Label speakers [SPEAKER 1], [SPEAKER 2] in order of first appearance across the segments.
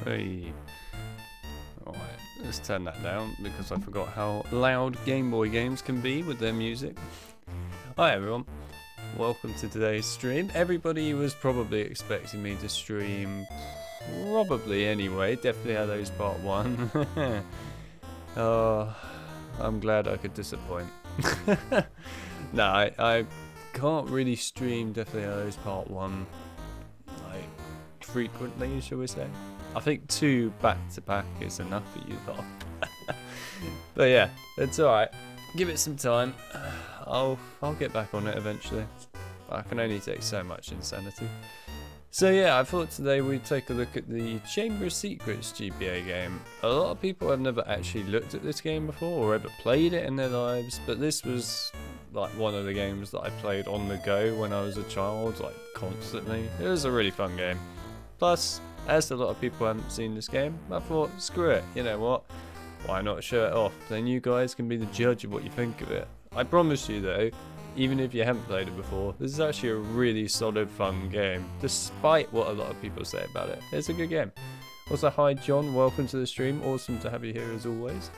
[SPEAKER 1] Hey. Alright, let's turn that down because I forgot how loud Game Boy games can be with their music. Hi everyone, welcome to today's stream. Everybody was probably expecting me to stream, probably anyway, definitely Hello's Part 1. Oh, I'm glad I could disappoint. No, I can't really stream Definitely Hello's Part 1 like frequently, shall we say. I think 2 back to back is enough for you lot. But yeah, it's alright. Give it some time. I'll get back on it eventually. I can only take so much insanity. So yeah, I thought today we'd take a look at the Chamber of Secrets GBA game. A lot of people have never actually looked at this game before or ever played it in their lives, but this was like one of the games that I played on the go when I was a child, like constantly. It was a really fun game. Plus, as a lot of people haven't seen this game, I thought, screw it, you know what? Why not show it off? Then you guys can be the judge of what you think of it. I promise you though, even if you haven't played it before, this is actually a really solid, fun game, despite what a lot of people say about it. It's a good game. Also, hi John, welcome to the stream. Awesome to have you here as always.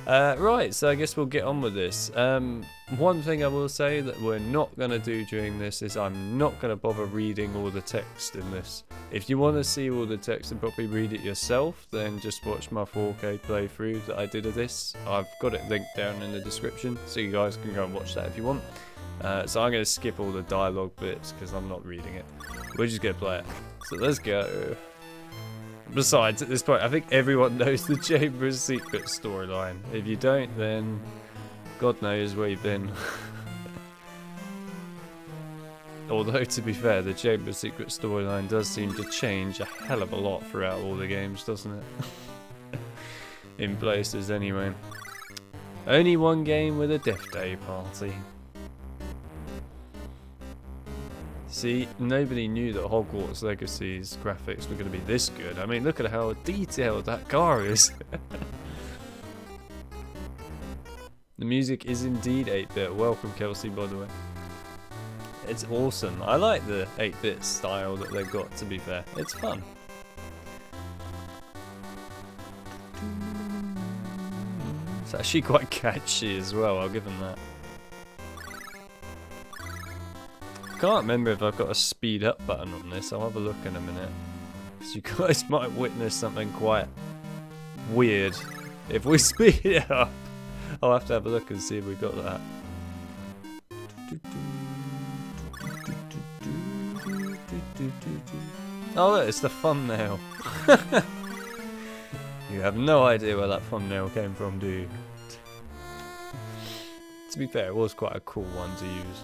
[SPEAKER 1] Right, so I guess we'll get on with this. One thing I will say that we're not going to do during this is I'm not going to bother reading all the text in this. If you want to see all the text and probably read it yourself, then just watch my 4K playthrough that I did of this. I've got it linked down in the description, so you guys can go and watch that if you want. So I'm going to skip all the dialogue bits because I'm not reading it. We're just going to play it. So let's go. Besides, at this point, I think everyone knows the Chamber of Secrets storyline. If you don't, then God knows where you've been. Although, to be fair, the Chamber of Secrets storyline does seem to change a hell of a lot throughout all the games, doesn't it? In places, anyway. Only one game with a Death Day party. See, nobody knew that Hogwarts Legacy's graphics were going to be this good. I mean, look at how detailed that car is. The music is indeed 8-bit. Welcome, Kelsey, by the way. It's awesome. I like the 8-bit style that they've got, to be fair. It's fun. It's actually quite catchy as well, I'll give them that. I can't remember if I've got a speed up button on this. I'll have a look in a minute. So you guys might witness something quite weird. If we speed it up, I'll have to have a look and see if we've got that. Oh look, it's the thumbnail. You have no idea where that thumbnail came from, do you? To be fair, it was quite a cool one to use.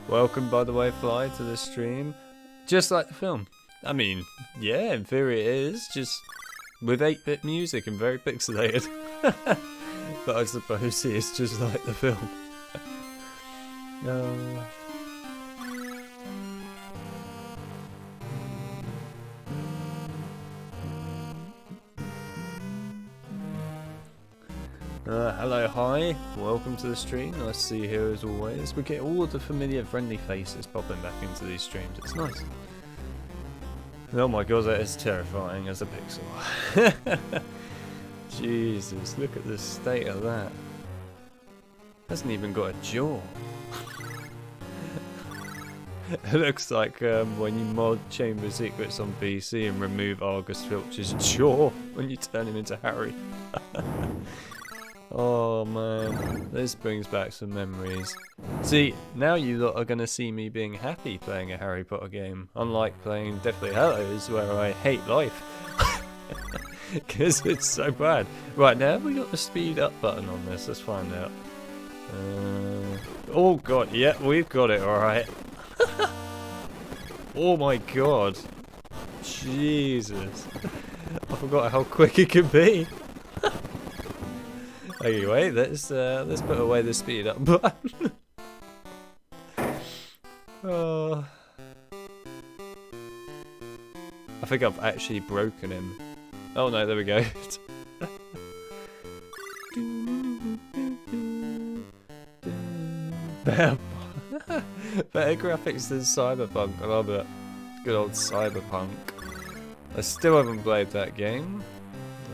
[SPEAKER 1] Welcome, by the way, Fly, to the stream. Just like the film. I mean, yeah, in theory it is, just with 8-bit music and very pixelated. But I suppose it's just like the film. Hello, hi, welcome to the stream. Nice to see you here as always. We get all of the familiar friendly faces popping back into these streams, it's nice. Oh my god, that is terrifying as a pixel. Jesus, look at the state of that. Hasn't even got a jaw. It looks like when you mod Chamber of Secrets on PC and remove Argus Filch's jaw when you turn him into Harry. Oh man, this brings back some memories. See, now you lot are going to see me being happy playing a Harry Potter game, unlike playing Deathly Hallows where I hate life. Because it's so bad. Right, now have we got the speed up button on this? Let's find out. Oh god, yeah, we've got it, alright. Oh my god. Jesus. I forgot how quick it can be. Anyway, let's put away the speed up button. Oh. I think I've actually broken him. Oh no, there we go. Better graphics than Cyberpunk. I love it. Good old Cyberpunk. I still haven't played that game.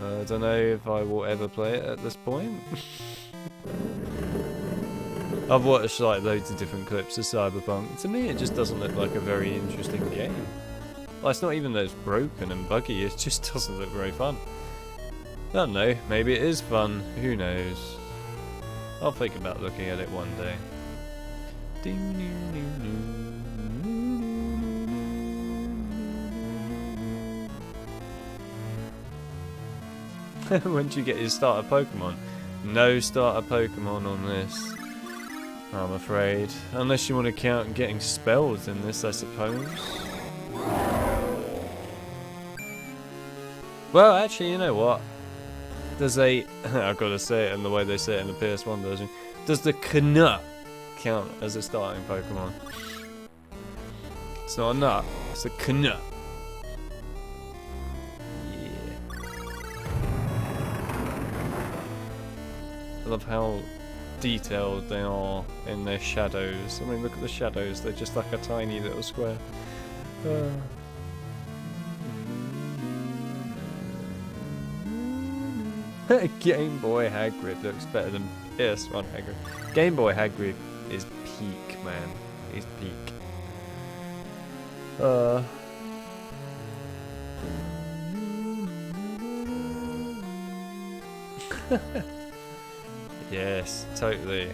[SPEAKER 1] I don't know if I will ever play it at this point. I've watched like loads of different clips of Cyberpunk. To me, it just doesn't look like a very interesting game. Well, it's not even that it's broken and buggy, it just doesn't look very fun. I don't know, maybe it is fun, who knows. I'll think about looking at it one day. When do you get your starter Pokemon? No starter Pokemon on this, I'm afraid. Unless you want to count getting spells in this, I suppose. Well, actually, you know what? Does a... I've got to say it in the way they say it in the PS1 version. Does the Knut count as a starting Pokemon? It's not a nut, it's a Knut. I love how detailed they are in their shadows. I mean, look at the shadows, they're just like a tiny little square. Game Boy Hagrid looks better than PS1 Hagrid. Game Boy Hagrid is peak, man. He's peak. Yes, totally.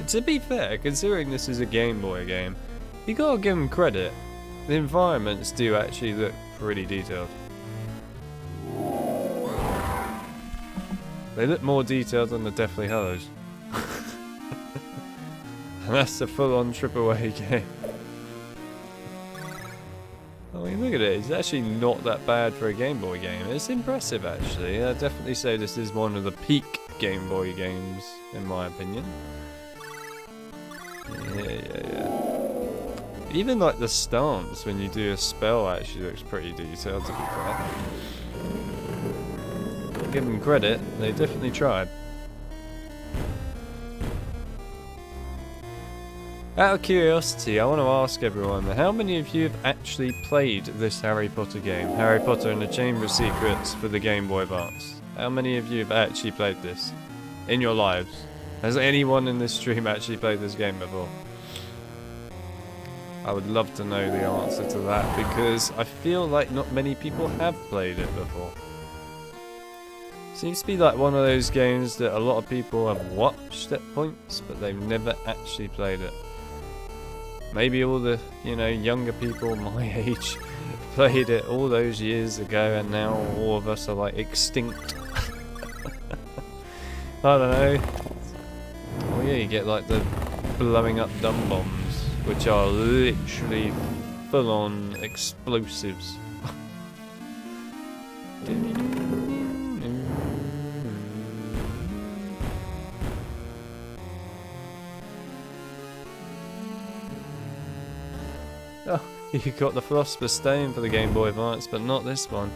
[SPEAKER 1] To be fair, considering this is a Game Boy game, you gotta give them credit. The environments do actually look pretty detailed. They look more detailed than the Deathly Hallows. And that's a full-on AAA game. I mean, look at it, it's actually not that bad for a Game Boy game. It's impressive, actually. I'd definitely say this is one of the peak Game Boy games, in my opinion. Yeah. Even like the stance when you do a spell actually looks pretty detailed, to be fair. Give them credit, they definitely tried. Out of curiosity, I want to ask everyone, how many of you have actually played this Harry Potter game? Harry Potter and the Chamber of Secrets for the Game Boy Advance. How many of you have actually played this in your lives? Has anyone in this stream actually played this game before? I would love to know the answer to that, because I feel like not many people have played it before. Seems to be like one of those games that a lot of people have watched at points, but they've never actually played it. Maybe all the, you know, younger people my age played it all those years ago, and now all of us are like extinct. I don't know. Oh yeah, you get like the blowing up dumb bombs, which are literally full-on explosives. Oh, you got the Philosopher's Stone for the Game Boy Advance, but not this one.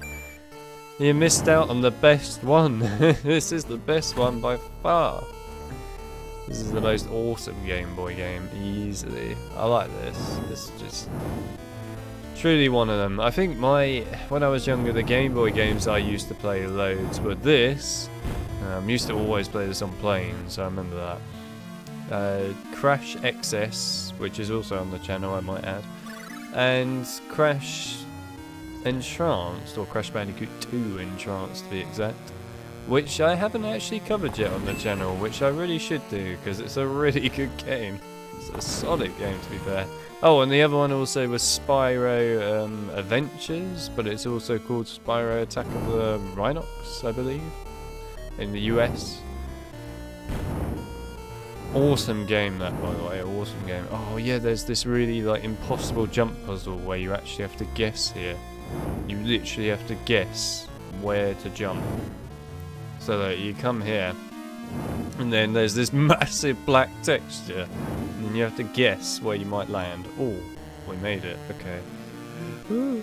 [SPEAKER 1] You missed out on the best one. This is the best one by far. This is the most awesome Game Boy game, easily. I like this. This is just truly one of them. I think when I was younger, the Game Boy games I used to play loads, but this, used to always play this on planes, I remember that. Crash XS, which is also on the channel, I might add, and Crash Entranced, or Crash Bandicoot 2 Entranced to be exact, which I haven't actually covered yet on the channel, which I really should do, because it's a really good game. It's a solid game, to be fair. Oh, and the other one also was Spyro Adventures, but it's also called Spyro Attack of the Rhinox, I believe, in the US. Awesome game that, by the way, awesome game. Oh yeah, there's this really like impossible jump puzzle where you actually have to guess here. You literally have to guess where to jump. So that you come here, And then there's this massive black texture, and you have to guess where you might land. Oh, we made it. Okay. Ooh.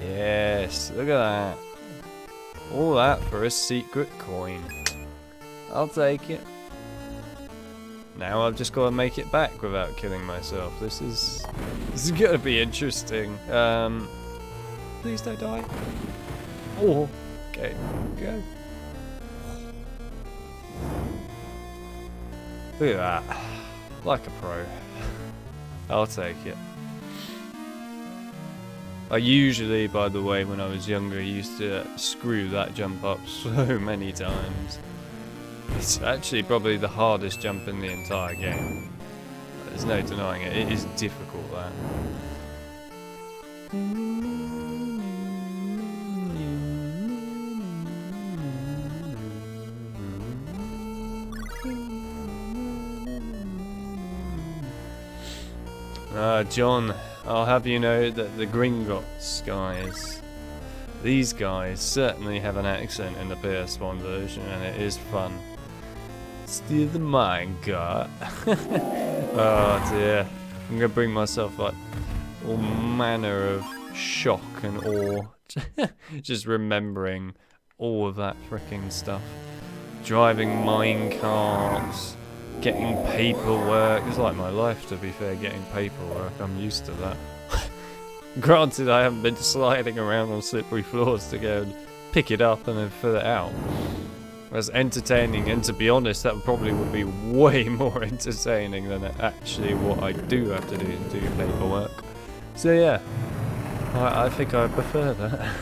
[SPEAKER 1] Yes, look at that. All that for a secret coin. I'll take it. Now I've just got to make it back without killing myself. This is gonna be interesting. Please don't die. Oh, okay, go. Look at that. Like a pro. I'll take it. I usually, by the way, when I was younger, used to screw that jump up so many times. It's actually probably the hardest jump in the entire game. There's no denying it. It is difficult, that. John, I'll have you know that the Gringotts guys, these guys certainly have an accent in the PS1 version, and it is fun. Steal the minecart. Oh dear. I'm gonna bring myself like all manner of shock and awe just remembering all of that freaking stuff. Driving minecarts, getting paperwork. It's like my life, to be fair, getting paperwork. I'm used to that. Granted, I haven't been sliding around on slippery floors to go and pick it up and then fill it out. As entertaining, and to be honest, that probably would be way more entertaining than actually what I do have to do paperwork. So yeah, I think I prefer that.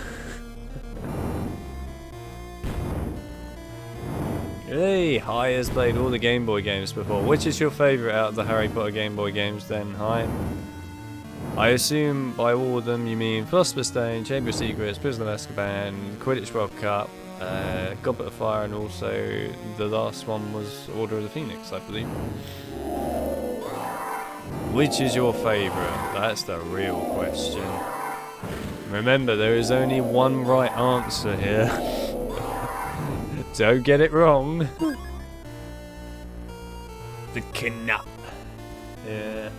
[SPEAKER 1] Hey, Hi has played all the Game Boy games before. Which is your favourite out of the Harry Potter Game Boy games then, Hi? I assume by all of them you mean Philosopher's Stone, Chamber of Secrets, Prisoner of Azkaban, Quidditch World Cup, Goblet of Fire, and also the last one was Order of the Phoenix, I believe. Which is your favourite? That's the real question. Remember, there is only one right answer here. Don't get it wrong. The Knapp. Yeah.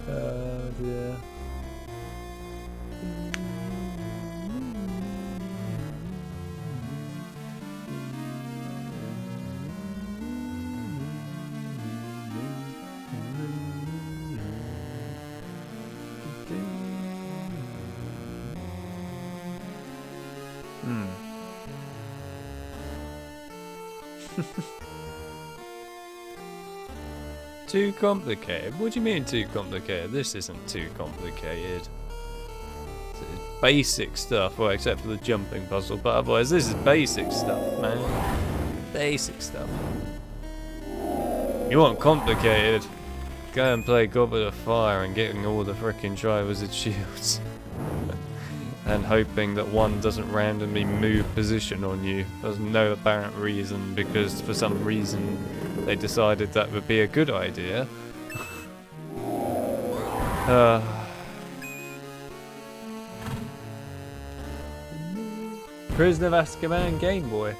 [SPEAKER 1] Oh dear. Too complicated? What do you mean too complicated? This isn't too complicated. It's basic stuff, well, except for the jumping puzzle, but otherwise this is basic stuff, man. Basic stuff. You want complicated? Go and play Goblet of Fire and getting all the frickin' Triwizard Shields. And hoping that one doesn't randomly move position on you. There's no apparent reason, because for some reason they decided that would be a good idea. Prisoner of Azkaban Game Boy.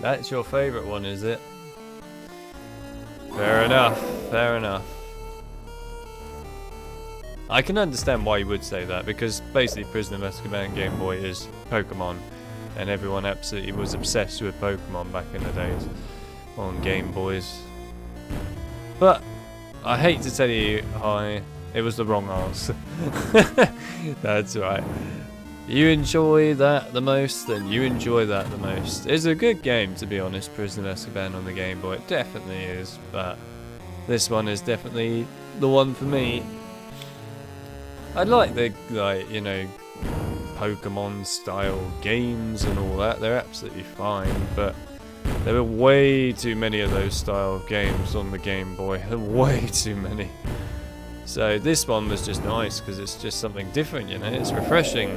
[SPEAKER 1] That's your favourite one, is it? Fair enough, fair enough. I can understand why you would say that, because basically Prisoner of Azkaban Game Boy is Pokemon, and everyone absolutely was obsessed with Pokemon back in the days on Game Boys. But I hate to tell you, Hi, it was the wrong answer. That's right. You enjoy that the most, then you enjoy that the most. It's a good game, to be honest, Prisoner of Azkaban on the Game Boy. It definitely is, but this one is definitely the one for me. I like the, you know, Pokemon style games and all that. They're absolutely fine, but there were way too many of those style of games on the Game Boy. Way too many. So this one was just nice because it's just something different, you know. It's refreshing.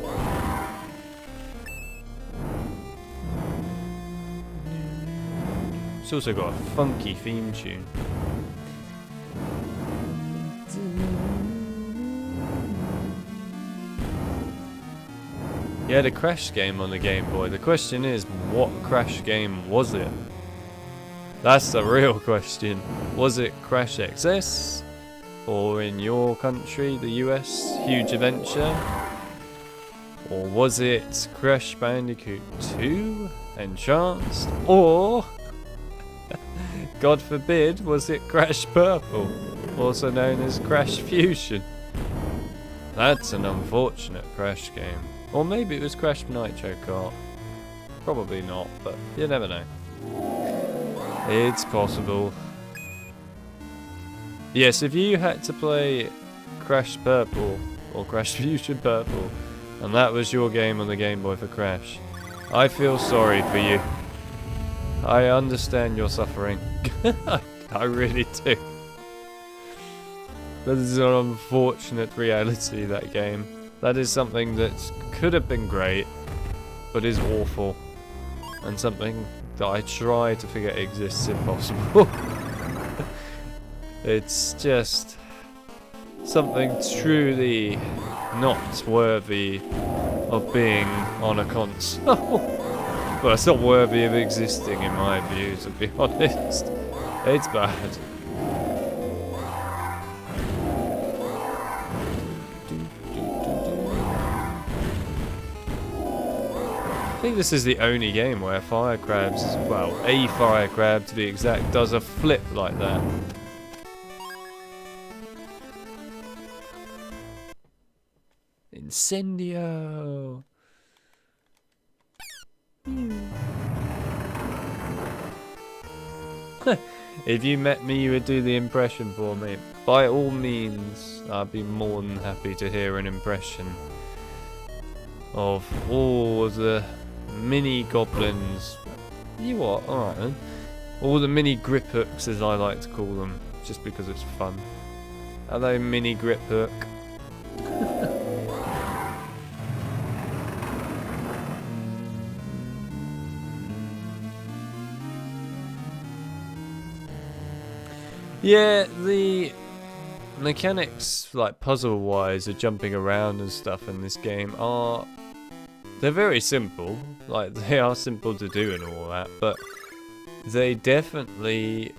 [SPEAKER 1] It's also got a funky theme tune. You had a Crash game on the Game Boy. The question is, what Crash game was it? That's the real question. Was it Crash XS? Or in your country, the US, Huge Adventure? Or was it Crash Bandicoot 2? Entranced? Or, God forbid, was it Crash Purple? Also known as Crash Fusion? That's an unfortunate Crash game. Or maybe it was Crash Nitro Kart. Probably not, but you never know. It's possible. Yes, if you had to play Crash Purple or Crash Fusion Purple, and that was your game on the Game Boy for Crash, I feel sorry for you. I understand your suffering. I really do. That is an unfortunate reality, that game. That is something that could have been great, but is awful. And something that I try to forget exists if possible. It's just something truly not worthy of being on a console. But it's not worthy of existing in my view, to be honest. It's bad. I think this is the only game where fire crabs, well, a fire crab to be exact, does a flip like that. Incendio! If you met me, you would do the impression for me. By all means, I'd be more than happy to hear an impression of all the mini goblins. You what? Alright then. All the mini grip hooks, as I like to call them, just because it's fun. Hello, mini grip hook. Yeah, the mechanics, like puzzle-wise, of jumping around and stuff in this game they're very simple. Like, they are simple to do and all that, but they definitely,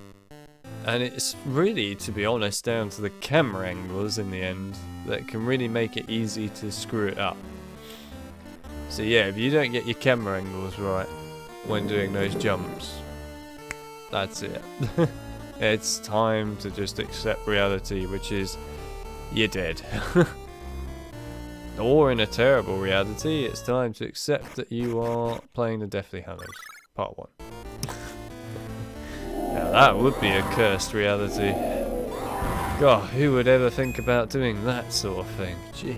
[SPEAKER 1] and it's really, to be honest, down to the camera angles in the end that can really make it easy to screw it up. So yeah, if you don't get your camera angles right when doing those jumps, that's it. It's time to just accept reality, which is, you're dead. Or in a terrible reality, it's time to accept that you are playing the Deathly Hallows, Part 1. Now that would be a cursed reality. God, who would ever think about doing that sort of thing? Jeez.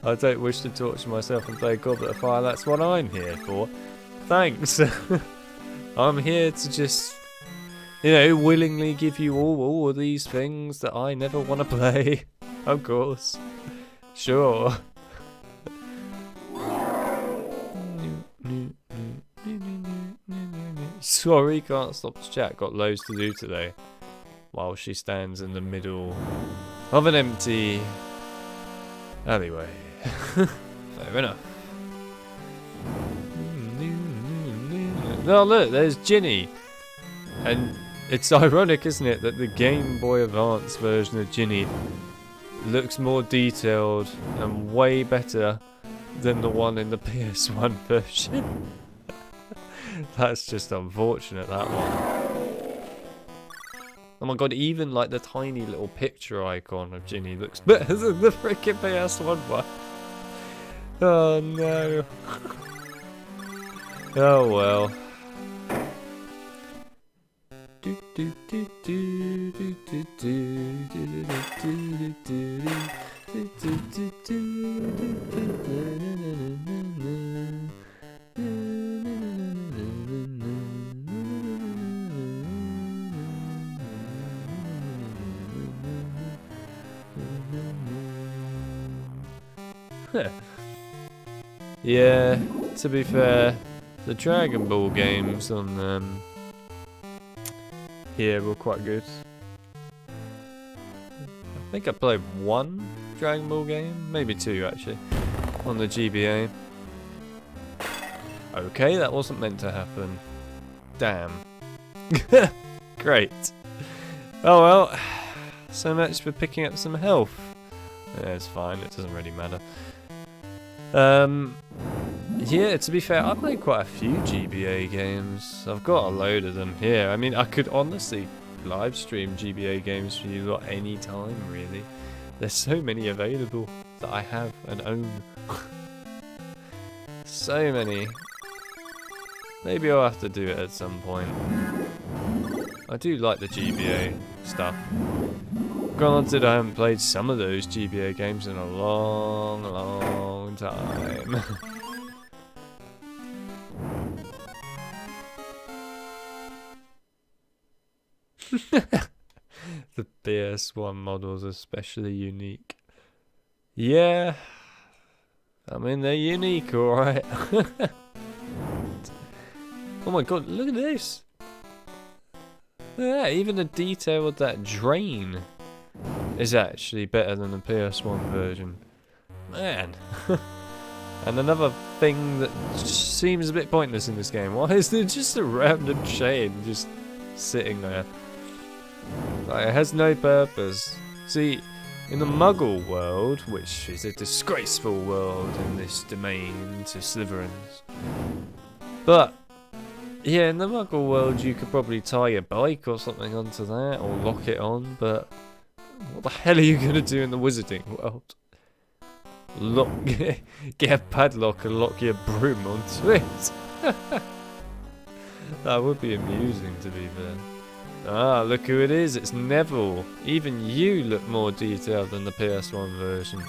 [SPEAKER 1] I don't wish to torture myself and play Goblet of Fire, that's what I'm here for. Thanks. I'm here to just, you know, willingly give you all of these things that I never want to play. Of course. Sure. Sorry, can't stop the chat, got loads to do today. While she stands in the middle of an empty alleyway. Fair enough. Oh look, there's Ginny. And it's ironic, isn't it, that the Game Boy Advance version of Ginny looks more detailed and way better than the one in the PS1 version. That's just unfortunate, that one. Oh my god, even like the tiny little picture icon of Ginny looks better than the freaking PS1 one. Oh no. Oh well. Yeah, to be fair, the Dragon Ball games on here were quite good. I think I played one Dragon Ball game, maybe two actually, on the GBA. Okay, that wasn't meant to happen. Damn. Great. Oh well, so much for picking up some health. Yeah, it's fine, it doesn't really matter. Yeah, to be fair, I've played quite a few GBA games. I've got a load of them here. I mean, I could honestly live stream GBA games for you at any time, really. There's so many available that I have and own. So many. Maybe I'll have to do it at some point. I do like the GBA stuff. Granted, I haven't played some of those GBA games in a long, long time. The PS1 models are especially unique. Yeah, I mean they're unique, alright. Oh my god, look at this! Look at that, even the detail of that drain is actually better than the PS1 version. Man! And another thing that seems a bit pointless in this game, why is there just a random chain just sitting there? Like, it has no purpose. See, in the Muggle world, which is a disgraceful world in this domain to Slytherins, but yeah, in the Muggle world you could probably tie your bike or something onto that, or lock it on, but what the hell are you going to do in the Wizarding world? Get a padlock and lock your broom onto it. That would be amusing, to be fair. Ah, look who it is, it's Neville. Even you look more detailed than the PS1 version.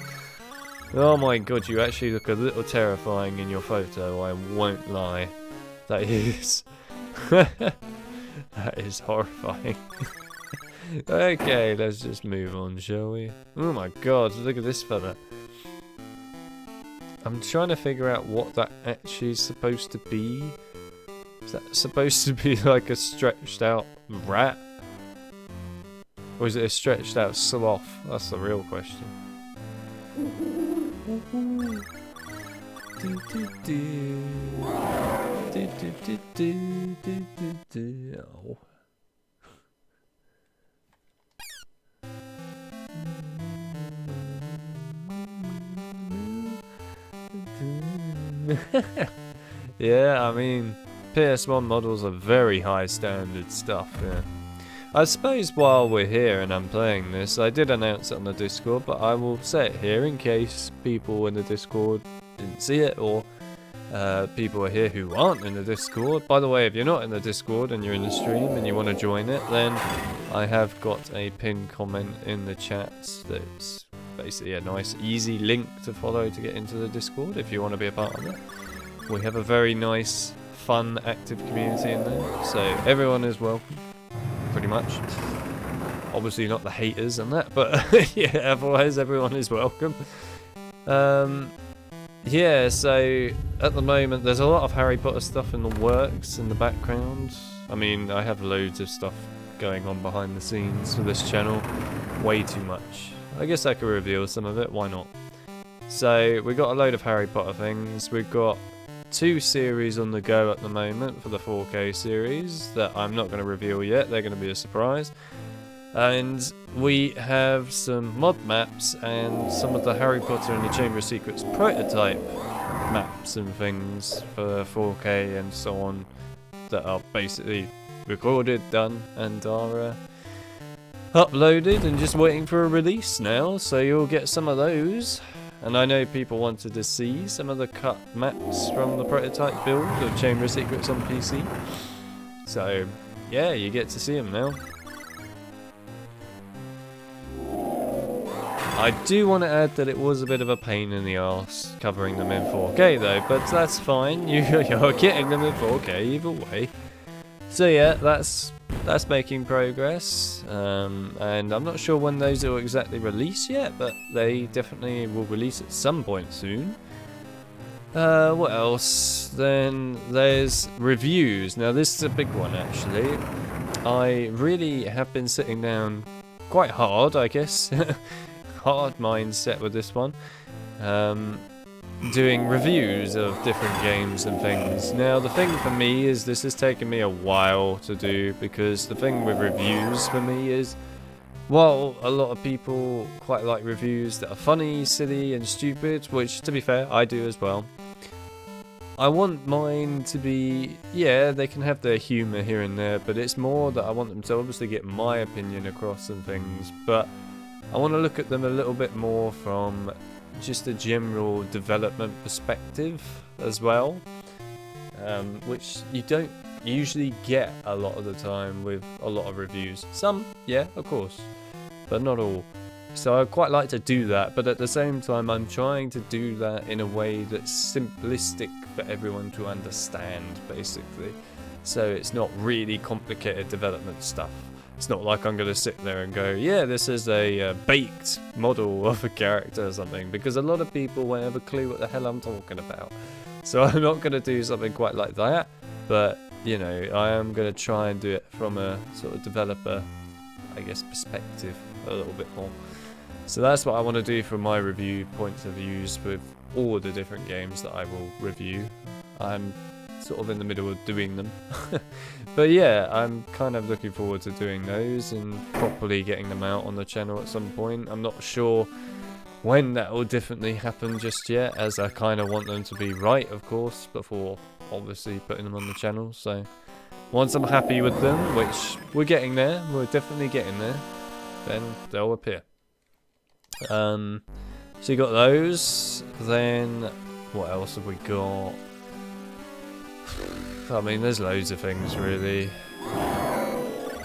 [SPEAKER 1] Oh my god, you actually look a little terrifying in your photo, I won't lie. That is... that is horrifying. Okay, let's just move on, shall we? Oh my god, look at this fella. I'm trying to figure out what that actually is supposed to be. Is that supposed to be like a stretched out rat? Or is it a stretched out sloth? That's the real question. Oh. Yeah, I mean, PS1 models are very high standard stuff, yeah. I suppose while we're here and I'm playing this, I did announce it on the Discord, but I will say it here in case people in the Discord didn't see it, or people are here who aren't in the Discord. By the way, if you're not in the Discord and you're in the stream and you want to join it, then I have got a pinned comment in the chat that's basically a nice easy link to follow to get into the Discord if you want to be a part of it. We have a very nice, fun, active community in there, so everyone is welcome, pretty much. Obviously not the haters and that, but yeah, otherwise everyone is welcome. Yeah, so at the moment there's a lot of Harry Potter stuff in the works in the background. I mean, I have loads of stuff going on behind the scenes for this channel, way too much. I guess I could reveal some of it, why not? So, we got a load of Harry Potter things. We've got 2 series on the go at the moment for the 4K series that I'm not going to reveal yet, they're going to be a surprise. And we have some mod maps and some of the Harry Potter and the Chamber of Secrets prototype maps and things for 4K and so on that are basically recorded, done, and are uploaded and just waiting for a release now, so you'll get some of those. And I know people wanted to see some of the cut maps from the prototype build of Chamber of Secrets on PC. So, yeah, you get to see them now. I do want to add that it was a bit of a pain in the arse covering them in 4K though, but that's fine, you're getting them in 4K either way. So yeah, that's that's making progress, and I'm not sure when those will exactly release yet, but they definitely will release at some point soon. What else? Then there's reviews. Now this is a big one actually. I really have been sitting down quite hard, I guess. Hard mindset with this one. Doing reviews of different games and things. Now the thing for me is this has taken me a while to do, because the thing with reviews for me is, well, a lot of people quite like reviews that are funny, silly and stupid, which to be fair I do as well. I want mine to be, yeah, they can have their humour here and there, but it's more that I want them to obviously get my opinion across and things, but I want to look at them a little bit more from just a general development perspective as well, which you don't usually get a lot of the time with a lot of reviews. Some, yeah, of course, but not all. So I quite like to do that, but at the same time I'm trying to do that in a way that's simplistic for everyone to understand, basically. So it's not really complicated development stuff. It's not like I'm going to sit there and go, yeah, this is a baked model of a character or something, because a lot of people won't have a clue what the hell I'm talking about. So I'm not going to do something quite like that, but, you know, I am going to try and do it from a sort of developer, I guess, perspective a little bit more. So that's what I want to do from my review points of views with all the different games that I will review. I'm sort of in the middle of doing them. But yeah, I'm kind of looking forward to doing those and properly getting them out on the channel at some point. I'm not sure when that will definitely happen just yet, as I kind of want them to be right, of course, before obviously putting them on the channel. So once I'm happy with them, which we're getting there, we're definitely getting there, then they'll appear. So you got those. Then what else have we got? I mean, there's loads of things really.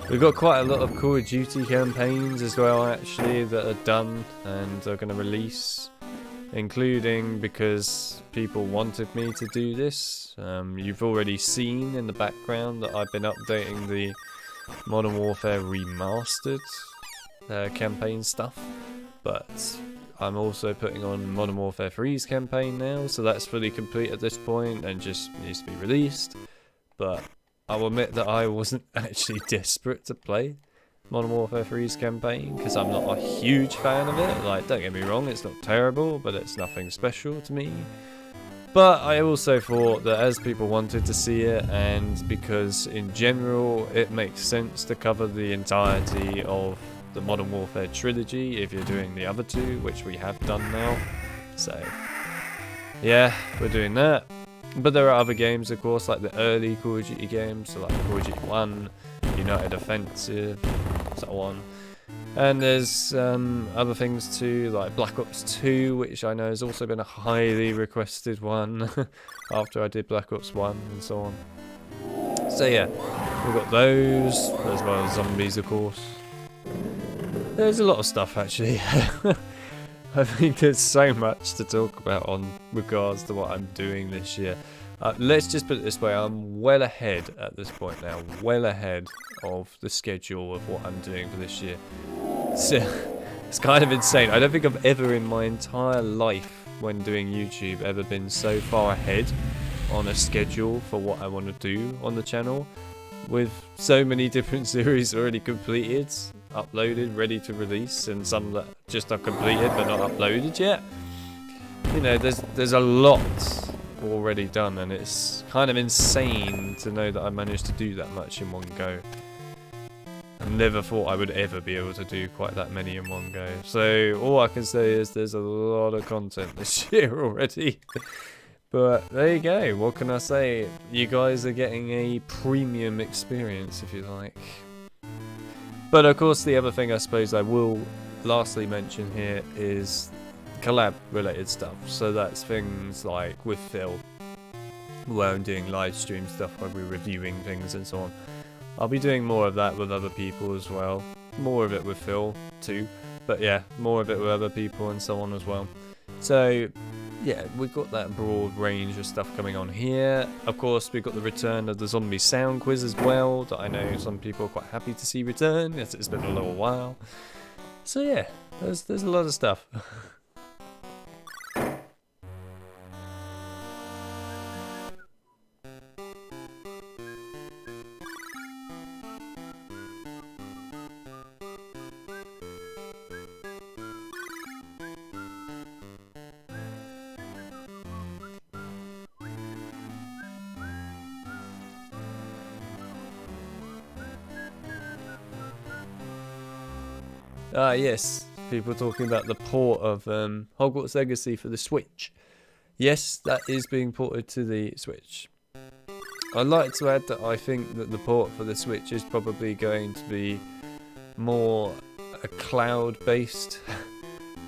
[SPEAKER 1] We've got quite a lot of Call of Duty campaigns as well, actually, that are done and are going to release, including because people wanted me to do this. You've already seen in the background that I've been updating the Modern Warfare Remastered campaign stuff. But I'm also putting on Modern Warfare 3's campaign now, so that's fully complete at this point and just needs to be released. But I'll admit that I wasn't actually desperate to play Modern Warfare 3's campaign, because I'm not a huge fan of it. Like, don't get me wrong, it's not terrible, but it's nothing special to me. But I also thought that as people wanted to see it, and because in general it makes sense to cover the entirety of the Modern Warfare trilogy if you're doing the other two, which we have done now. So yeah, we're doing that. But there are other games, of course, like the early Call of Duty games, so like Call of Duty 1, United Offensive, so on. And there's other things too, like Black Ops 2, which I know has also been a highly requested one after I did Black Ops 1 and so on. So yeah, we've got those, as well as zombies, of course. There's a lot of stuff, actually. I think there's so much to talk about on regards to what I'm doing this year. Let's just put it this way, I'm well ahead at this point now, well ahead of the schedule of what I'm doing for this year. So, it's kind of insane. I don't think I've ever in my entire life when doing YouTube ever been so far ahead on a schedule for what I want to do on the channel, with so many different series already completed, uploaded, ready to release, and some that just are completed but not uploaded yet. You know, there's a lot already done, and it's kind of insane to know that I managed to do that much in one go. I never thought I would ever be able to do quite that many in one go. So all I can say is there's a lot of content this year already. But there you go, what can I say? You guys are getting a premium experience, if you like. But of course, the other thing I suppose I will lastly mention here is collab related stuff. So that's things like with Phil, where I'm doing live stream stuff where we're reviewing things and so on. I'll be doing more of that with other people as well. More of it with Phil too, but yeah, more of it with other people and so on as well. So yeah, we've got that broad range of stuff coming on here. Of course, we've got the return of the zombie sound quiz as well, that I know some people are quite happy to see return, as it's been a little while. So yeah, there's a lot of stuff. Yes, people talking about the port of Hogwarts Legacy for the Switch. Yes, that is being ported to the Switch. I'd like to add that I think that the port for the Switch is probably going to be more a cloud-based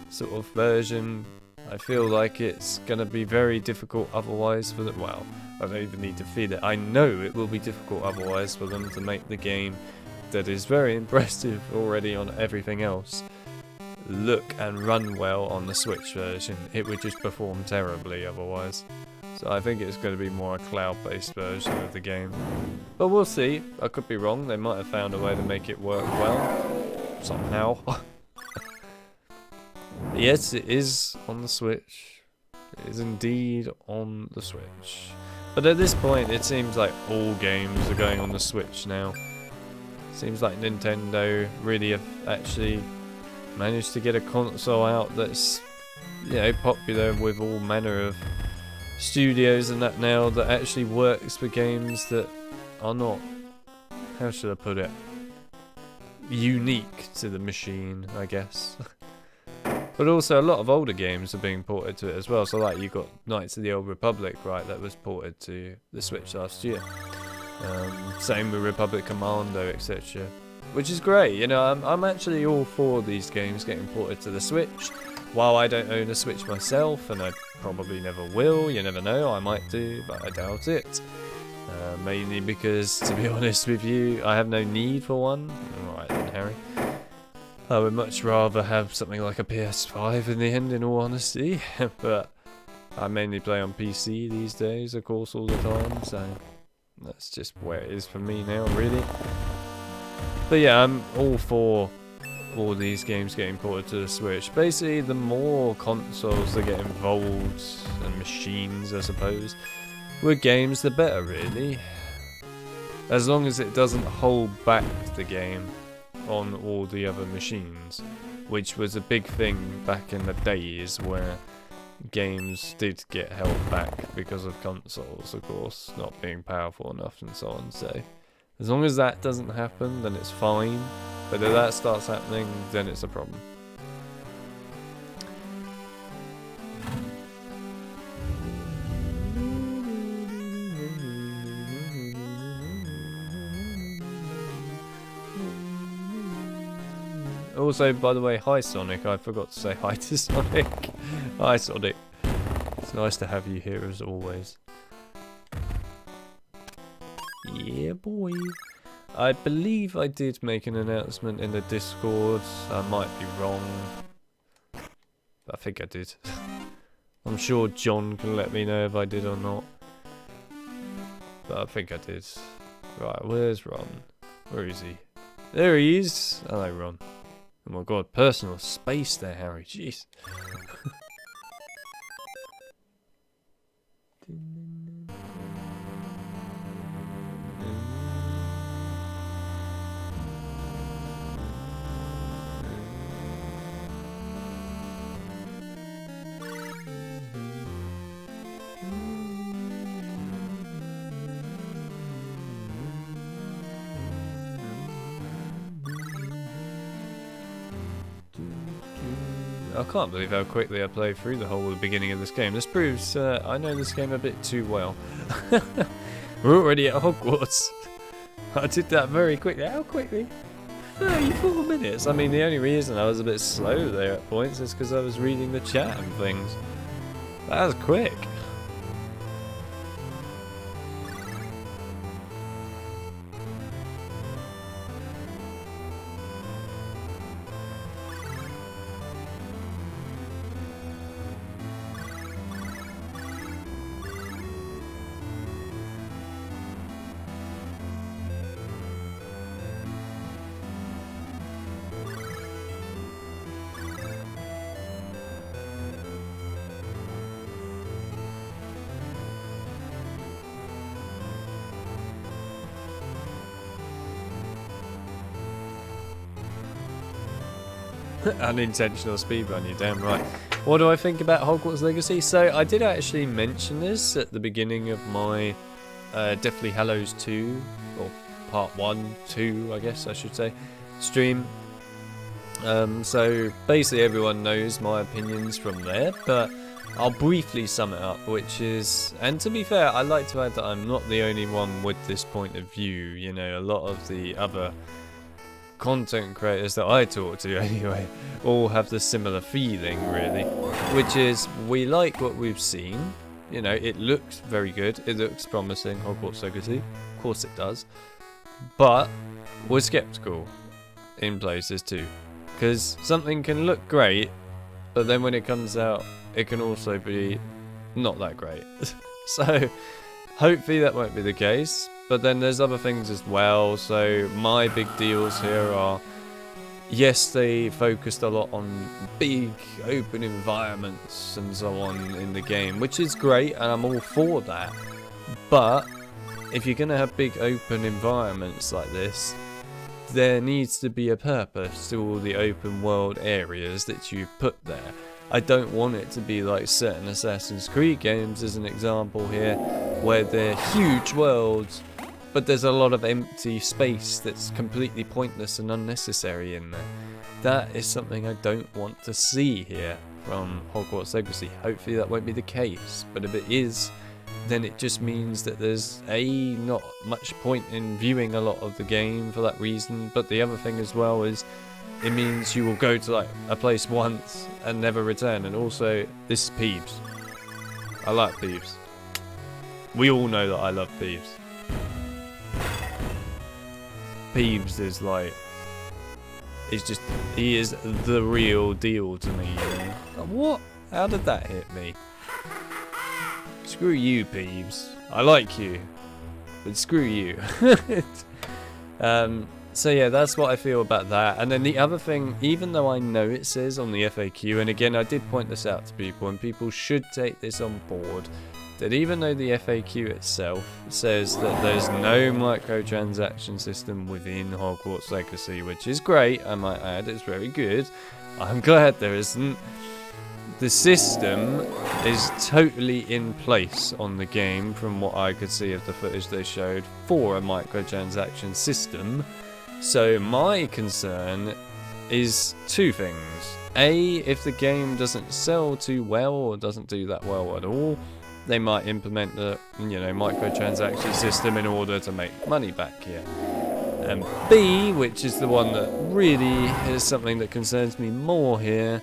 [SPEAKER 1] sort of version. I feel like it's going to be very difficult otherwise for them. Well, I don't even need to feed it. I know it will be difficult otherwise for them to make the game that is very impressive already on everything else look and run well on the Switch version. It would just perform terribly otherwise. So I think it's going to be more a cloud-based version of the game. But we'll see. I could be wrong. They might have found a way to make it work well. Somehow. Yes, it is on the Switch. It is indeed on the Switch. But at this point, it seems like all games are going on the Switch now. Seems like Nintendo really have actually managed to get a console out that's, you know, popular with all manner of studios and that now, that actually works for games that are not, how should I put it, unique to the machine, I guess. But also a lot of older games are being ported to it as well. So like you got Knights of the Old Republic, right, that was ported to the Switch last year. Same with Republic Commando, etc. Which is great, you know, I'm actually all for these games getting ported to the Switch. While I don't own a Switch myself, and I probably never will, you never know, I might do, but I doubt it. Mainly because, to be honest with you, I have no need for one. Alright then, Harry. I would much rather have something like a PS5 in the end, in all honesty. But I mainly play on PC these days, of course, all the time, so that's just where it is for me now, really. But yeah, I'm all for all these games getting ported to the Switch. Basically, the more consoles that get involved, and machines, I suppose, with games, the better, really. As long as it doesn't hold back the game on all the other machines, which was a big thing back in the days where games did get held back because of consoles, of course, not being powerful enough and so on. So as long as that doesn't happen, then it's fine. But if that starts happening, then it's a problem. Also, by the way, hi Sonic. I forgot to say hi to Sonic. Hi Sonic. It's nice to have you here as always. Yeah, boy. I believe I did make an announcement in the Discord. I might be wrong. But I think I did. I'm sure John can let me know if I did or not. But I think I did. Right, where's Ron? Where is he? There he is. Hello, Ron. Oh my god, personal space there, Harry. Jeez. I can't believe how quickly I played through the whole beginning of this game. This proves I know this game a bit too well. We're already at Hogwarts. I did that very quickly. How quickly? 34 minutes. I mean, the only reason I was a bit slow there at points is because I was reading the chat and things. That was quick. Unintentional speedrun, you're damn right. What do I think about Hogwarts Legacy? So I did actually mention this at the beginning of my Deathly Hallows 2, or part 1, 2 I guess I should say, stream. So basically everyone knows my opinions from there, but I'll briefly sum it up, which is, and to be fair, I like to add that I'm not the only one with this point of view. You know, a lot of the other content creators that I talk to anyway all have the similar feeling, really, which is we like what we've seen. You know, it looks very good, it looks promising, Hogwarts Legacy, of course it does, but we're skeptical in places too, because something can look great, but then when it comes out it can also be not that great. So hopefully that won't be the case. But then there's other things as well. So my big deals here are, yes, they focused a lot on big open environments and so on in the game, which is great and I'm all for that. But if you're going to have big open environments like this, there needs to be a purpose to all the open world areas that you put there. I don't want it to be like certain Assassin's Creed games as an example here, where they're huge worlds, but there's a lot of empty space that's completely pointless and unnecessary in there. That is something I don't want to see here from Hogwarts Legacy. Hopefully that won't be the case, but if it is, then it just means that there's not much point in viewing a lot of the game for that reason, but the other thing as well is it means you will go to like a place once and never return. And also, this is Peeves. I like Peeves. We all know that I love Peeves. Peeves is like, he is the real deal to me, you know? What? How did that hit me? Screw you, Peeves. I like you, but screw you. So yeah, that's what I feel about that. And then the other thing, even though I know it says on the FAQ, and again I did point this out to people, and people should take this on board, that even though the FAQ itself says that there's no microtransaction system within Hogwarts Legacy, which is great, I might add, it's very good. I'm glad there isn't. The system is totally in place on the game, from what I could see of the footage they showed, for a microtransaction system. So my concern is two things. A, if the game doesn't sell too well or doesn't do that well at all, they might implement the microtransaction system in order to make money back here. And B, which is the one that really is something that concerns me more here,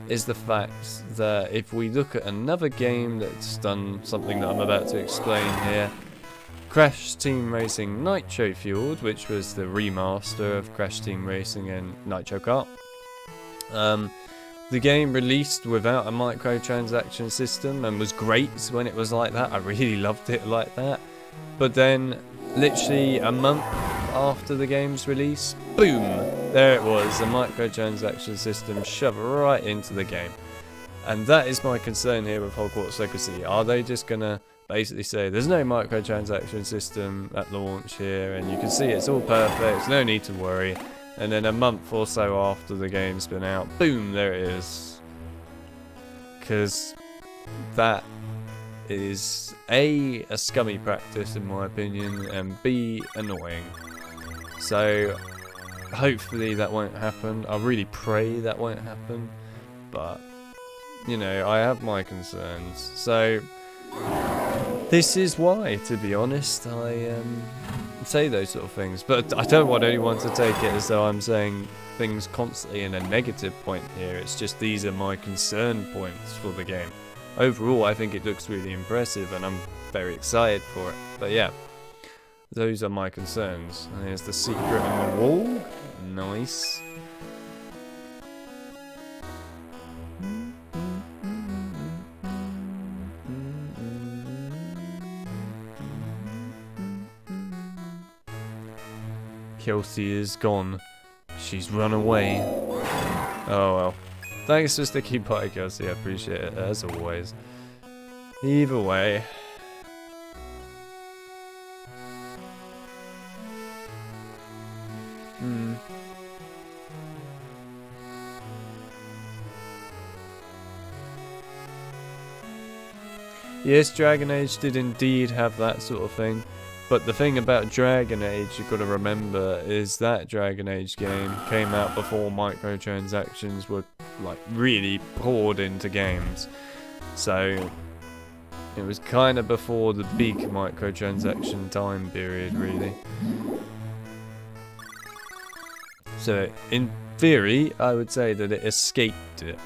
[SPEAKER 1] is the fact that if we look at another game that's done something that I'm about to explain here, Crash Team Racing Nitro Fueled, which was the remaster of Crash Team Racing and Nitro Kart. The game released without a microtransaction system and was great when it was like that. I really loved it like that. But then, literally a month after the game's release, boom, there it was, a microtransaction system shoved right into the game. And that is my concern here with Hogwarts Legacy. Are they just gonna basically say there's no microtransaction system at launch here, and you can see it's all perfect, no need to worry, and then a month or so after the game's been out, boom, there it is? Because that is A, a scummy practice in my opinion, and B, annoying. So hopefully that won't happen. I really pray that won't happen, but you know, I have my concerns. So this is why, to be honest, I say those sort of things. But I don't want anyone to take it as though I'm saying things constantly in a negative point here. It's just these are my concern points for the game. Overall, I think it looks really impressive and I'm very excited for it. But yeah, those are my concerns. And here's the secret on the wall. Nice. Kelsey is gone. She's run away. Oh well. Thanks for sticking by, Kelsey. I appreciate it, as always. Either way. Yes, Dragon Age did indeed have that sort of thing. But the thing about Dragon Age you've got to remember is that Dragon Age game came out before microtransactions were like really poured into games. So it was kind of before the big microtransaction time period, really. So in theory, I would say that it escaped it.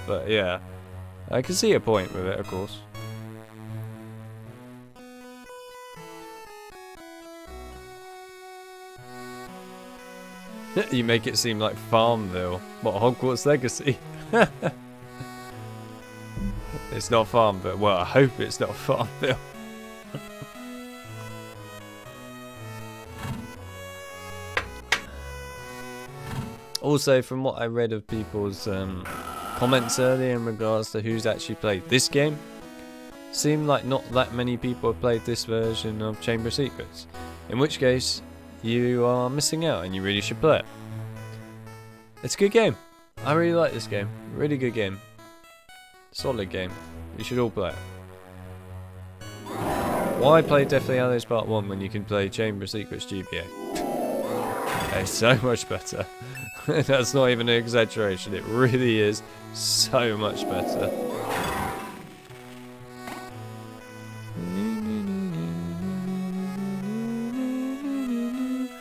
[SPEAKER 1] But yeah, I can see a point with it, of course. You make it seem like Farmville. What, Hogwarts Legacy? It's not Farmville. Well, I hope it's not Farmville. Also, from what I read of people's comments earlier in regards to who's actually played this game, seemed like not that many people have played this version of Chamber of Secrets. In which case, you are missing out and you really should play it. It's a good game. I really like this game. Really good game. Solid game. You should all play it. Why play Deathly Hallows Part 1 when you can play Chamber of Secrets GBA? It's so much better. That's not even an exaggeration. It really is so much better.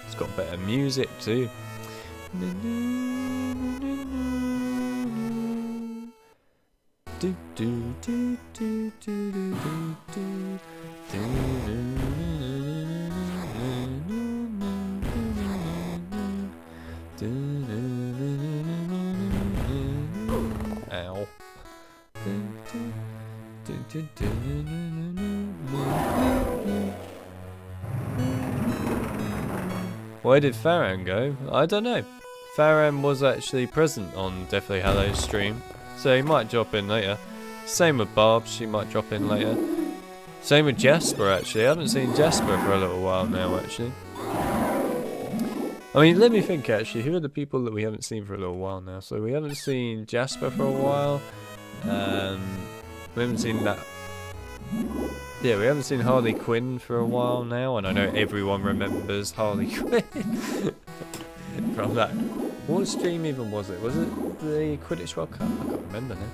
[SPEAKER 1] It's got better music too. Ow. Where did Farron go? I don't know. Farron was actually present on Deathly Hallows stream, so he might drop in later. Same with Barb, she might drop in later. Same with Jasper, actually. I haven't seen Jasper for a little while now, actually. I mean, let me think, actually. Who are the people that we haven't seen for a little while now? So we haven't seen Jasper for a while. We haven't seen that. Yeah, we haven't seen Harley Quinn for a while now, and I know everyone remembers Harley Quinn from that. What stream even was it? Was it the Quidditch World Cup? I can't remember now.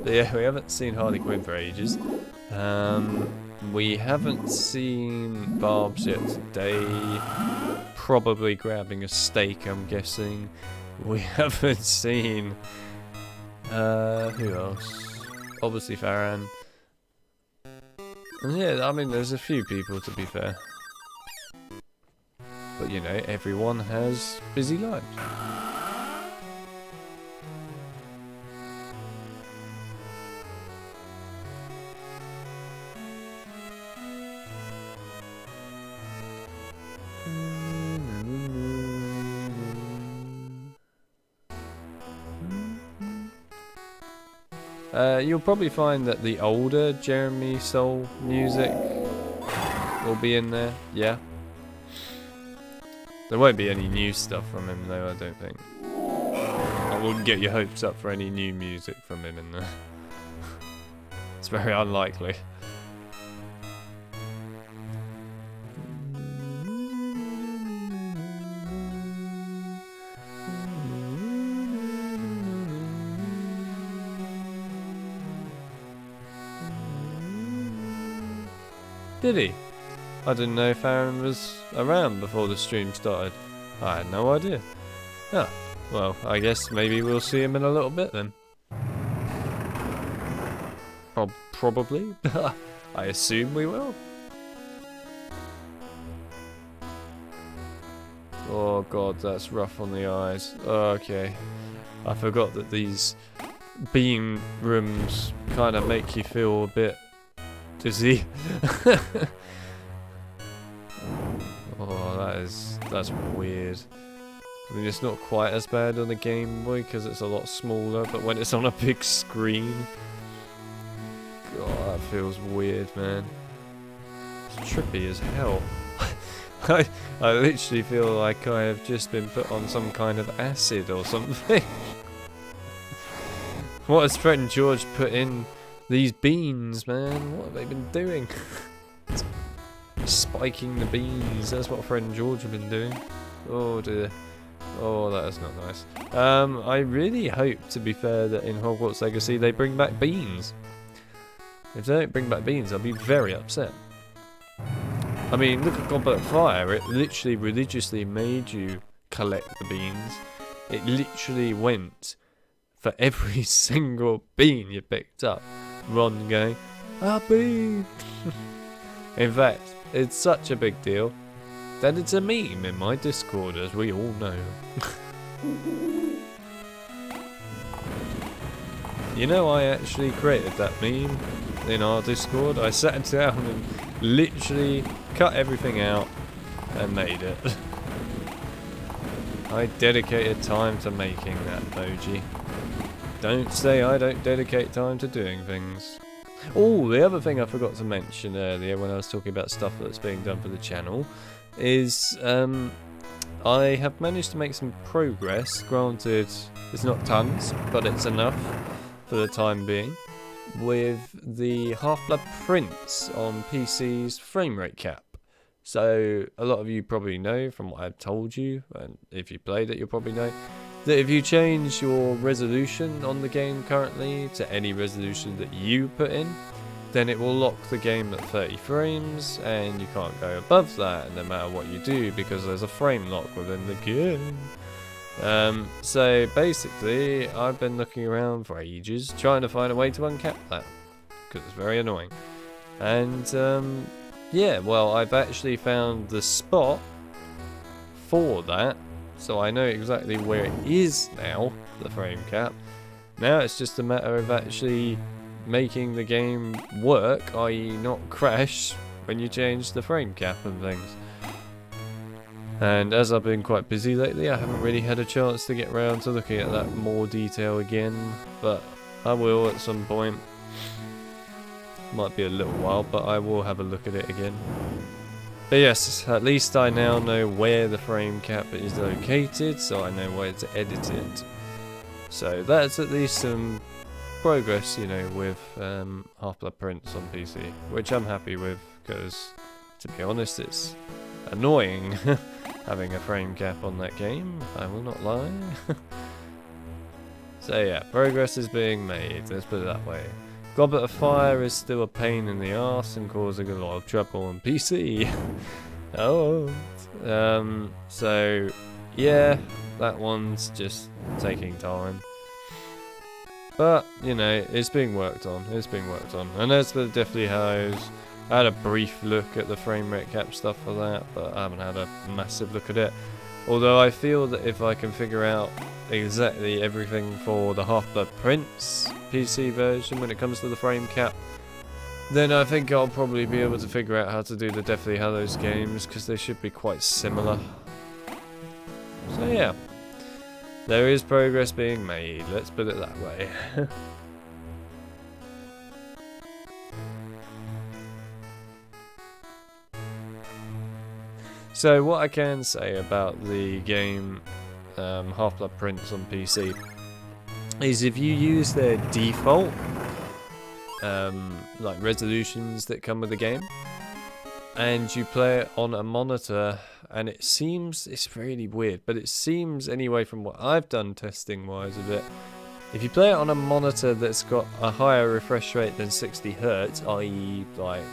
[SPEAKER 1] But yeah, we haven't seen Harley Quinn for ages. We haven't seen Barb's yet today. Probably grabbing a steak, I'm guessing. We haven't seen... who else? Obviously Farron. And yeah, I mean, there's a few people, to be fair. But you know, everyone has busy lives. You'll probably find that the older Jeremy Soul music will be in there, yeah. There won't be any new stuff from him though, I don't think. I wouldn't get your hopes up for any new music from him in there. It's very unlikely. Did he? I didn't know Farron was around before the stream started. I had no idea. Oh, well, I guess maybe we'll see him in a little bit then. Probably. I assume we will. Oh god, that's rough on the eyes. Okay. I forgot that these beam rooms kind of make you feel a bit dizzy. Oh, that's weird. I mean, it's not quite as bad on the Game Boy because it's a lot smaller, but when it's on a big screen, God, that feels weird, man. It's trippy as hell. I literally feel like I have just been put on some kind of acid or something. What has friend George put in These beans, man, what have they been doing? Spiking the beans, that's what friend George have been doing. Oh dear. Oh, that is not nice. I really hope, to be fair, that in Hogwarts Legacy they bring back beans. If they don't bring back beans, I'll be very upset. I mean, look at Goblet of Fire. It literally religiously made you collect the beans. It literally went for every single bean you picked up. Ron going, a bean! In fact, it's such a big deal that it's a meme in my Discord, as we all know. You know, I actually created that meme in our Discord. I sat down and literally cut everything out and made it. I dedicated time to making that emoji. Don't say I don't dedicate time to doing things. Oh, the other thing I forgot to mention earlier when I was talking about stuff that's being done for the channel is I have managed to make some progress. Granted, it's not tons, but it's enough for the time being, with the Half-Blood Prince on PC's frame rate cap. So a lot of you probably know from what I've told you, and if you played it you'll probably know, that if you change your resolution on the game currently to any resolution that you put in, then it will lock the game at 30 frames, and you can't go above that no matter what you do, because there's a frame lock within the game. So basically, I've been looking around for ages, trying to find a way to uncap that, because it's very annoying. And yeah, well, I've actually found the spot for that, so I know exactly where it is now, the frame cap. Now it's just a matter of actually making the game work, i.e. not crash when you change the frame cap and things. And as I've been quite busy lately, I haven't really had a chance to get around to looking at that in more detail again, but I will at some point. Might be a little while, but I will have a look at it again. But yes, at least I now know where the frame cap is located, so I know where to edit it. So that's at least some progress, you know, with Half-Blood Prince on PC, which I'm happy with, because to be honest, it's annoying having a frame cap on that game, I will not lie. So yeah, progress is being made, let's put it that way. Goblet of Fire is still a pain in the arse and causing a lot of trouble on PC. Oh, so yeah, that one's just taking time. But, you know, it's being worked on, And as for the Deathly Hallows, I had a brief look at the frame rate cap stuff for that, but I haven't had a massive look at it. Although I feel that if I can figure out exactly everything for the Half-Blood Prince PC version when it comes to the frame cap, then I think I'll probably be able to figure out how to do the Deathly Hallows games, because they should be quite similar. So yeah, there is progress being made, let's put it that way. So what I can say about the game Half-Blood Prince on PC is if you use their default like resolutions that come with the game and you play it on a monitor, and it seems, it's really weird, but it seems anyway from what I've done testing wise of it, if you play it on a monitor that's got a higher refresh rate than 60 Hz, i.e. like,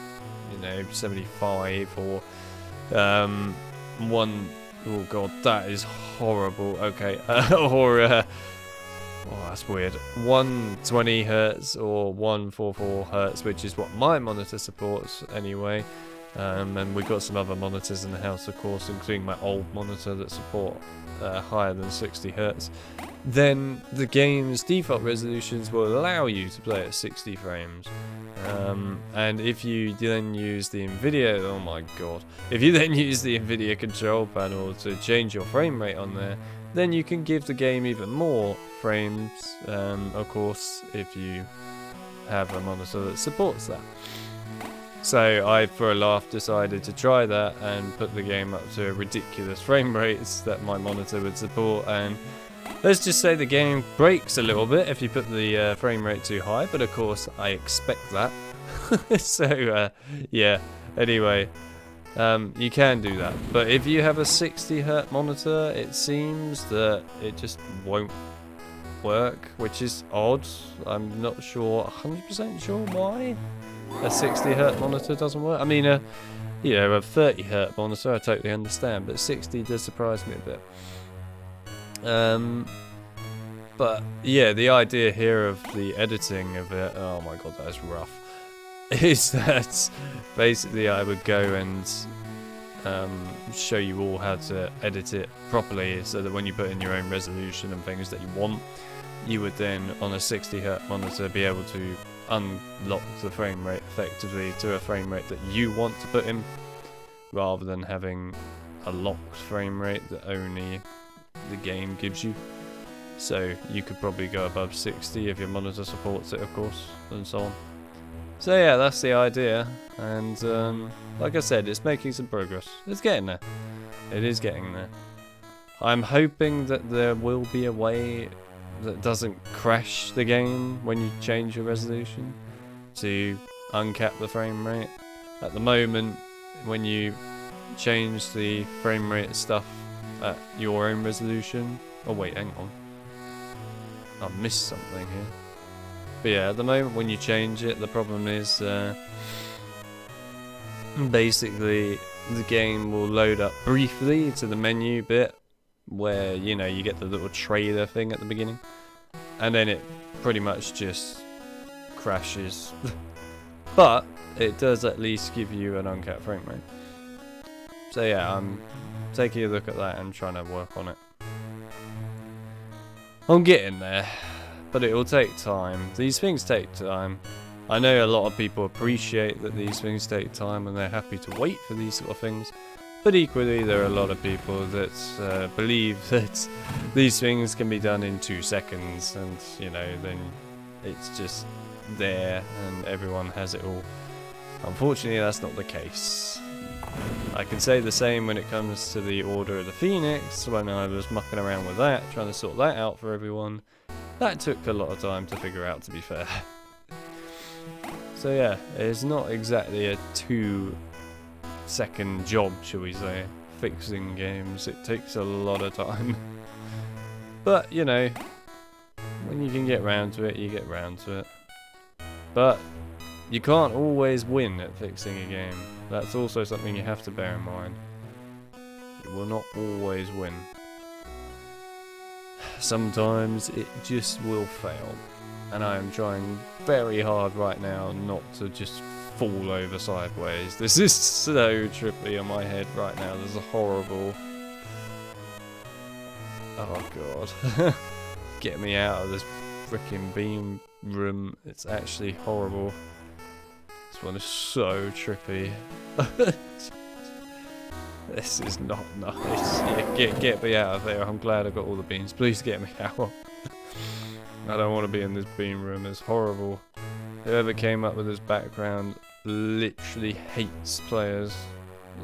[SPEAKER 1] you know, 75 or one, oh god, that is horrible, okay, or oh, that's weird, 120 Hz or 144 Hz, which is what my monitor supports anyway. And we've got some other monitors in the house, of course, including my old monitor that support higher than 60 Hz. Then the game's default resolutions will allow you to play at 60 frames. And if you then use the NVIDIA, oh my god, if you then use the NVIDIA control panel to change your frame rate on there, then you can give the game even more frames, of course, if you have a monitor that supports that. So I, for a laugh, decided to try that and put the game up to ridiculous frame rates that my monitor would support, and let's just say the game breaks a little bit if you put the frame rate too high, but of course I expect that. So yeah, anyway, you can do that, but if you have a 60Hz monitor, it seems that it just won't work, which is odd. I'm not sure, 100% sure why a 60Hz monitor doesn't work. I mean, you know, a 30Hz monitor I totally understand, but 60 does surprise me a bit. But yeah, the idea here of the editing of it, oh my god, that is rough, is that basically I would go and show you all how to edit it properly, so that when you put in your own resolution and things that you want, you would then on a 60Hz monitor be able to unlock the frame rate effectively to a frame rate that you want to put in, rather than having a locked frame rate that only the game gives you. So you could probably go above 60 if your monitor supports it, of course, and so on. So yeah, that's the idea, and like I said, it's making some progress. It's getting there. It is getting there. I'm hoping that there will be a way that doesn't crash the game when you change your resolution to uncap the frame rate. At the moment, when you change the frame rate stuff at your own resolution... Oh wait, hang on. I missed something here. But yeah, at the moment when you change it, the problem is basically the game will load up briefly to the menu bit where, you know, you get the little trailer thing at the beginning, and then it pretty much just crashes. But it does at least give you an uncapped frame rate. So yeah, I'm taking a look at that and trying to work on it. I'm getting there, but it will take time. These things take time. I know a lot of people appreciate that these things take time and they're happy to wait for these sort of things, but equally there are a lot of people that believe that these things can be done in 2 seconds, and you know, then it's just there and everyone has it all. Unfortunately, that's not the case. I can say the same when it comes to the Order of the Phoenix. When I was mucking around with that, trying to sort that out for everyone, that took a lot of time to figure out, to be fair. So yeah, it's not exactly a 2-second job, shall we say, fixing games. It takes a lot of time. But, you know, when you can get round to it, you get round to it. But you can't always win at fixing a game. That's also something you have to bear in mind. You will not always win. Sometimes it just will fail. And I am trying very hard right now not to just fall over sideways. This is so trippy in my head right now. There's a horrible... Oh god. Get me out of this freaking beam room. It's actually horrible. This one is so trippy. This is not nice. Yeah, get me out of there. I'm glad I got all the beans. Please get me out. I don't want to be in this beam room. It's horrible. Whoever came up with this background literally hates players.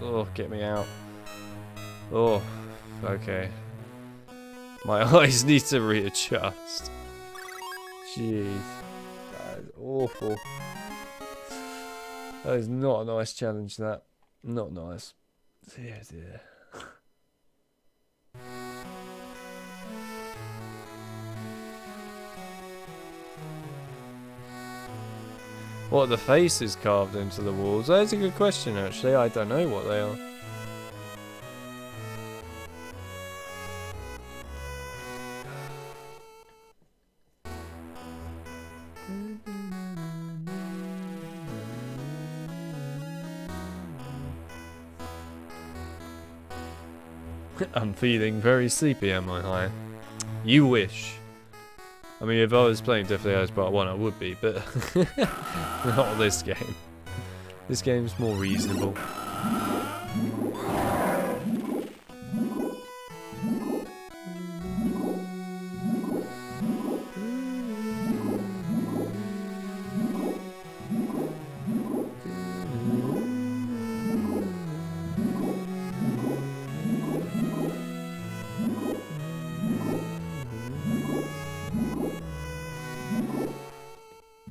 [SPEAKER 1] Oh, get me out. Oh, okay. My eyes need to readjust. Jeez. That is awful. That is not a nice challenge, that. Not nice. Dear, dear. What are the faces carved into the walls? That's a good question, actually. I don't know what they are. I'm feeling very sleepy, am I high? You wish. I mean, if I was playing Deathly Hallows Part 1, I would be, but not this game. This game's more reasonable.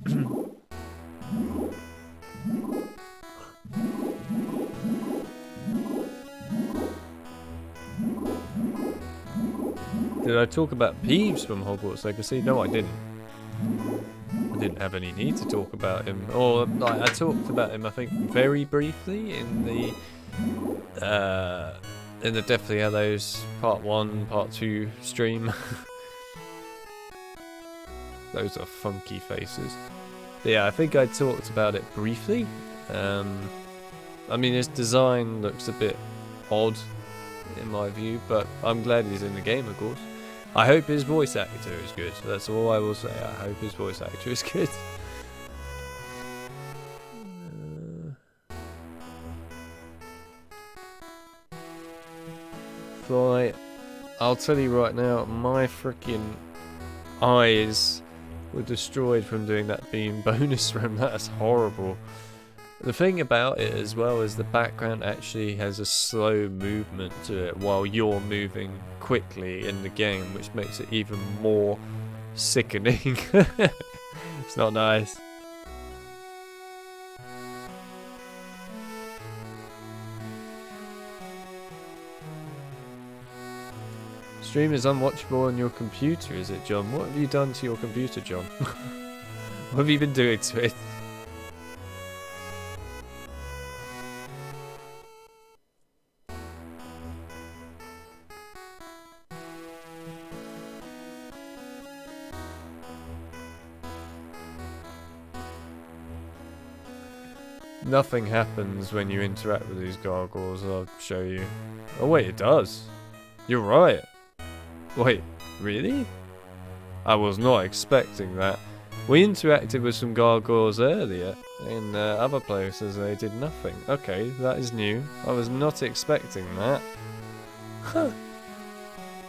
[SPEAKER 1] Did I talk about Peeves from Hogwarts Legacy? No, I didn't. I didn't have any need to talk about him. Or, like, I talked about him, I think, very briefly in the Deathly Hallows Part 1, Part 2 stream. Those are funky faces. But yeah, I think I talked about it briefly. I mean, his design looks a bit odd, in my view, but I'm glad he's in the game, of course. I hope his voice actor is good. That's all I will say. I hope his voice actor is good. Right, I'll tell you right now, my freaking eyes were destroyed from doing that beam bonus run. That's horrible. The thing about it as well is the background actually has a slow movement to it while you're moving quickly in the game, which makes it even more sickening. It's not nice. Stream is unwatchable on your computer, is it, John? What have you done to your computer, John? What have you been doing to it? Nothing happens when you interact with these gargoyles, I'll show you. Oh wait, it does. You're right. Wait, really? I was not expecting that. We interacted with some gargoyles earlier in other places, they did nothing. Okay, that is new. I was not expecting that. Huh.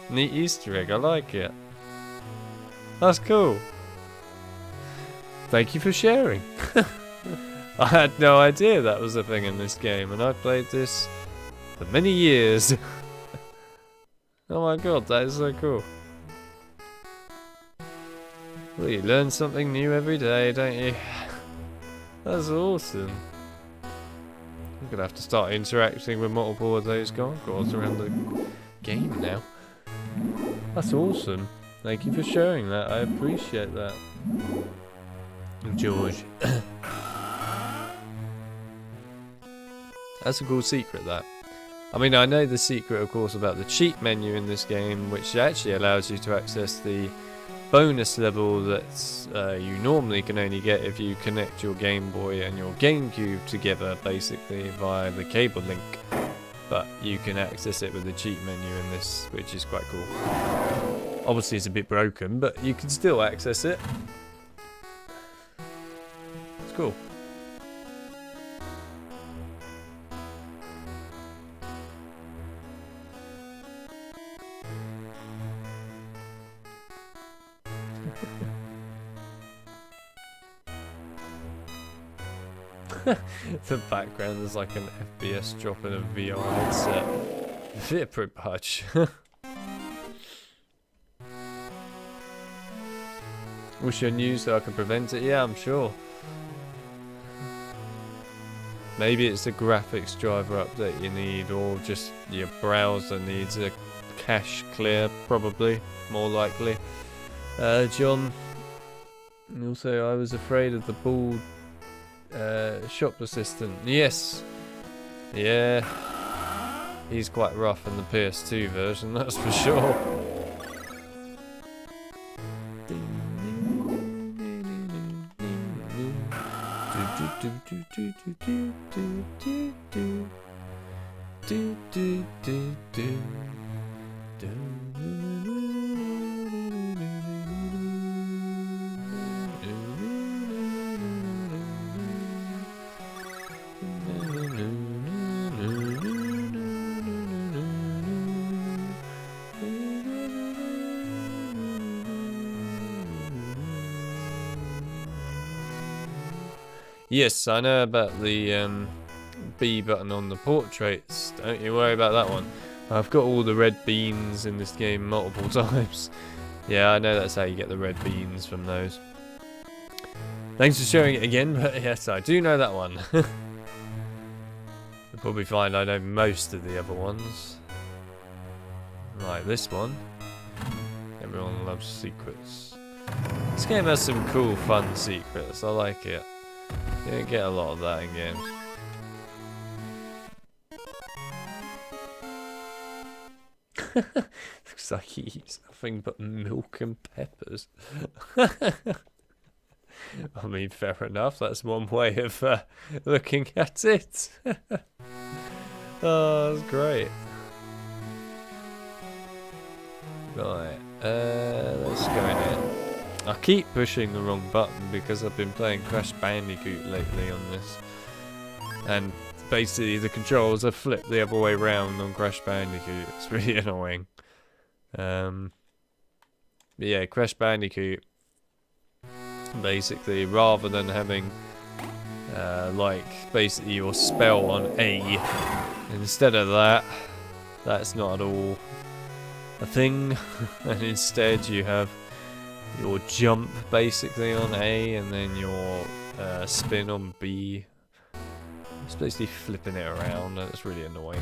[SPEAKER 1] Neat Easter egg, I like it. That's cool. Thank you for sharing. I had no idea that was a thing in this game, and I played this for many years. Oh my god, that is so cool. Well, you learn something new every day, don't you? That's awesome. I'm gonna have to start interacting with multiple of those gargoyles around the game now. That's awesome. Thank you for sharing that, I appreciate that. George. That's a cool secret, that. I mean, I know the secret, of course, about the cheat menu in this game, which actually allows you to access the bonus level that you normally can only get if you connect your Game Boy and your GameCube together, basically, via the cable link. But you can access it with the cheat menu in this, which is quite cool. Obviously, it's a bit broken, but you can still access it. It's cool. The background is like an FPS drop in a VR headset. Yeah, pretty much. Wish I knew so I could prevent it. Yeah, I'm sure. Maybe it's a graphics driver update you need, or just your browser needs a cache clear, probably, more likely. John, also I was afraid of the bald shop assistant. Yes. Yeah. He's quite rough in the PS2 version, that's for sure. Yes, I know about the B button on the portraits. Don't you worry about that one. I've got all the red beans in this game multiple times. Yeah, I know that's how you get the red beans from those. Thanks for sharing it again, but yes, I do know that one. You'll probably find I know most of the other ones. Like this one. Everyone loves secrets. This game has some cool, fun secrets. I like it. You don't get a lot of that in games. Looks like he eats nothing but milk and peppers. I mean, fair enough. That's one way of looking at it. Oh, that's great. Right, let's go in here. I keep pushing the wrong button because I've been playing Crash Bandicoot lately on this. And basically the controls are flipped the other way round on Crash Bandicoot. It's really annoying. But yeah, Crash Bandicoot, basically, rather than having like basically your spell on A, instead of that, that's not at all a thing. And instead you have your jump basically on A and then your spin on B. It's basically flipping it around and it's really annoying.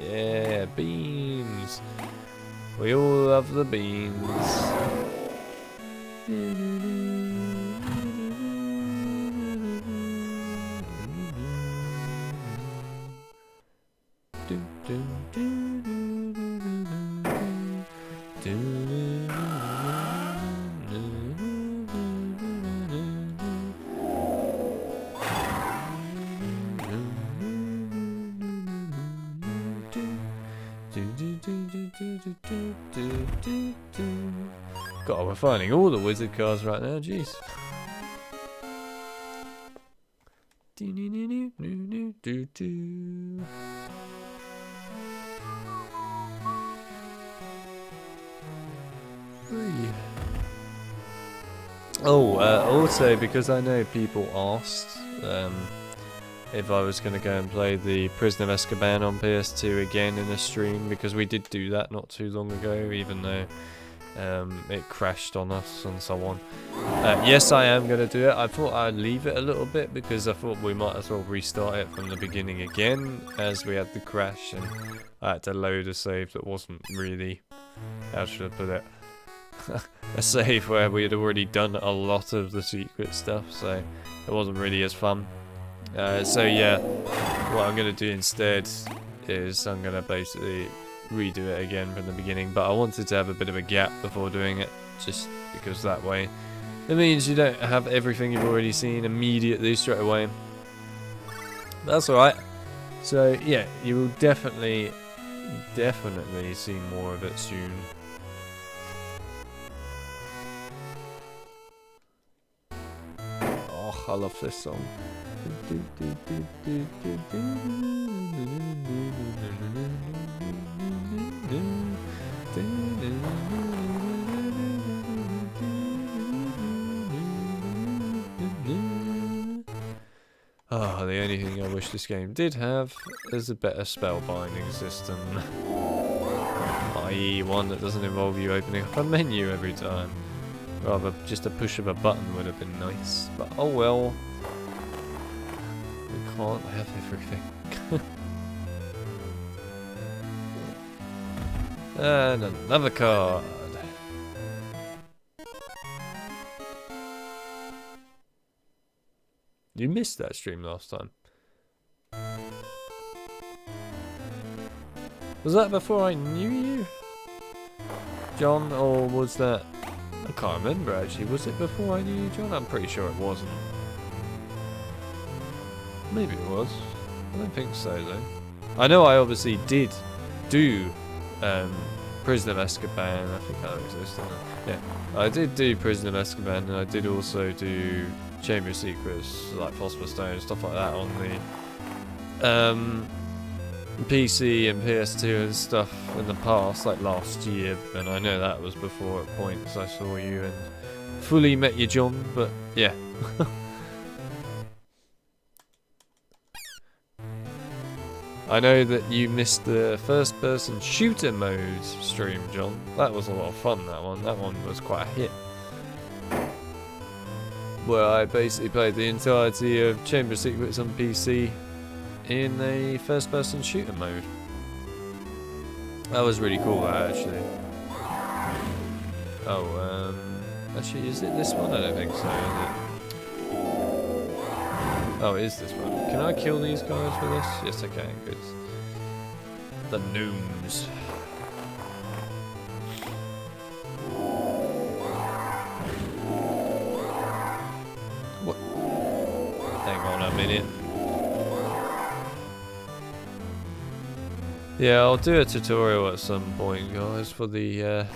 [SPEAKER 1] Yeah, beans. We all love the beans. God, we're finding all the wizard cards right now, jeez. Oh, also because I know people asked if I was going to go and play the Prisoner of Azkaban on PS2 again in a stream, because we did do that not too long ago, even though it crashed on us and so on. Yes, I am going to do it. I thought I'd leave it a little bit because I thought we might as well restart it from the beginning again, as we had the crash and I had to load a save that wasn't really, how should I put it, a save where we had already done a lot of the secret stuff, so it wasn't really as fun. So yeah, what I'm going to do instead is I'm going to basically redo it again from the beginning, but I wanted to have a bit of a gap before doing it, just because that way it means you don't have everything you've already seen immediately straight away. That's alright. So yeah, you will definitely see more of it soon. Oh, I love this song. Oh, the only thing I wish this game did have is a better spellbinding system. I.e. one that doesn't involve you opening up a menu every time. Rather, just a push of a button would have been nice, but oh well. We can't have everything. And another card. You missed that stream last time. Was that before I knew you, John, or was that... I can't remember actually. Was it before I knew you, John? I'm pretty sure it wasn't. Maybe it was. I don't think so though. I know I obviously did do Prisoner of Azkaban. I think that exists. Yeah, I did do Prisoner of Azkaban, and I did also do Chamber of Secrets, like Philosopher's Stone, stuff like that on the PC and PS2 and stuff in the past, like last year. And I know that was before at points I saw you and fully met you, John, but yeah. I know that you missed the first-person shooter mode stream, John. That was a lot of fun, that one. That one was quite a hit. Where I basically played the entirety of Chamber of Secrets on PC in a first-person shooter mode. That was really cool, that, actually. Oh, actually, is it this one? I don't think so, is it? Oh, it is this one. Can I kill these guys for this? Yes, I can, good. The gnomes. What? Hang on a minute. Yeah, I'll do a tutorial at some point, guys, for the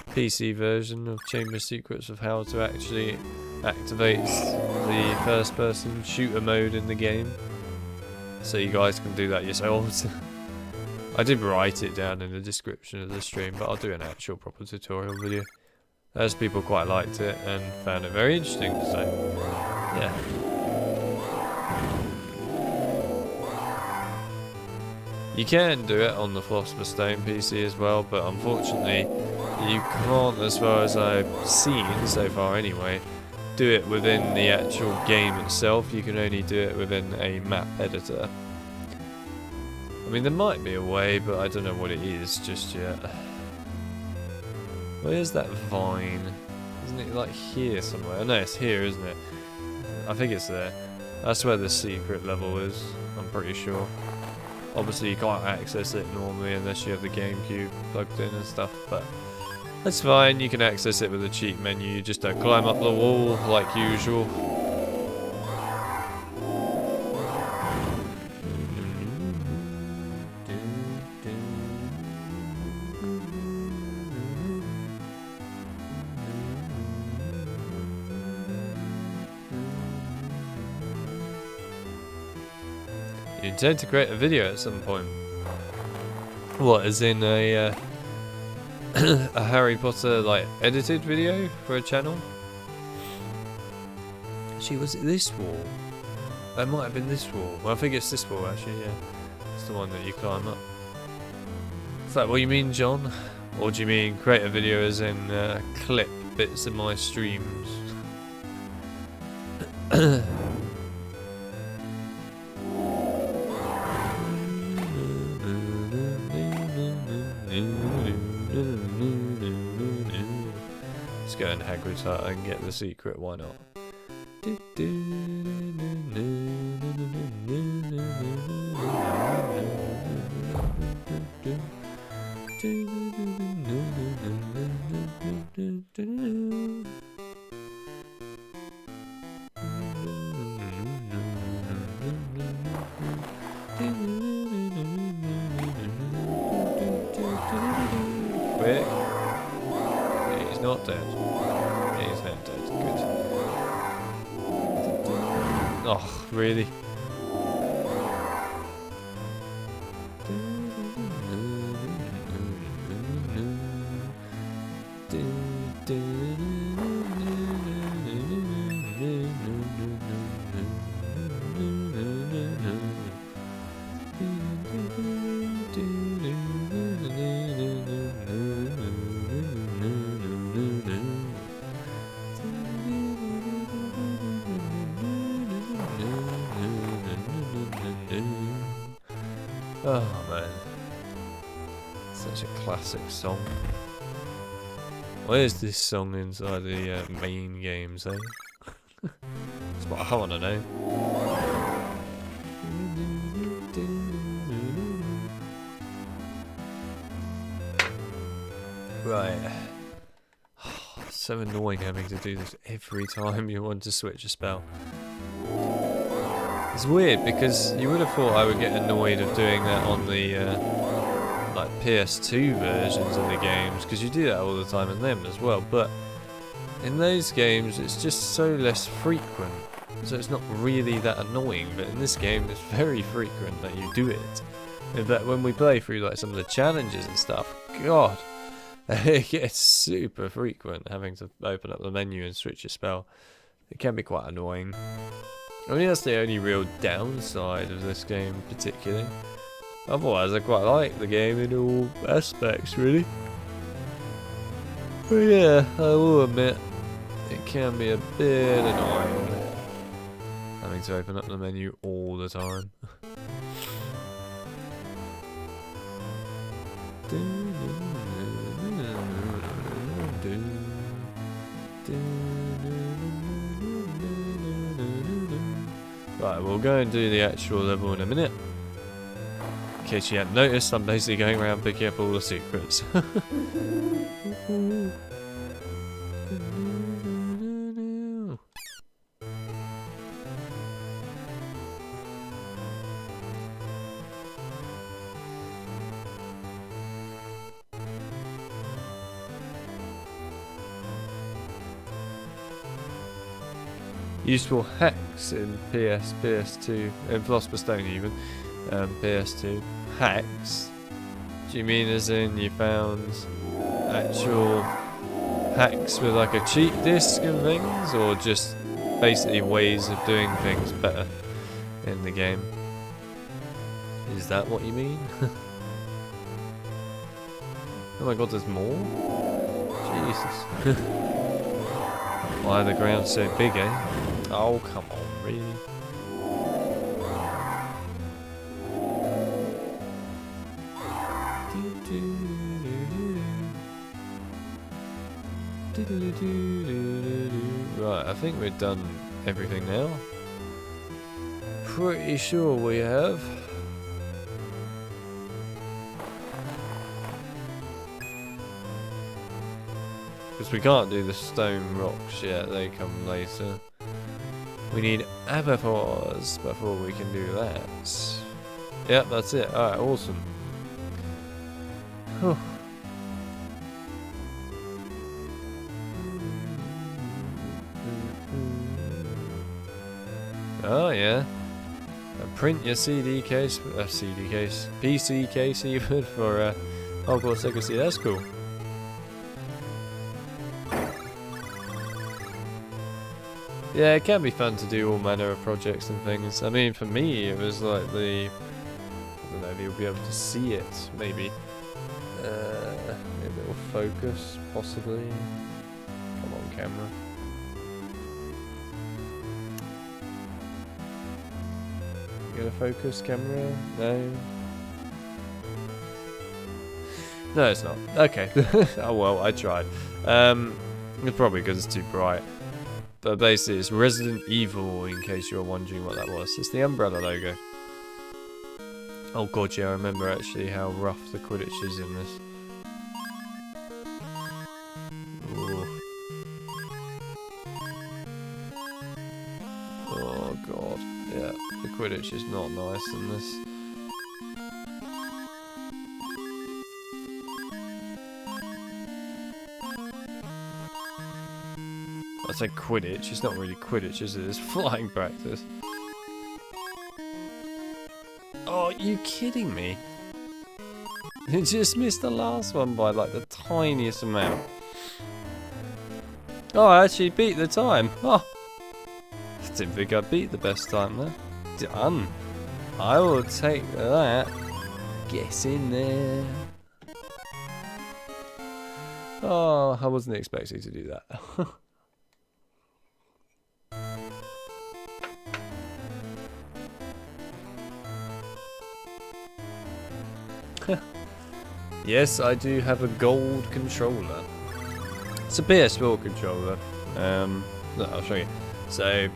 [SPEAKER 1] PC version of Chamber of Secrets of how to actually activate the first-person shooter mode in the game, so you guys can do that yourselves. I did write it down in the description of the stream, but I'll do an actual proper tutorial video, as people quite liked it and found it very interesting, so yeah. You can do it on the Stone PC as well, but unfortunately you can't, as far as I've seen so far anyway, do it within the actual game itself. You can only do it within a map editor. I mean, there might be a way, but I don't know what it is just yet. Where's that vine? Isn't it like here somewhere? Oh, no, it's here, isn't it? I think it's there. That's where the secret level is, I'm pretty sure. Obviously you can't access it normally unless you have the GameCube plugged in and stuff, but that's fine, you can access it with a cheat menu, you just don't climb up the wall like usual. You intend to create a video at some point? What, as in a a Harry Potter like edited video for a channel? Actually, was it this wall? It might have been this wall. Well, I think it's this wall actually, yeah. It's the one that you climb up. Is that what you mean, John? Or do you mean create a video as in clip bits of my streams? Let's go in Hagrid's hut and get the secret, why not? Quick. He's not dead. He's not dead. Good. Oh, really? Oh man, such a classic song. Where's this song inside the main games, eh? That's what I want to know. Right. It's so annoying having to do this every time you want to switch a spell. It's weird because you would have thought I would get annoyed of doing that on the like PS2 versions of the games, because you do that all the time in them as well, but in those games it's just so less frequent, so it's not really that annoying. But in this game it's very frequent that you do it. In fact, when we play through like some of the challenges and stuff, god, It gets super frequent having to open up the menu and switch your spell. It can be quite annoying. I mean, that's the only real downside of this game, particularly. Otherwise, I quite like the game in all aspects, really. But yeah, I will admit, it can be a bit annoying having to open up the menu all the time. Right, we'll go and do the actual level in a minute. In case you hadn't noticed, I'm basically going around picking up all the secrets. Useful hacks in PS2, in Philosopher's Stone even, PS2. Hacks? Do you mean as in you found actual hacks with like a cheat disc and things, or just basically ways of doing things better in the game? Is that what you mean? Oh my god, there's more? Jesus. Why are the grounds so big, eh? Oh, come on, really? Right, I think we've done everything now. Pretty sure we have. Because we can't do the stone rocks yet, they come later. We need abattoirs before we can do that. Yep, that's it. Alright, awesome. Whew. Oh yeah. Print your CD case, PC case even for Hogwarts Legacy. That's cool. Yeah, it can be fun to do all manner of projects and things. I mean, for me, it was like the... I don't know if you'll be able to see it, maybe. Maybe it'll focus, possibly. Come on, camera. You gonna focus, camera? No? No, it's not. Okay. Oh well, I tried. It's probably because it's too bright. But basically, it's Resident Evil, in case you're wondering what that was. It's the umbrella logo. Oh god, yeah, I remember actually how rough the Quidditch is in this. Ooh. Oh god, yeah, the Quidditch is not nice in this. I say Quidditch, it's not really Quidditch, is it? It's flying practice. Oh, are you kidding me? You just missed the last one by like the tiniest amount. Oh, I actually beat the time. Oh, I didn't think I beat the best time there. Done. I will take that. Get in there. Oh, I wasn't expecting to do that. Yes, I do have a gold controller. It's a PS4 controller. No, I'll show you. So,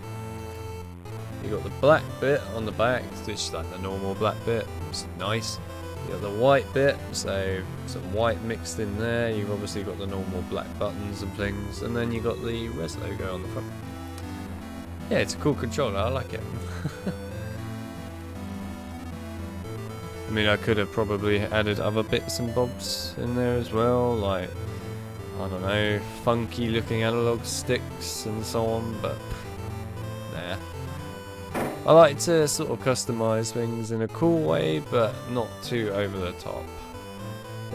[SPEAKER 1] you got the black bit on the back, which is like the normal black bit. It's nice. You got the white bit, so some white mixed in there. You've obviously got the normal black buttons and things, and then you got the Res logo on the front. Yeah, it's a cool controller. I like it. I mean, I could have probably added other bits and bobs in there as well, like, I don't know, funky looking analog sticks and so on, but nah. I like to sort of customise things in a cool way, but not too over the top.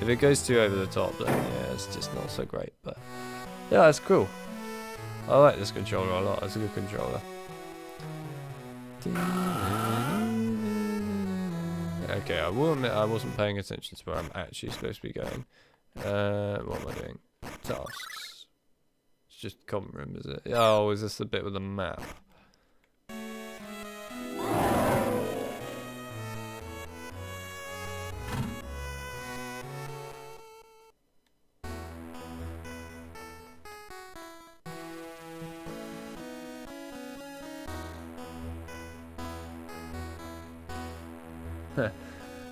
[SPEAKER 1] If it goes too over the top, then yeah, it's just not so great. But yeah, it's cool. I like this controller a lot. It's a good controller. Okay, I will admit I wasn't paying attention to where I'm actually supposed to be going. What am I doing? Tasks. It's just common room, is it? Oh, is this the bit with the map?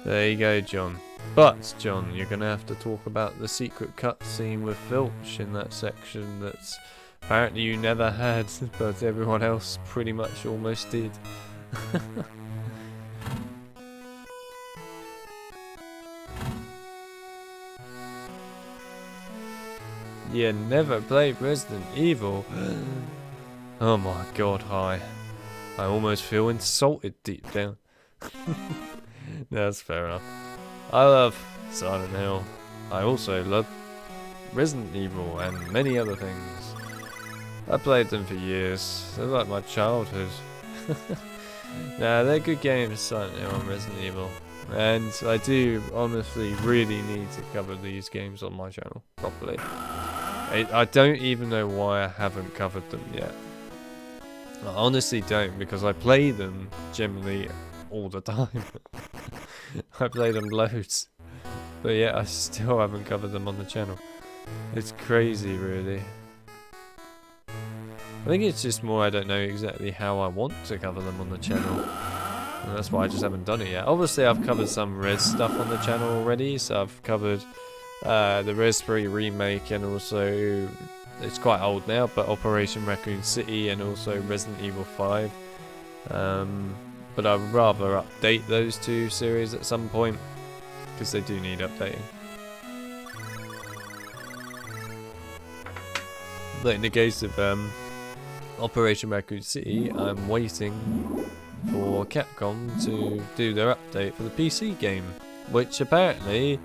[SPEAKER 1] There you go, John. But, John, you're going to have to talk about the secret cutscene with Filch in that section that's apparently you never had, but everyone else pretty much almost did. You never played Resident Evil? Oh my god, hi. I almost feel insulted deep down. That's fair enough. I love Silent Hill. I also love Resident Evil and many other things. I played them for years. They're like my childhood. Nah, they're good games, Silent Hill and Resident Evil. And I do honestly really need to cover these games on my channel properly. I don't even know why I haven't covered them yet. I honestly don't, because I play them generally all the time. I play them loads, but yeah, I still haven't covered them on the channel. It's crazy, really. I think it's just more I don't know exactly how I want to cover them on the channel, and that's why I just haven't done it yet. Obviously I've covered some Res stuff on the channel already, so I've covered the Res 3 remake, and also, it's quite old now, but Operation Raccoon City, and also Resident Evil 5. But I'd rather update those two series at some point, because they do need updating. But in the case of Operation Raccoon City, I'm waiting for Capcom to do their update for the PC game, which apparently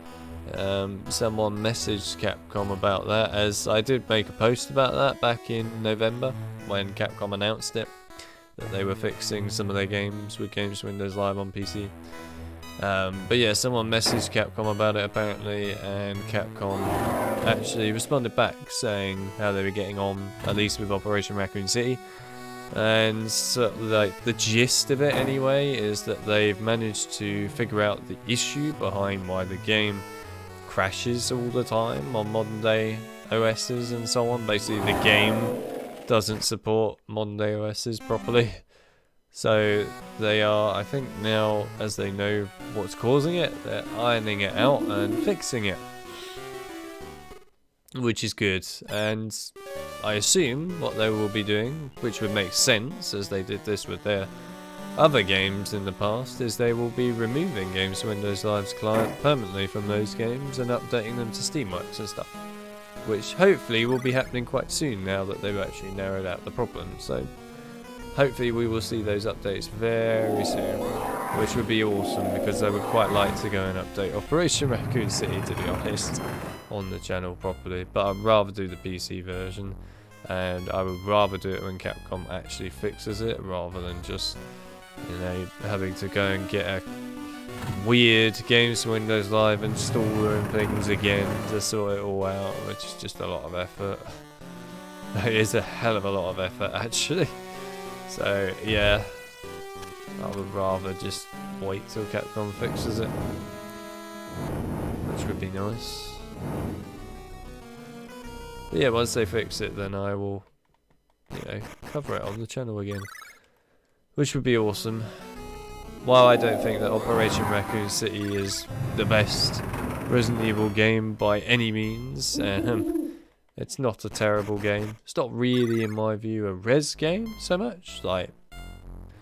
[SPEAKER 1] someone messaged Capcom about that, as I did make a post about that back in November when Capcom announced it, that they were fixing some of their games with Games Windows Live on PC. But yeah, someone messaged Capcom about it apparently, and Capcom actually responded back saying how they were getting on, at least with Operation Raccoon City. And so, like, the gist of it anyway is that they've managed to figure out the issue behind why the game crashes all the time on modern day OSs and so on. Basically the game doesn't support modern day OSs properly, so they are, I think now, as they know what's causing it, they're ironing it out and fixing it, which is good. And I assume what they will be doing, which would make sense as they did this with their other games in the past, is they will be removing Games Windows Live's client permanently from those games and updating them to Steamworks and stuff, which hopefully will be happening quite soon now that they've actually narrowed out the problem. So hopefully we will see those updates very soon, which would be awesome, because I would quite like to go and update Operation Raccoon City, to be honest, on the channel properly. But I'd rather do the PC version, and I would rather do it when Capcom actually fixes it, rather than just, you know, having to go and get a weird Games Windows Live installer and things again to sort it all out, which is just a lot of effort. It is a hell of a lot of effort, actually. So yeah, I would rather just wait till Capcom fixes it, which would be nice. But yeah, once they fix it, then I will, you know, cover it on the channel again, which would be awesome. While I don't think that Operation Raccoon City is the best Resident Evil game by any means, it's not a terrible game. It's not really, in my view, a Res game so much. Like,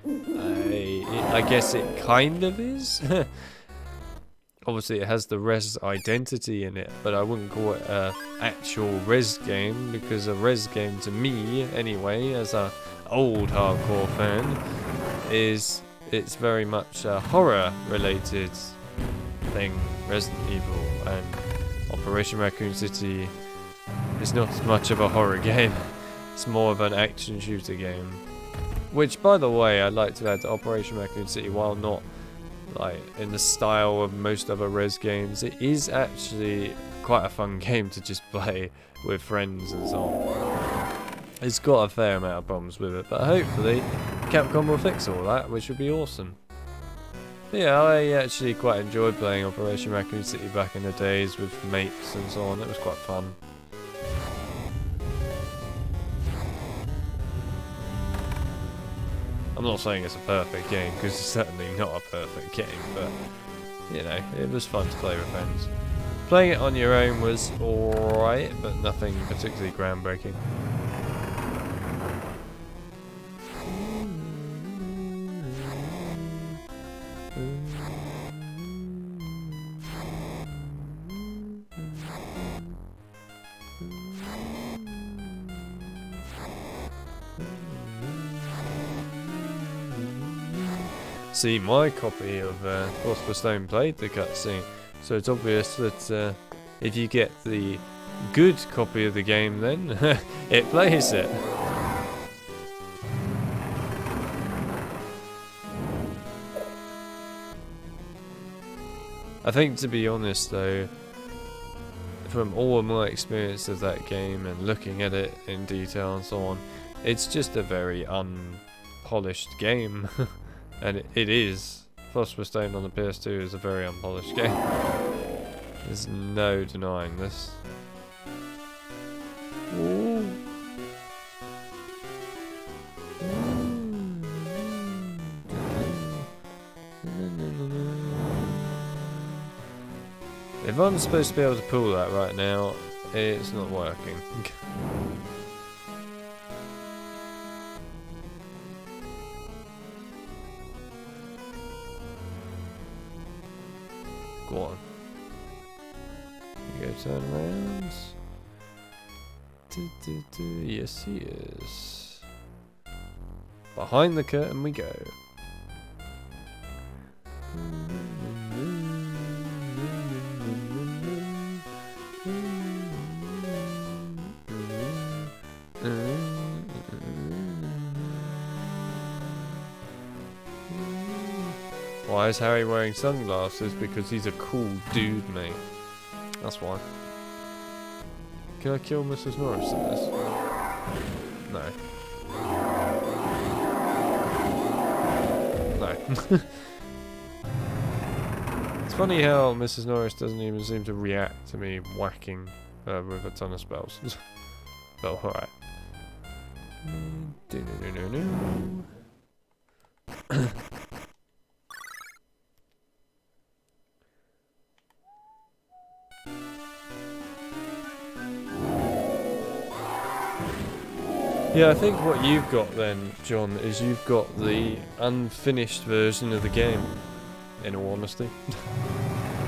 [SPEAKER 1] I guess it kind of is. Obviously, it has the Res identity in it, but I wouldn't call it an actual Res game, because a Res game, to me, anyway, as a old hardcore fan, it's very much a horror-related thing, Resident Evil, and Operation Raccoon City is not as much of a horror game. It's more of an action shooter game. Which, by the way, I'd like to add to Operation Raccoon City, while not like in the style of most other Res games, it is actually quite a fun game to just play with friends and so on. It's got a fair amount of problems with it, but hopefully Capcom will fix all that, which would be awesome. But yeah, I actually quite enjoyed playing Operation Raccoon City back in the days with mates and so on. It was quite fun. I'm not saying it's a perfect game, because it's certainly not a perfect game, but you know, it was fun to play with friends. Playing it on your own was alright, but nothing particularly groundbreaking. See, my copy of Philosopher's Stone played the cutscene, so it's obvious that if you get the good copy of the game, then it plays it. I think, to be honest though, from all of my experience of that game and looking at it in detail and so on, it's just a very unpolished game. And it is. Philosopher's Stone on the PS2 is a very unpolished game. There's no denying this. Ooh. If I'm supposed to be able to pull that right now, it's not working. Go on. You go turn around. Yes, he is. Behind the curtain we go. Why is Harry wearing sunglasses? Because he's a cool dude, mate. That's why. Can I kill Mrs. Norris in this? No. No. It's funny how Mrs. Norris doesn't even seem to react to me whacking her with a ton of spells. But alright. Yeah, I think what you've got then, John, is you've got the unfinished version of the game, in all honesty.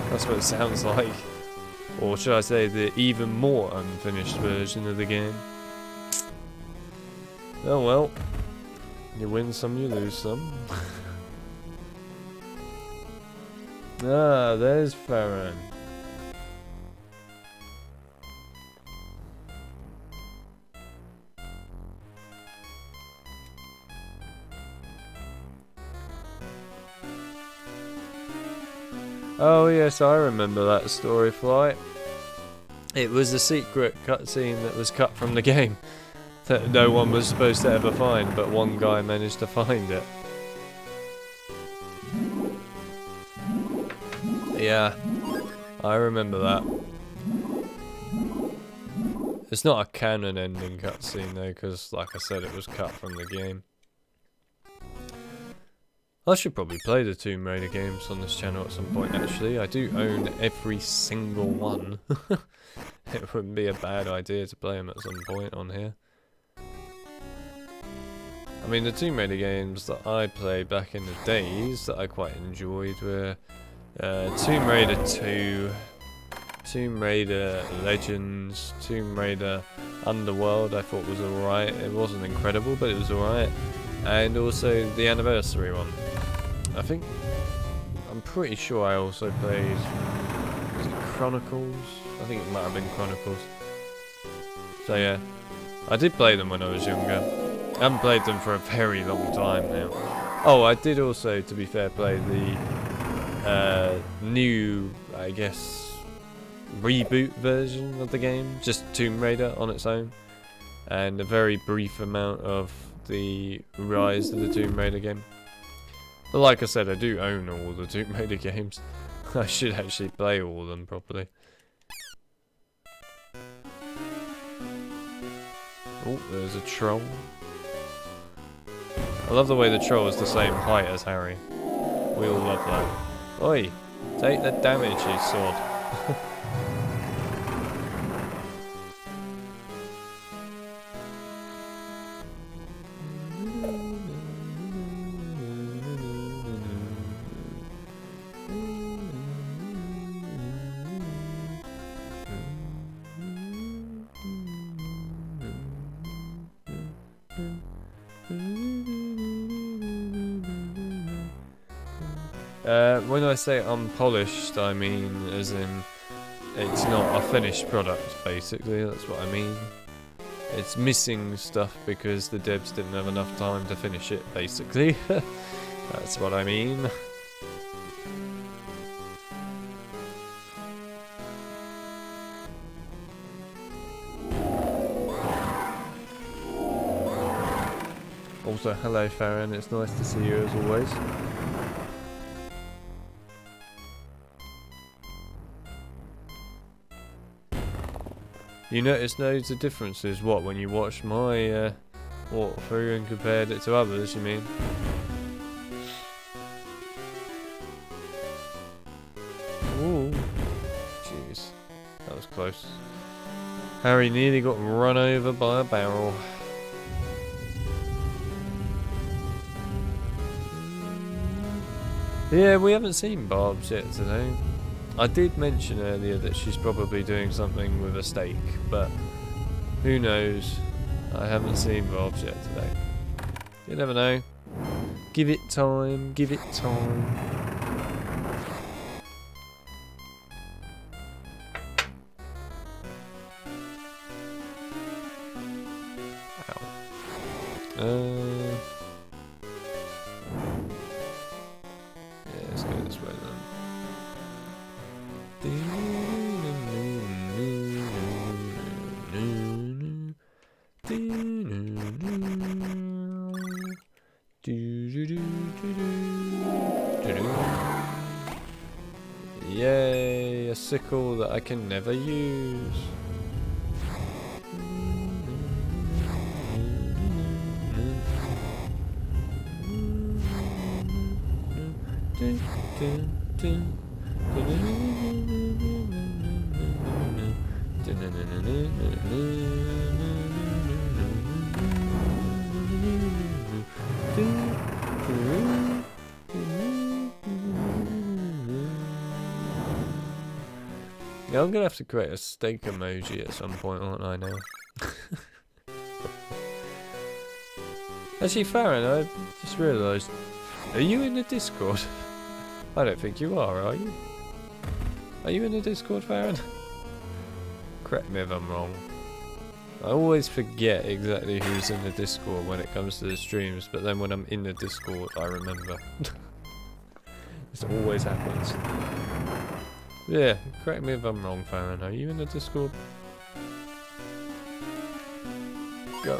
[SPEAKER 1] That's what it sounds like. Or should I say, the even more unfinished version of the game. Oh well. You win some, you lose some. Ah, there's Farron. Oh yes, I remember that story, Flight. It was a secret cutscene that was cut from the game that no one was supposed to ever find, but one guy managed to find it. Yeah, I remember that. It's not a canon ending cutscene though, because like I said, it was cut from the game. I should probably play the Tomb Raider games on this channel at some point actually. I do own every single one. It wouldn't be a bad idea to play them at some point on here. I mean, the Tomb Raider games that I played back in the days that I quite enjoyed were Tomb Raider 2, Tomb Raider Legends, Tomb Raider Underworld I thought was alright. It wasn't incredible, but it was alright. And also the anniversary one. I'm pretty sure I also played, was it Chronicles. I think it might have been Chronicles. So yeah, I did play them when I was younger. I haven't played them for a very long time now. Oh, I did also, to be fair, play the new, I guess, reboot version of the game, just Tomb Raider on its own, and a very brief amount of the Rise of the Tomb Raider game. But like I said, I do own all the Tomb Raider games. I should actually play all of them properly. Oh, there's a troll. I love the way the troll is the same height as Harry. We all love that. Oi! Take the damage, you sword. When I say unpolished, I mean as in it's not a finished product, basically, that's what I mean. It's missing stuff because the devs didn't have enough time to finish it, basically. That's what I mean. Also, hello Farron, it's nice to see you as always. You notice loads of differences, what, when you watch my walkthrough and compared it to others, you mean? Ooh, jeez, that was close. Harry nearly got run over by a barrel. Yeah, we haven't seen Barbs yet today. I did mention earlier that she's probably doing something with a steak, but who knows? I haven't seen Barbs yet today. You never know. Give it time, give it time. Ow. Yeah, let's go this way then. Yay, a sickle that I can never use. Yeah, I'm gonna have to create a steak emoji at some point, aren't I now? Actually, Farron, I just realised, are you in the Discord? I don't think you are you? Are you in the Discord, Farron? Correct me if I'm wrong. I always forget exactly who's in the Discord when it comes to the streams, but then when I'm in the Discord, I remember. This always happens. Yeah, correct me if I'm wrong, Farron. Are you in the Discord? Go.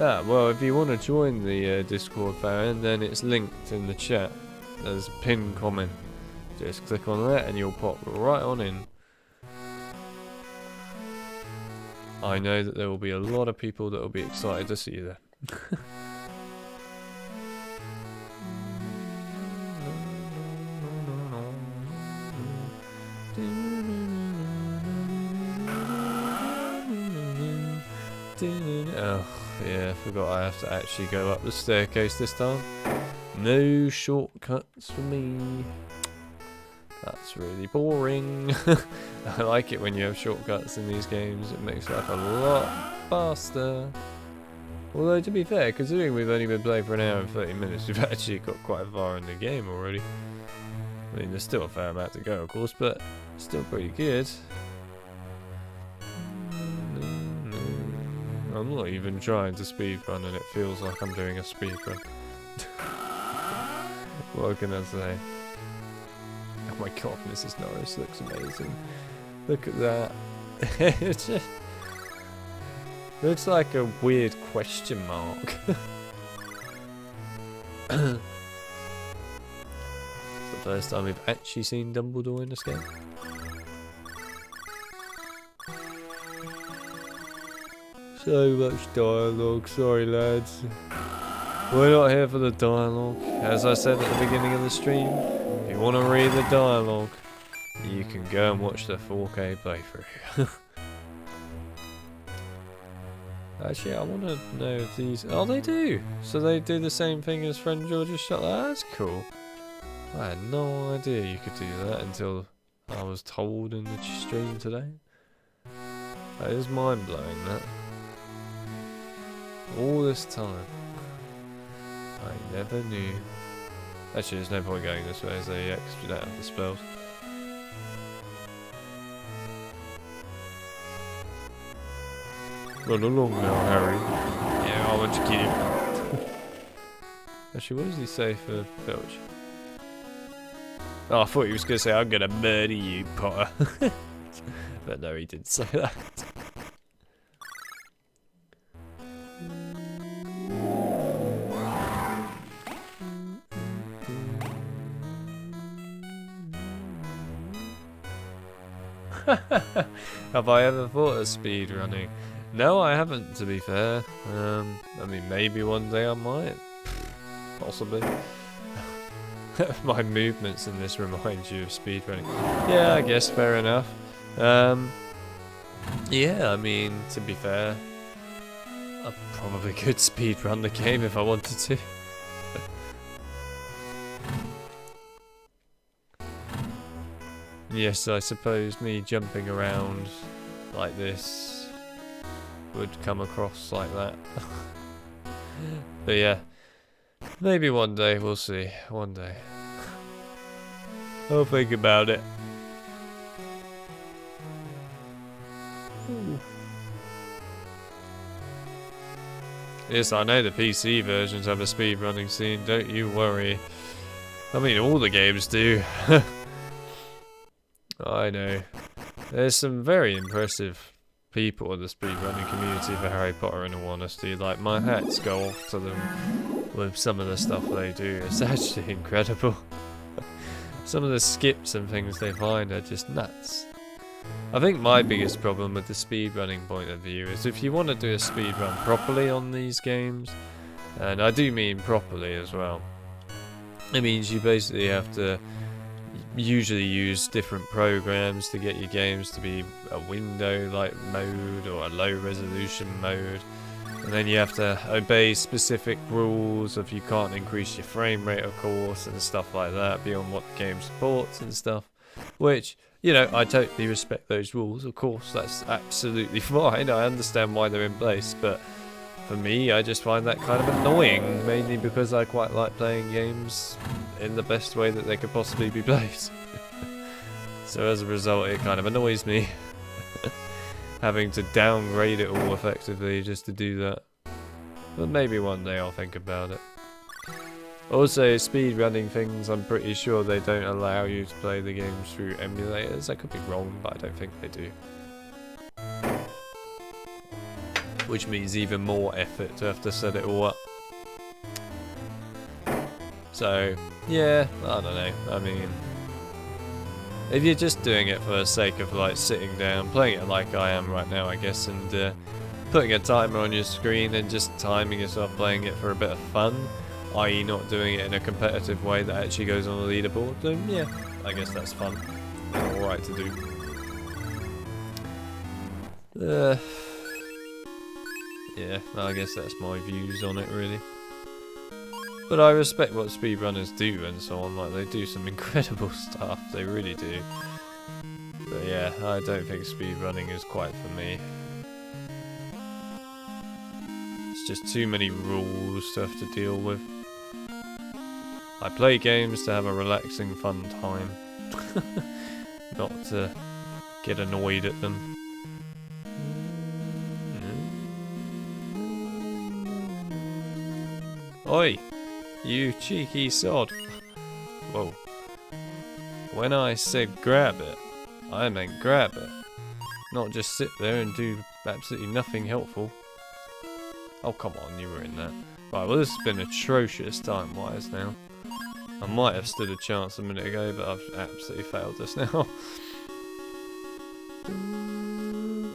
[SPEAKER 1] Ah, well, if you want to join the Discord fan, then it's linked in the chat. There's a pinned comment. Just click on that and you'll pop right on in. I know that there will be a lot of people that will be excited to see you there. Oh, yeah, I forgot I have to actually go up the staircase this time. No shortcuts for me. That's really boring. I like it when you have shortcuts in these games. It makes life a lot faster. Although, to be fair, considering we've only been playing for an hour and 30 minutes, we've actually got quite far in the game already. I mean, there's still a fair amount to go, of course, but still pretty good. I'm not even trying to speedrun and it feels like I'm doing a speedrun. What can I say? Oh my god, Mrs. Norris looks amazing. Look at that. It just looks like a weird question mark. It's the first time we've actually seen Dumbledore in this game. So much dialogue, sorry lads. We're not here for the dialogue. As I said at the beginning of the stream, if you want to read the dialogue, you can go and watch the 4K playthrough. Actually, I want to know if these... Oh, they do! So they do the same thing as Friend George's shot. That's cool. I had no idea you could do that until I was told in the stream today. That is mind-blowing, that. All this time. I never knew. Actually, there's no point going this way as they exited out of the spells. Run along now, Harry. Yeah, I want to keep. Actually, what does he say for Filch? Oh, I thought he was going to say, I'm going to murder you, Potter. But no, he didn't say that. Have I ever thought of speedrunning? No, I haven't, to be fair. I mean, maybe one day I might. Possibly. My movements in this remind you of speedrunning. Yeah, I guess, fair enough. Yeah, I mean, to be fair, I probably could speedrun the game if I wanted to. Yes, I suppose me jumping around like this would come across like that. But yeah, maybe one day, we'll see. One day. I'll think about it. Ooh. Yes, I know the PC versions have a speedrunning scene, don't you worry. I mean, all the games do. I know. There's some very impressive people in the speedrunning community for Harry Potter, in all honesty. Like, my hats go off to them with some of the stuff they do. It's actually incredible. Some of the skips and things they find are just nuts. I think my biggest problem with the speedrunning point of view is if you want to do a speedrun properly on these games, and I do mean properly as well, it means you basically have to usually use different programs to get your games to be a window-like mode or a low-resolution mode, and then you have to obey specific rules if you can't increase your frame rate, of course, and stuff like that beyond what the game supports and stuff, which, you know, I totally respect those rules, of course, that's absolutely fine. I understand why they're in place, but for me, I just find that kind of annoying, mainly because I quite like playing games in the best way that they could possibly be played. So as a result, it kind of annoys me having to downgrade it all effectively just to do that. But maybe one day I'll think about it. Also, speedrunning things, I'm pretty sure they don't allow you to play the games through emulators. I could be wrong, but I don't think they do. which means even more effort to have to set it all up. So, yeah, I don't know. I mean, if you're just doing it for the sake of like sitting down, playing it like I am right now, I guess, and putting a timer on your screen and just timing yourself playing it for a bit of fun, i.e. not doing it in a competitive way that actually goes on the leaderboard, then yeah, I guess that's fun and alright to do. Yeah, I guess that's my views on it really. But I respect what speedrunners do and so on, like they do some incredible stuff, they really do. But yeah, I don't think speedrunning is quite for me. It's just too many rules to have to deal with. I play games to have a relaxing, fun time. Not to get annoyed at them. Oi! You cheeky sod. Whoa. When I said grab it, I meant grab it. Not just sit there and do absolutely nothing helpful. Oh come on, you were in that. Right, well this has been atrocious time-wise now. I might have stood a chance a minute ago, but I've absolutely failed this now.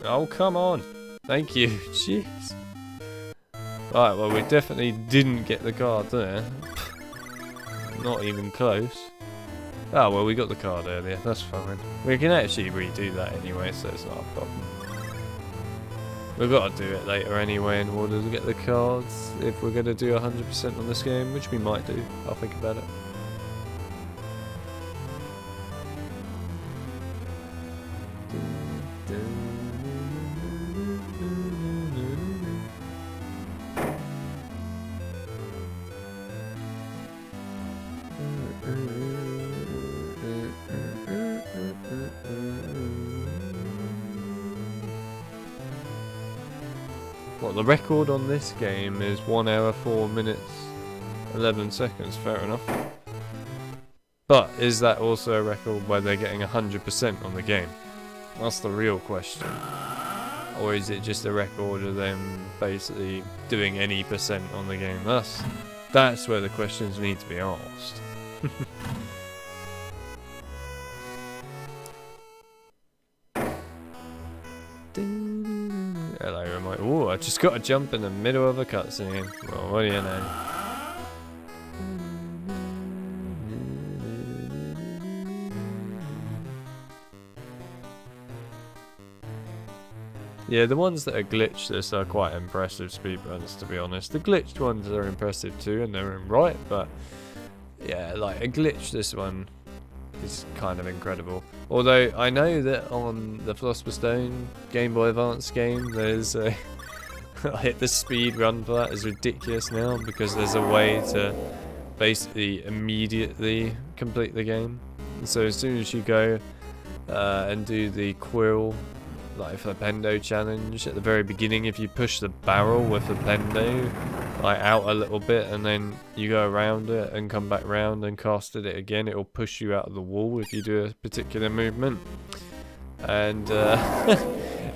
[SPEAKER 1] Oh come on! Thank you, jeez. Right, well we definitely didn't get the card there. Not even close. Oh well, we got the card earlier, that's fine. We can actually redo that anyway, so it's not a problem. We've got to do it later anyway in order to get the cards, if we're going to do 100% on this game, which we might do. I'll think about it. Well, the record on this game is 1 hour 4 minutes 11 seconds, fair enough. But is that also a record where they're getting 100% on the game? That's the real question. Or is it just a record of them basically doing any percent on the game? That's where the questions need to be asked. Hello, remote. Ooh, I just got to jump in the middle of a cutscene. Well, what do you know? Yeah, the ones that are glitchless are quite impressive speedruns, to be honest. The glitched ones are impressive too, and they're in right, but yeah, like a glitchless one is kind of incredible. Although I know that on the Philosopher's Stone Game Boy Advance game, there's a I hit the speed run for that is ridiculous now, because there's a way to basically immediately complete the game. So as soon as you go and do the quill, like for the Pendo challenge at the very beginning, if you push the barrel with the Pendo like out a little bit and then you go around it and come back round and cast it again, it'll push you out of the wall if you do a particular movement. And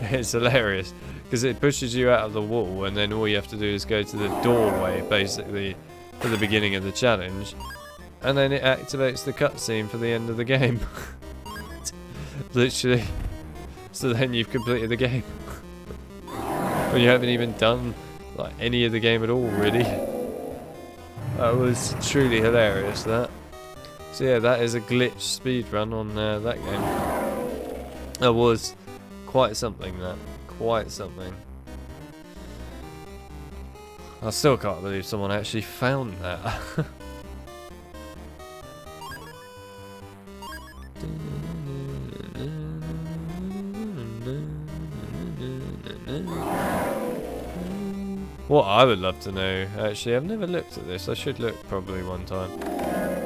[SPEAKER 1] it's hilarious because it pushes you out of the wall, and then all you have to do is go to the doorway basically for the beginning of the challenge, and then it activates the cutscene for the end of the game. Literally. So then you've completed the game. When you haven't even done like any of the game at all, really. That was truly hilarious, that. So yeah, that is a glitch speedrun on that game. That was quite something, that. Quite something. I still can't believe someone actually found that. What I would love to know, actually, I've never looked at this, I should look probably one time,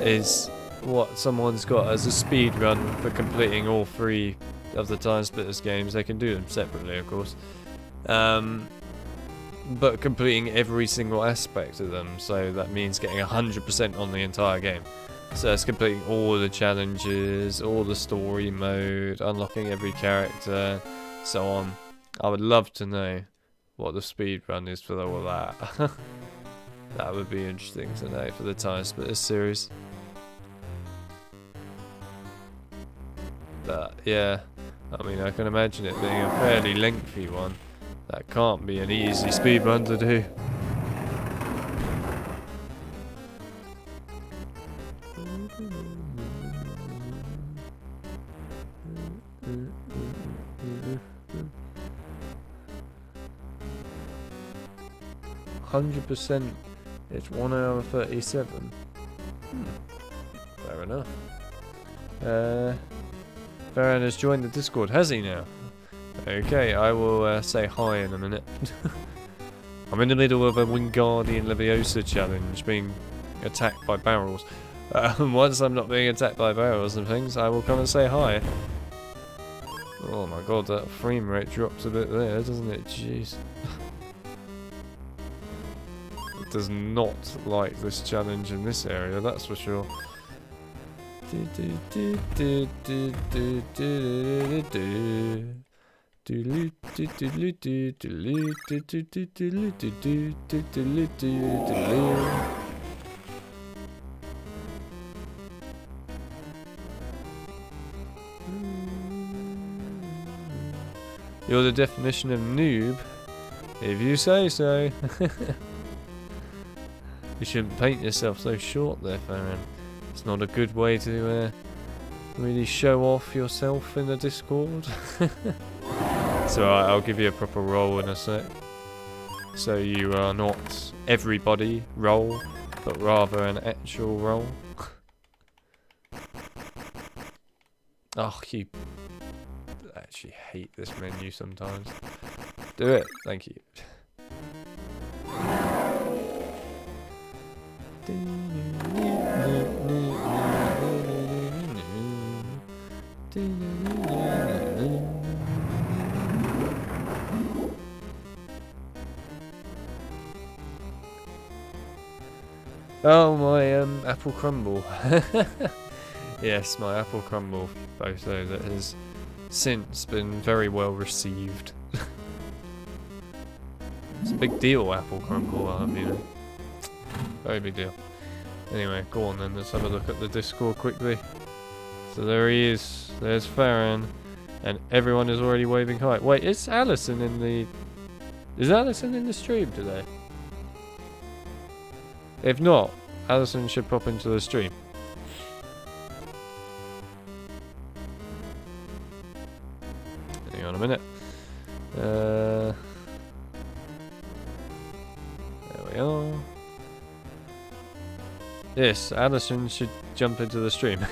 [SPEAKER 1] is what someone's got as a speed run for completing all 3 of the Time Splitters games. They can do them separately, of course, but completing every single aspect of them, so that means getting 100% on the entire game. So it's completing all the challenges, all the story mode, unlocking every character, so on. I would love to know what the speed run is for all that. That would be interesting to know for the Tire Splitters series. But yeah, I mean, I can imagine it being a fairly lengthy one. That can't be an easy speed run to do. 100%, it's 1 hour 37. Fair enough. Farron has joined the Discord, has he now? Okay, I will say hi in a minute. I'm in the middle of a Wingardium Leviosa challenge, being attacked by barrels. Once I'm not being attacked by barrels and things, I will come and say hi. Oh my god, that frame rate drops a bit there, doesn't it? Jeez. It does not like this challenge in this area, that's for sure. You're the definition of noob, if you say so. You shouldn't paint yourself so short there, Farron. It's not a good way to really show off yourself in the Discord. So I'll give you a proper role in a sec. So you are not everybody role, but rather an actual role. Oh, you actually hate this menu sometimes. Do it, thank you. Oh, my apple crumble. Yes, my apple crumble photo that has since been very well received. It's a big deal, apple crumble, you know. Very big deal. Anyway, go on then, let's have a look at the Discord quickly. So there he is, there's Farron, and everyone is already waving hi. Wait, is Alison in the... Is Alison in the stream today? If not, Alison should pop into the stream. Hang on a minute. There we are. Yes, Alison should jump into the stream.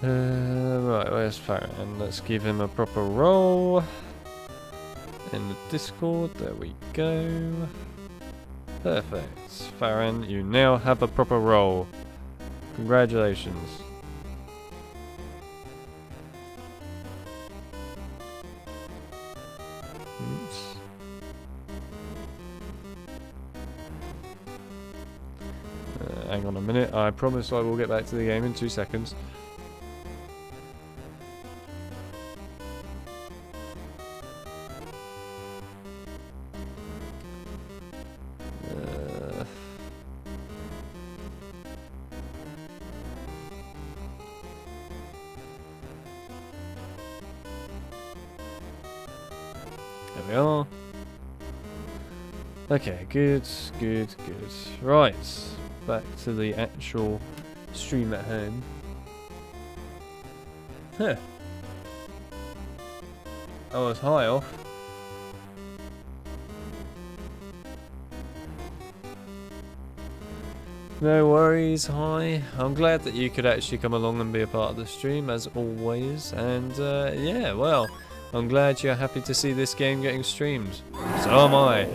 [SPEAKER 1] Right, where's Farron? Let's give him a proper role in the Discord. There we go. Perfect. Farron, you now have a proper role. Congratulations. Oops. Hang on a minute. I promise I will get back to the game in 2 seconds. There we are. Okay, good. Right, back to the actual stream at hand. Huh. I was high off. No worries, hi. I'm glad that you could actually come along and be a part of the stream, as always. And yeah, well, I'm glad you're happy to see this game getting streamed. So am I.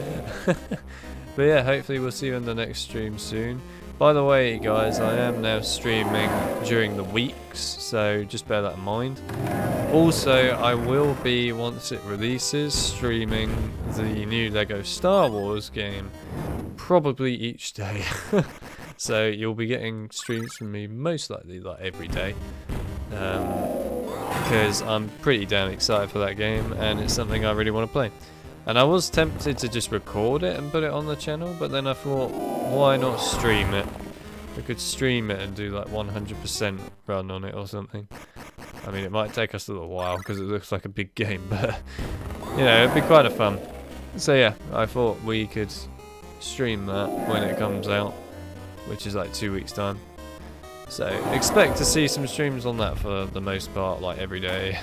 [SPEAKER 1] But yeah, hopefully we'll see you in the next stream soon. By the way, guys, I am now streaming during the weeks, so just bear that in mind. Also, I will be, once it releases, streaming the new LEGO Star Wars game, probably each day. So you'll be getting streams from me most likely like every day. Because I'm pretty damn excited for that game and it's something I really want to play. And I was tempted to just record it and put it on the channel, but then I thought, why not stream it? We could stream it and do like 100% run on it or something. I mean, it might take us a little while because it looks like a big game, but you know, it'd be quite a fun. So yeah, I thought we could stream that when it comes out, which is like 2 weeks time. So expect to see some streams on that for the most part, like every day,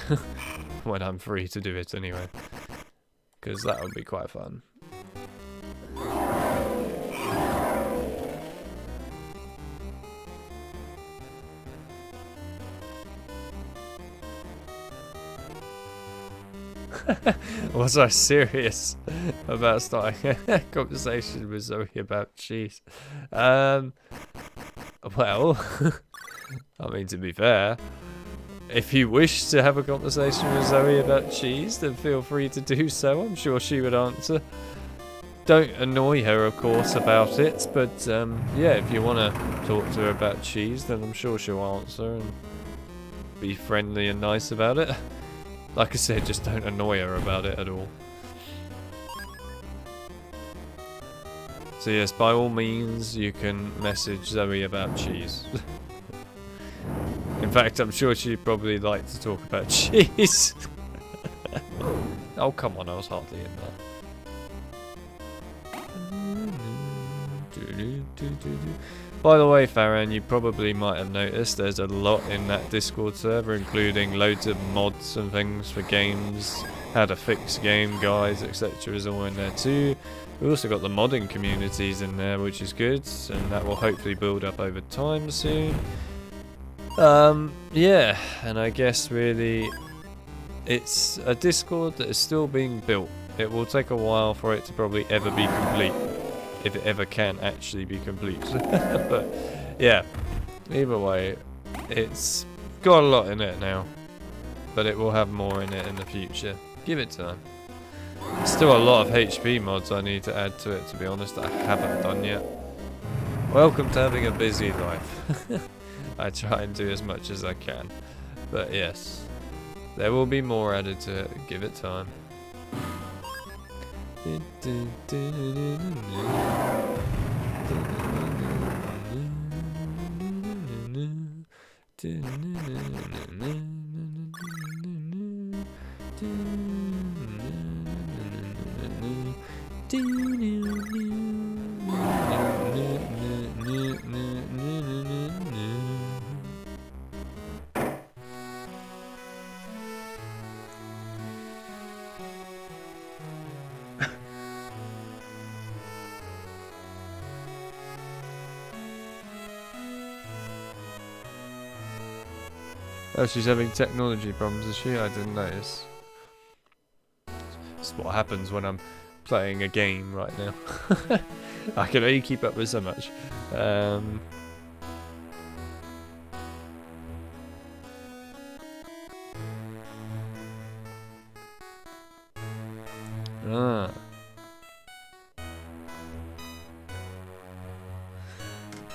[SPEAKER 1] when I'm free to do it anyway. Because that would be quite fun. Was I serious about starting a conversation with Zoe about cheese? Well, I mean, to be fair, if you wish to have a conversation with Zoe about cheese, then feel free to do so. I'm sure she would answer. Don't annoy her, of course, about it, but yeah, if you want to talk to her about cheese, then I'm sure she'll answer and be friendly and nice about it. Like I said, just don't annoy her about it at all. So yes, by all means, you can message Zoe about cheese. In fact, I'm sure she'd probably like to talk about cheese. Oh, come on, I was hardly in that. By the way, Farron, you probably might have noticed there's a lot in that Discord server, including loads of mods and things for games, how to fix game guides, etc. is all in there too. We've also got the modding communities in there, which is good, and that will hopefully build up over time soon. Yeah, and I guess really it's a Discord that is still being built. It will take a while for it to probably ever be complete, if it ever can actually be complete. But yeah, either way, it's got a lot in it now, but it will have more in it in the future. Give it time. There's still a lot of HP mods I need to add to it, to be honest, that I haven't done yet. Welcome to having a busy life. I try and do as much as I can, but yes, there will be more added to it. Give it time. Oh, she's having technology problems, is she? I didn't notice. That's what happens when I'm playing a game right now. I can only keep up with so much.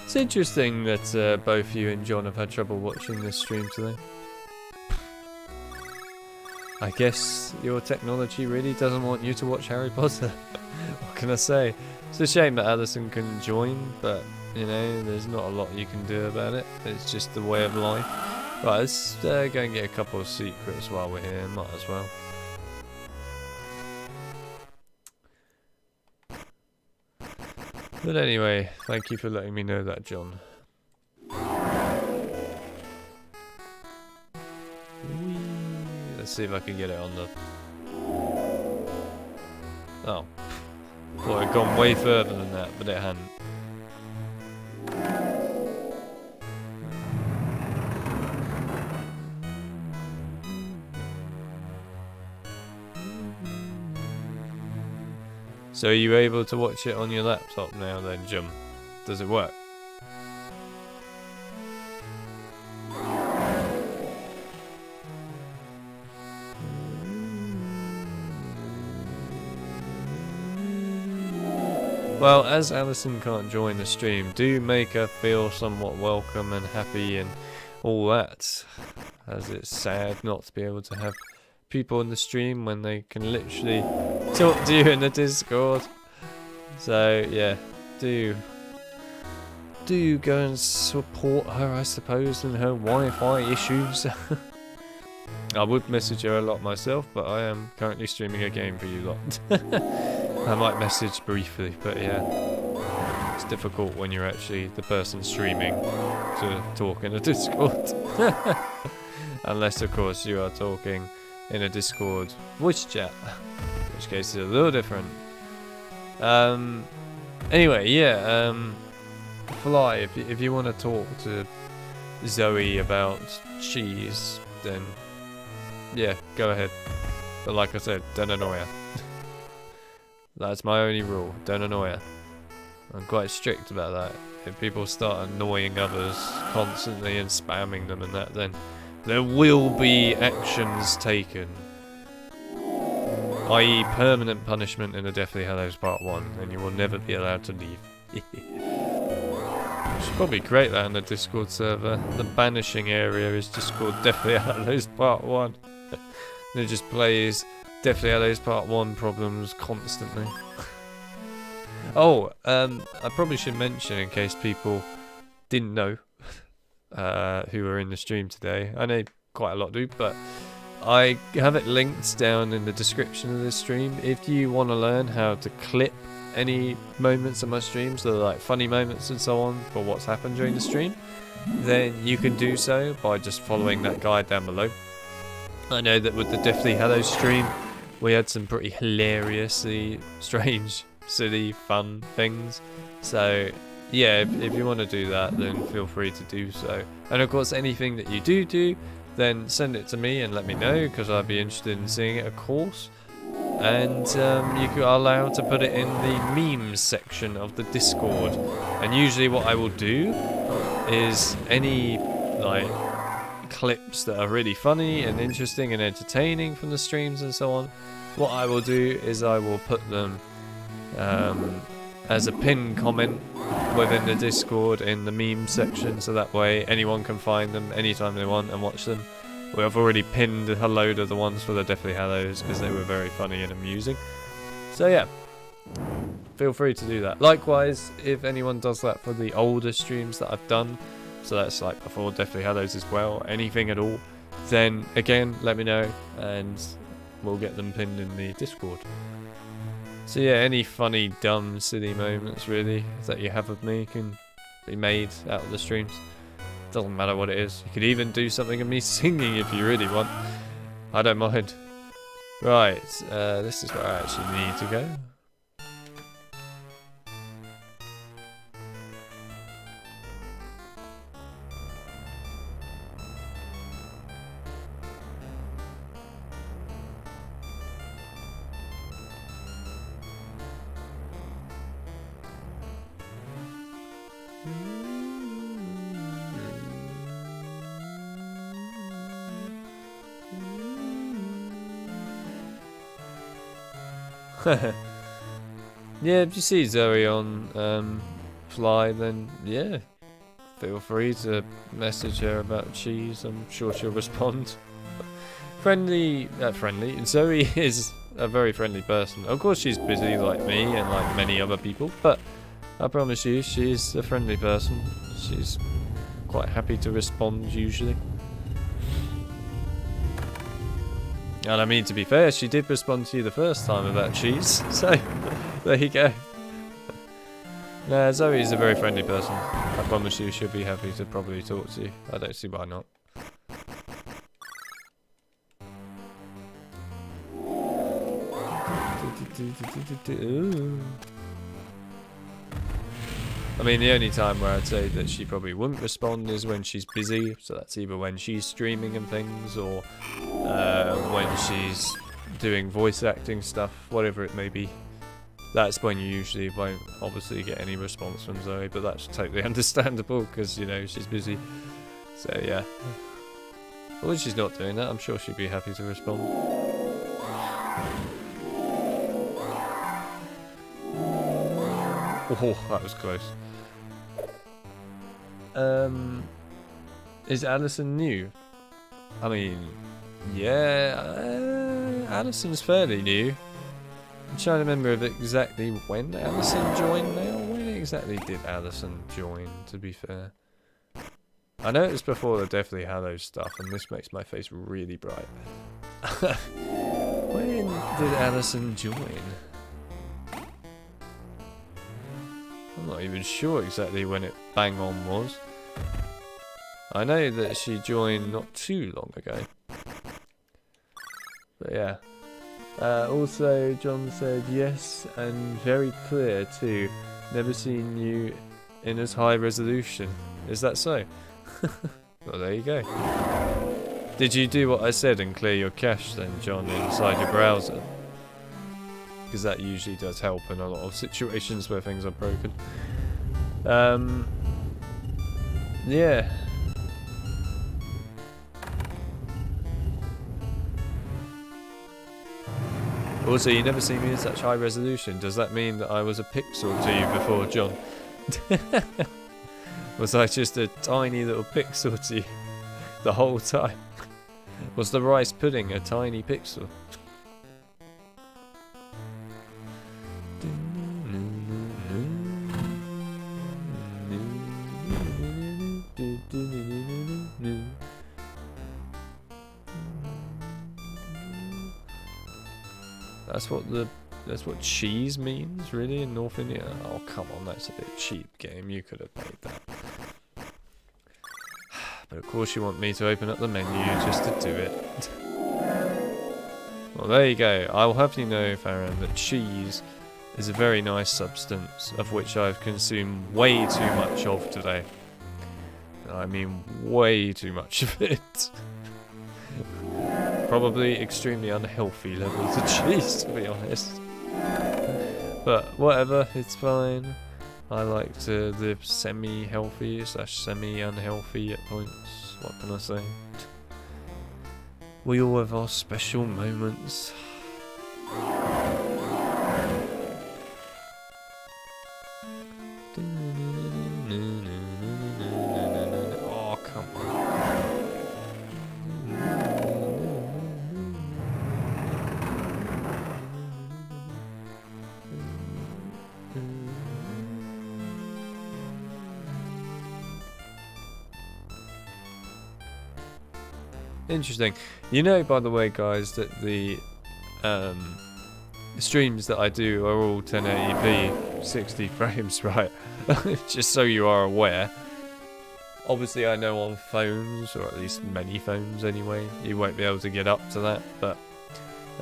[SPEAKER 1] It's interesting that both you and John have had trouble watching this stream today. I guess your technology really doesn't want you to watch Harry Potter. What can I say? It's a shame that Alison couldn't join, but you know, there's not a lot you can do about it. It's just the way of life. Right, let's go and get a couple of secrets while we're here. Might as well. But anyway, thank you for letting me know that, John. Let's see if I can get it on the... Oh. Thought it had gone way further than that, but it hadn't. So are you able to watch it on your laptop now then, Jim? Does it work? Well, as Alison can't join the stream, do make her feel somewhat welcome and happy and all that, as it's sad not to be able to have people in the stream when they can literally talk to you in the Discord. So yeah, do go and support her, I suppose, in her Wi-Fi issues. I would message her a lot myself, but I am currently streaming a game for you lot. I might message briefly, but yeah, it's difficult when you're actually the person streaming to talk in a Discord. Unless, of course, you are talking in a Discord voice chat, in which case it's a little different. Anyway, yeah, Fly, if you want to talk to Zoe about cheese, then yeah, go ahead. But like I said, don't annoy her. That's my only rule, don't annoy her. I'm quite strict about that. If people start annoying others constantly and spamming them and that, then there will be actions taken. I.e. permanent punishment in the Deathly Hallows Part 1, and you will never be allowed to leave. Should probably create that in the Discord server. The banishing area is just called Deathly Hallows Part 1. And it just plays Deathly Hallows Part 1 problems constantly. Oh, I probably should mention, in case people didn't know, who are in the stream today. I know quite a lot do, but I have it linked down in the description of this stream. If you want to learn how to clip any moments of my streams, so like funny moments and so on, for what's happened during the stream, then you can do so by just following that guide down below. I know that with the Deathly Hallows stream, we had some pretty hilariously strange, silly, fun things. So yeah, if you want to do that, then feel free to do so. And of course, anything that you do, then send it to me and let me know, because I'd be interested in seeing it, of course. And you are allowed to put it in the memes section of the Discord. And usually what I will do is any like clips that are really funny and interesting and entertaining from the streams and so on, what I will do is I will put them as a pinned comment within the Discord in the meme section, so that way anyone can find them anytime they want and watch them. We have already pinned a load of the ones for the Deathly Hallows because they were very funny and amusing. So yeah, feel free to do that. Likewise, if anyone does that for the older streams that I've done, so that's like before Deathly Hallows as well, anything at all, then again, let me know and we'll get them pinned in the Discord. So yeah, any funny, dumb, silly moments really that you have of me can be made out of the streams. Doesn't matter what it is. You could even do something of me singing if you really want. I don't mind. Right, this is where I actually need to go. Yeah, if you see Zoe on Fly, then yeah, feel free to message her about cheese. I'm sure she'll respond. Friendly. Zoe is a very friendly person. Of course, she's busy like me and like many other people, but I promise you, she's a friendly person. She's quite happy to respond usually. And I mean, to be fair, she did respond to you the first time about cheese, so there you go. Nah, Zoe's a very friendly person. I promise you she'll be happy to probably talk to you. I don't see why not. I mean, the only time where I'd say that she probably wouldn't respond is when she's busy, so that's either when she's streaming and things, or when she's doing voice acting stuff, whatever it may be. That's when you usually won't obviously get any response from Zoe, but that's totally understandable because, you know, she's busy. So yeah. But when she's not doing that, I'm sure she'd be happy to respond. Oh, that was close. Is Alison new? I mean, yeah, Alison's fairly new. I'm trying to remember of exactly when Alison joined now. When exactly did Alison join, to be fair? I know it was before the Deathly Hallows stuff, and this makes my face really bright. When did Alison join? I'm not even sure exactly when it bang on was. I know that she joined not too long ago. But yeah. Also, John said yes, and very clear too. Never seen you in as high resolution. Is that so? Well, there you go. Did you do what I said and clear your cache then, John, inside your browser? Because that usually does help in a lot of situations where things are broken. Yeah. Also, you never see me in such high resolution. Does that mean that I was a pixel to you before, John? Was I just a tiny little pixel to you the whole time? Was the rice pudding a tiny pixel? That's what cheese means, really, in North India. Oh, come on, that's a bit cheap, game. You could have made that. But of course you want me to open up the menu just to do it. Well, there you go. I will have you know, Farron, that cheese is a very nice substance of which I've consumed way too much of today. I mean, way too much of it. Probably extremely unhealthy levels of cheese, to be honest. But whatever, it's fine. I like to live semi-healthy / semi-unhealthy at points. What can I say? We all have our special moments. Oh, come on. Interesting. You know, by the way, guys, that the streams that I do are all 1080p, 60 frames, right? Just so you are aware. Obviously, I know on phones, or at least many phones anyway, you won't be able to get up to that, but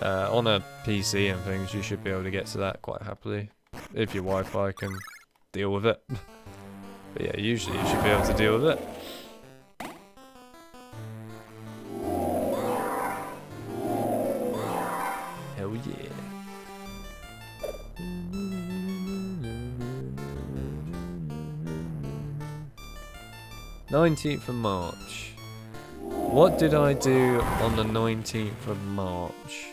[SPEAKER 1] on a PC and things, you should be able to get to that quite happily, if your Wi-Fi can deal with it. But yeah, usually you should be able to deal with it. Hell yeah. 19th of March. What did I do on the 19th of March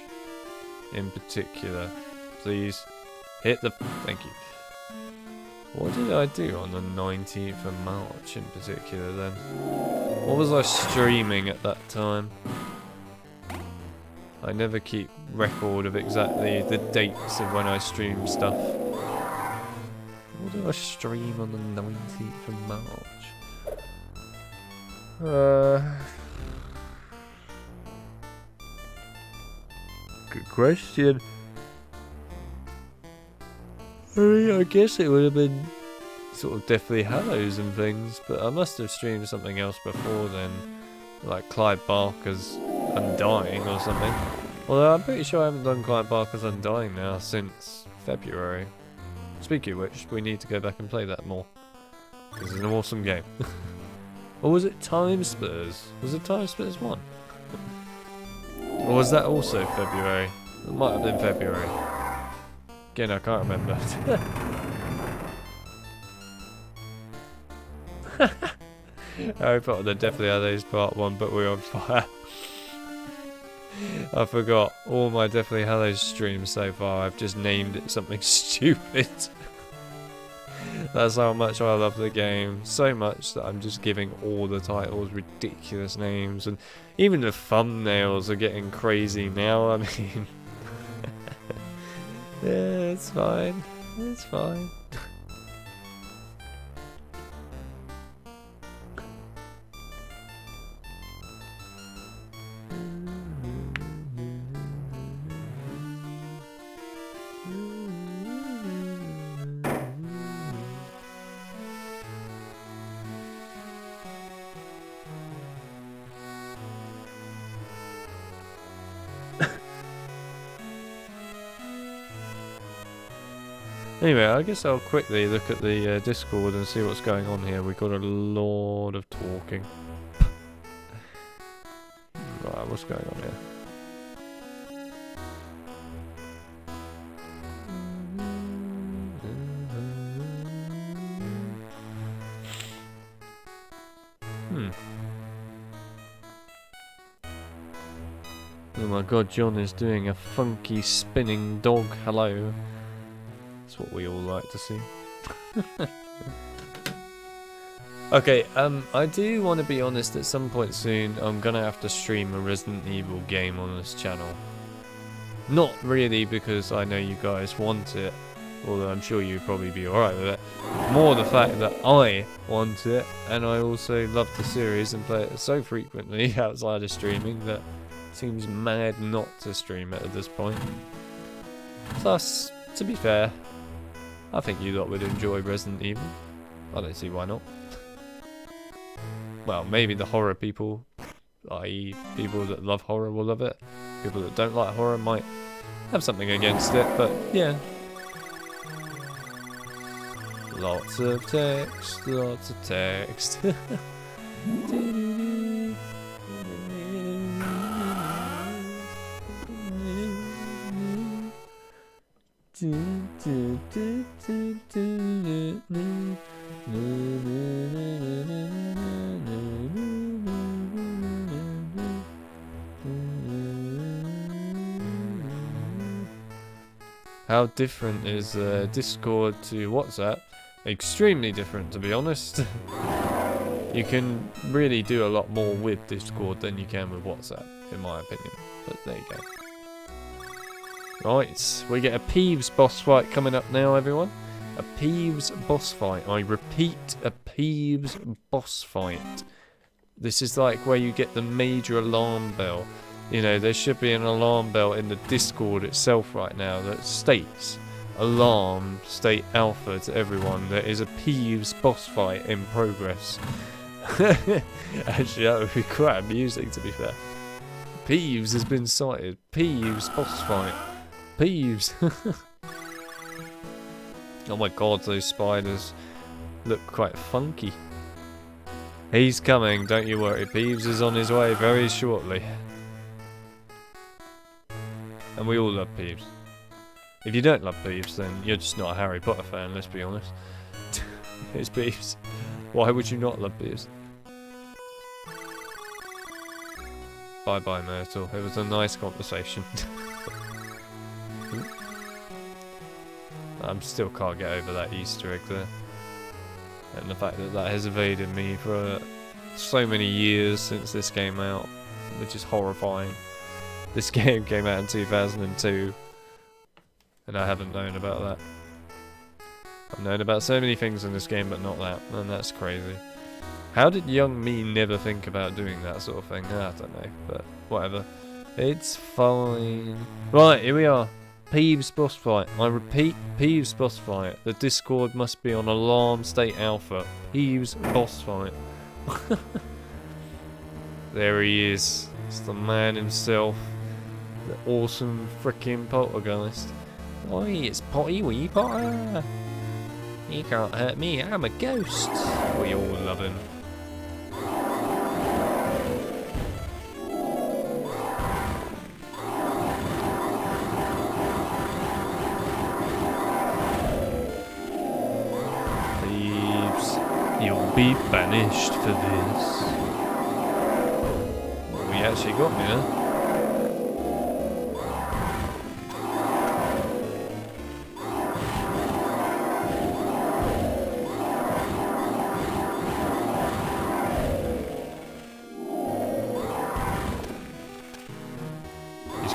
[SPEAKER 1] in particular? Please hit the... Thank you. What did I do on the 19th of March in particular then? What was I streaming at that time? I never keep record of exactly the dates of when I stream stuff. What did I stream on the 19th of March? Good question. I mean, I guess it would have been sort of Deathly Hallows and things, but I must have streamed something else before then, like Clive Barker's Undying or something. Although I'm pretty sure I haven't done Clive Barker's Undying now since February. Speaking of which, we need to go back and play that more, because it's an awesome game. Or was it Time Splitters? Was it Time Splitters 1? Or was that also February? It might have been February. Again, I can't remember. Harry Potter the Deathly Hallows Part 1, but we're on fire. I forgot all my Deathly Hallows streams so far. I've just named it something stupid. That's how much I love the game. So much that I'm just giving all the titles ridiculous names, and even the thumbnails are getting crazy now. I mean, yeah, it's fine. It's fine. Anyway, I guess I'll quickly look at the Discord and see what's going on here. We've got a lot of talking. Right, what's going on here? Oh my god, John is doing a funky spinning dog hello. That's what we all like to see. Okay, I do want to be honest, at some point soon I'm gonna have to stream a Resident Evil game on this channel. Not really because I know you guys want it, although I'm sure you'd probably be alright with it. More the fact that I want it, and I also love the series and play it so frequently outside of streaming that it seems mad not to stream it at this point. Plus, to be fair, I think you lot would enjoy Resident Evil. I don't see why not. Well, maybe the horror people, i.e. people that love horror will love it. People that don't like horror might have something against it, but yeah. Lots of text, lots of text. How different is Discord to WhatsApp? Extremely different, to be honest. You can really do a lot more with Discord than you can with WhatsApp, in my opinion. But there you go. Right, we get a Peeves boss fight coming up now, everyone. A Peeves boss fight. I repeat, a Peeves boss fight. This is like where you get the major alarm bell. You know, there should be an alarm bell in the Discord itself right now that states, alarm, state alpha to everyone. There is a Peeves boss fight in progress. Actually, that would be quite amusing, to be fair. Peeves has been sighted. Peeves boss fight. Peeves. Oh my god, those spiders look quite funky. He's coming, don't you worry. Peeves is on his way very shortly. And we all love Peeves. If you don't love Peeves, then you're just not a Harry Potter fan, let's be honest. It's Peeves. Why would you not love Peeves? Bye bye, Myrtle. It was a nice conversation. I still can't get over that Easter egg there. And the fact that that has evaded me for so many years since this came out, which is horrifying. This game came out in 2002, and I haven't known about that. I've known about so many things in this game, but not that, and that's crazy. How did young me never think about doing that sort of thing? I don't know, but whatever. It's fine. Right, here we are. Peeves boss fight. I repeat, Peeves boss fight. The Discord must be on alarm state alpha. Peeves boss fight. There he is. It's the man himself. The awesome freaking poltergeist. Oi, it's Potty Wee Potter. You can't hurt me, I'm a ghost. We all love him. You'll be banished for this. Well, we actually got me there.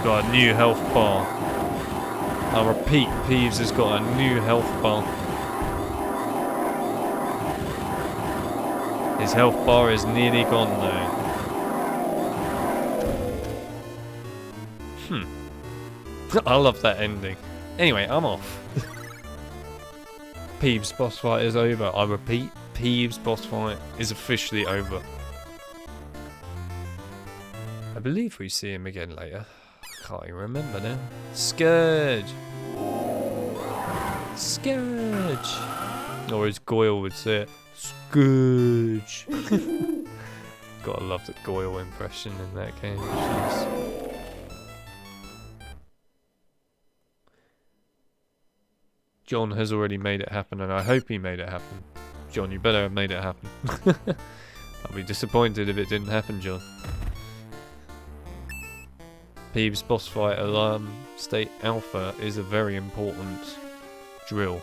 [SPEAKER 1] got a new health bar. I repeat, Peeves has got a new health bar. His health bar is nearly gone though. I love that ending. Anyway, I'm off. Peeves boss fight is over. I repeat, Peeves boss fight is officially over. I believe we see him again later. I can't even remember now. Scourge! Scourge! Or as Goyle would say it, Scourge! Gotta love the Goyle impression in that game. Jeez. John has already made it happen, and I hope he made it happen. John, you better have made it happen. I'll be disappointed if it didn't happen, John. Peeves boss fight alarm state alpha is a very important drill.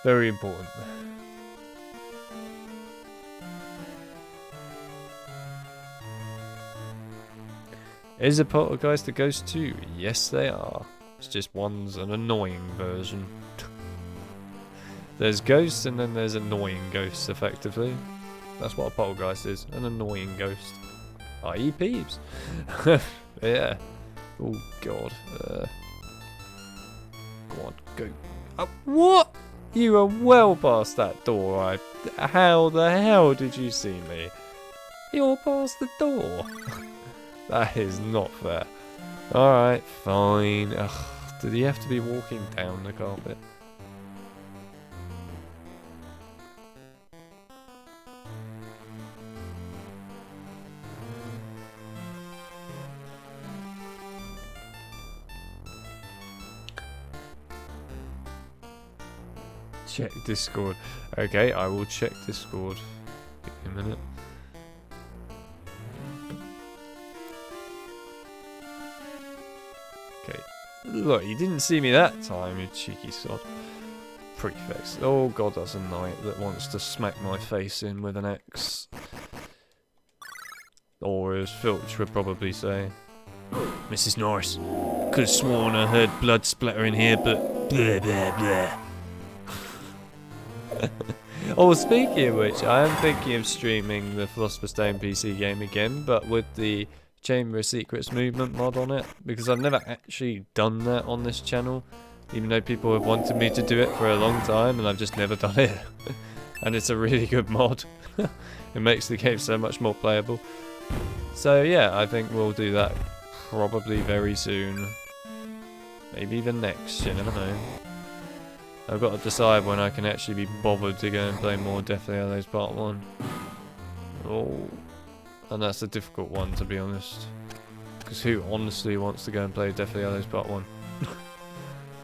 [SPEAKER 1] Very important. Is a poltergeist a ghost too? Yes, they are. It's just one's an annoying version. There's ghosts and then there's annoying ghosts, effectively. That's what a poltergeist is, an annoying ghost. I.e. Peeves. Yeah. Oh god. Go on, go. What? You were well past that door. How the hell did you see me? You're past the door. That is not fair. Alright, fine. Ugh, did he have to be walking down the carpet? Check Discord. Okay, I will check Discord. Give me a minute. Okay. Look, you didn't see me that time, you cheeky sod. Prefix. Oh god, that's a knight that wants to smack my face in with an axe. Or as Filch would probably say. Mrs. Norris. Could have sworn I heard blood splatter in here, but blah blah blah. Oh, speaking of which, I am thinking of streaming the Philosopher's Stone PC game again, but with the Chamber of Secrets movement mod on it, because I've never actually done that on this channel, even though people have wanted me to do it for a long time, and I've just never done it. And it's a really good mod. It makes the game so much more playable. So yeah, I think we'll do that probably very soon. Maybe even next, you never know. I've got to decide when I can actually be bothered to go and play more Deathly Hallows Part 1. Oh, and that's a difficult one, to be honest. Because who honestly wants to go and play Deathly Hallows Part 1?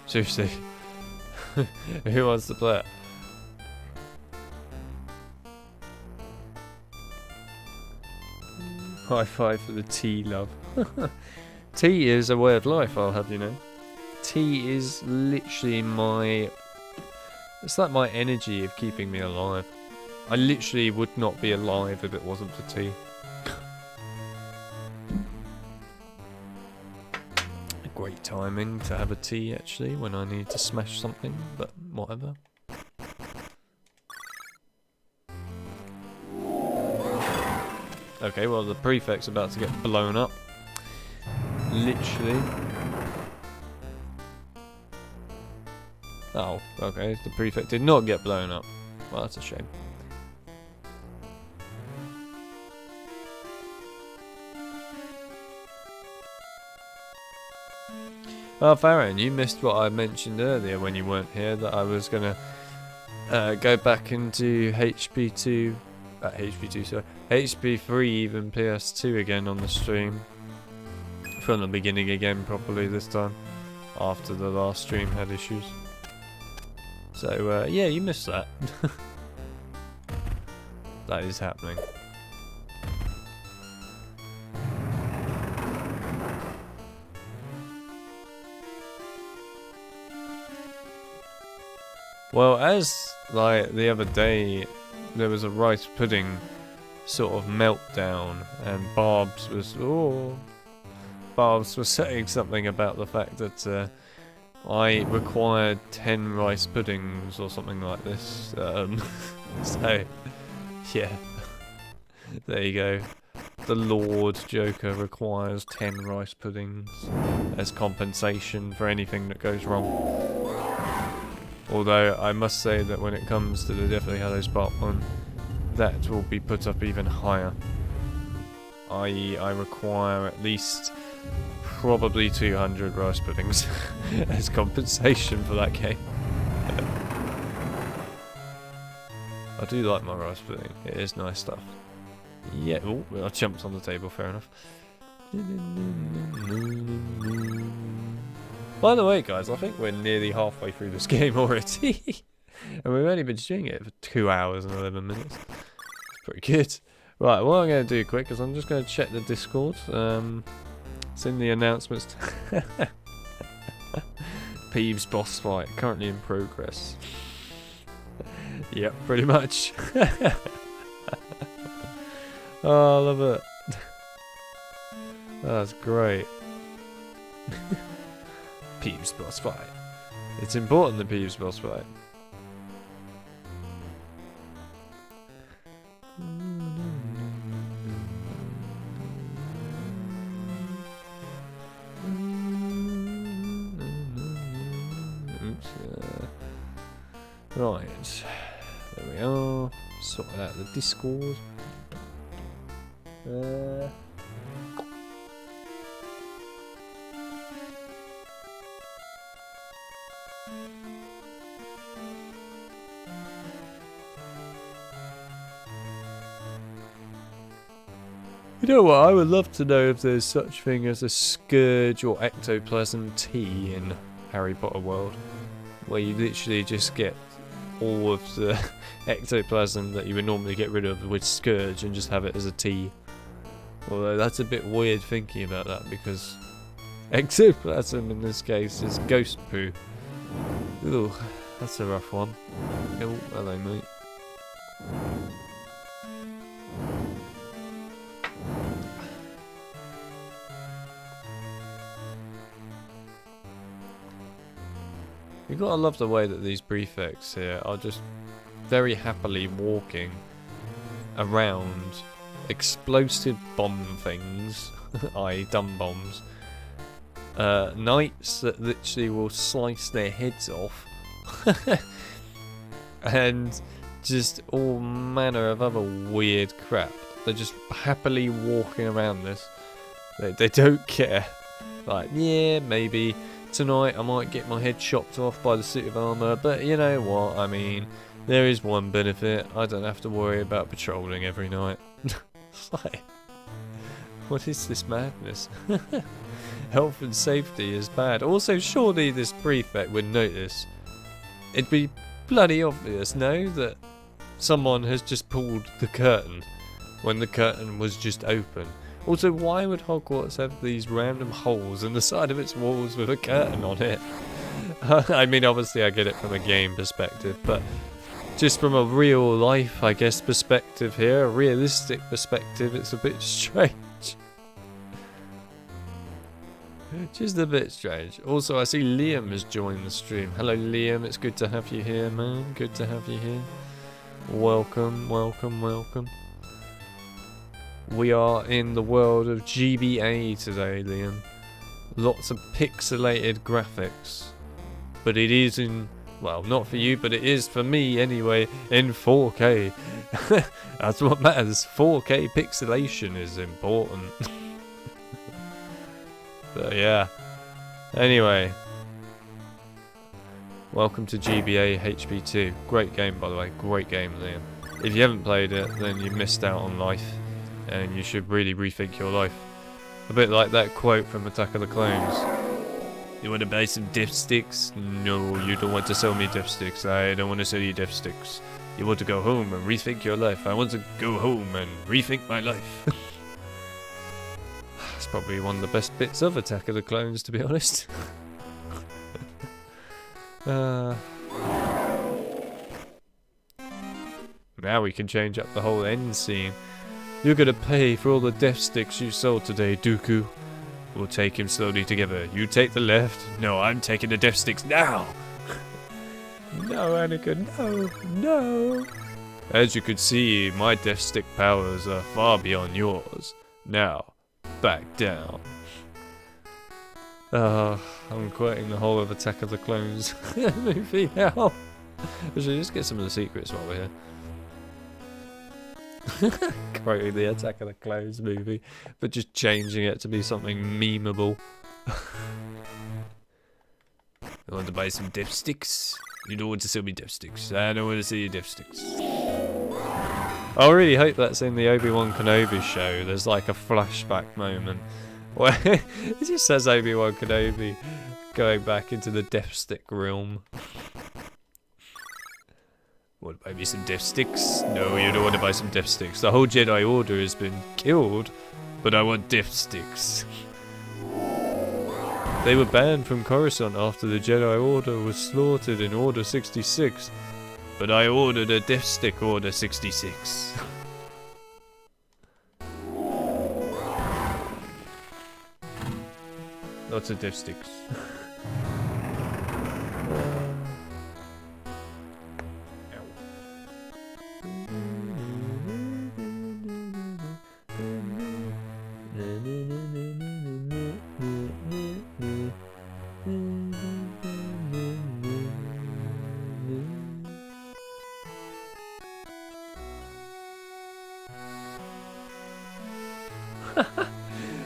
[SPEAKER 1] Seriously. Who wants to play it? High five for the tea, love. Tea is a way of life, I'll have you know. Tea is literally my... It's like my energy of keeping me alive. I literally would not be alive if it wasn't for tea. Great timing to have a tea, actually, when I need to smash something, but whatever. Okay, well, the prefect's about to get blown up. Literally. Oh, okay, the prefect did not get blown up. Well, that's a shame. Oh, Farron, you missed what I mentioned earlier when you weren't here, that I was going to go back into HP2, sorry, HP3 even PS2 again on the stream. From the beginning again, probably this time, after the last stream had issues. So, yeah, you missed that. That is happening. Well, as, like, the other day, there was a rice pudding sort of meltdown, and Barb's Barbs was saying something about the fact that I required 10 rice puddings or something like this. So, yeah. There you go. The Lord Joker requires 10 rice puddings as compensation for anything that goes wrong. Although, I must say that when it comes to the Deathly Hallows Part 1, that will be put up even higher. I.e., I require at least probably 200 rice puddings as compensation for that game. I do like my rice pudding, it is nice stuff. Yeah, oh, I jumped on the table, fair enough. By the way, guys, I think we're nearly halfway through this game already. And we've only been doing it for 2 hours and 11 minutes. It's pretty good. Right, what I'm going to do quick is I'm just going to check the Discord. It's in the announcements. Peeves boss fight, currently in progress. Yep, pretty much. Oh, I love it. That's great. Peeves boss fight. It's important, the Peeves boss fight. Oops. Right. There we are. Sorted out the Discord. You know what, I would love to know if there's such thing as a scourge or ectoplasm tea in Harry Potter world, where you literally just get all of the ectoplasm that you would normally get rid of with scourge and just have it as a tea. Although that's a bit weird thinking about that, because ectoplasm in this case is ghost poo. Ooh, that's a rough one. Oh, hello mate. You gotta love the way that these prefects here are just very happily walking around explosive bomb things, i.e. dumb bombs, knights that literally will slice their heads off, and just all manner of other weird crap. They're just happily walking around this. They don't care. Like, yeah, maybe tonight I might get my head chopped off by the suit of armour, but you know what, I mean, there is one benefit, I don't have to worry about patrolling every night. It's like, what is this madness? Health and safety is bad. Also, surely this prefect would notice. It'd be bloody obvious, no, that someone has just pulled the curtain when the curtain was just open. Also, why would Hogwarts have these random holes in the side of its walls with a curtain on it? I mean, obviously I get it from a game perspective, but just from a real life, I guess, perspective here, a realistic perspective, it's a bit strange. Just a bit strange. Also, I see Liam has joined the stream. Hello Liam, it's good to have you here, man. Good to have you here. Welcome, welcome, welcome. We are in the world of GBA today, Liam. Lots of pixelated graphics. But it is in, well, not for you, but it is for me anyway, in 4K. That's what matters. 4K pixelation is important. But yeah. Anyway. Welcome to GBA HP2. Great game, by the way. Great game, Liam. If you haven't played it, then you missed out on life. And you should really rethink your life. A bit like that quote from Attack of the Clones. You want to buy some diff sticks? No, you don't want to sell me diff sticks. I don't want to sell you diff sticks. You want to go home and rethink your life. I want to go home and rethink my life. It's probably one of the best bits of Attack of the Clones, to be honest. Now we can change up the whole end scene. You're gonna pay for all the death sticks you sold today, Dooku. We'll take him slowly together. You take the left. No, I'm taking the death sticks now. No, Anakin, no, no. As you could see, my death stick powers are far beyond yours. Now, back down. I'm quitting the whole of Attack of the Clones movie now. We should just get some of the secrets while we're here. Quoting the Attack of the Clones movie, but just changing it to be something memeable. I want to buy some dipsticks. You don't want to sell me dipsticks. I don't want to see your dipsticks. I really hope that's in the Obi-Wan Kenobi show. There's like a flashback moment where it just says Obi-Wan Kenobi going back into the dipstick realm. Want to buy me some dipsticks? No, you don't want to buy some dipsticks. The whole Jedi Order has been killed, but I want dipsticks. They were banned from Coruscant after the Jedi Order was slaughtered in Order 66, but I ordered a dipstick Order 66. Lots of dipsticks.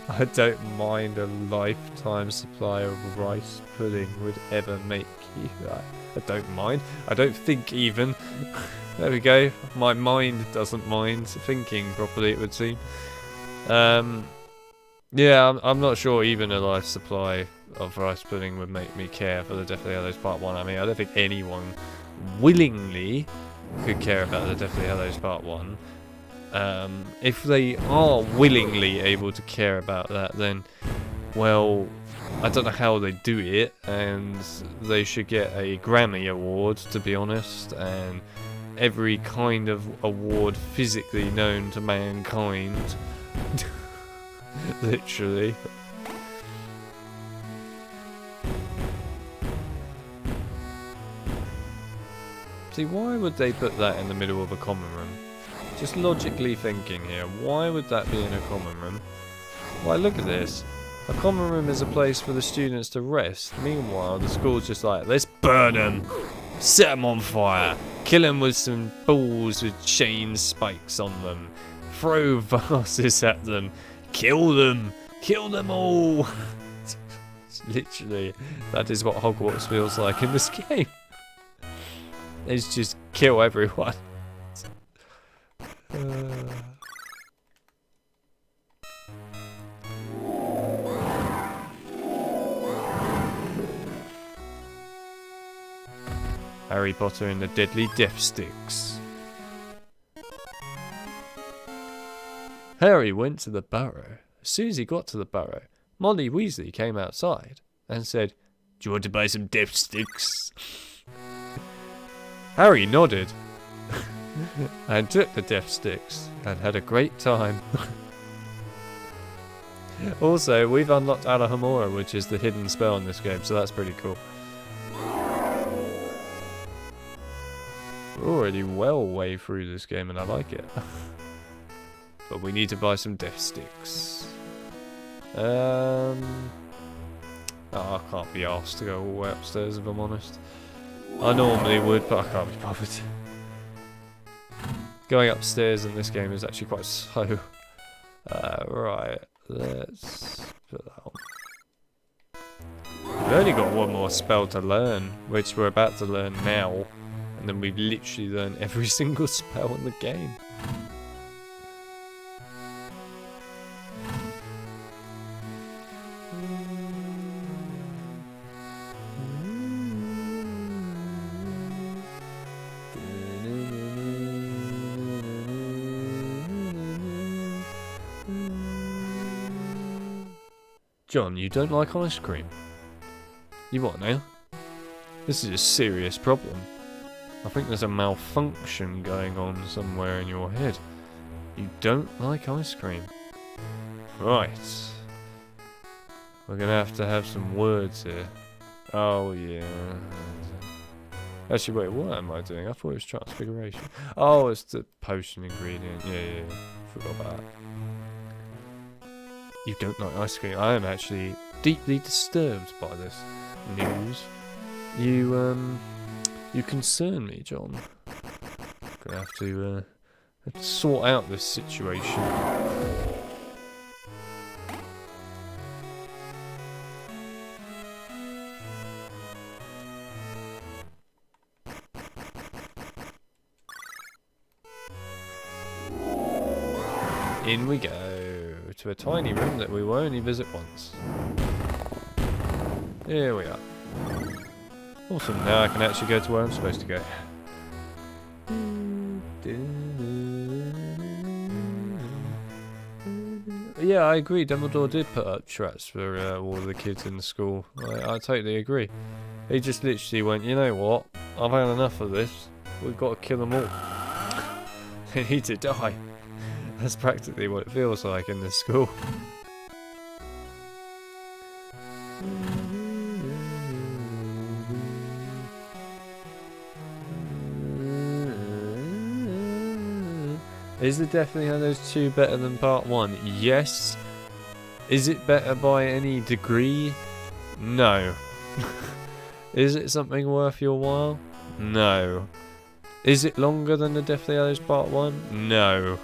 [SPEAKER 1] I don't mind a lifetime supply of rice pudding would ever make you. I don't mind. I don't think even. There we go. My mind doesn't mind thinking properly, it would seem. Yeah, I'm not sure even a life supply of rice pudding would make me care for the Deathly Hallows Part 1. I mean, I don't think anyone willingly could care about the Deathly Hallows Part 1. If they are willingly able to care about that, then, well, I don't know how they do it, and they should get a Grammy Award, to be honest, and every kind of award physically known to mankind. Literally. See, why would they put that in the middle of a common room? Just logically thinking here, why would that be in a common room? Why, look at this. A common room is a place for the students to rest. Meanwhile, the school's just like, let's burn them! Set them on fire! Kill them with some balls with chain spikes on them! Throw vases at them! Kill them! Kill them all! Literally, that is what Hogwarts feels like in this game. It's just kill everyone. Harry Potter and the Deadly Death Sticks. Harry went to the burrow. As soon as he got to the burrow, Molly Weasley came outside and said, "Do you want to buy some death sticks?" Harry nodded and took the death sticks and had a great time. Also, we've unlocked Alohomora, which is the hidden spell in this game, so that's pretty cool. We're already well way through this game and I like it. But we need to buy some death sticks. Oh, I can't be asked to go all the way upstairs if I'm honest. I normally would, but I can't be bothered. Going upstairs in this game is actually quite slow. Right, let's put that on. We've only got one more spell to learn, which we're about to learn now. And then we've literally learned every single spell in the game. John, you don't like ice cream? You what now? This is a serious problem. I think there's a malfunction going on somewhere in your head. You don't like ice cream. Right. We're gonna have to have some words here. Oh yeah. Actually, wait, what am I doing? I thought it was transfiguration. Oh, it's the potion ingredient. Yeah. Forgot about that. You don't like ice cream. I am actually deeply disturbed by this news. You concern me, John. Gonna have to sort out this situation. In we go to a tiny room that we will only visit once. Here we are. Awesome, now I can actually go to where I'm supposed to go. Yeah, I agree, Dumbledore did put up traps for all of the kids in the school. I totally agree. He just literally went, you know what, I've had enough of this, we've got to kill them all. They need to die. That's practically what it feels like in this school. Is the Deathly Hallows 2 better than part 1? Yes. Is it better by any degree? No. Is it something worth your while? No. Is it longer than the Deathly Hallows part 1? No.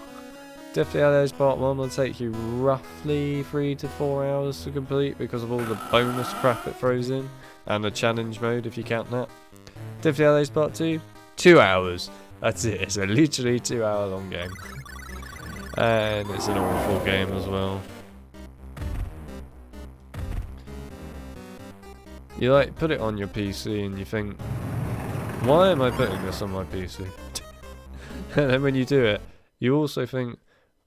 [SPEAKER 1] Deathly Hallows part 1 will take you roughly 3 to 4 hours to complete because of all the bonus crap it throws in, and the challenge mode if you count that. Deathly Hallows part 2, 2 hours. That's it, it's a literally 2 hour long game. And it's an awful game as well. You like put it on your PC and you think, why am I putting this on my PC? And then when you do it, you also think,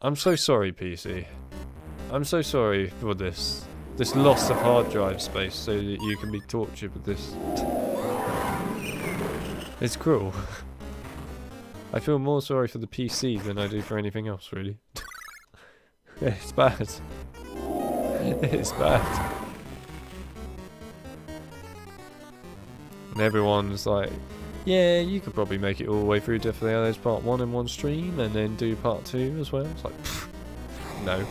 [SPEAKER 1] I'm so sorry PC. I'm so sorry for this loss of hard drive space so that you can be tortured with this. It's cruel. I feel more sorry for the PC than I do for anything else, really. It's bad. It's bad. And everyone's like, yeah, you could probably make it all the way through Deathly Hallows part 1 in one stream and then do part 2 as well. It's like, pfft, no.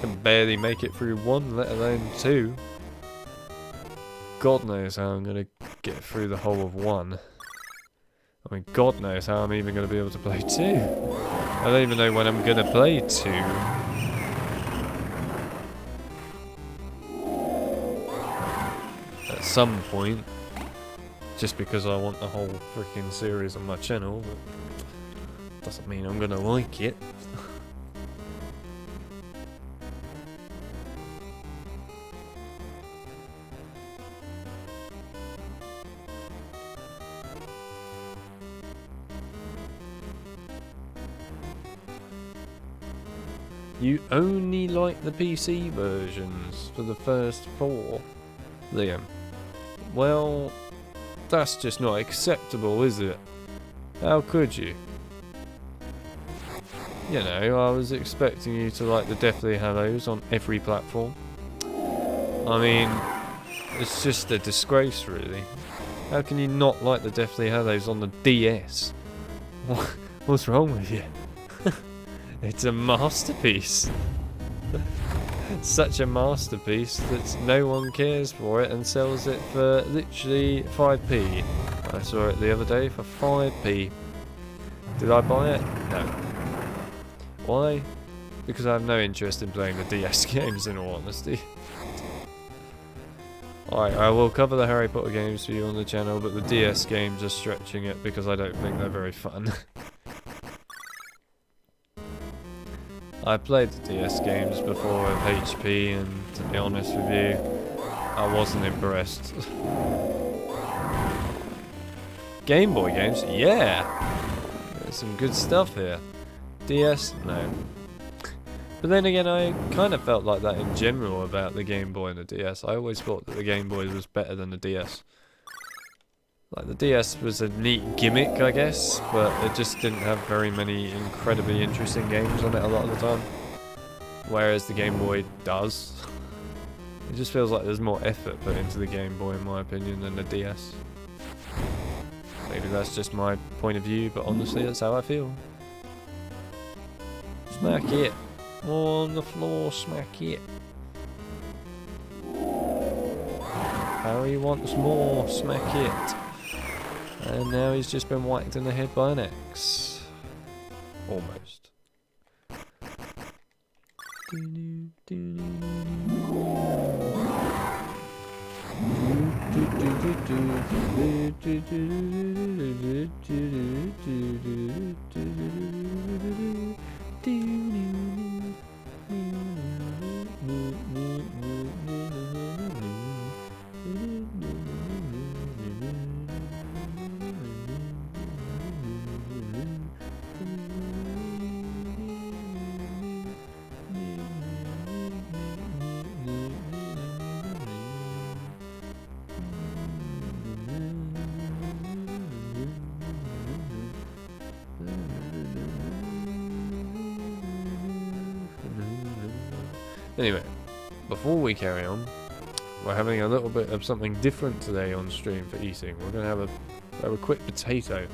[SPEAKER 1] Can barely make it through 1, let alone 2. God knows how I'm going to get through the whole of 1. I mean, God knows how I'm even going to be able to play 2. I don't even know when I'm going to play 2. At some point. Just because I want the whole freaking series on my channel, but doesn't mean I'm going to like it. You only like the PC versions for the first 4, Liam. Well, that's just not acceptable, is it? How could you? You know, I was expecting you to like the Deathly Hallows on every platform. I mean, it's just a disgrace, really. How can you not like the Deathly Hallows on the DS? What's wrong with you? It's a masterpiece. Such a masterpiece that no one cares for it and sells it for literally 5p. I saw it the other day for 5p. Did I buy it? No. Why? Because I have no interest in playing the DS games, in all honesty. Alright, I will cover the Harry Potter games for you on the channel, but the DS games are stretching it because I don't think they're very fun. I played the DS games before with HP, and to be honest with you, I wasn't impressed. Game Boy games? Yeah! There's some good stuff here. DS? No. But then again, I kind of felt like that in general about the Game Boy and the DS. I always thought that the Game Boy was better than the DS. Like, the DS was a neat gimmick, I guess, but it just didn't have very many incredibly interesting games on it a lot of the time. Whereas the Game Boy does. It just feels like there's more effort put into the Game Boy in my opinion than the DS. Maybe that's just my point of view, but honestly that's how I feel. Smack it! On the floor, smack it! Harry wants more, smack it! And now he's just been whacked in the head by an axe. Almost. Anyway, before we carry on, we're having a little bit of something different today on stream for eating. We're going to have a quick potato.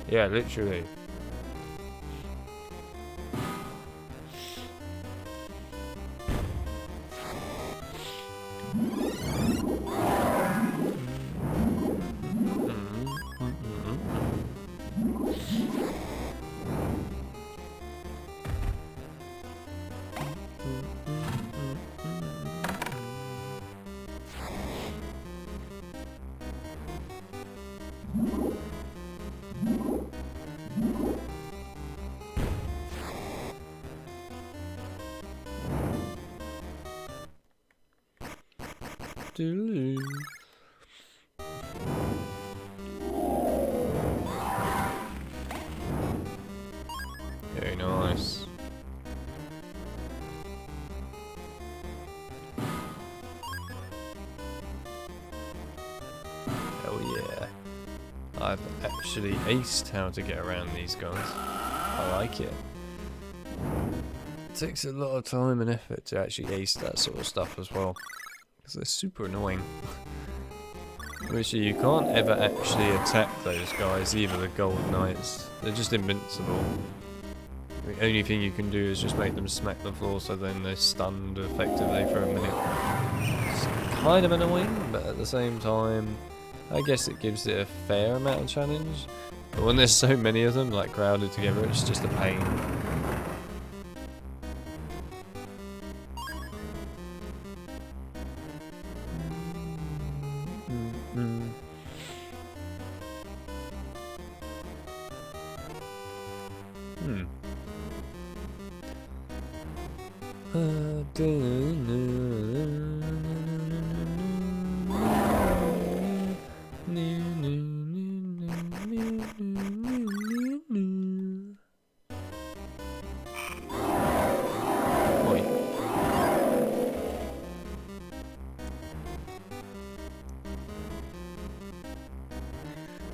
[SPEAKER 1] Yeah, literally. Very nice. Hell yeah. I've actually aced how to get around these guys. I like it. It takes a lot of time and effort to actually ace that sort of stuff as well. Because they're super annoying. Which you can't ever actually attack those guys, either the Gold Knights. They're just invincible. The only thing you can do is just make them smack the floor so then they're stunned effectively for a minute. It's kind of annoying, but at the same time, I guess it gives it a fair amount of challenge. But when there's so many of them, like crowded together, it's just a pain.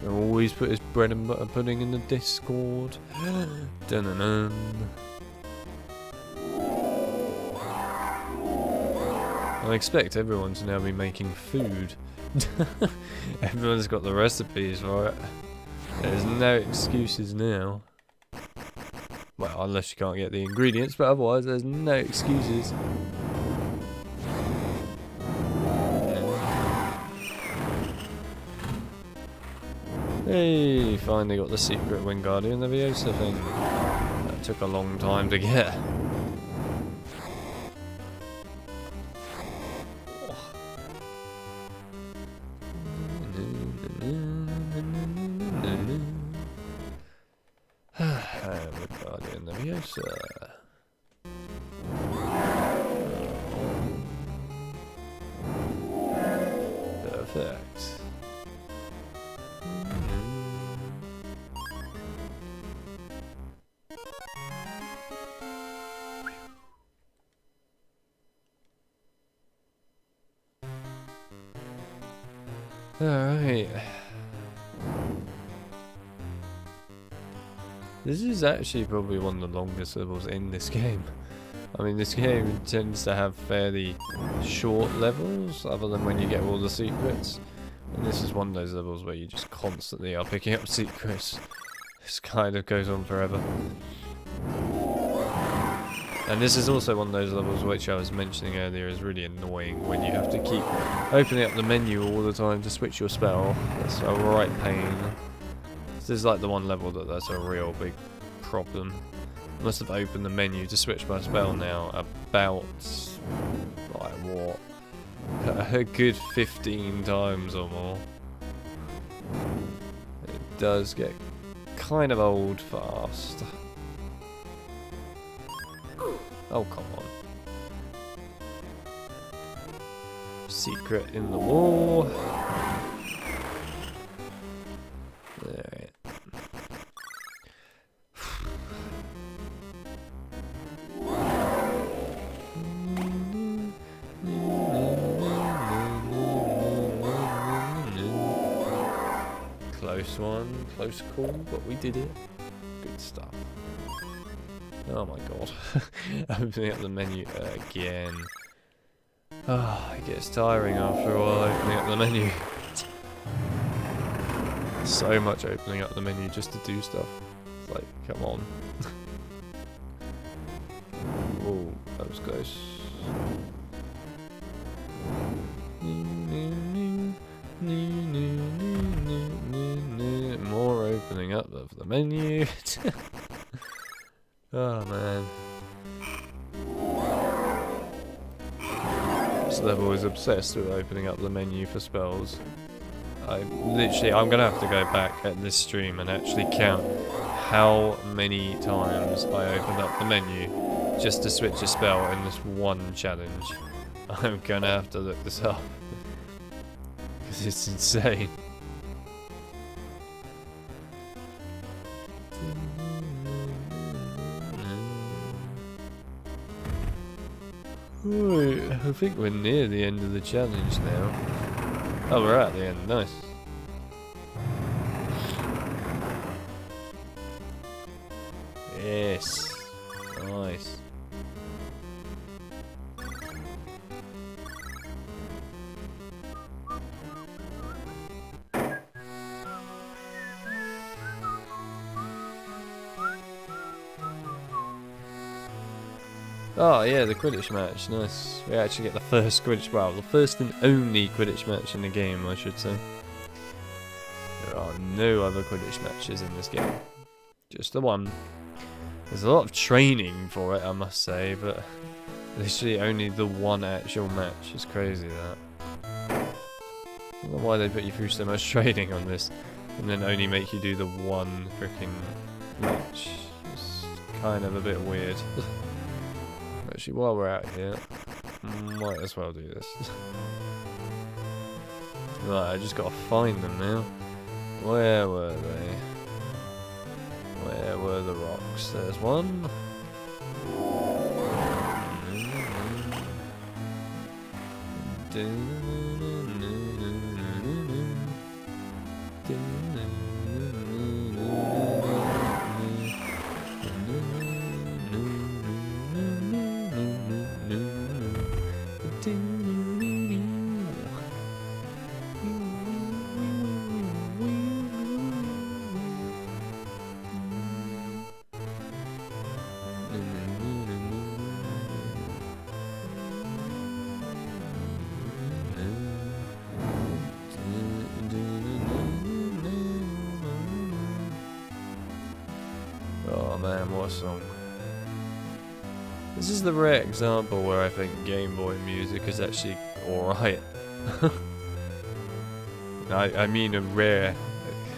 [SPEAKER 1] Always put his bread and butter pudding in the Discord. Dun-dun-dun. I expect everyone to now be making food. Everyone's got the recipes for it. There's no excuses now. Well, unless you can't get the ingredients, but otherwise there's no excuses. Hey, finally got the secret Wingardium Leviosa thing. That took a long time to get. Wingardium Leviosa. Perfect. Alright. This is actually probably one of the longest levels in this game. I mean, this game tends to have fairly short levels, other than when you get all the secrets. And this is one of those levels where you just constantly are picking up secrets. This kind of goes on forever. And this is also one of those levels which I was mentioning earlier is really annoying when you have to keep opening up the menu all the time to switch your spell. That's a right pain. This is like the one level that's a real big problem. I must have opened the menu to switch my spell now about, like what, a good 15 times or more. It does get kind of old fast. Oh, come on. Secret in the wall. Alright. Close one, close call, but we did it. Good stuff. Oh my god. Opening up the menu again. Ah, it gets tiring after a while opening up the menu. So much opening up the menu just to do stuff. It's like, come on. Oh, that was close. More opening up of the menu. Oh man. This level is obsessed with opening up the menu for spells. I'm gonna have to go back at this stream and actually count how many times I opened up the menu just to switch a spell in this one challenge. I'm gonna have to look this up. Because it's insane. Right, I think we're near the end of the challenge now. Oh, we're at the end, nice. Yes, nice. Oh yeah, the Quidditch match, nice. We actually get the first Quidditch, well, the first and only Quidditch match in the game, I should say. There are no other Quidditch matches in this game. Just the one. There's a lot of training for it, I must say, but literally only the one actual match. It's crazy that. I don't know why they put you through so much training on this, and then only make you do the one freaking match. It's kind of a bit weird. Actually, while we're out here, might as well do this. Right, I just gotta find them now. Where were they? Where were the rocks? There's one. Oh man, what a song. This is the rare example where I think Game Boy music is actually alright. I mean a rare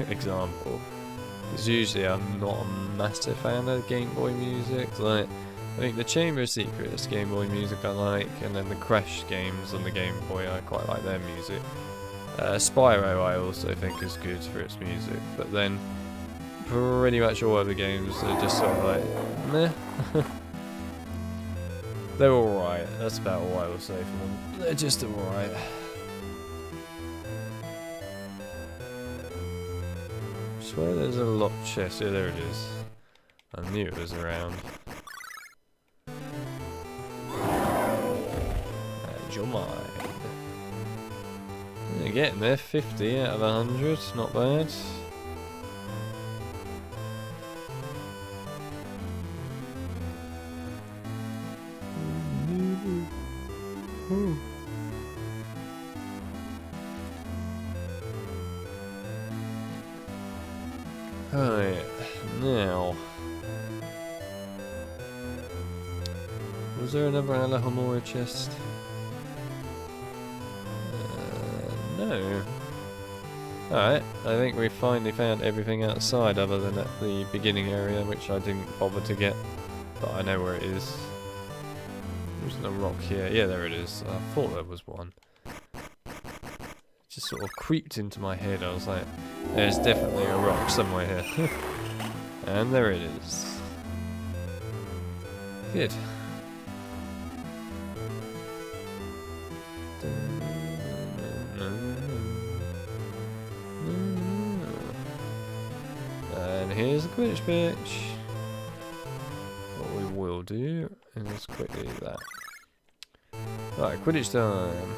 [SPEAKER 1] example. Because usually I'm not a massive fan of Game Boy music. Like, I think the Chamber of Secrets Game Boy music I like, and then the Crash games on the Game Boy, I quite like their music. Spyro I also think is good for its music, but then pretty much all other games are just sort of like, meh. They're alright, that's about all I will say for them. They're just alright. I swear there's a locked chest. Yeah, there it is. I knew it was around. change your mind. You're getting there, 50 out of 100, not bad. Right, now. Was there another Alahomora chest? No. Alright, I think we finally found everything outside other than at the beginning area, which I didn't bother to get. But I know where it is. There's no rock here. Yeah, there it is. I thought there was one. It just sort of creeped into my head. I was like, there's definitely a rock somewhere here. And there it is. Good. And here's the Quidditch pitch. What we will do is quickly do that. Right, Quidditch time.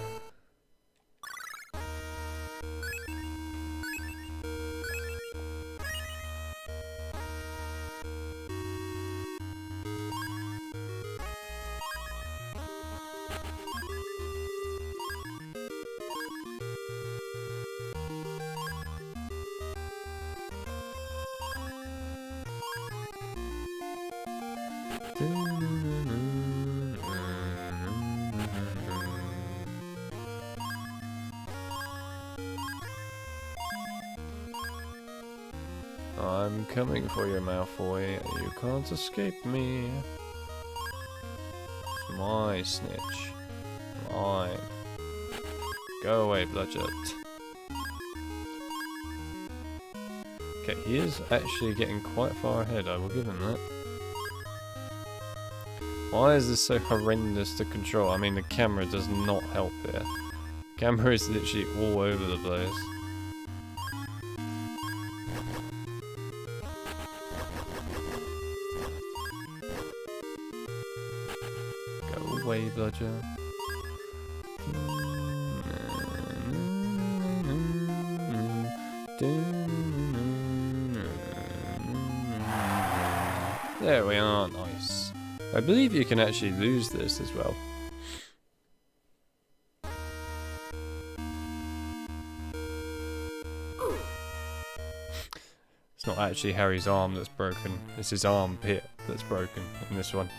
[SPEAKER 1] I'm coming for you, Malfoy. You can't escape me. It's my snitch. Mine. Go away, Bludgeon. Okay, he is actually getting quite far ahead, I will give him that. Why is this so horrendous to control? I mean, the camera does not help here. The camera is literally all over the place. Go away, Bludger. There we are, nice. I believe you can actually lose this as well. It's not actually Harry's arm that's broken, it's his armpit that's broken in this one.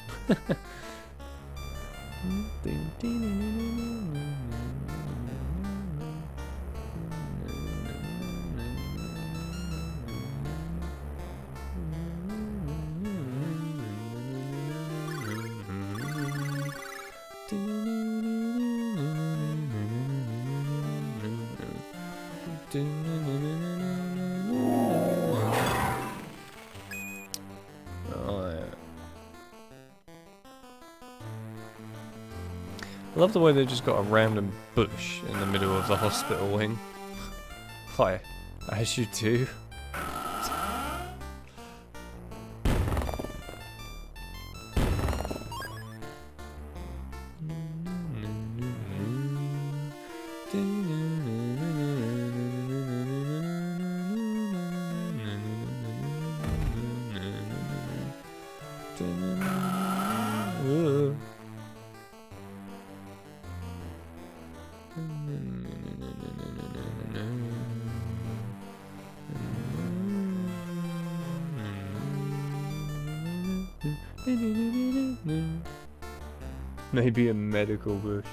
[SPEAKER 1] I love the way they just got a random bush in the middle of the hospital wing. Hi, as you do. Maybe a medical bush.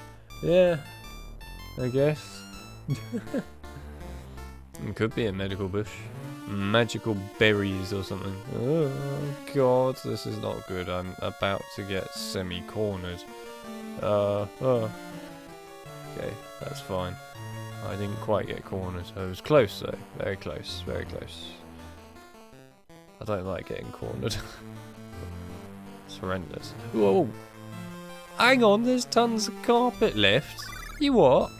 [SPEAKER 1] Yeah, I guess. It could be a medical bush. Magical berries or something. Oh god, this is not good. I'm about to get semi-cornered. Okay, that's fine. I didn't quite get cornered. I was close though. Very close, very close. I don't like getting cornered. It's horrendous. Whoa! Hang on, there's tons of carpet left. You what?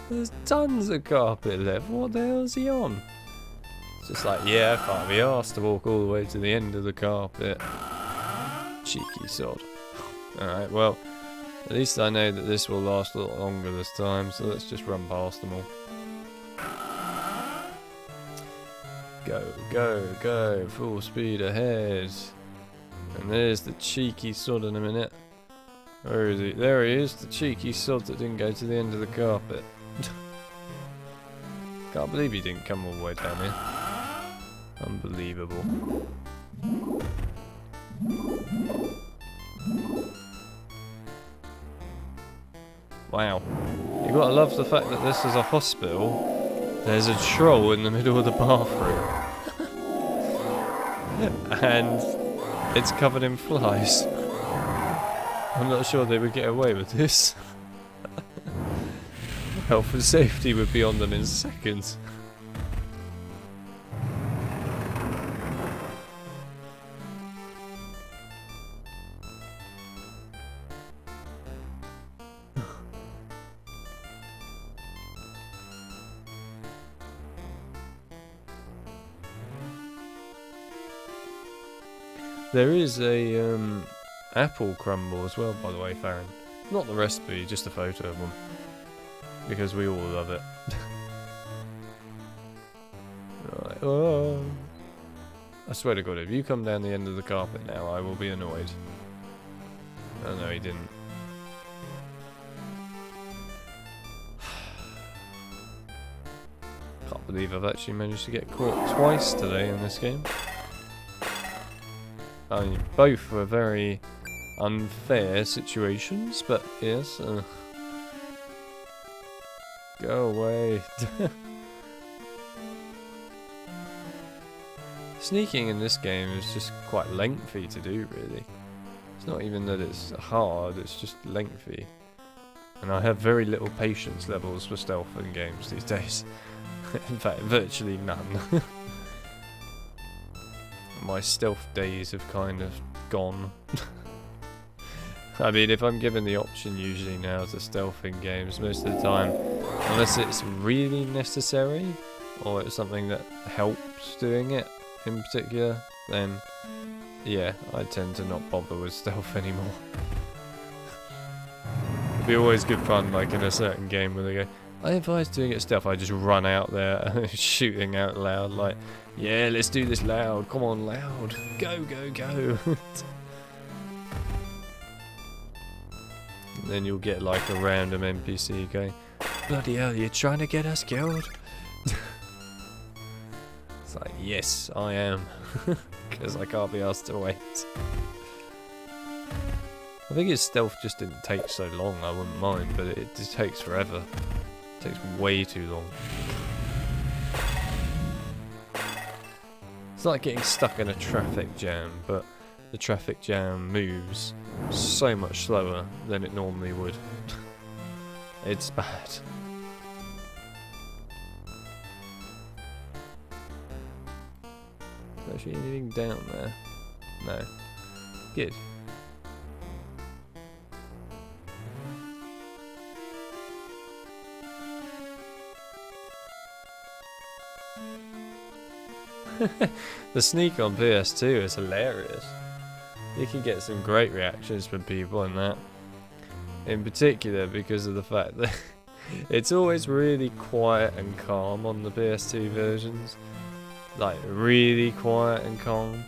[SPEAKER 1] There's tons of carpet left. What the hell is he on? It's just like, yeah, I can't be asked to walk all the way to the end of the carpet. Cheeky sod. Alright, well, At least I know that this will last a lot longer this time, so let's just run past them all. Go, go, go, full speed ahead. And there's the cheeky sod in a minute. Where is he? There he is, the cheeky sod that didn't go to the end of the carpet. Can't believe he didn't come all the way down here. Unbelievable. Wow. You gotta love the fact that this is a hospital. There's a troll in the middle of the bathroom. And it's covered in flies. I'm not sure they would get away with this. Health and safety would be on them in seconds. There is a apple crumble as well, by the way, Farron. Not the recipe, just a photo of one. Because we all love it. Right. Oh. I swear to God, if you come down the end of the carpet now, I will be annoyed. Oh no, he didn't. Can't believe I've actually managed to get caught twice today in this game. I mean, both were very unfair situations, but yes. Go away. Sneaking in this game is just quite lengthy to do, really. It's not even that it's hard, it's just lengthy. And I have very little patience levels for stealth in games these days. In fact, virtually none. My stealth days have kind of gone. I mean, if I'm given the option usually now to stealth in games, most of the time, unless it's really necessary, or it's something that helps doing it in particular, then yeah, I tend to not bother with stealth anymore. It'd be always good fun, like in a certain game where they go, I advise doing it stealth, I just run out there shooting out loud like, yeah, let's do this loud, come on loud, go, go, go. And then you'll get like a random NPC going, bloody hell, you're trying to get us killed? It's like, yes, I am, because I can't be asked to wait. I think his stealth just didn't take so long, I wouldn't mind, but it just takes forever. It takes way too long. It's like getting stuck in a traffic jam, but the traffic jam moves so much slower than it normally would. It's bad. Is there actually anything down there? No. Good. The sneak on PS2 is hilarious. You can get some great reactions from people in that. In particular because of the fact that it's always really quiet and calm on the PS2 versions. Like really quiet and calm.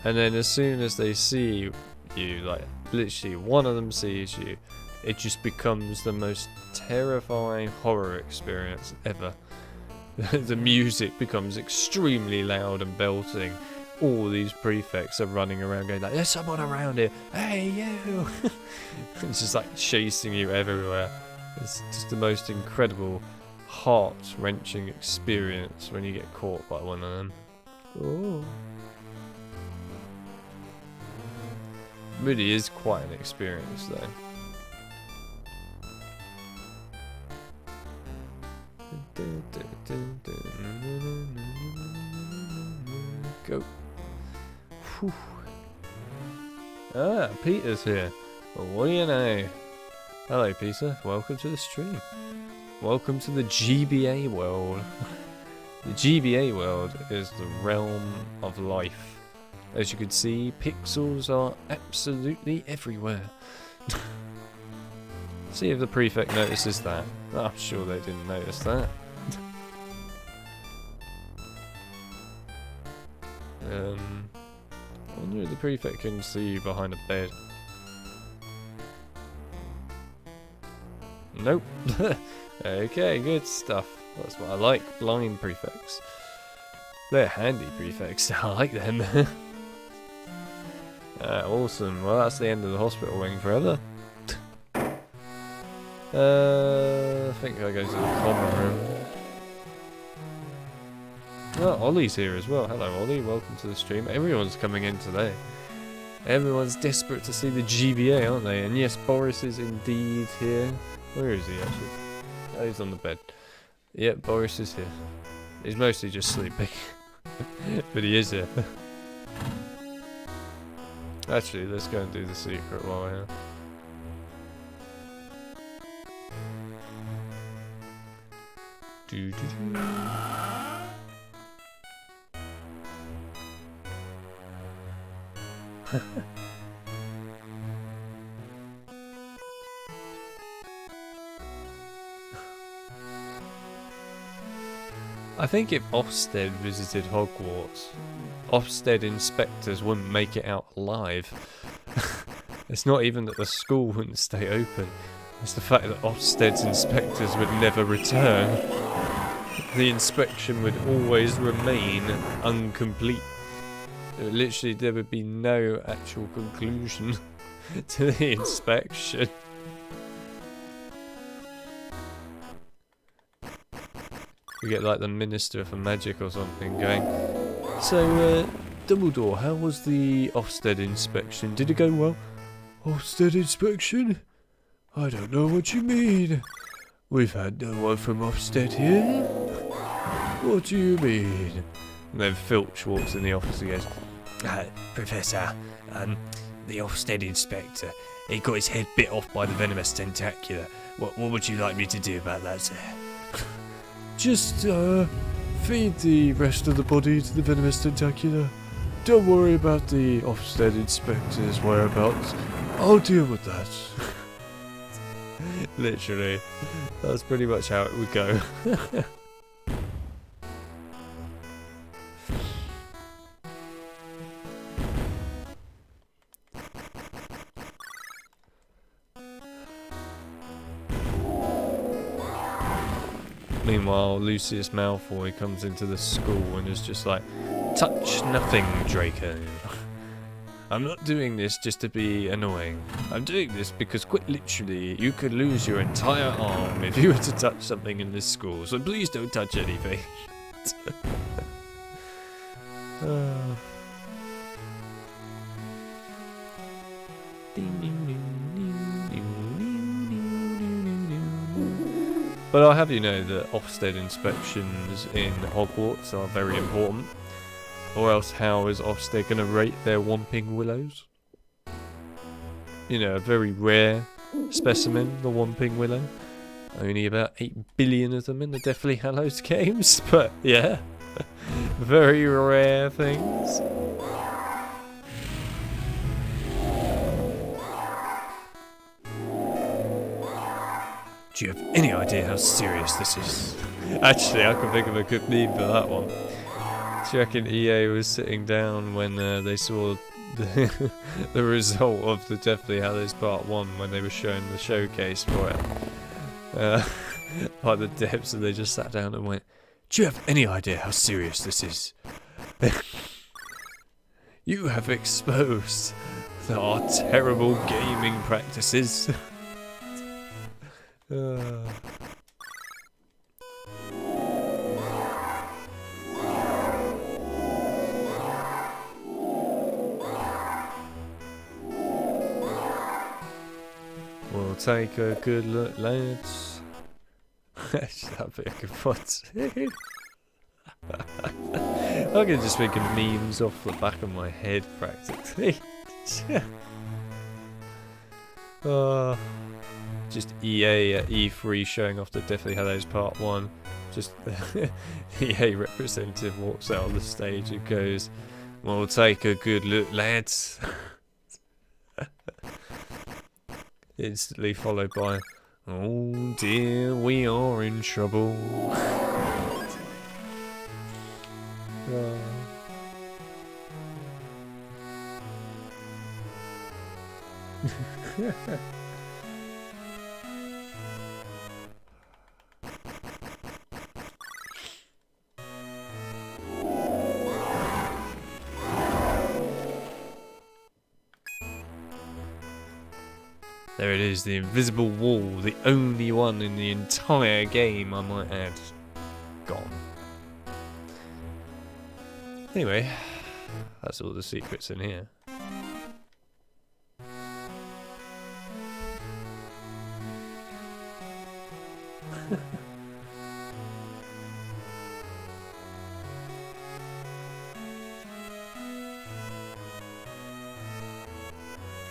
[SPEAKER 1] And then as soon as they see you, like literally one of them sees you, it just becomes the most terrifying horror experience ever. The music becomes extremely loud and belting. All these prefects are running around going like, there's someone around here, hey you! It's just like chasing you everywhere. It's just the most incredible, heart-wrenching experience when you get caught by one of them. Ooh. Really is quite an experience though. Go. Whew. Ah, Peter's here. Well, what do you know? Hello, Peter. Welcome to the stream. Welcome to the GBA world. The GBA world is the realm of life. As you can see, pixels are absolutely everywhere. See if the prefect notices that. I'm sure they didn't notice that. I wonder if the prefect can see you behind a bed. Nope. Okay, good stuff. That's what I like, blind prefects. They're handy prefects, I like them. Awesome, well that's the end of the hospital wing forever. I think I go to the common room. Oh, Ollie's here as well. Hello Ollie, welcome to the stream. Everyone's coming in today. Everyone's desperate to see the GBA, aren't they? And yes, Boris is indeed here. Where is he actually? Oh, he's on the bed. Yep, Boris is here. He's mostly just sleeping. But he is here. Actually, let's go and do the secret while we're here. I think if Ofsted visited Hogwarts, Ofsted inspectors wouldn't make it out alive. It's not even that the school wouldn't stay open, it's the fact that Ofsted's inspectors would never return. The inspection would always remain incomplete. Literally, there would be no actual conclusion to the inspection. We get like the Minister for Magic or something going, so, Dumbledore, how was the Ofsted inspection? Did it go well? Ofsted inspection? I don't know what you mean. We've had no one from Ofsted here. What do you mean? And then Filch walks in the office and goes, Professor, the Ofsted inspector, he got his head bit off by the venomous tentacula. What would you like me to do about that, sir? Just, feed the rest of the body to the venomous tentacula. Don't worry about the Ofsted inspector's whereabouts. I'll deal with that. Literally. That's pretty much how it would go. Meanwhile, Lucius Malfoy comes into the school and is just like, touch nothing, Draco. I'm not doing this just to be annoying. I'm doing this because quite literally, you could lose your entire arm if you were to touch something in this school, so please don't touch anything. But I'll have you know that Ofsted inspections in Hogwarts are very important. Or else how is Ofsted going to rate their Whomping Willows? You know, a very rare specimen, the Whomping Willow. Only about 8 billion of them in the Deathly Hallows games, but yeah. Very rare things. Do you have any idea how serious this is? Actually, I can think of a good meme for that one. Do you reckon EA was sitting down when they saw the result of the Deathly Hallows Part 1 when they were showing the showcase for it? By the devs, and they just sat down and went, do you have any idea how serious this is? You have exposed our terrible gaming practices. We'll take a good look, lads. That'd be a good one too. I can just make memes off the back of my head practically. Just EA at E3 showing off the Deathly Hallows Part 1. Just the EA representative walks out on the stage and goes, we'll take a good look, lads. Instantly followed by, Oh dear, we are in trouble. There it is, the invisible wall, the only one in the entire game, I might add. Gone. Anyway, that's all the secrets in here.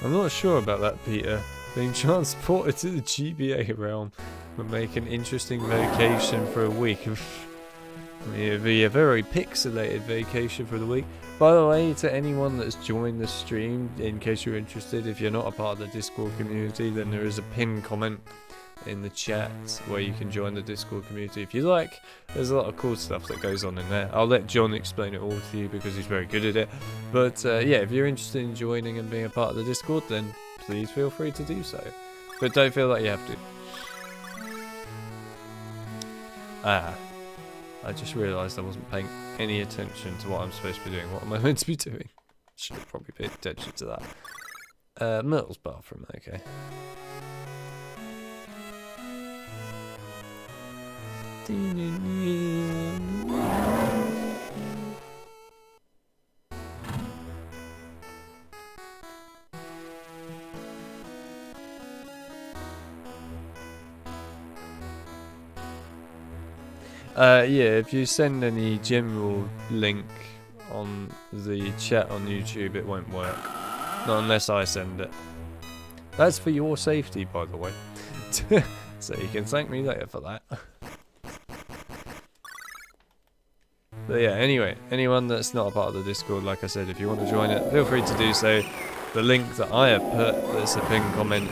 [SPEAKER 1] I'm not sure about that, Peter. Being transported to the GBA realm would make an interesting vacation for a week. I mean, it'd be a very pixelated vacation for the week. By the way, to anyone that's joined the stream, in case you're interested, if you're not a part of the Discord community, then there is a pinned comment in the chat where you can join the Discord community if you like. There's a lot of cool stuff that goes on in there. I'll let John explain it all to you because he's very good at it. But yeah, if you're interested in joining and being a part of the Discord, then please feel free to do so. But don't feel like you have to. I just realised I wasn't paying any attention to what I'm supposed to be doing. What am I meant to be doing? Should have probably paid attention to that. Myrtle's bathroom, okay. Yeah, if you send any general link on the chat on YouTube, it won't work. Not unless I send it. That's for your safety, by the way. So you can thank me later for that. But yeah, anyway, anyone that's not a part of the Discord, like I said, if you want to join it, feel free to do so. The link that I have put, that's a pinned comment,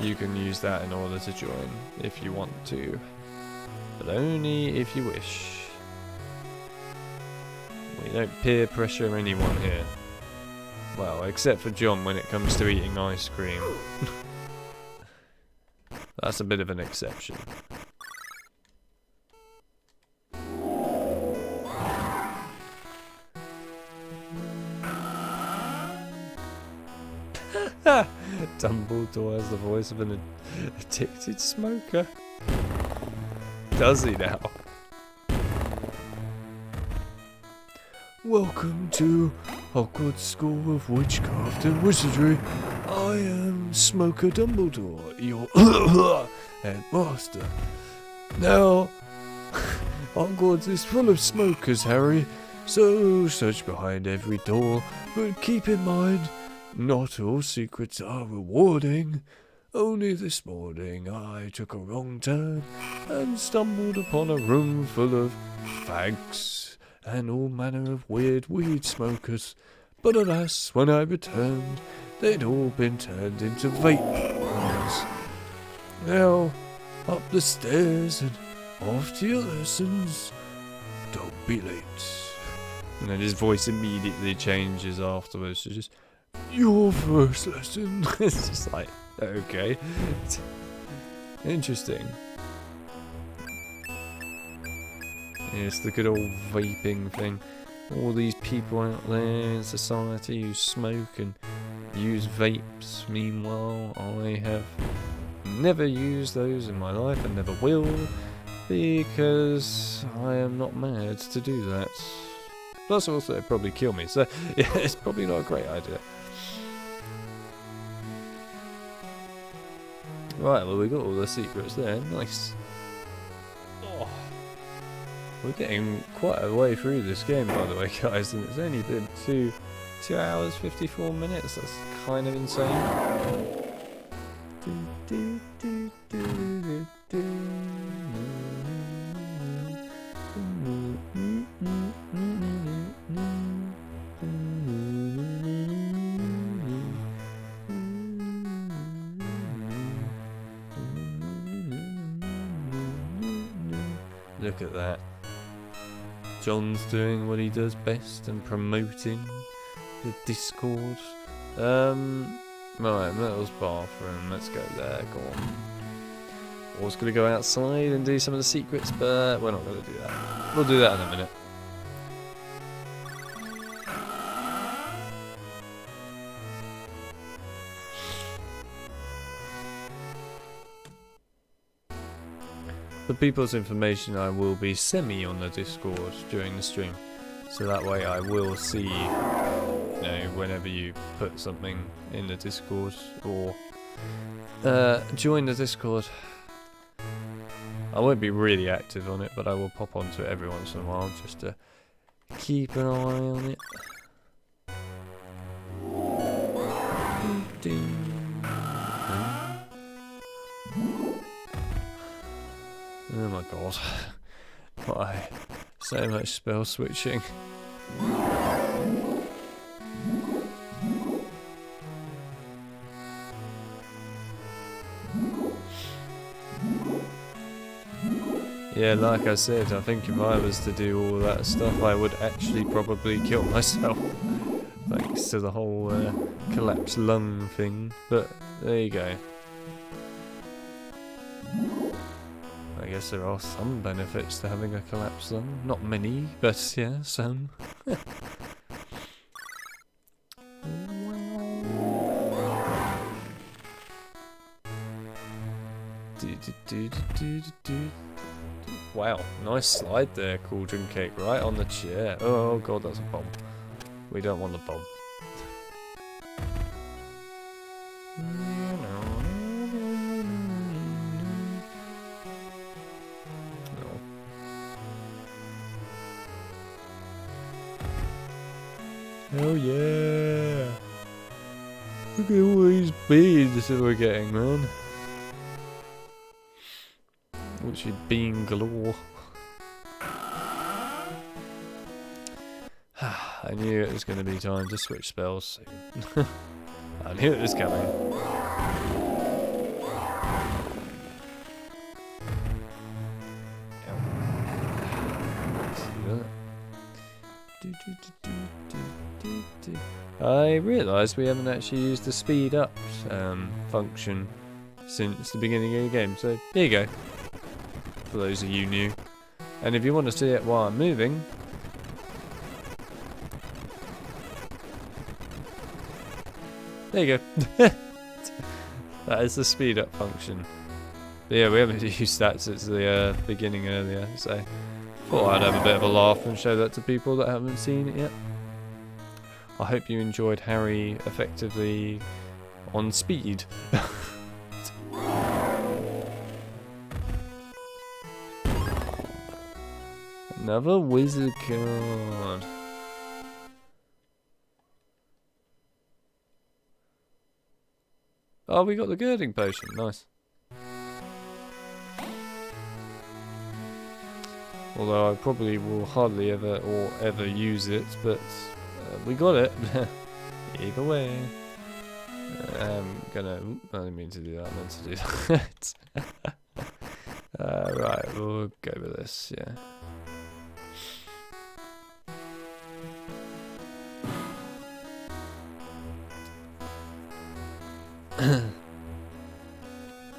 [SPEAKER 1] you can use that in order to join if you want to. But only if you wish. We don't peer pressure anyone here. Well, except for John when it comes to eating ice cream. That's a bit of an exception. Dumbledore has the voice of an addicted smoker. Does he now? Welcome to Hogwarts School of Witchcraft and Wizardry. I am Smoker Dumbledore, your headmaster. Now, Hogwarts is full of smokers, Harry, so search behind every door, but keep in mind, not all secrets are rewarding. Only this morning I took a wrong turn and stumbled upon a room full of fags and all manner of weird weed smokers. But alas, when I returned, they'd all been turned into vape bombs. Now, up the stairs and off to your lessons. Don't be late. And then his voice immediately changes afterwards to just, your first lesson. It's just like, okay. Interesting. It's the good old vaping thing. All these people out there in society who smoke and use vapes. Meanwhile, I have never used those in my life and never will, because I am not mad to do that. Plus also it'd probably kill me, so yeah, it's probably not a great idea. Right, well we got all the secrets there, nice. Oh. We're getting quite a way through this game, by the way, guys, and it's only been 2 hours 54 minutes. That's kind of insane. look at that. John's doing what he does best and promoting the Discord. Right, Metal's bathroom. Let's go there. Go on. I was going to go outside and do some of the secrets, but we're not going to do that. We'll do that in a minute. For people's information, I will be semi on the Discord during the stream, so that way I will see, you know, whenever you put something in the Discord or join the Discord. I won't be really active on it, but I will pop onto it every once in a while just to keep an eye on it. Oh my god. Why? So much spell switching. Yeah, like I said, I think if I was to do all that stuff, I would actually probably kill myself. Thanks to the whole collapsed lung thing. But there you go. I guess there are some benefits to having a collapsed lung. Not many, but yeah, some. Wow, nice slide there, cauldron cake, right on the chair. Oh god, that's a bomb. We don't want the bomb. Oh yeah! Look at all these beads that we're getting, man. Which is bean galore. I knew it was going to be time to switch spells soon. I knew it was coming. I realised we haven't actually used the speed up function since the beginning of the game, so there you go. For those of you new. And if you want to see it while I'm moving, there you go. That is the speed up function. But yeah, we haven't used that since the beginning earlier, so thought I'd have a bit of a laugh and show that to people that haven't seen it yet. I hope you enjoyed Harry effectively on speed. Another wizard card. Oh, we got the girding potion. Nice. Although I probably will hardly ever use it, but we got it. Either way. I'm gonna... I didn't mean to do that. I meant to do that. Right, we'll go with this, yeah.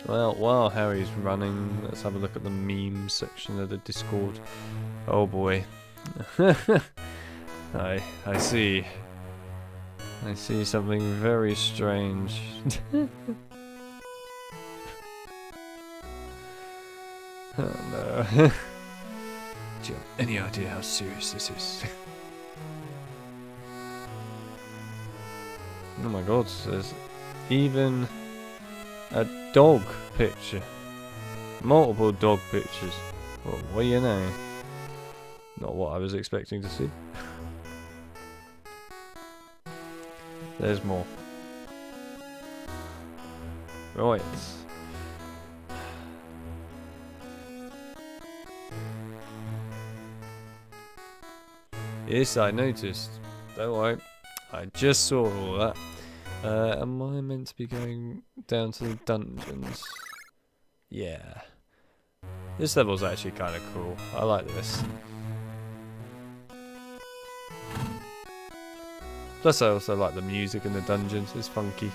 [SPEAKER 1] Well, while Harry's running, let's have a look at the meme section of the Discord. Oh boy. I see something very strange. Oh no. Do you have any idea how serious this is? Oh my god, there's even a dog picture. Multiple dog pictures. Well, you know. Not what I was expecting to see. There's more. Right. Yes, I noticed. Don't worry. I just saw all that. Am I meant to be going down to the dungeons? Yeah. This level's actually kind of cool. I like this. Plus I also like the music in the dungeons, it's funky.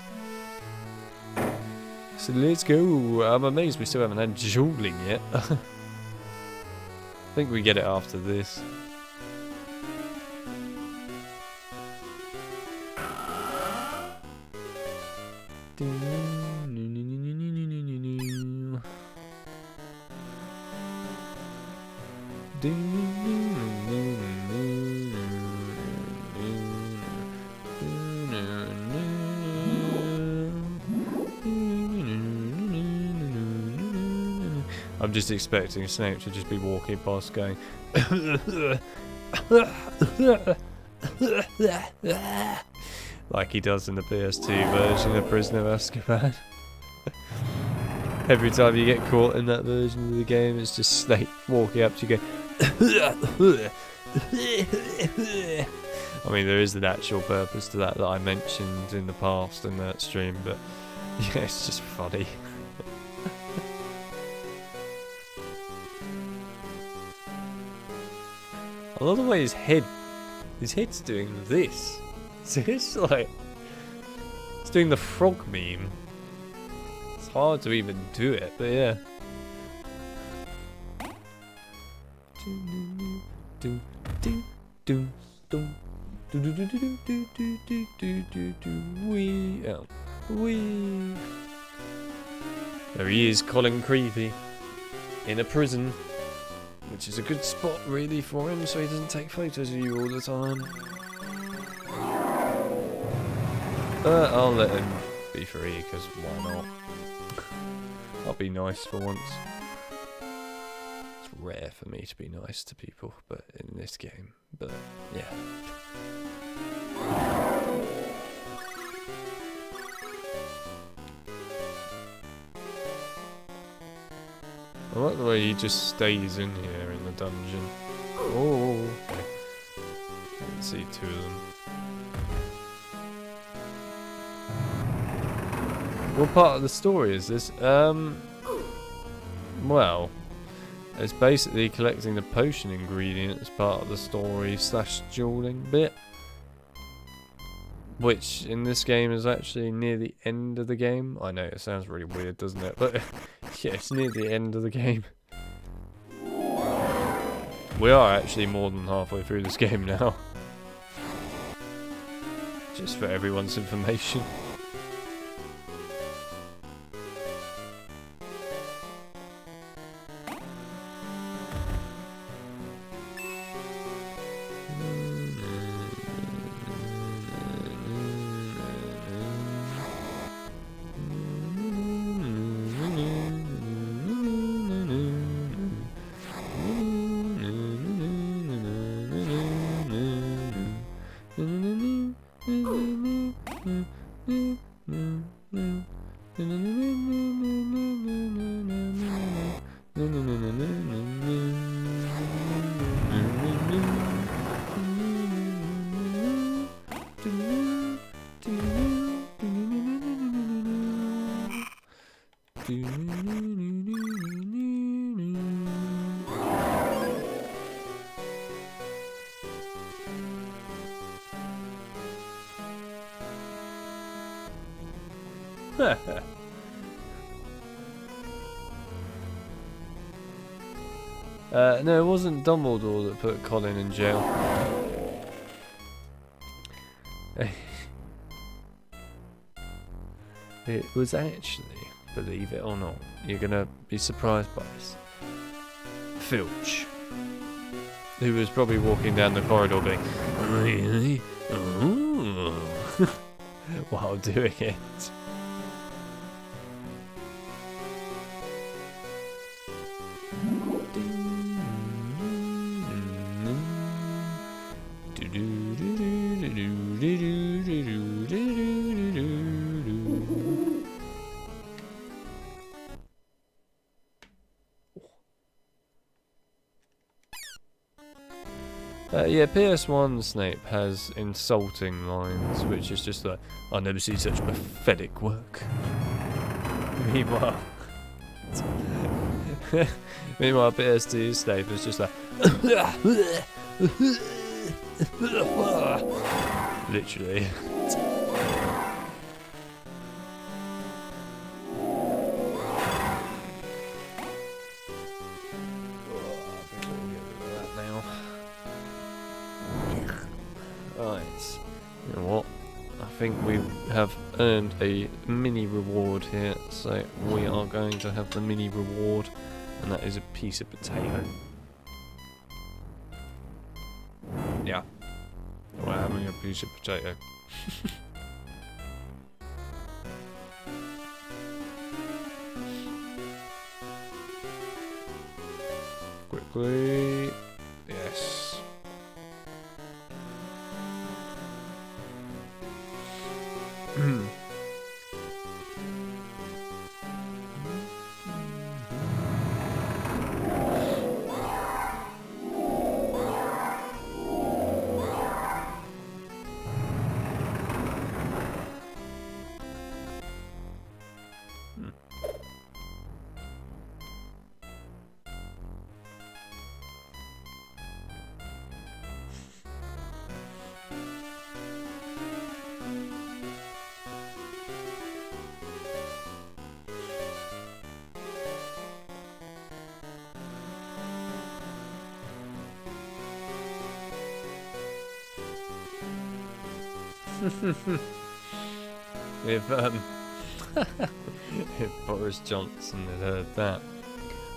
[SPEAKER 1] So let's go. I'm amazed we still haven't had dueling yet. I think we get it after this. I'm just expecting Snape to just be walking past going like he does in the PS2 version of Prisoner of Azkaban. Every time you get caught in that version of the game, it's just Snape walking up to you going I mean, there is an actual purpose to that I mentioned in the past in that stream, but yeah, it's just funny. I love the way his head's doing this. So it's like, it's doing the frog meme. It's hard to even do it, but yeah. There he is, Colin Creevy, in a prison. Which is a good spot really for him so he doesn't take photos of you all the time. I'll let him be free because why not? I'll be nice for once. It's rare for me to be nice to people, but in this game, but yeah. I like the way he just stays in here in the dungeon. Oh, okay. I can see two of them. What part of the story is this? Well, it's basically collecting the potion ingredient as part of the story / dueling bit. Which in this game is actually near the end of the game. I know, it sounds really weird, doesn't it? But yeah, it's near the end of the game. We are actually more than halfway through this game now. Just for everyone's information. No, it wasn't Dumbledore that put Colin in jail. It was actually, believe it or not, you're gonna be surprised by this, Filch, who was probably walking down the corridor being, really? Ooh. While doing it. Yeah, PS1 Snape has insulting lines, which is just like, I've never seen such pathetic work. Meanwhile, Meanwhile, PS2 Snape is just like literally. Right. You know what? I think we have earned a mini reward here, so we are going to have the mini reward, and that is a piece of potato. Yeah. We're having a piece of potato. Quickly. Yes. If if Boris Johnson had heard that,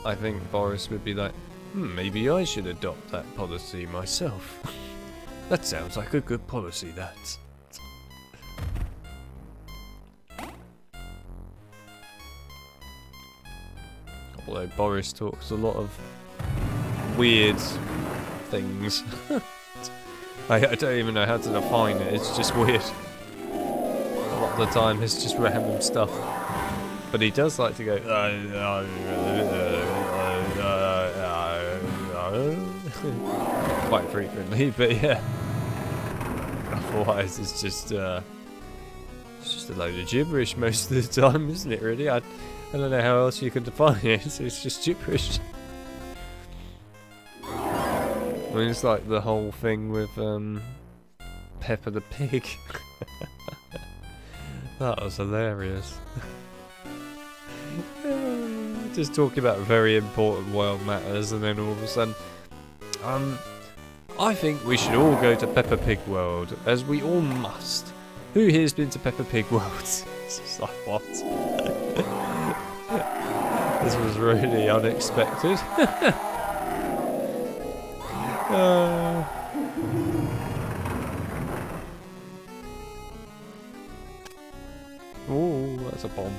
[SPEAKER 1] I think Boris would be like, maybe I should adopt that policy myself. That sounds like a good policy, that. Although Boris talks a lot of weird things. I don't even know how to define it, it's just weird. A lot of the time it's just random stuff. But he does like to go quite frequently, but yeah. Otherwise it's just a load of gibberish most of the time, isn't it really? I don't know how else you can define it, it's just gibberish. I mean, it's like the whole thing with Peppa the Pig. That was hilarious. Just talking about very important world matters, and then all of a sudden, I think we should all go to Peppa Pig World, as we all must. Who here's been to Peppa Pig World? It's just like, what? This was really unexpected. Oh, that's a bomb.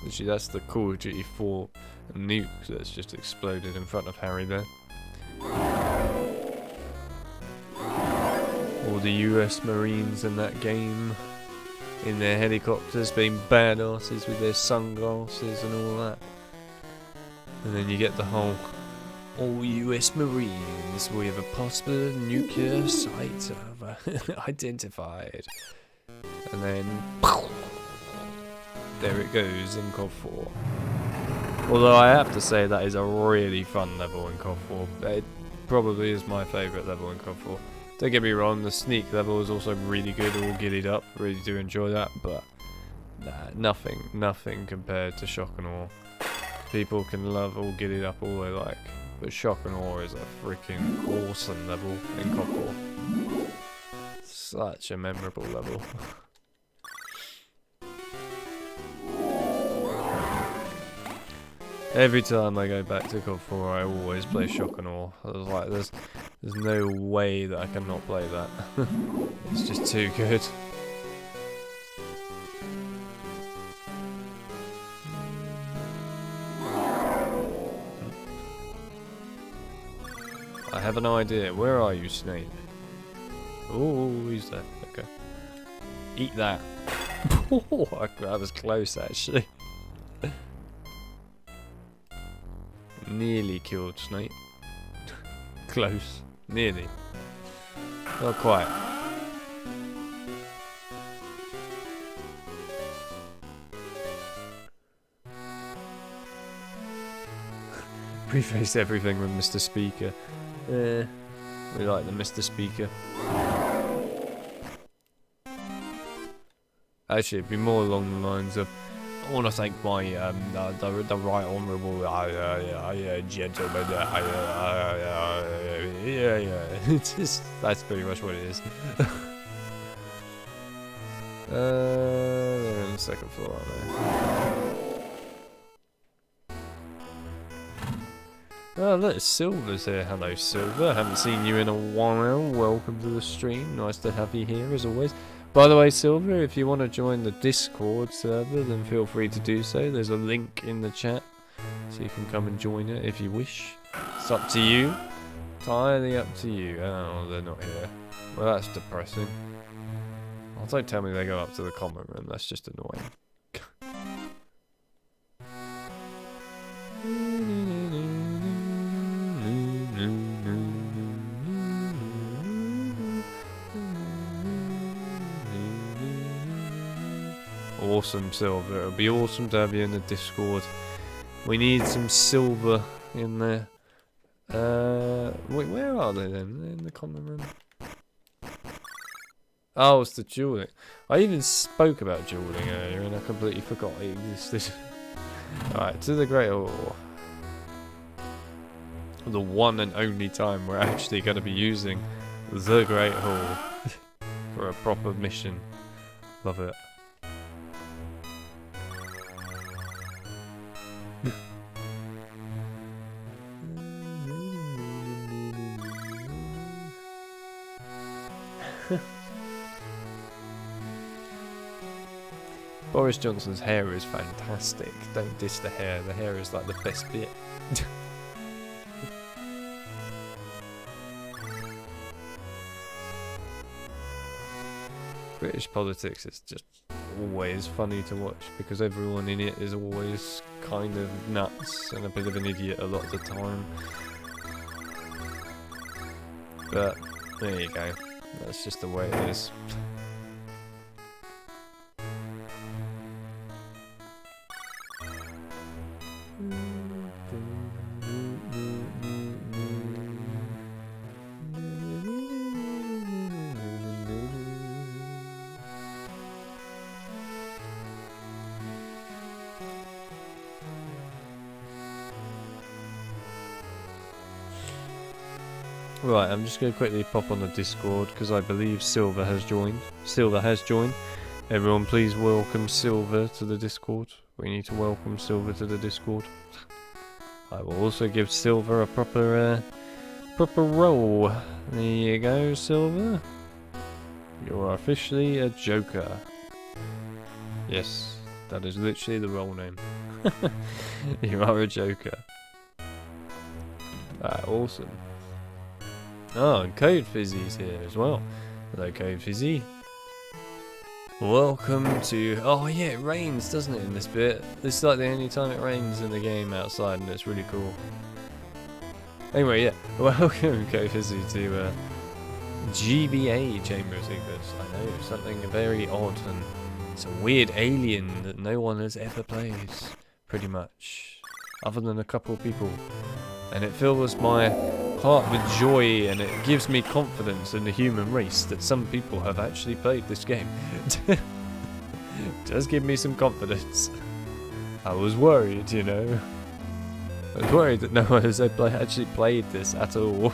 [SPEAKER 1] Actually, that's the Call of Duty 4 nuke that's just exploded in front of Harry there. All the US Marines in that game, in their helicopters, being badasses with their sunglasses and all that. And then you get the whole all US Marines with a possible nuclear site identified. And then there it goes in COD 4. Although I have to say that is a really fun level in COD 4. It probably is my favourite level in COD 4. Don't get me wrong, the sneak level is also really good, all giddied up. Really do enjoy that, but nah, nothing compared to Shock and Awe. People can love all giddied up all they like, but Shock and Awe is a freaking awesome level in COD 4. Such a memorable level. Every time I go back to COD 4, I always play Shock and Awe. I was like, there's no way that I cannot play that. It's just too good. I have an idea. Where are you, Snape? Oh, he's there. Okay. Eat that. That was close, actually. Nearly killed Snape. Close. Nearly. Not quite. Preface everything with Mr. Speaker. We like the Mr. Speaker. Actually, it'd be more along the lines of, I want to thank my the right honourable gentleman. It's just, that's pretty much what it is. They're on the second floor, aren't they? Oh look, Silver's here. Hello Silver, haven't seen you in a while. Welcome to the stream, nice to have you here as always. By the way Silver, if you want to join the Discord server then feel free to do so. There's a link in the chat so you can come and join it if you wish. It's up to you, entirely up to you. Oh, they're not here. Well, that's depressing. Oh, don't tell me they go up to the common room, that's just annoying. Awesome Silver, it'll be awesome to have you in the Discord. We need some silver in there. Wait, where are they then? They're in the common room. Oh, it's the dueling. I even spoke about dueling earlier and I completely forgot it existed. Alright, to the Great Hall. The one and only time we're actually going to be using the Great Hall for a proper mission. Love it. Boris Johnson's hair is fantastic. Don't diss the hair. The hair is like the best bit. British politics is just always funny to watch because everyone in it is always kind of nuts and a bit of an idiot a lot of the time. But there you go. That's just the way it is. Right, I'm just going to quickly pop on the Discord because I believe Silver has joined. Silver has joined. Everyone please welcome Silver to the Discord. We need to welcome Silver to the Discord. I will also give Silver a proper role. There you go, Silver. You are officially a Joker. Yes, that is literally the role name. You are a Joker. Awesome. Oh, and Code Fizzy's here as well. Hello, Code Fizzy. Welcome to... Oh yeah, it rains, doesn't it, in this bit? This is like the only time it rains in the game outside, and it's really cool. Anyway, yeah. Welcome, Code Fizzy, to GBA, Chamber of Secrets. I know, something very odd, and it's a weird alien that no one has ever played, pretty much. Other than a couple of people. And it fills my heart with joy, and it gives me confidence in the human race that some people have actually played this game. Does give me some confidence. I was worried, you know. I was worried that no one has actually played this at all.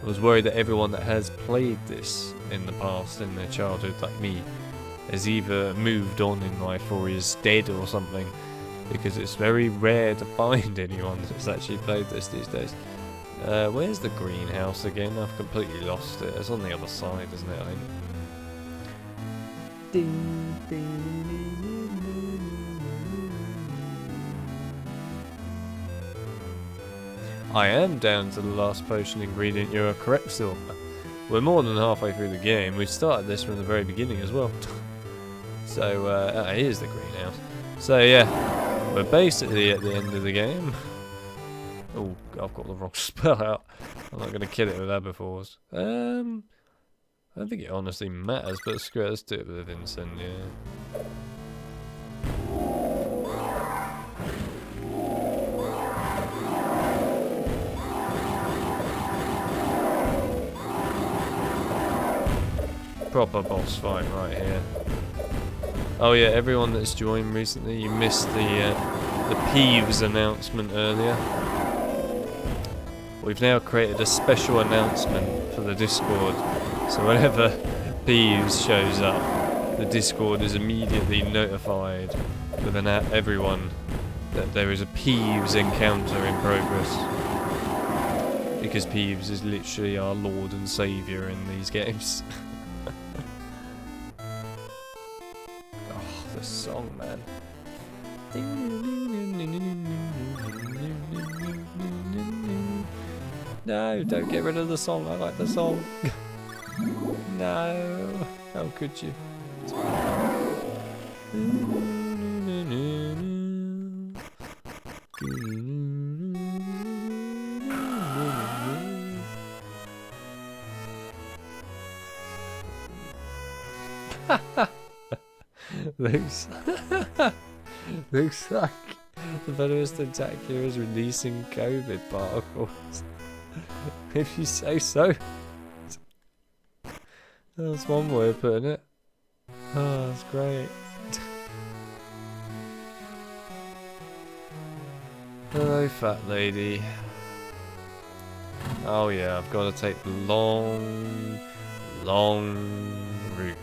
[SPEAKER 1] I was worried that everyone that has played this in the past, in their childhood, like me, has either moved on in life or is dead or something. Because it's very rare to find anyone that's actually played this these days. Where's the greenhouse again? I've completely lost it. It's on the other side, isn't it, I think? Ding, ding, I am down to the last potion ingredient. You're correct, Silver. We're more than halfway through the game. We started this from the very beginning as well. So, here's the greenhouse. So, yeah. We're basically at the end of the game. Oh, I've got the wrong spell out. I'm not going to kill it with Aberforce. I don't think it honestly matters, but screw it, let's do it with Vincent, yeah. proper boss fight right here. Oh yeah, everyone that's joined recently, you missed the Peeves announcement earlier. We've now created a special announcement for the Discord, so whenever Peeves shows up, the Discord is immediately notified with everyone that there is a Peeves encounter in progress. Because Peeves is literally our Lord and Saviour in these games. Oh, the song, man. No, don't get rid of the song. I like the song. No, how could you? Looks like the venomous tentacular is releasing COVID particles. If you say so. That's one way of putting it. Oh, that's great. Hello, fat lady. Oh yeah, I've got to take the long route.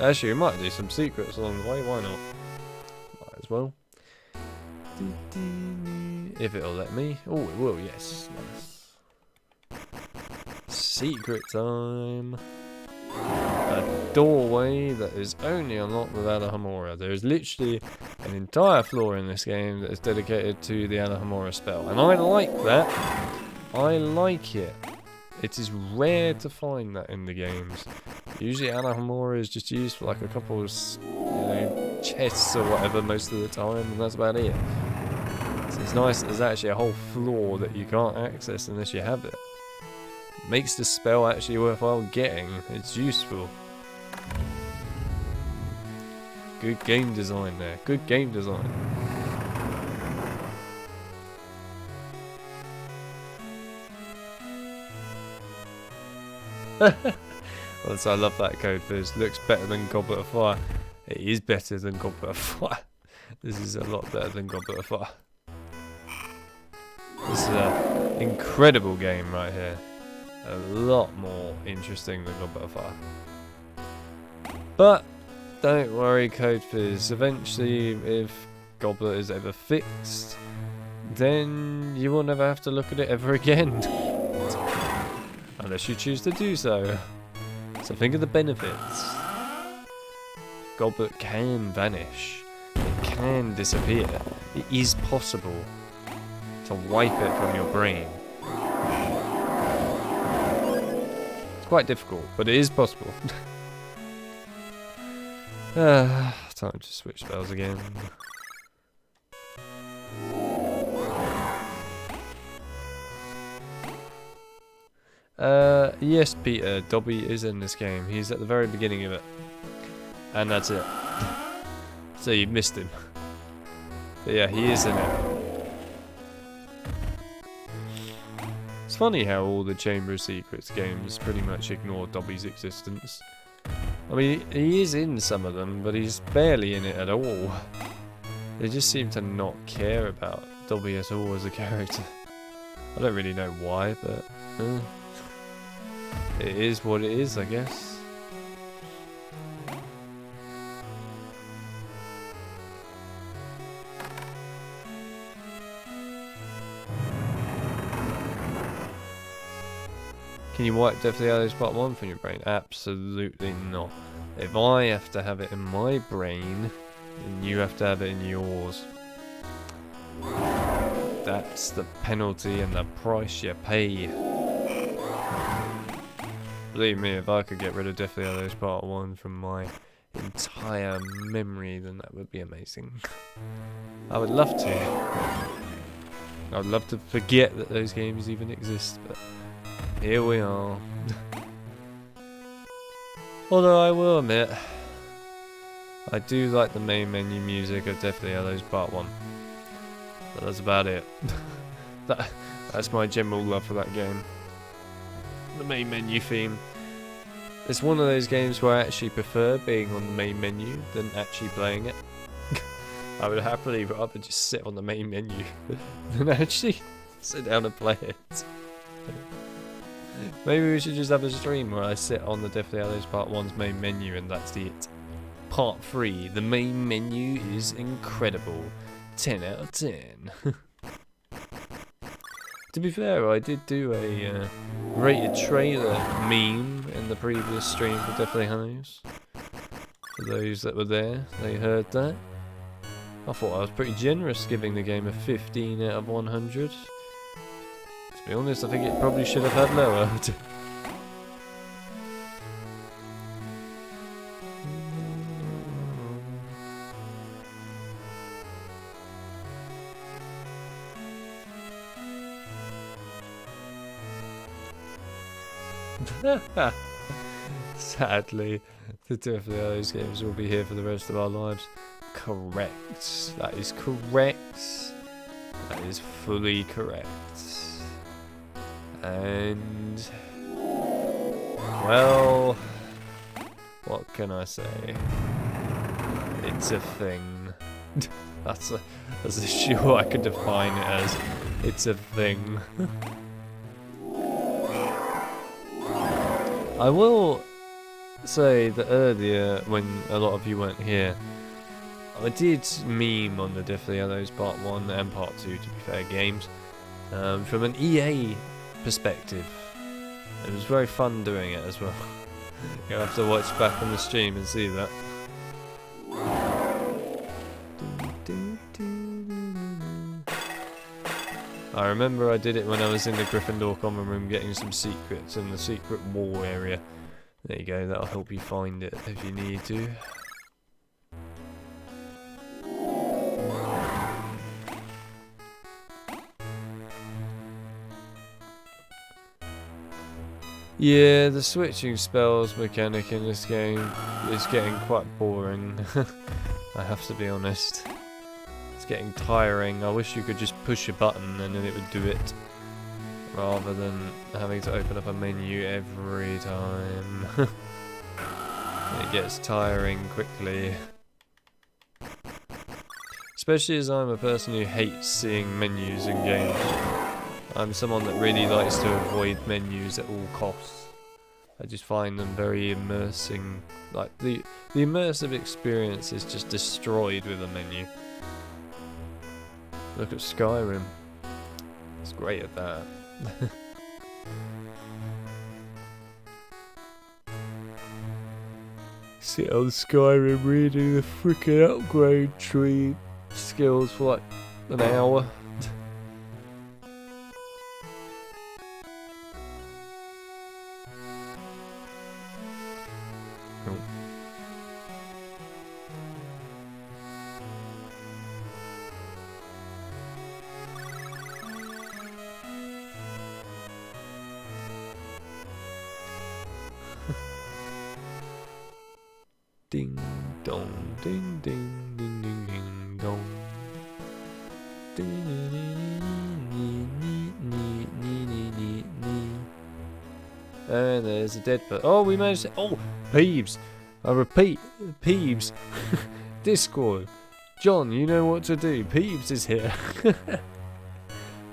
[SPEAKER 1] Actually, we might do some secrets along the way, why not? Might as well. If it'll let me. Oh, it will, yes. Nice. Secret time. A doorway that is only unlocked with Alohomora. There is literally an entire floor in this game that is dedicated to the Alohomora spell. And I like that. I like it. It is rare to find that in the games. Usually Alohomora is just used for like a couple of, chests or whatever most of the time, and that's about it. So it's nice that there's actually a whole floor that you can't access unless you have it. Makes the spell actually worthwhile getting. It's useful. Good game design there. Good game design. Well, so I love that code Fizz. Looks better than Goblet of Fire. It is better than Goblet of Fire. This is a lot better than Goblet of Fire. This is an incredible game right here. A lot more interesting than Goblet of Fire. But don't worry, Code Fizz. Eventually, if Goblet is ever fixed, then you will never have to look at it ever again. Unless you choose to do so. So think of the benefits. Goblet can vanish. It can disappear. It is possible to wipe it from your brain. It's quite difficult, but it is possible. Time to switch spells again. Yes, Peter, Dobby is in this game. He's at the very beginning of it. And that's it. So you've missed him. But yeah, he is in it. It's funny how all the Chamber of Secrets games pretty much ignore Dobby's existence. I mean, he is in some of them, but he's barely in it at all. They just seem to not care about Dobby at all as a character. I don't really know why, but it is what it is, I guess. Can you wipe Deathly Hallows Part 1 from your brain? Absolutely not. If I have to have it in my brain, then you have to have it in yours. That's the penalty and the price you pay. Believe me, if I could get rid of Deathly Hallows Part 1 from my entire memory, then that would be amazing. I would love to. I would love to forget that those games even exist, but here we are. Although I will admit, I do like the main menu music of Deathly Hallows Part 1. But that's about it. That's my general love for that game. The main menu theme. It's one of those games where I actually prefer being on the main menu than actually playing it. I would happily rather just sit on the main menu than actually sit down and play it. Maybe we should just have a stream where I sit on the Deathly Hallows Part 1's main menu and that's it. Part 3, the main menu is incredible. 10 out of 10. To be fair, I did do a rated trailer meme in the previous stream for Deathly Hallows. For those that were there, they heard that. I thought I was pretty generous giving the game a 15 out of 100. To be honest, I think it probably should have had lower. Sadly, the Deathly Hallows games will be here for the rest of our lives. Correct. That is correct. That is fully correct. And well, what can I say? It's a thing. That's as sure I could define it as. It's a thing. I will say that earlier, when a lot of you weren't here, I did meme on the Deathly Hallows Part 1 and Part 2, to be fair, games, from an EA perspective. It was very fun doing it as well. You'll have to watch back on the stream and see that. I remember I did it when I was in the Gryffindor common room getting some secrets in the secret wall area. There you go, that'll help you find it if you need to. Yeah, the switching spells mechanic in this game is getting quite boring. I have to be honest. It's getting tiring. I wish you could just push a button and then it would do it, rather than having to open up a menu every time. It gets tiring quickly. Especially as I'm a person who hates seeing menus in games. I'm someone that really likes to avoid menus at all costs. I just find them very immersing. Like, the immersive experience is just destroyed with a menu. Look at Skyrim. It's great at that. Sit on Skyrim reading the freaking upgrade tree skills for like an hour. Ding dong, ding ding ding ding ding dong. And there's a dead person. Oh, we managed to. Oh, Peeves. I repeat, Peeves. Discord. John, you know what to do. Peeves is here.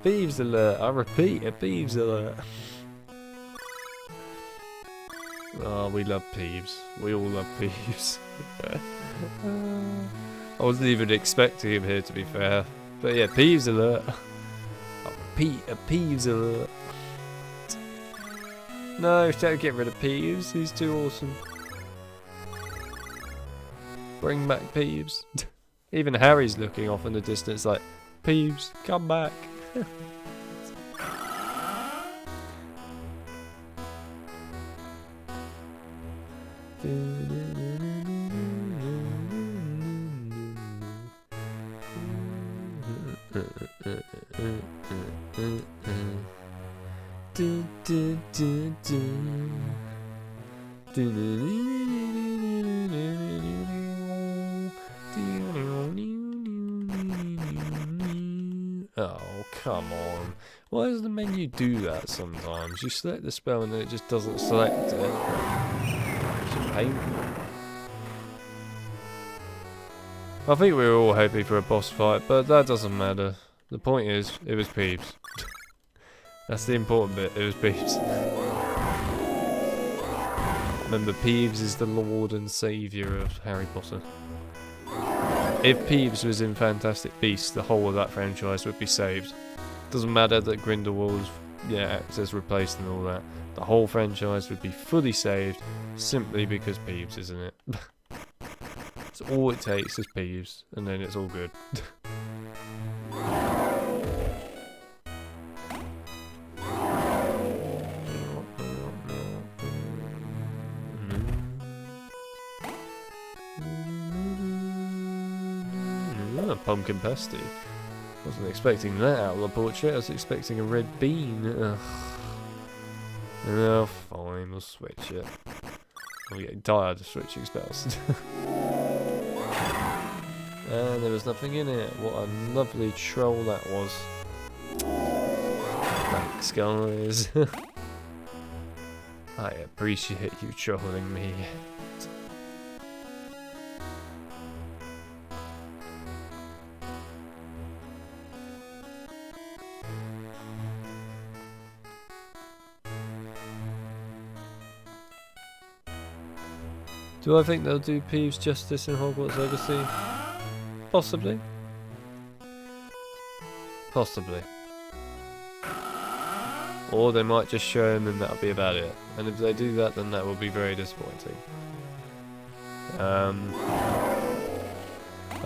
[SPEAKER 1] Peeves alert. I repeat, a Peeves alert. Oh, we love Peeves. We all love Peeves. I wasn't even expecting him here, to be fair. But yeah, Peeves alert. I repeat, a Peeves alert. No, don't get rid of Peeves. He's too awesome. Bring back Peeves. Even Harry's looking off in the distance like, Peeves, come back. Oh, come on. Why does the menu do that sometimes? You select the spell and then it just doesn't select it. It's just painful. I think we were all hoping for a boss fight, but that doesn't matter. The point is, it was Peeves. That's the important bit, it was Peeves. Remember, Peeves is the Lord and Saviour of Harry Potter. If Peeves was in Fantastic Beasts, the whole of that franchise would be saved. Doesn't matter that Grindelwald's access replaced and all that. The whole franchise would be fully saved simply because Peeves is in it. So all it takes is Peeves, and then it's all good. Pumpkin pasty. Wasn't expecting that out of the portrait. I was expecting a red bean. Ugh. Oh, fine, we'll switch it. I'm getting tired of switching spells. And there was nothing in it. What a lovely troll that was. Thanks, guys. I appreciate you trolling me. Do I think they'll do Peeves justice in Hogwarts Legacy? Possibly. Possibly. Or they might just show him and that'll be about it. And if they do that, then that will be very disappointing. I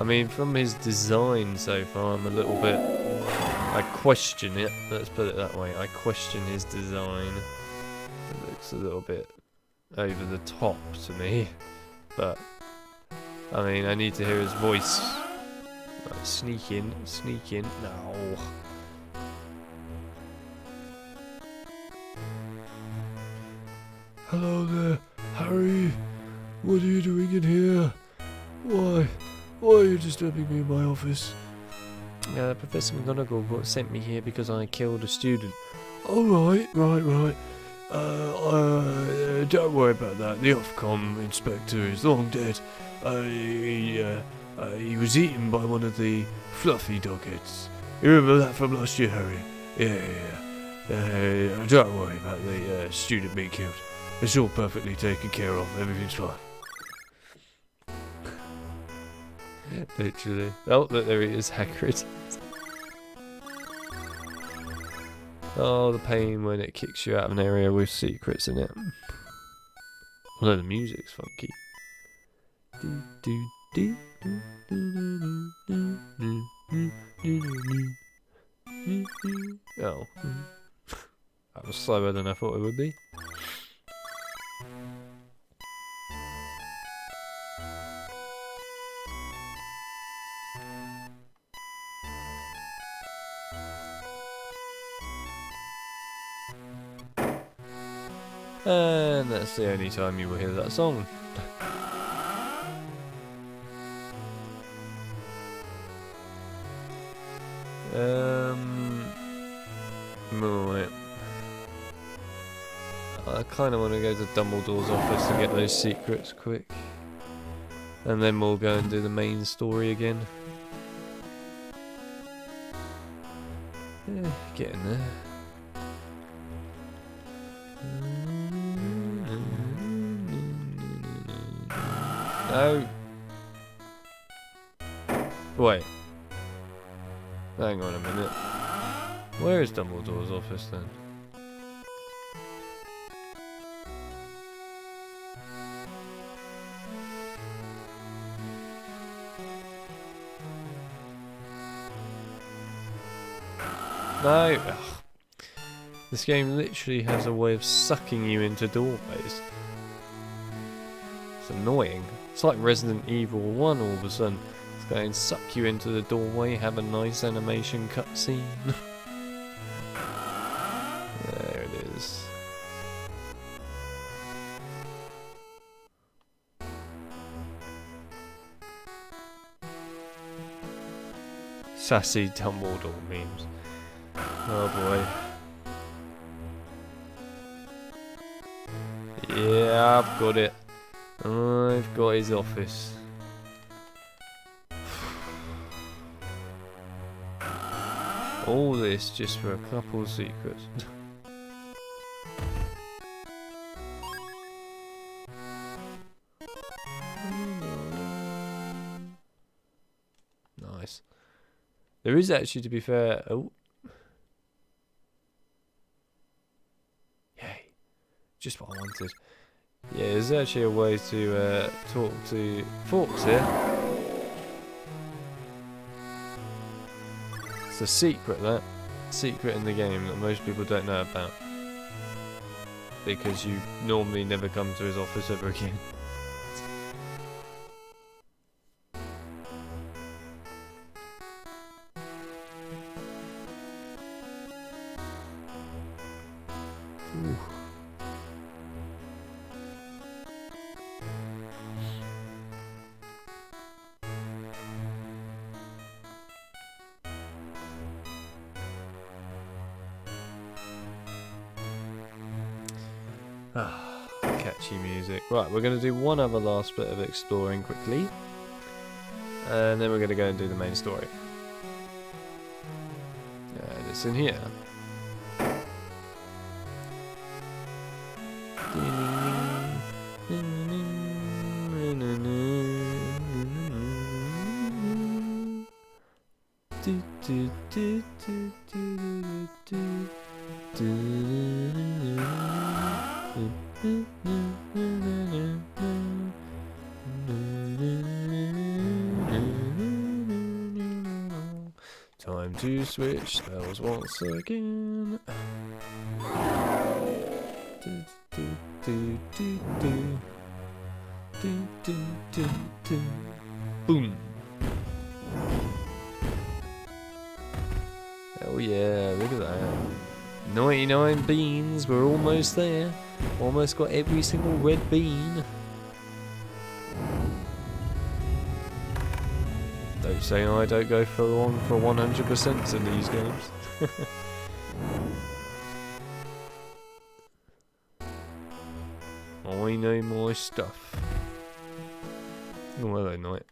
[SPEAKER 1] mean, from his design so far, I'm a little bit... I question it, let's put it that way. I question his design. It looks a little bit over the top to me. But, I mean, I need to hear his voice. Sneak in, no. Hello there, Harry. What are you doing in here? Why are you disturbing me in my office? Professor McGonagall sent me here because I killed a student. Oh, right. Don't worry about that. The Ofcom inspector is long dead. He was eaten by one of the fluffy dogheads. You remember that from last year, Harry? Yeah. Don't worry about the student being killed. It's all perfectly taken care of. Everything's fine. Literally. Oh, look, there he is, Hagrid. Oh, the pain when it kicks you out of an area with secrets in it. Although the music's funky. Oh. That was slower than I thought it would be. And that's the only time you will hear that song. Right. I kind of want to go to Dumbledore's office and get those secrets quick. And then we'll go and do the main story again. Yeah, getting there. No. Wait. Hang on a minute. Where is Dumbledore's office then? No. Ugh. This game literally has a way of sucking you into doorways. It's annoying. It's like Resident Evil 1 all of a sudden. It's going to suck you into the doorway, have a nice animation cutscene. There it is. sassy Dumbledore memes. Oh boy. Yeah, I've got it. I've got his office. All this just for a couple of secrets. Nice. There is actually, to be fair. Oh. Yay. Just what I wanted. Yeah, there's actually a way to talk to Forks here. It's a secret, that. Secret in the game that most people don't know about. Because you normally never come to his office ever again. Ooh. Ah, catchy music. Right, we're going to do one other last bit of exploring quickly. And then we're going to go and do the main story. And it's in here. Time to switch spells once again. Boom. Oh yeah, look at that. 99 beans, we're almost there. Almost got every single red bean. Don't say I don't go for 100% in these games. I know my stuff. Oh, hello, Knight.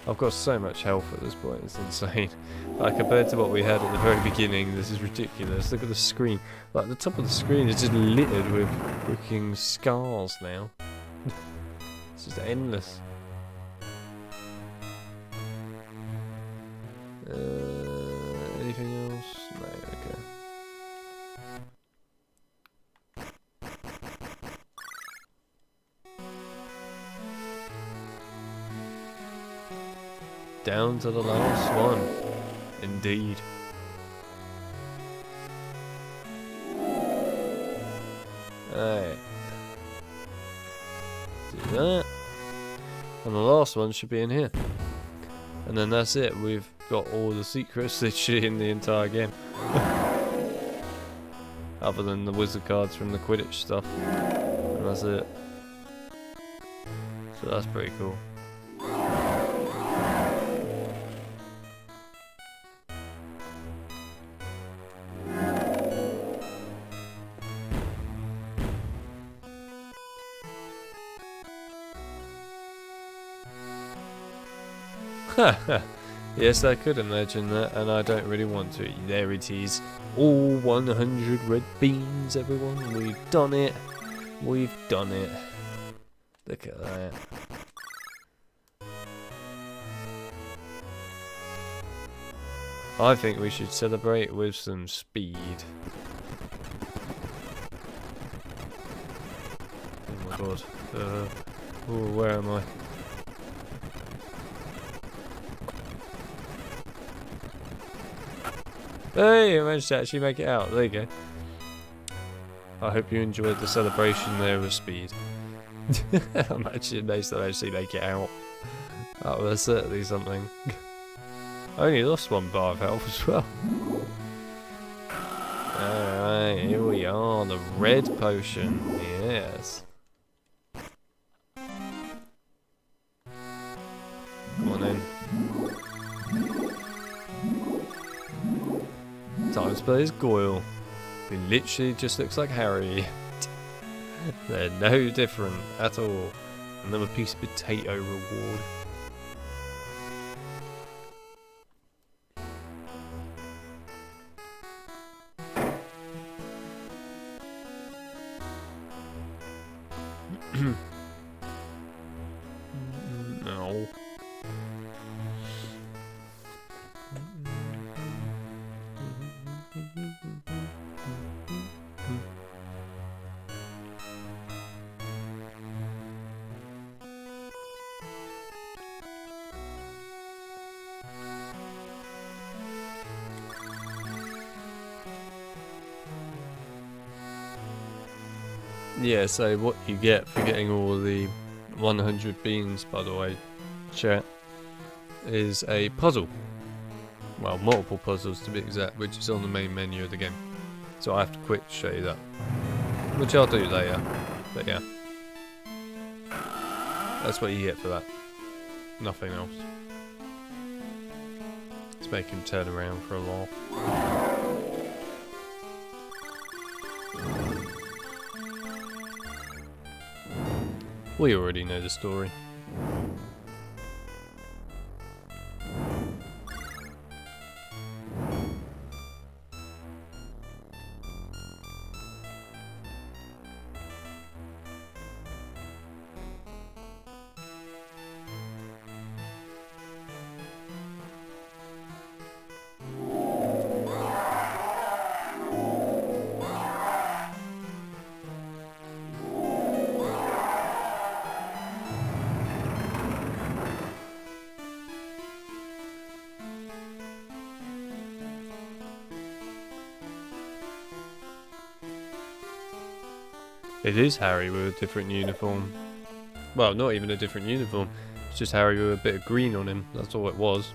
[SPEAKER 1] I've got so much health at this point, it's insane. Like, compared to what we had at the very beginning, this is ridiculous. Look at the screen. Like, the top of the screen is just littered with freaking scars now. It's just endless. Anything else? No, okay. Down to the last one. Indeed. Alright. Do that. And the last one should be in here. And then that's it. We've got all the secrets literally in the entire game. Other than the wizard cards from the Quidditch stuff. And that's it. So that's pretty cool. Yes, I could imagine that, and I don't really want to. There it is. All 100 red beans, everyone. We've done it. We've done it. Look at that. I think we should celebrate with some speed. Oh my god. Oh, where am I? Hey, I managed to actually make it out. There you go. I hope you enjoyed the celebration there with speed. I'm actually amazed that I actually make it out. That was certainly something. I only lost one bar of health as well. Alright, here we are. The red potion. Yes. Time to play as Goyle, who literally just looks like Harry. They're no different at all. Another piece of potato reward. No. Yeah, so what you get for getting all the 100 beans, by the way, chat, is a puzzle. Well, multiple puzzles to be exact, which is on the main menu of the game. So I have to quick show you that, which I'll do later, but yeah. That's what you get for that. Nothing else. Let's make him turn around for a while. We already know the story. It is Harry with a different uniform. Well, not even a different uniform. It's just Harry with a bit of green on him. That's all it was.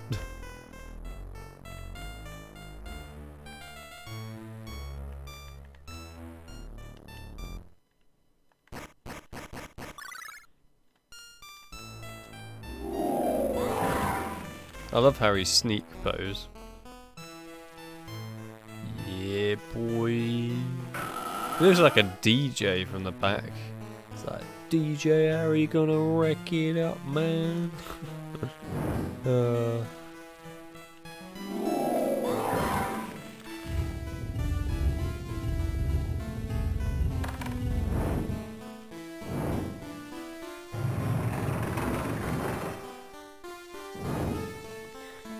[SPEAKER 1] I love Harry's sneak pose. Yeah, boy. He looks like a DJ from the back. It's like, DJ Harry gonna wreck it up, man.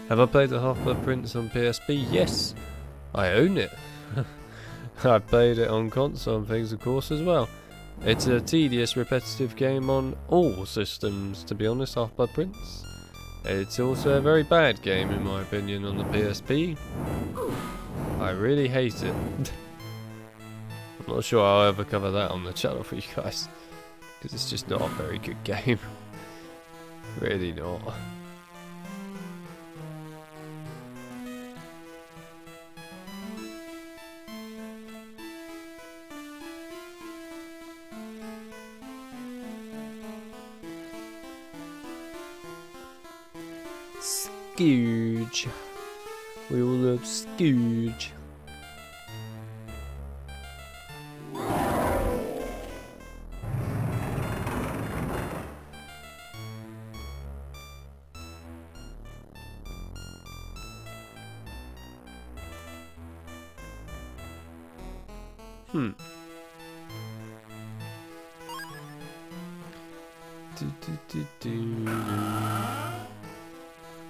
[SPEAKER 1] Have I played the Half-Blood Prince on PSP? Yes, I own it. I played it on console and things, of course, as well. It's a tedious, repetitive game on all systems, to be honest, Half-Blood Prince. It's also a very bad game, in my opinion, on the PSP. I really hate it. I'm not sure I'll ever cover that on the channel for you guys, because it's just not a very good game. Really not. Scooge. We all love Scooge.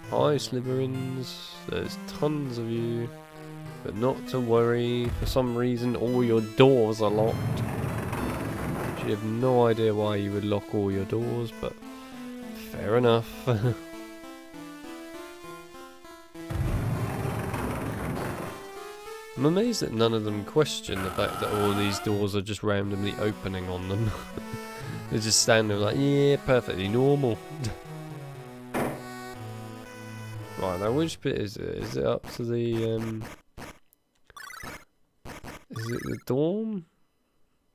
[SPEAKER 1] Hi Slytherins, there's tons of you, but not to worry, for some reason all your doors are locked. You have no idea why you would lock all your doors, but fair enough. I'm amazed that none of them question the fact that all these doors are just randomly opening on them. They just stand there like, yeah, perfectly normal. Right, now which bit is it? Is it up to the, is it the dorm?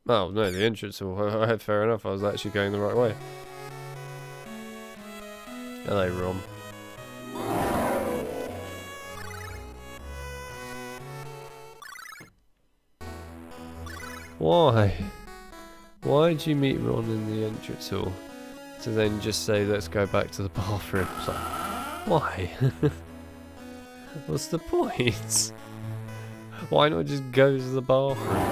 [SPEAKER 1] Oh, no, the entrance hall. Fair enough, I was actually going the right way. Hello, Rom. Why? Why'd you meet Ron in the entrance hall to then just say, let's go back to the bathroom? It's like, why? What's the point? Why not just go to the bathroom?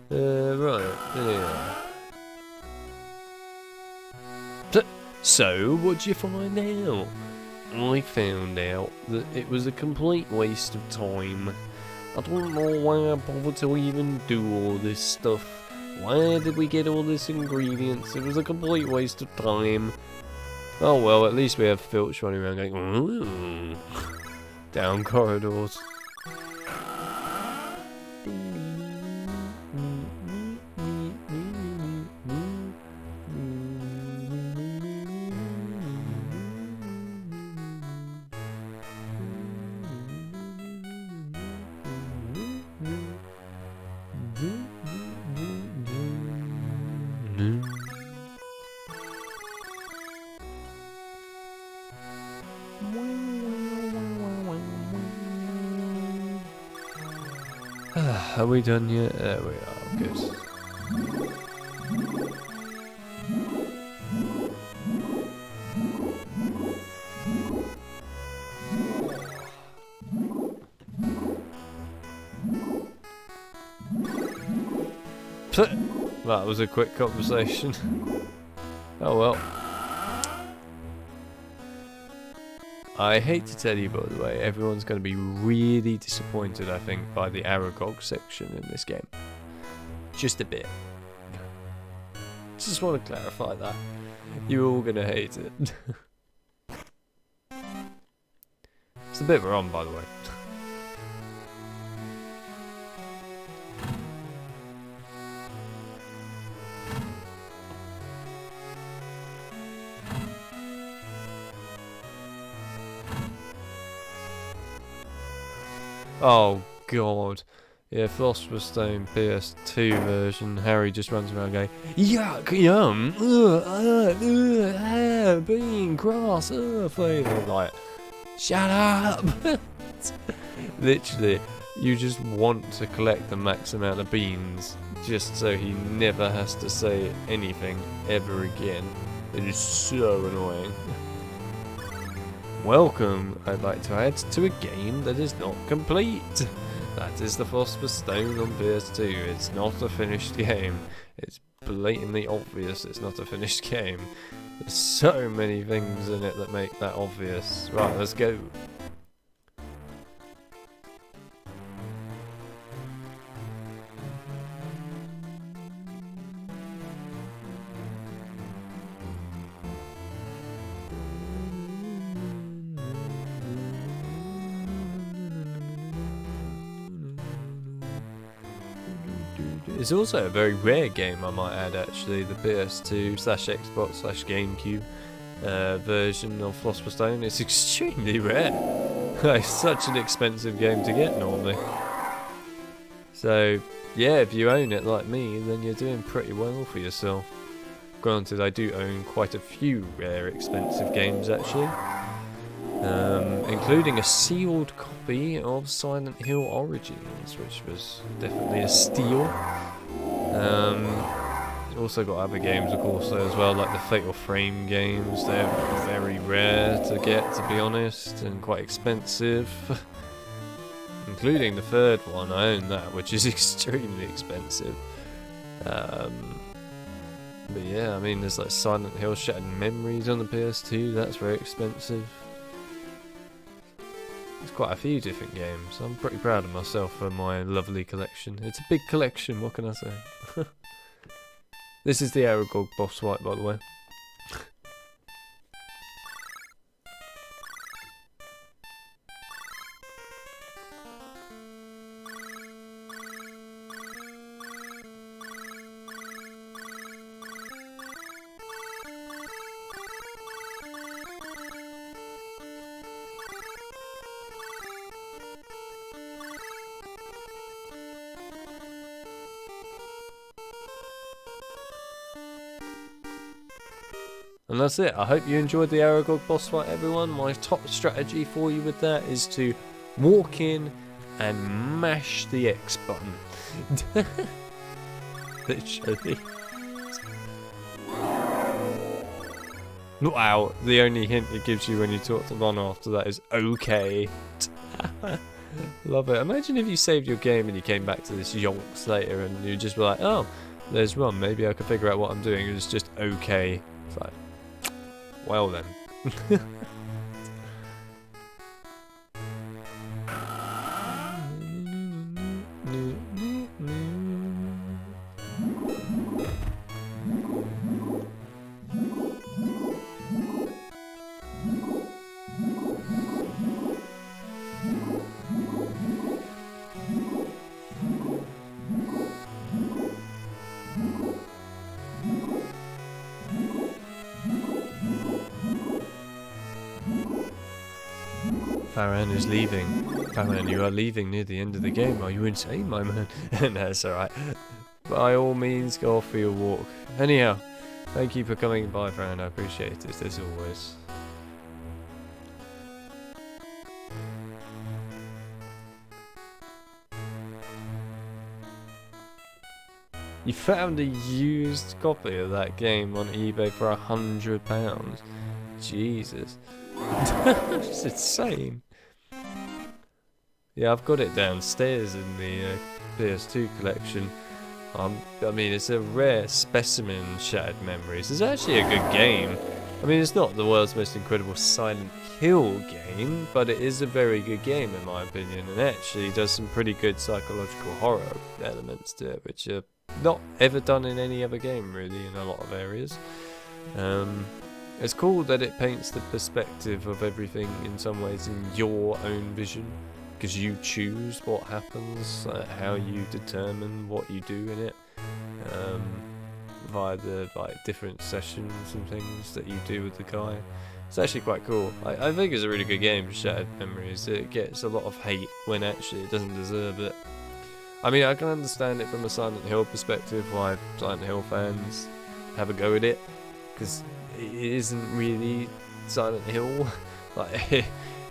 [SPEAKER 1] Right, yeah. So, what'd you find out? I found out that it was a complete waste of time. I don't know why I bothered to even do all this stuff. Why did we get all these ingredients? It was a complete waste of time. Oh well, at least we have Filch running around going, ooh, down corridors. Are we done yet? There we are, good. That was a quick conversation. Oh well. I hate to tell you, by the way, everyone's going to be really disappointed, I think, by the Aragog section in this game. Just a bit. Just want to clarify that. You're all going to hate it. It's a bit wrong, by the way. Oh god. Yeah, Philosopher's Stone PS2 version, Harry just runs around going, yuck, yum, bean, grass, flavour. Like, shut up! Literally, you just want to collect the max amount of beans, just so he never has to say anything ever again. It is so annoying. Welcome, I'd like to add, to a game that is not complete. That is the Philosopher's Stone on PS2. It's not a finished game. It's blatantly obvious it's not a finished game. There's so many things in it that make that obvious. Right, let's go. It's also a very rare game, I might add, actually, the PS2/Xbox/GameCube version of Philosopher's Stone. It's extremely rare. It's such an expensive game to get normally. So, yeah, if you own it like me, then you're doing pretty well for yourself. Granted, I do own quite a few rare, expensive games, actually. Including a sealed copy of Silent Hill Origins, which was definitely a steal. Also got other games, of course, though, as well, like the Fatal Frame games. They're very rare to get, to be honest, and quite expensive. Including the third one, I own that, which is extremely expensive. But yeah, I mean, there's like Silent Hill Shattered Memories on the PS2, that's very expensive. There's quite a few different games. I'm pretty proud of myself for my lovely collection. It's a big collection, what can I say? This is the Aragog boss fight, by the way. And that's it. I hope you enjoyed the Aragog boss fight, everyone. My top strategy for you with that is to walk in and mash the X button. Literally. Wow, the only hint it gives you when you talk to Ron after that is okay. Love it. Imagine if you saved your game and you came back to this yonks later and you just were like, oh, there's Ron, maybe I can figure out what I'm doing. It's just okay. It's like, well then. Farron is leaving. Farron, you are leaving near the end of the game. Are you insane, my man? No, it's alright. By all means, go off for your walk. Anyhow, thank you for coming by, Farron. I appreciate it, as always. You found a used copy of that game on eBay for £100. Jesus. It's insane. Yeah, I've got it downstairs in the PS2 collection. I mean, it's a rare specimen, Shattered Memories. It's actually a good game. I mean, it's not the world's most incredible Silent Hill game, but it is a very good game in my opinion, and actually does some pretty good psychological horror elements to it, which are not ever done in any other game, really, in a lot of areas. It's cool that it paints the perspective of everything in some ways in your own vision, because you choose what happens, how you determine what you do in it, via the different sessions and things that you do with the guy. It's actually quite cool. I think it's a really good game, Shattered Memories. It gets a lot of hate when actually it doesn't deserve it. I mean, I can understand it from a Silent Hill perspective, why Silent Hill fans have a go at it, because it isn't really Silent Hill.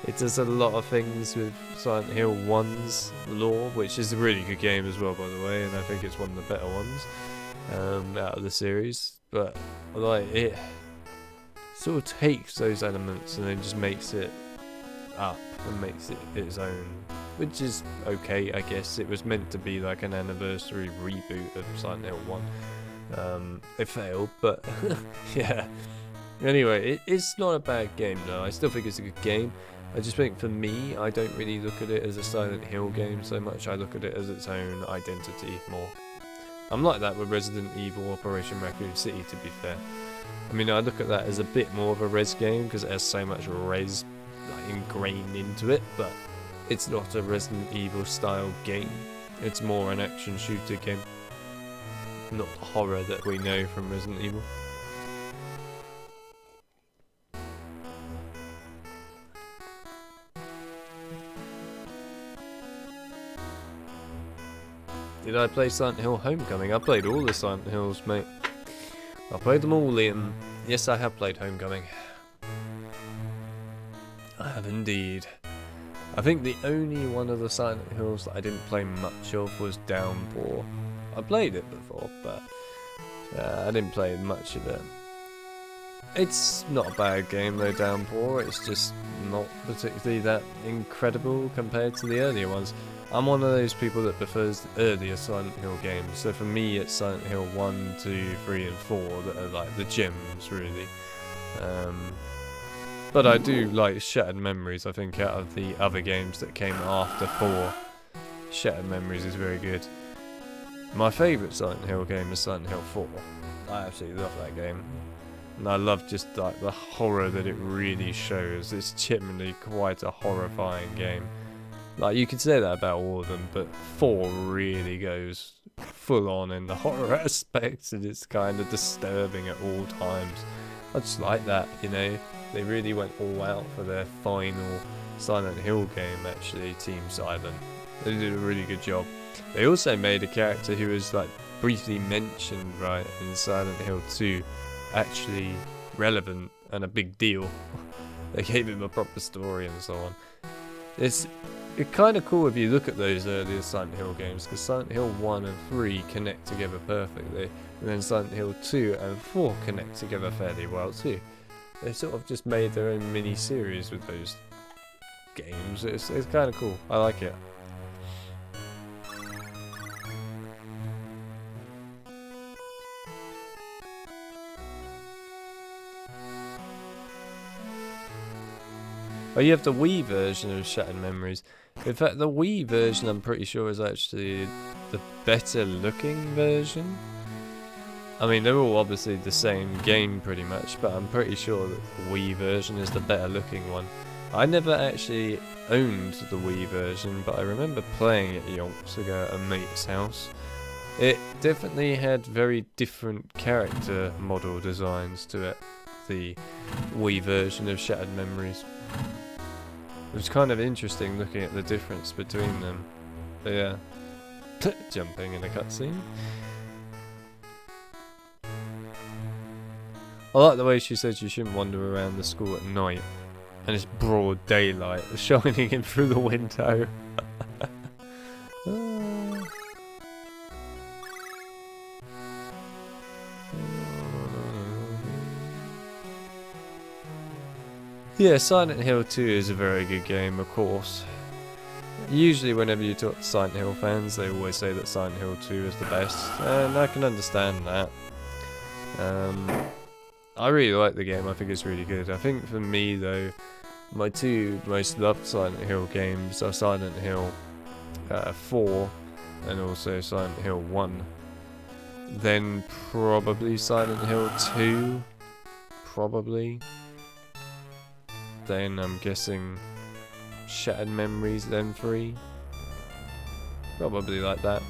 [SPEAKER 1] It does a lot of things with Silent Hill 1's lore, which is a really good game as well, by the way, and I think it's one of the better ones out of the series. But it sort of takes those elements and then just makes it up and makes it its own, which is okay, I guess. It was meant to be like an anniversary reboot of Silent Hill 1. It failed, but yeah. Anyway, it's not a bad game though. I still think it's a good game. I just think for me, I don't really look at it as a Silent Hill game so much. I look at it as its own identity more. I'm like that with Resident Evil Operation Raccoon City, to be fair. I mean, I look at that as a bit more of a res game because it has so much res ingrained into it, but it's not a Resident Evil style game. It's more an action shooter game, not the horror that we know from Resident Evil. Did I play Silent Hill Homecoming? I played all the Silent Hills, mate. I played them all, Liam. Yes, I have played Homecoming. I have indeed. I think the only one of the Silent Hills that I didn't play much of was Downpour. I played it before, but I didn't play much of it. It's not a bad game though, Downpour. It's just not particularly that incredible compared to the earlier ones. I'm one of those people that prefers the earlier Silent Hill games, so for me it's Silent Hill 1, 2, 3 and 4 that are like the gems, really. But I do like Shattered Memories. I think out of the other games that came after 4, Shattered Memories is very good. My favourite Silent Hill game is Silent Hill 4. I absolutely love that game. And I love just like the horror that it really shows. It's generally quite a horrifying game. Like, you could say that about all of them, but 4 really goes full on in the horror aspects, and it's kind of disturbing at all times. I just like that, you know. They really went all out for their final Silent Hill game, actually, Team Silent. They did a really good job. They also made a character who was like briefly mentioned, right, in Silent Hill 2, actually relevant and a big deal. They gave him a proper story and so on. It's kind of cool if you look at those earlier Silent Hill games, because Silent Hill 1 and 3 connect together perfectly, and then Silent Hill 2 and 4 connect together fairly well too. They sort of just made their own mini-series with those games. It's kind of cool. I like it. Oh, you have the Wii version of Shattered Memories. In fact, the Wii version, I'm pretty sure, is actually the better looking version. I mean, they're all obviously the same game pretty much, but I'm pretty sure that the Wii version is the better looking one. I never actually owned the Wii version, but I remember playing it yonks ago at a mate's house. It definitely had very different character model designs to it, the Wii version of Shattered Memories. It was kind of interesting looking at the difference between them. But yeah, jumping in a cutscene. I like the way she says you shouldn't wander around the school at night, and it's broad daylight shining in through the window. Yeah, Silent Hill 2 is a very good game, of course. Usually whenever you talk to Silent Hill fans, they always say that Silent Hill 2 is the best, and I can understand that. I really like the game, I think it's really good. I think for me though, my two most loved Silent Hill games are Silent Hill 4 and also Silent Hill 1. Then probably Silent Hill 2, probably. Then I'm guessing Shattered Memories, then 3. Probably like that.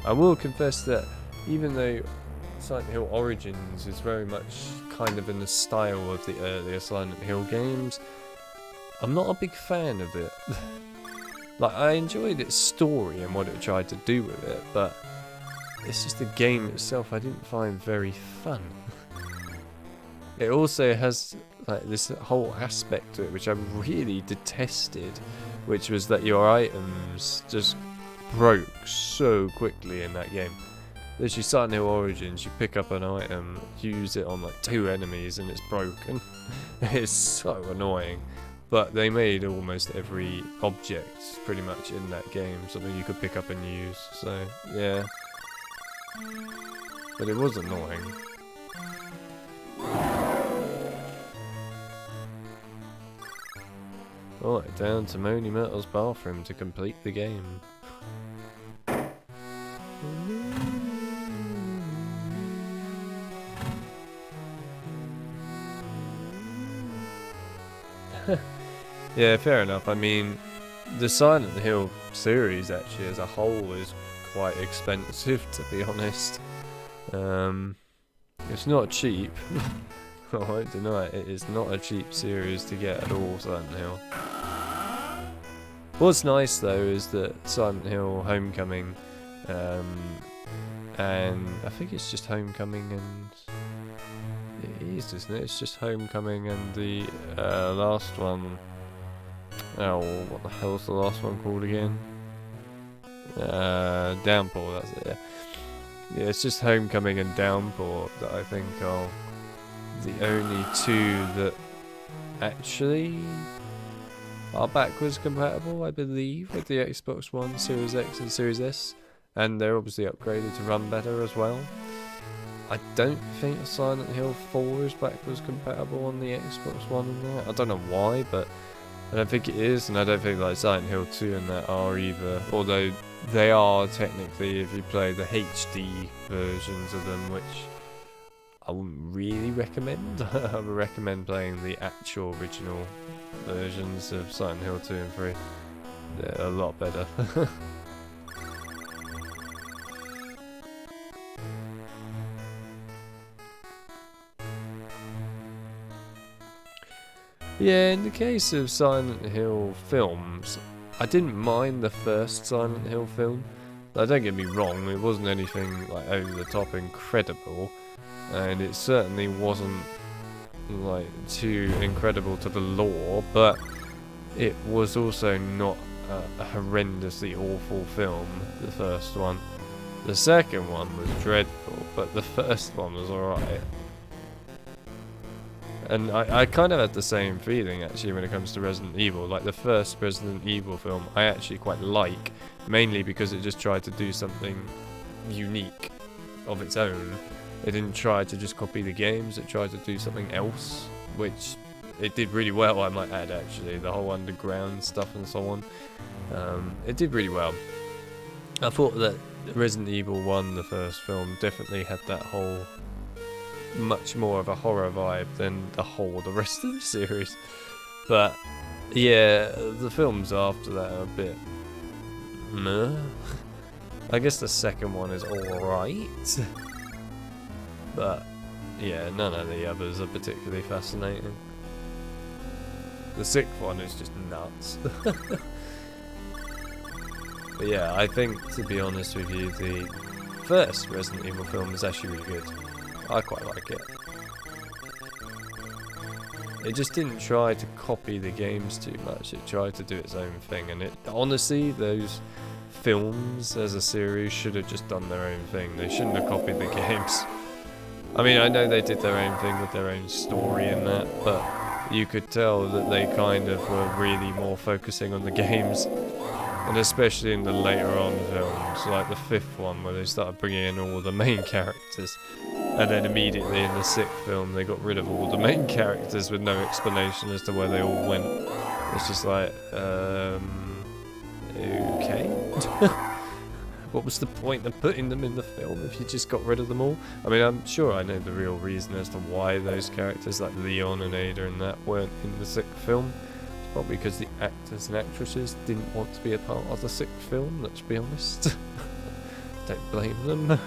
[SPEAKER 1] I will confess that even though Silent Hill Origins is very much kind of in the style of the earlier Silent Hill games, I'm not a big fan of it. Like, I enjoyed its story and what it tried to do with it, but it's just the game itself I didn't find very fun. It also has like this whole aspect to it which I really detested, which was that your items just broke so quickly in that game. Literally, Silent Hill Origins, you pick up an item, use it on like 2 enemies and it's broken. It's so annoying. But they made almost every object pretty much in that game something you could pick up and use, so yeah. But it was annoying. Alright, down to Moni Myrtle's bathroom to complete the game. Yeah, fair enough. I mean, the Silent Hill series actually as a whole is quite expensive, to be honest. It's not cheap. I won't deny it. It is not a cheap series to get at all, Silent Hill. What's nice though is that Silent Hill Homecoming, and I think it's just Homecoming and it is, isn't it? It's just Homecoming and the last one. Oh, what the hell's the last one called again? Downpour, that's it, yeah. Yeah, it's just Homecoming and Downpour that I think are the only 2 that actually are backwards compatible, I believe, with the Xbox One, Series X and Series S. And they're obviously upgraded to run better as well. I don't think Silent Hill 4 is backwards compatible on the Xbox One and that. I don't know why, but I don't think it is, and I don't think like Silent Hill 2 and that are either, although they are technically if you play the HD versions of them, which I wouldn't really recommend. I would recommend playing the actual original versions of Silent Hill 2 and 3. They're a lot better. Yeah, in the case of Silent Hill films, I didn't mind the first Silent Hill film, Like, don't get me wrong, it wasn't anything like over the top incredible, and it certainly wasn't like too incredible to the lore, but it was also not a horrendously awful film, the first one. The second one was dreadful, but the first one was alright. And I kind of had the same feeling actually when it comes to Resident Evil. Like the first Resident Evil film I actually quite like, mainly because it just tried to do something unique of its own. It didn't try to just copy the games, it tried to do something else, which it did really well, I might add actually. The whole underground stuff and so on. It did really well. I thought that Resident Evil 1, the first film, definitely had that whole much more of a horror vibe than the rest of the series. But yeah, the films after that are a bit meh. I guess the second one is alright, but yeah, none of the others are particularly fascinating. The sixth one is just nuts. But yeah, I think, to be honest with you, the first Resident Evil film is actually really good. I quite like it. It just didn't try to copy the games too much, it tried to do its own thing, and it honestly, those films as a series should have just done their own thing. They shouldn't have copied the games. I mean, I know they did their own thing with their own story and that, but you could tell that they kind of were really more focusing on the games. And especially in the later on films, like the fifth one where they started bringing in all the main characters. And then immediately in the sixth film they got rid of all the main characters with no explanation as to where they all went. It's just like, okay. What was the point of putting them in the film if you just got rid of them all? I mean, I'm sure I know the real reason as to why those characters like Leon and Ada and that weren't in the sixth film. Probably because the actors and actresses didn't want to be a part of the sixth film, let's be honest. Don't blame them.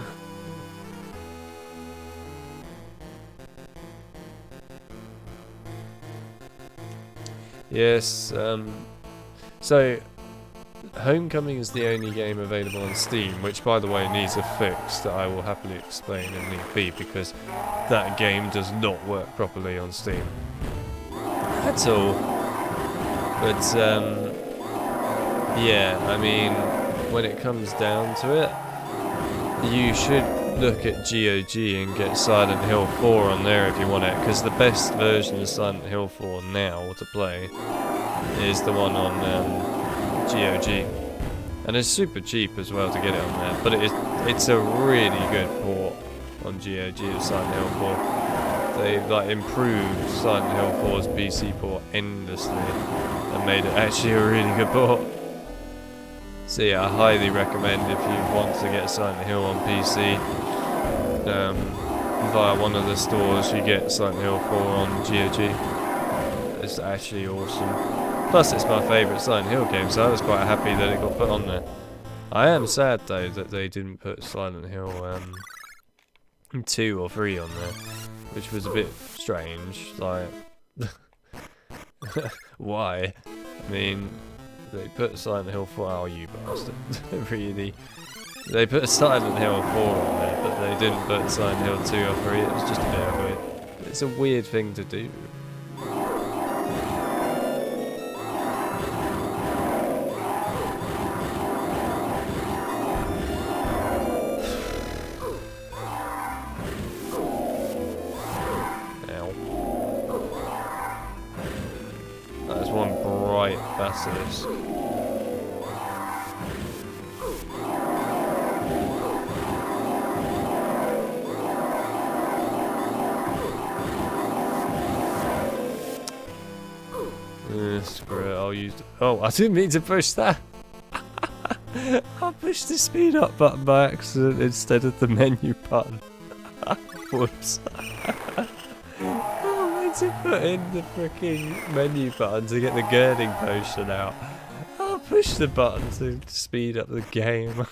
[SPEAKER 1] Yes, so Homecoming is the only game available on Steam, which by the way needs a fix that I will happily explain if need be, because that game does not work properly on Steam at all. But yeah, I mean, when it comes down to it, you should look at GOG and get Silent Hill 4 on there if you want it, because the best version of Silent Hill 4 now to play is the one on GOG, and it's super cheap as well to get it on there. But it's a really good port on GOG of Silent Hill 4. They like improved Silent Hill 4's PC port endlessly and made it actually a really good port. So yeah, I highly recommend if you want to get Silent Hill on PC, via one of the stores you get Silent Hill 4 on GOG. It's actually awesome. Plus it's my favourite Silent Hill game, so I was quite happy that it got put on there. I am sad though that they didn't put Silent Hill 2 or 3 on there, which was a bit strange. Like, why? I mean, they put Silent Hill 4. Oh, you bastard! Really? They put Silent Hill 4 on there, but they didn't put Silent Hill 2 or 3. It was just a bit weird. It's a weird thing to do. Basilisk. Screw it, I'll use it. Oh, I didn't mean to push that. I pushed the speed up button by accident instead of the menu button. Whoops. To put in the freaking menu button to get the girding potion out. I'll push the button to speed up the game.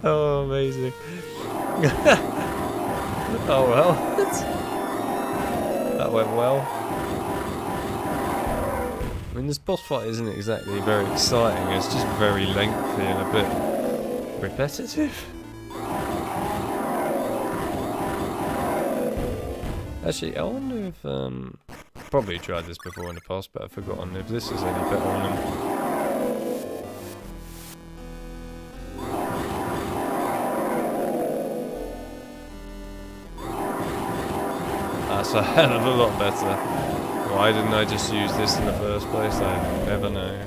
[SPEAKER 1] Oh, amazing. Oh well. That went well. mean, this boss fight isn't exactly very exciting, it's just very lengthy and a bit repetitive. Actually, I wonder if, probably tried this before in the past, but I've forgotten if this is any better on them. That's a hell of a lot better. Why didn't I just use this in the first place? I never know.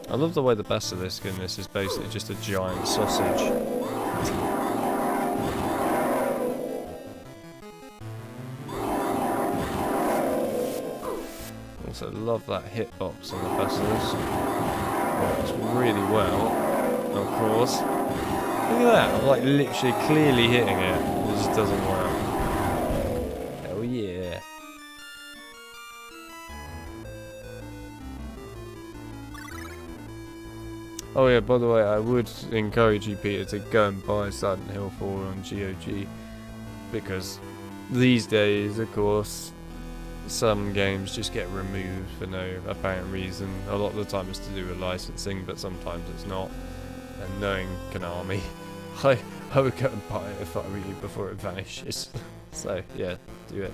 [SPEAKER 1] I love the way the basilisk in this is basically just a giant sausage. Also love that hitbox on the basilisk. Works really well, of course. Look at that, I'm like literally clearly hitting it. It just doesn't work. Hell yeah. Oh yeah, by the way, I would encourage you, Peter, to go and buy Silent Hill 4 on GOG. Because these days, of course, some games just get removed for no apparent reason. A lot of the time it's to do with licensing, but sometimes it's not. And knowing Konami, I would go and buy it if I were you before it vanishes. So yeah, do it.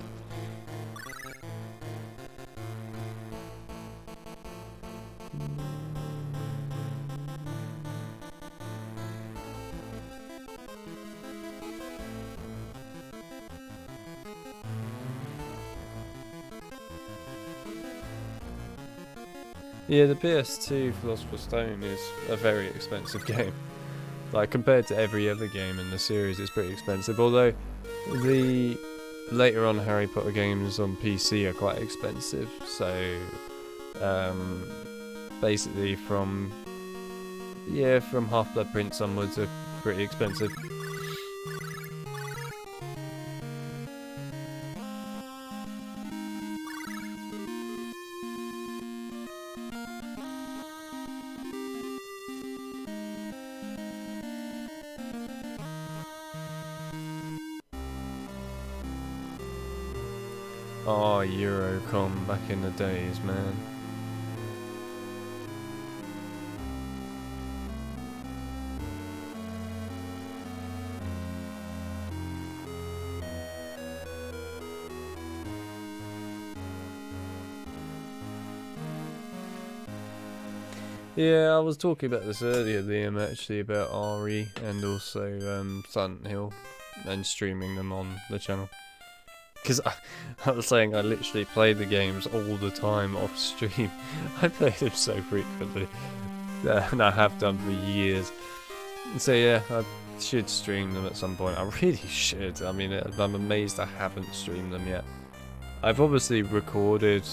[SPEAKER 1] Yeah, the PS2 Philosopher's Stone is a very expensive game. Like, compared to every other game in the series, it's pretty expensive. Although, the later on Harry Potter games on PC are quite expensive. So, basically from Half-Blood Prince onwards are pretty expensive. Oh, Eurocom back in the days, man. Yeah, I was talking about this earlier, Liam, actually, about RE and also Silent Hill and streaming them on the channel. Because I was saying I literally play the games all the time off stream. I play them so frequently. And I have done for years. So yeah, I should stream them at some point. I really should. I mean, I'm amazed I haven't streamed them yet. I've obviously recorded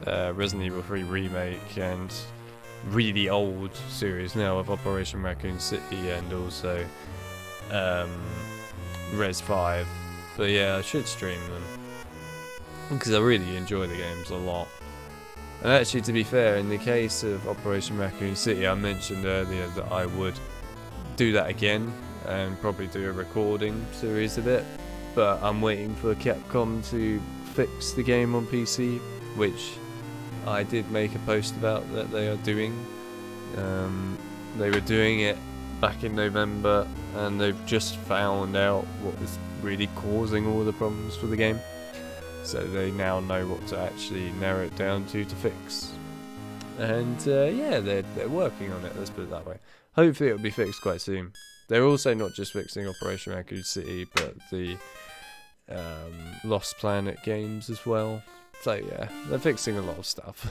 [SPEAKER 1] Resident Evil 3 Remake and really old series now of Operation Raccoon City and also Res 5. But yeah, I should stream them. Because I really enjoy the games a lot. And actually, to be fair, in the case of Operation Raccoon City, I mentioned earlier that I would do that again and probably do a recording series of it. But I'm waiting for Capcom to fix the game on PC, which I did make a post about that they are doing. They were doing it back in November, and they've just found out what was really causing all the problems for the game. So they now know what to actually narrow it down to fix. And yeah, they're working on it, let's put it that way. Hopefully it'll be fixed quite soon. They're also not just fixing Operation Raccoon City, but the Lost Planet games as well. So yeah, they're fixing a lot of stuff.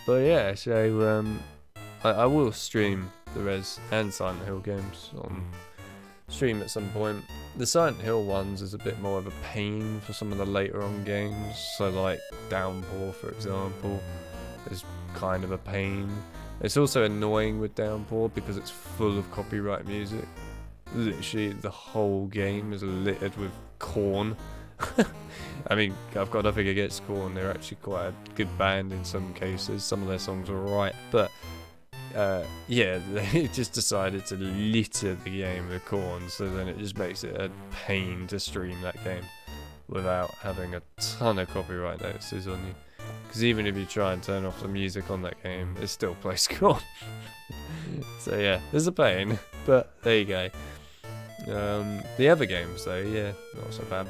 [SPEAKER 1] But yeah, so I will stream the Res and Silent Hill games on stream at some point. The Silent Hill ones is a bit more of a pain for some of the later on games, so like Downpour for example is kind of a pain. It's also annoying with Downpour because it's full of copyright music. Literally the whole game is littered with Korn. I mean, I've got nothing against Korn, they're actually quite a good band in some cases, some of their songs are alright, but yeah, they just decided to litter the game with corn, so then it just makes it a pain to stream that game without having a ton of copyright notices on you. Because even if you try and turn off the music on that game, it still plays corn. So yeah, there's a pain, but there you go. The other games though, yeah, not so bad.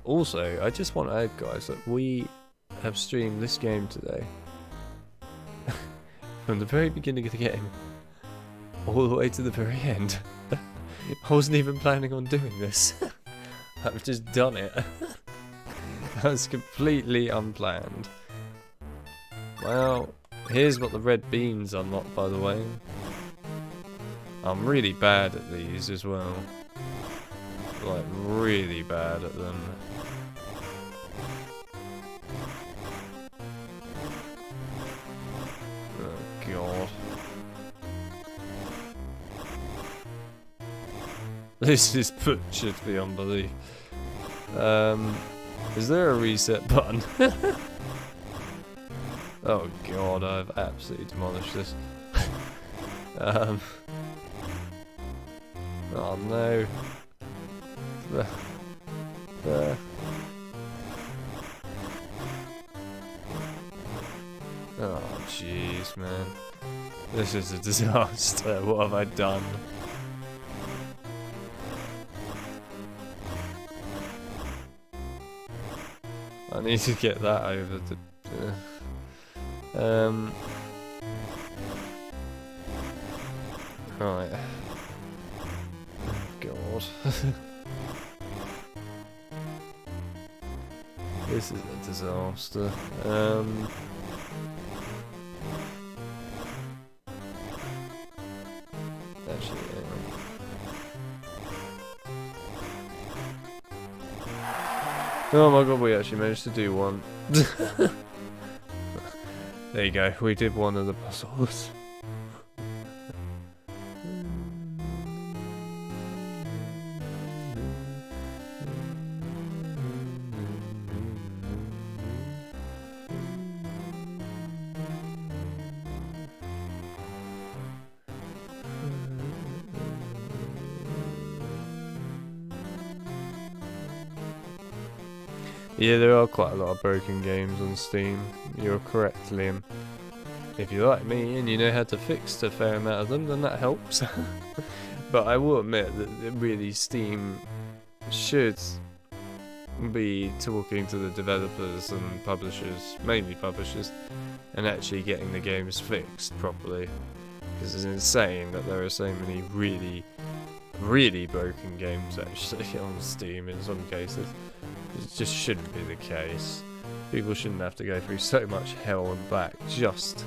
[SPEAKER 1] Also, I just want to add, guys, that we have streamed this game today from the very beginning of the game all the way to the very end. I wasn't even planning on doing this. I've just done it. That was completely unplanned. Well, here's what the red beans unlock, by the way. I'm really bad at these as well. Like, really bad at them. Oh, God. This is butchered beyond belief. Is there a reset button? Oh God, I've absolutely demolished this. Oh no. Oh jeez, man. This is a disaster. What have I done? I need to get that over the... Right. Oh, God. This is a disaster. Actually, oh my God, we actually managed to do one. There you go, we did one of the puzzles. Yeah, there are quite a lot of broken games on Steam. You're correct, Liam. If you're like me and you know how to fix a fair amount of them, then that helps. But I will admit that really Steam should be talking to the developers and publishers, mainly publishers, and actually getting the games fixed properly. Because it's insane that there are so many really broken games actually on Steam in some cases. It just shouldn't be the case. People shouldn't have to go through so much hell and back just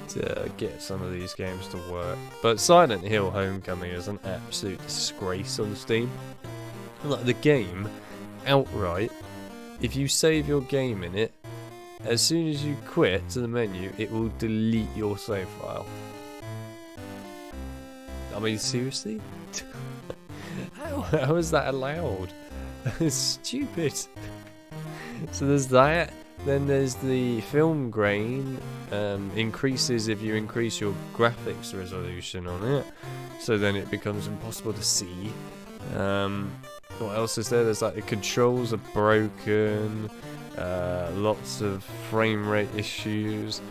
[SPEAKER 1] to get some of these games to work. But Silent Hill Homecoming is an absolute disgrace on Steam. Like, the game, outright, if you save your game in it, as soon as you quit to the menu, it will delete your save file. I mean, seriously? How is that allowed? It's stupid. So there's that. Then there's the film grain. Increases if you increase your graphics resolution on it. So then it becomes impossible to see. What else is there? There's like the controls are broken. Lots of frame rate issues.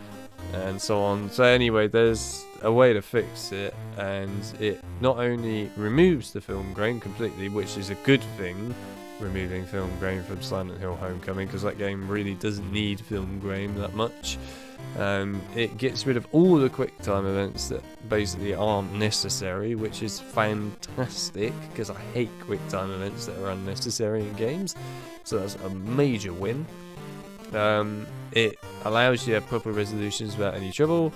[SPEAKER 1] And so on. So anyway, there's a way to fix it. And it not only removes the film grain completely, which is a good thing, removing film grain from Silent Hill Homecoming, because that game really doesn't need film grain that much. It gets rid of all the quick time events that basically aren't necessary, which is fantastic, because I hate quick time events that are unnecessary in games. So that's a major win. It allows you to have proper resolutions without any trouble.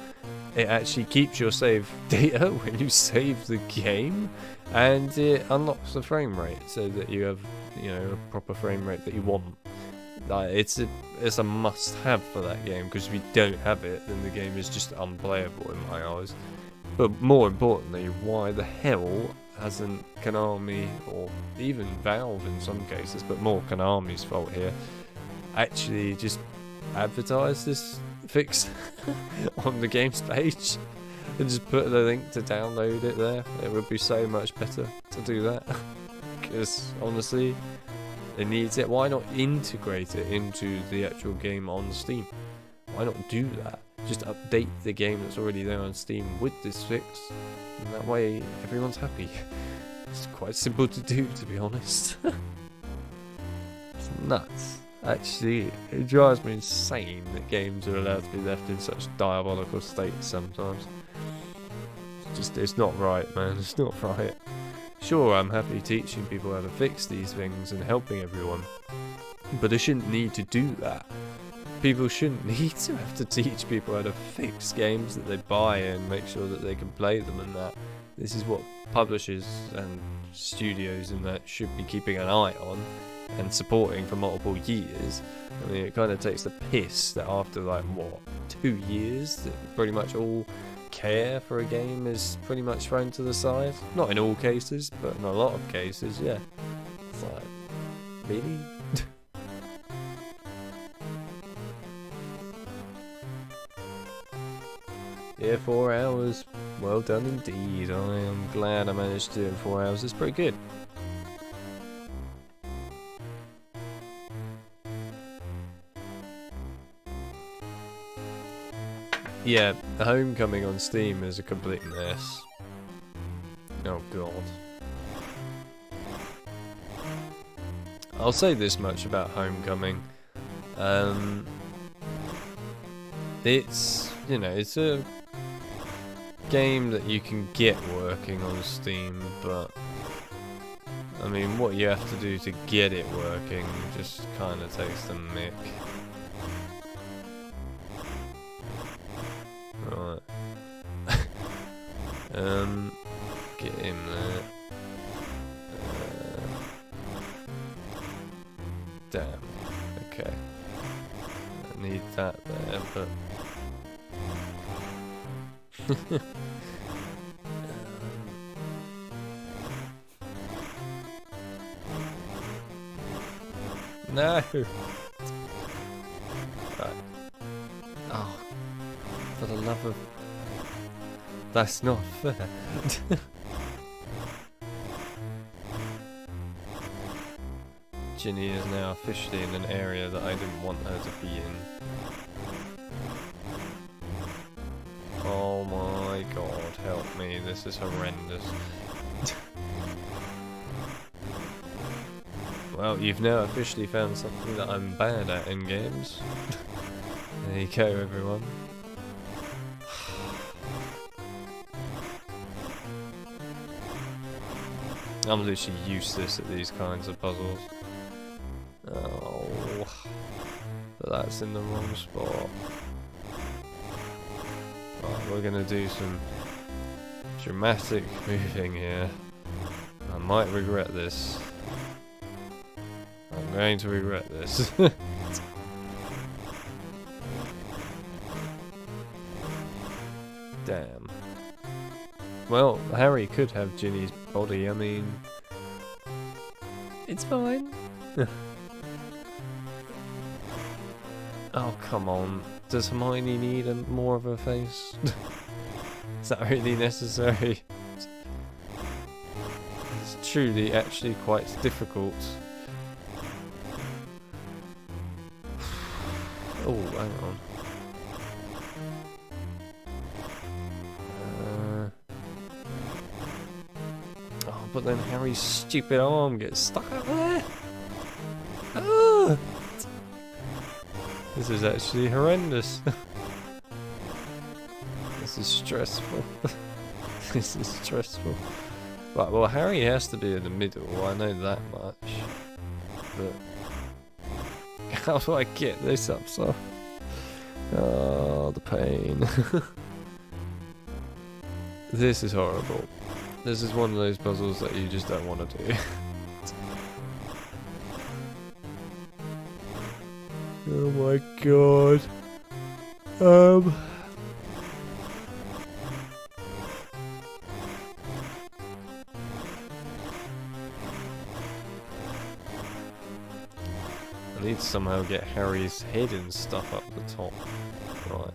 [SPEAKER 1] It actually keeps your save data when you save the game, and it unlocks the frame rate so that you have, you know, a proper frame rate that you want. Like, it's a must-have for that game, because if you don't have it, then the game is just unplayable in my eyes. But more importantly, why the hell hasn't Konami, or even Valve in some cases, but more Konami's fault here, actually just advertise this fix on the games page and just put the link to download it there. It would be so much better to do that. Because honestly, it needs it. Why not integrate it into the actual game on Steam? Why not do that? Just update the game that's already there on Steam with this fix, and that way everyone's happy. It's quite simple to do, to be honest. It's nuts. Actually, it drives me insane that games are allowed to be left in such diabolical states sometimes. It's not right, man. It's not right. Sure, I'm happy teaching people how to fix these things and helping everyone, but I shouldn't need to do that. People shouldn't need to have to teach people how to fix games that they buy and make sure that they can play them and that. This is what publishers and studios and that should be keeping an eye on and supporting for multiple years. I mean, it kind of takes the piss that after like, what, 2 years, that pretty much all care for a game is pretty much thrown to the side. Not in all cases, but in a lot of cases, yeah. It's like, really? Yeah, 4 hours. Well done indeed. I am glad I managed to do it in 4 hours. It's pretty good. Yeah, the Homecoming on Steam is a complete mess. Oh god. I'll say this much about Homecoming. It's, you know, it's a game that you can get working on Steam, but I mean, what you have to do to get it working just kind of takes the mick. Right. Get him there. Damn. Okay. I need that there, but no. Right. Oh, for the love of... That's not fair. Ginny is now officially in an area that I didn't want her to be in. Oh my god, help me, this is horrendous. Well, you've now officially found something that I'm bad at in games. There you go, everyone. I'm literally useless at these kinds of puzzles. Oh, but that's in the wrong spot. Right, we're gonna do some dramatic moving here. I might regret this. I'm going to regret this. Damn. Well, Harry could have Ginny's body, I mean... It's fine. Oh, come on. Does Hermione need more of a face? Is that really necessary? It's truly actually quite difficult. Oh, hang on. Oh, but then Harry's stupid arm gets stuck out there. Ah! This is actually horrendous. This is stressful. This is stressful. Right, well, Harry has to be in the middle, I know that much. But how do I get this up so? Oh, the pain. This is horrible. This is one of those puzzles that you just don't want to do. Oh my god. need to somehow get Harry's head and stuff up the top. Right.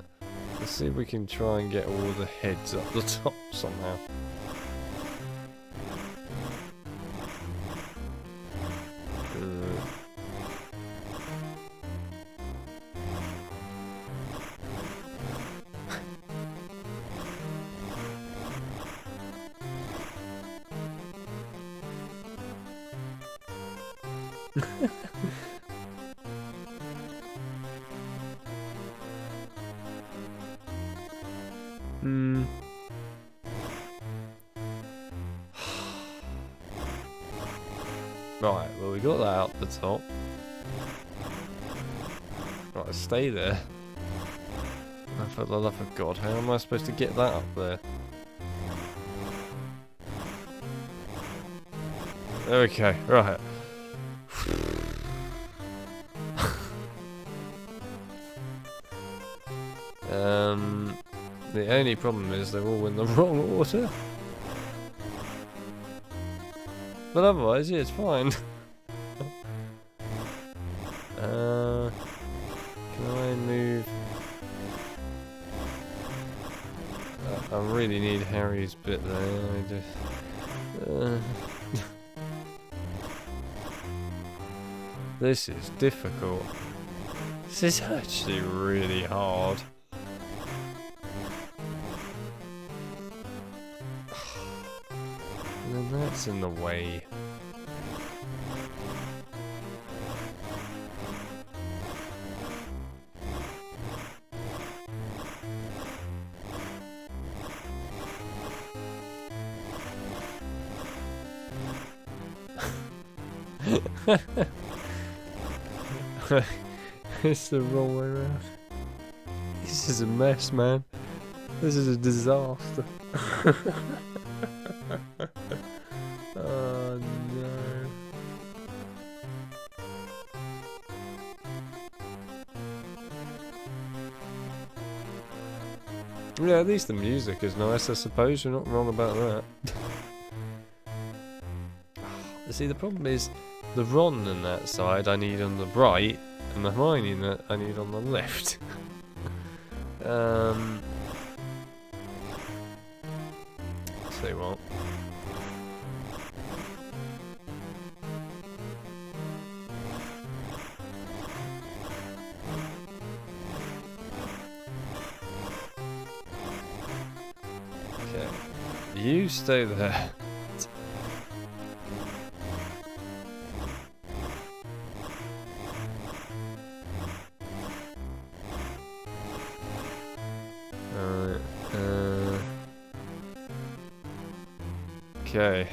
[SPEAKER 1] Let's see if we can try and get all the heads up the top somehow. Right, well we got that out the top. Right, stay there. Oh, for the love of God, how am I supposed to get that up there? Okay, right. The only problem is they're all in the wrong order. But otherwise, yeah, it's fine. Can I move? I really need Harry's bit there. This is difficult. This is actually really hard. And then that's in the way. It's the wrong way around. This is a mess, man. This is a disaster. Oh no. Yeah, at least the music is nice, I suppose. You're not wrong about that. See, the problem is the Ron on that side I need on the right, and the Hermione that I need on the left. Say what? Okay, you stay there. Okay.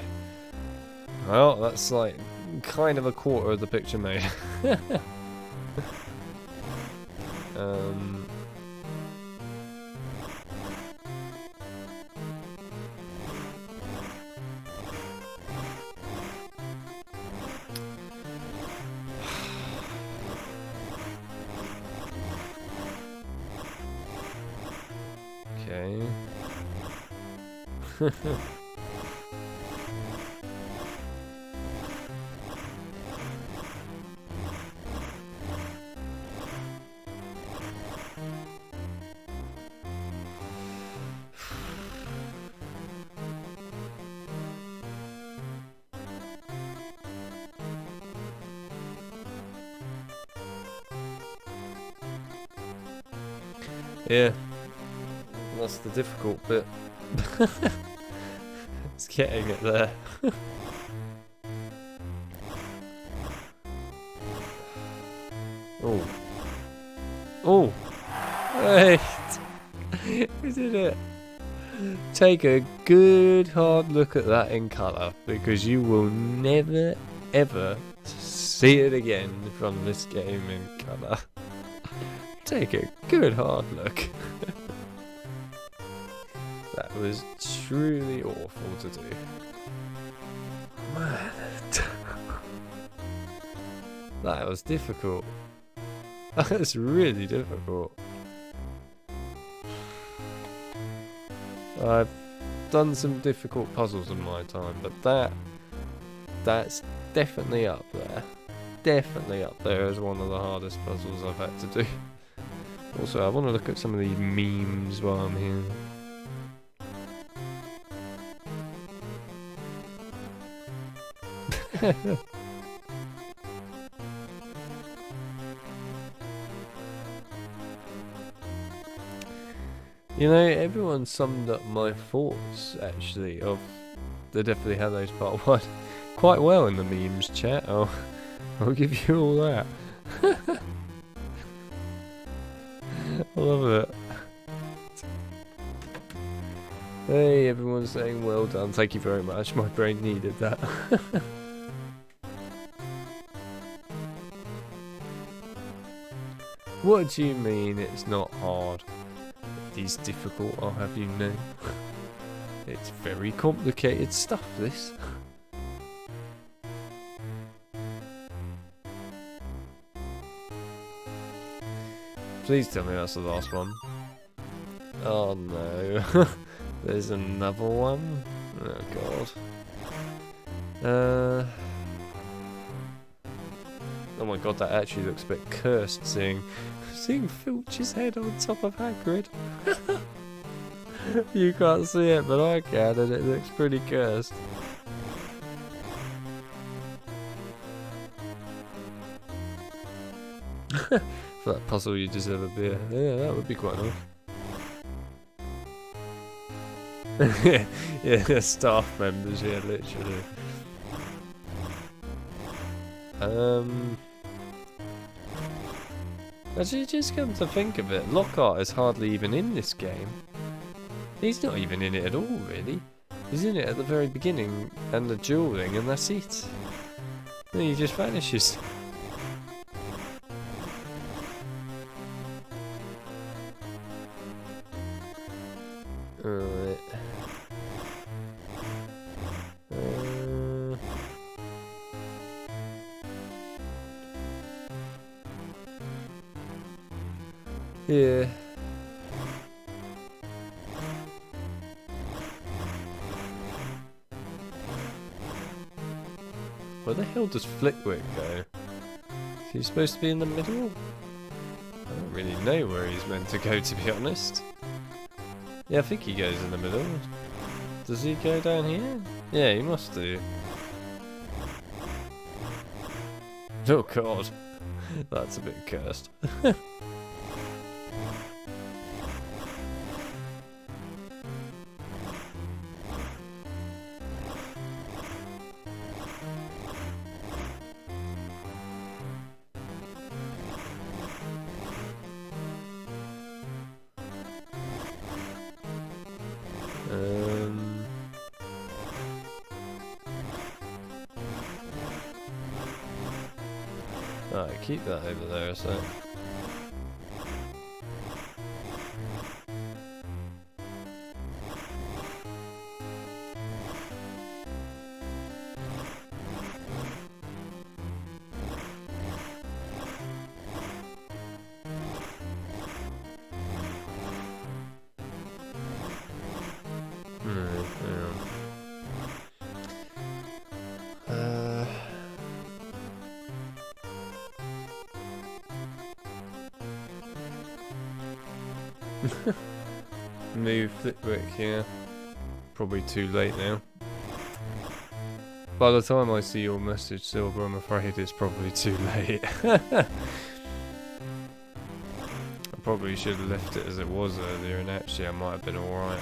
[SPEAKER 1] Well, that's like kind of a quarter of the picture made. Okay. Yeah, that's the difficult bit. It's getting it there. Oh. Oh! Wait! We did it! Take a good hard look at that in colour, because you will never ever see it again from this game in colour. Take a good hard look. That was truly awful to do. Man. That was difficult. That's really difficult. I've done some difficult puzzles in my time, but that's definitely up there. definitely up there as one of the hardest puzzles I've had to do. Also, I want to look at some of these memes while I'm here. You know, everyone summed up my thoughts, actually, of the Definitely Hallows Part 1 quite well in the memes chat. I'll give you all that. I love it. Hey, everyone's saying well done. Thank you very much. My brain needed that. What do you mean it's not hard? It is difficult, I'll have you know. It's very complicated stuff, this. Please tell me that's the last one. Oh no. There's another one? Oh god. Oh my god, that actually looks a bit cursed, seeing Filch's head on top of Hagrid. You can't see it, but I can, and it looks pretty cursed. For that puzzle, you deserve a beer. Yeah, that would be quite nice. Yeah, staff members, yeah, literally. Actually, just come to think of it, Lockhart is hardly even in this game. He's not even in it at all, really. He's in it at the very beginning, and the dueling, and that's it. Then he just vanishes. Alright. Yeah. Where the hell does Flickwick go? Is he supposed to be in the middle? I don't really know where he's meant to go, to be honest. Yeah, I think he goes in the middle. Does he go down here? Yeah, he must do. Oh god. That's a bit cursed. Alright, keep that over there a sec. Move Flitwick here. Probably too late now. By the time I see your message, Silver, I'm afraid it's probably too late. I probably should have left it as it was earlier, and actually I might have been alright.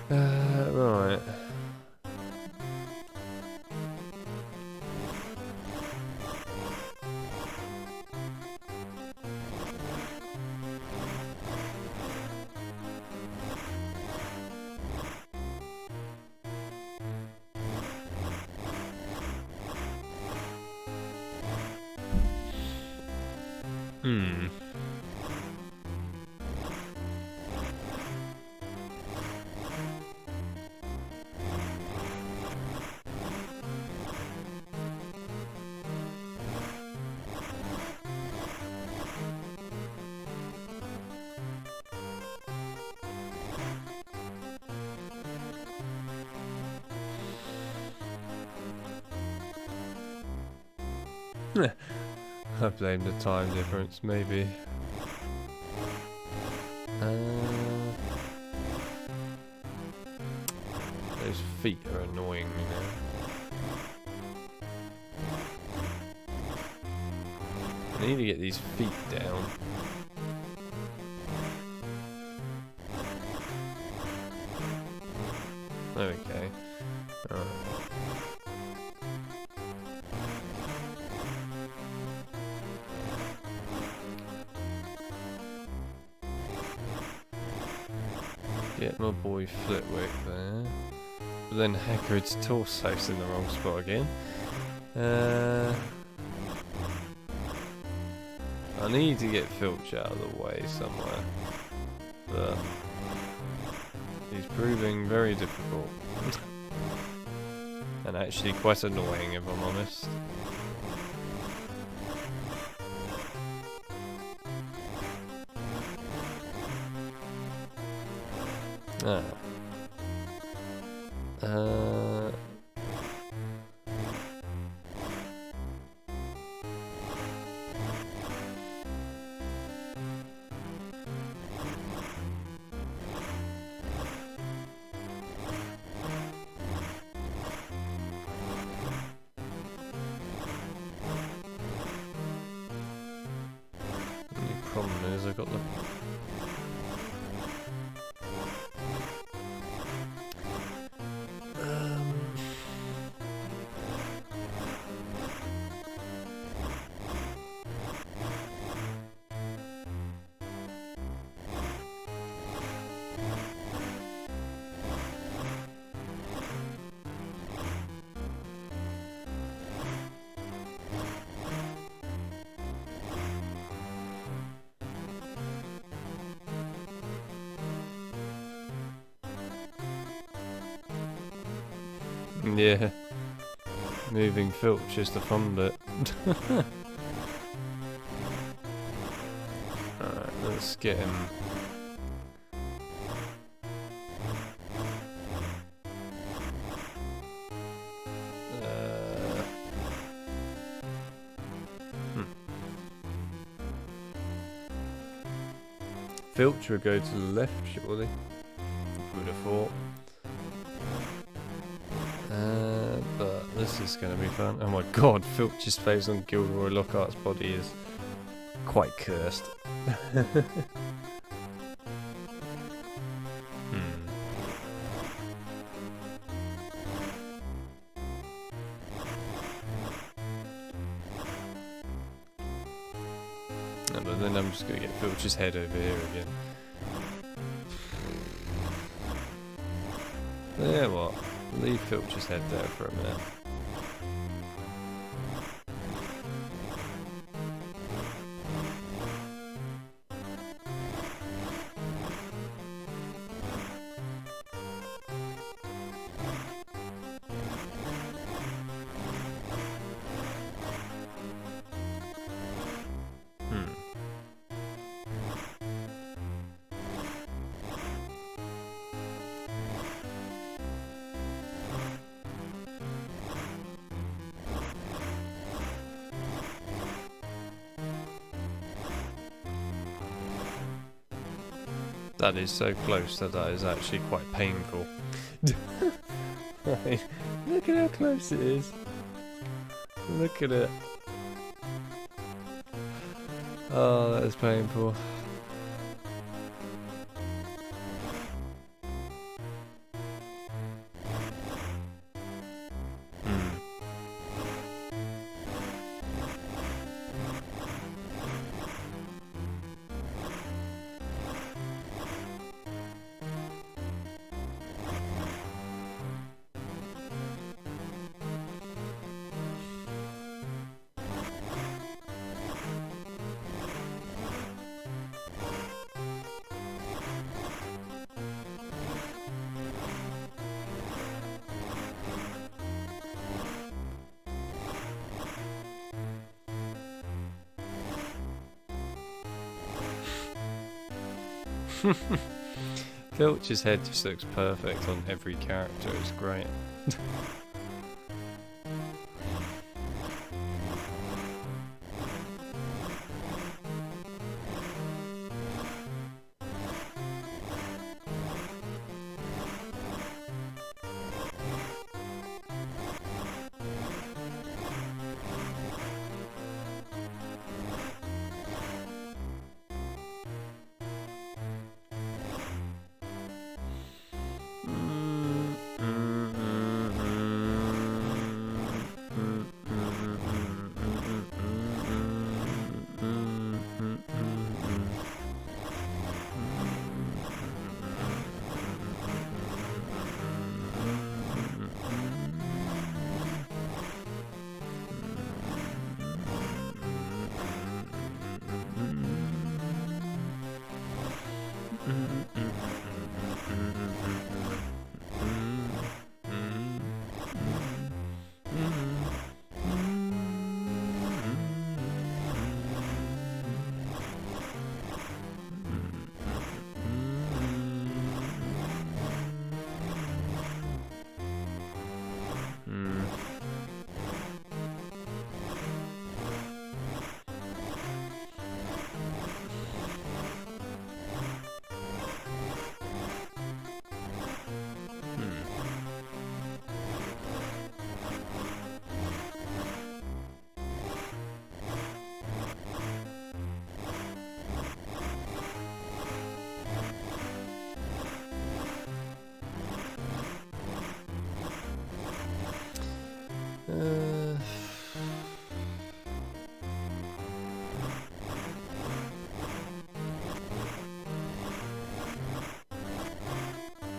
[SPEAKER 1] Right. I blame the time difference, maybe. Those feet are annoying me now. I need to get these feet down. There we go. Alright. Get my boy Flitwick there. But then Hagrid's torso's in the wrong spot again. I need to get Filch out of the way somewhere. But he's proving very difficult. And actually quite annoying, if I'm honest. The problem is I got the yeah, moving Filch is the fun bit. Alright, let's get him. Filch will go to the left, surely. Would have thought. But this is going to be fun. Oh my god, Filch's face on Gilderoy Lockhart's body is quite cursed. No, but then I'm just going to get Filch's head over here again. Yeah, what? Leave Filch's head there for a minute. That is so close that is actually quite painful. Right. Look at how close it is. Look at it. Oh, that is painful. Filch's head just looks perfect on every character, it's great.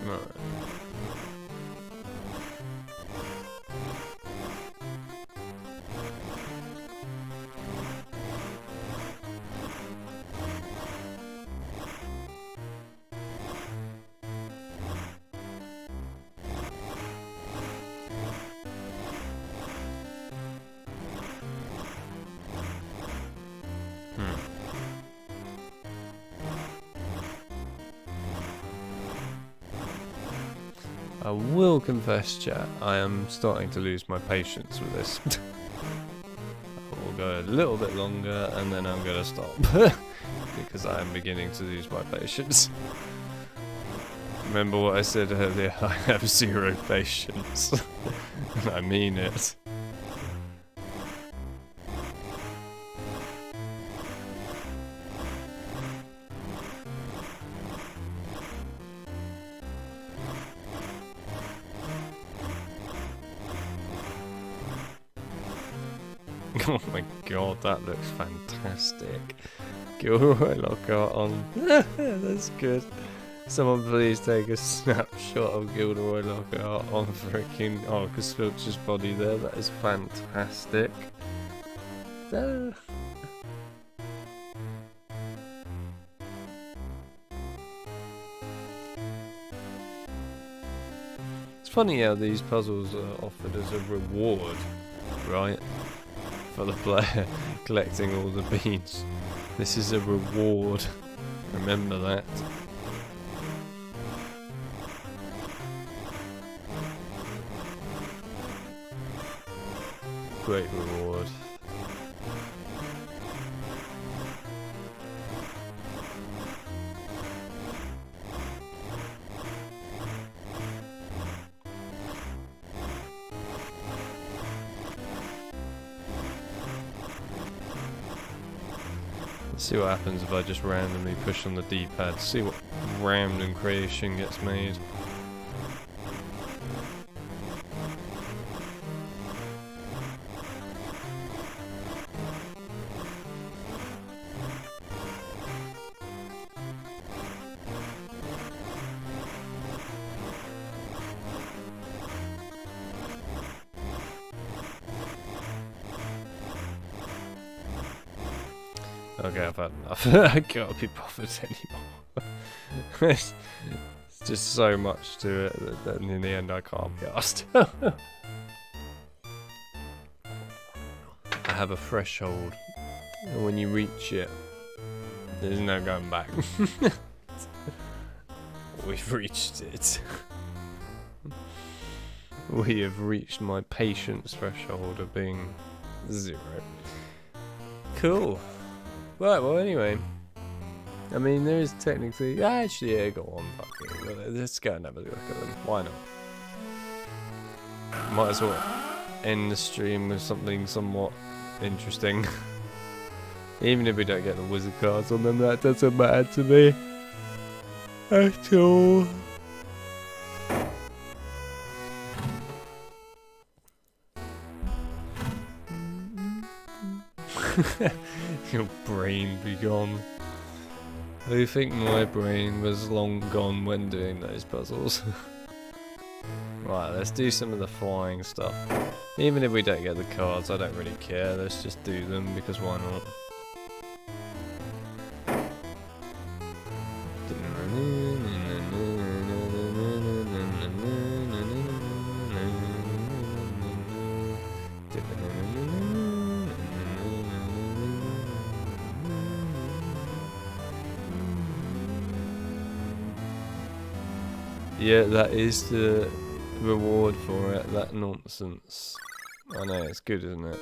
[SPEAKER 1] Right. I will confess, chat, I am starting to lose my patience with this. We'll go a little bit longer and then I'm going to stop. Because I am beginning to lose my patience. Remember what I said earlier, I have zero patience. And I mean it. Oh my god, that looks fantastic. Gilroy Lockhart on. That's good. Someone please take a snapshot of Gilderoy Lockhart on freaking Arcus Filch's body there. That is fantastic. It's funny how these puzzles are offered as a reward, right? For the player collecting all the beans. This is a reward. Remember that. Great reward. Let's see what happens if I just randomly push on the D-pad. See what random creation gets made. Okay, I've had enough. I can't be bothered anymore. It's just so much to it that in the end I can't be asked. I have a threshold, and when you reach it, there's no going back. We've reached it. We have reached my patience threshold of being 0. Cool. Right, well anyway, I mean there is technically, actually yeah, go on, fuck it, let's go and have a look at them, why not? Might as well end the stream with something somewhat interesting. Even if we don't get the wizard cards on them, that doesn't matter to me at all. Your brain be gone. I think my brain was long gone when doing those puzzles. Right, let's do some of the flying stuff. Even if we don't get the cards, I don't really care. Let's just do them because why not? Yeah, that is the reward for it, that nonsense. I know, it's good, isn't it?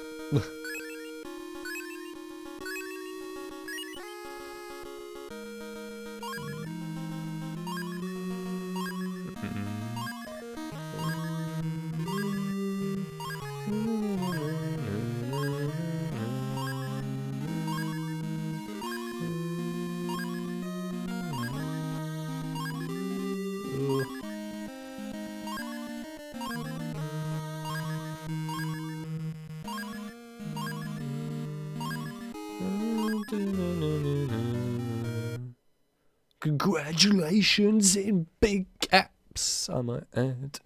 [SPEAKER 1] Congratulations in Big Cat laps, I might add.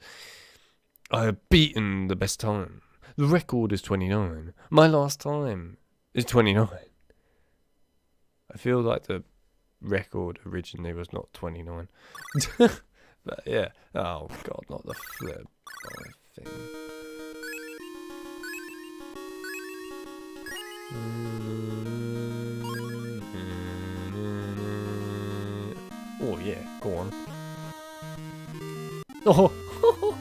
[SPEAKER 1] I have beaten the best time. The record is 29. My last time is 29. I feel like the record originally was not 29. But yeah. Oh god, not the flip thing. Oh yeah, go on. Oh, oh,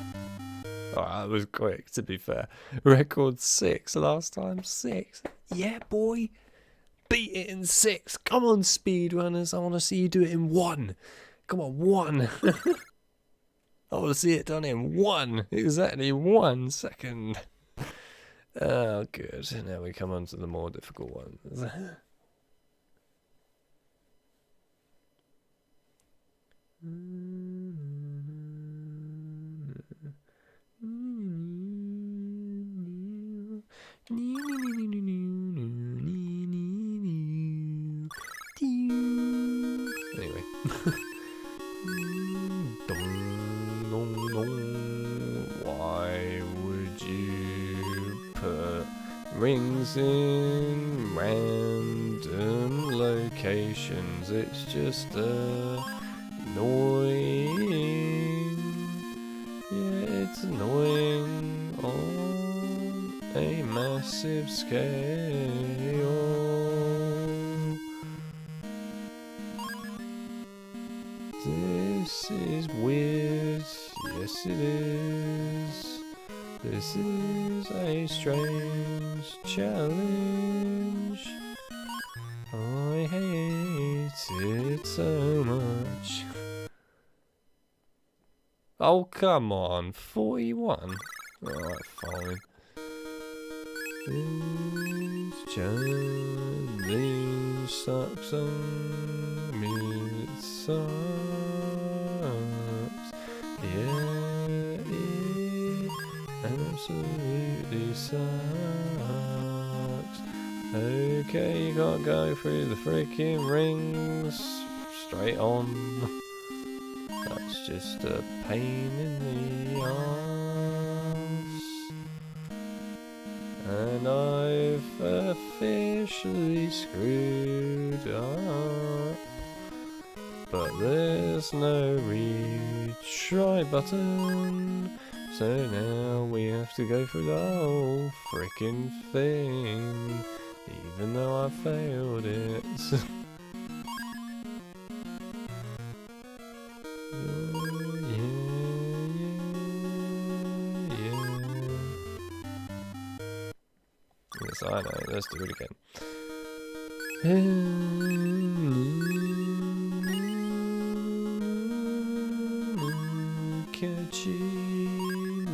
[SPEAKER 1] that was quick, to be fair. Record 6 last time. 6. Yeah, boy. Beat it in 6. Come on, speedrunners. I want to see you do it in 1. Come on, 1. I want to see it done in 1. Exactly 1 second. Oh, good. Now we come on to the more difficult ones. Anyway. Why would you put rings in random locations? It's just annoying. Yeah, it's annoying on a massive scale. This is weird, yes it is. This is a strange challenge. I hate it so much. Oh come on, 41? Alright, fine. This challenge sucks on me, it sucks. Yeah, it absolutely sucks. Okay, you gotta go through the freaking rings straight on. That's just a pain in the arse. And I've officially screwed up. But there's no retry button. So now we have to go through the whole frickin' thing. Even though I failed it. Yes, I know. Let's do it again. Catchy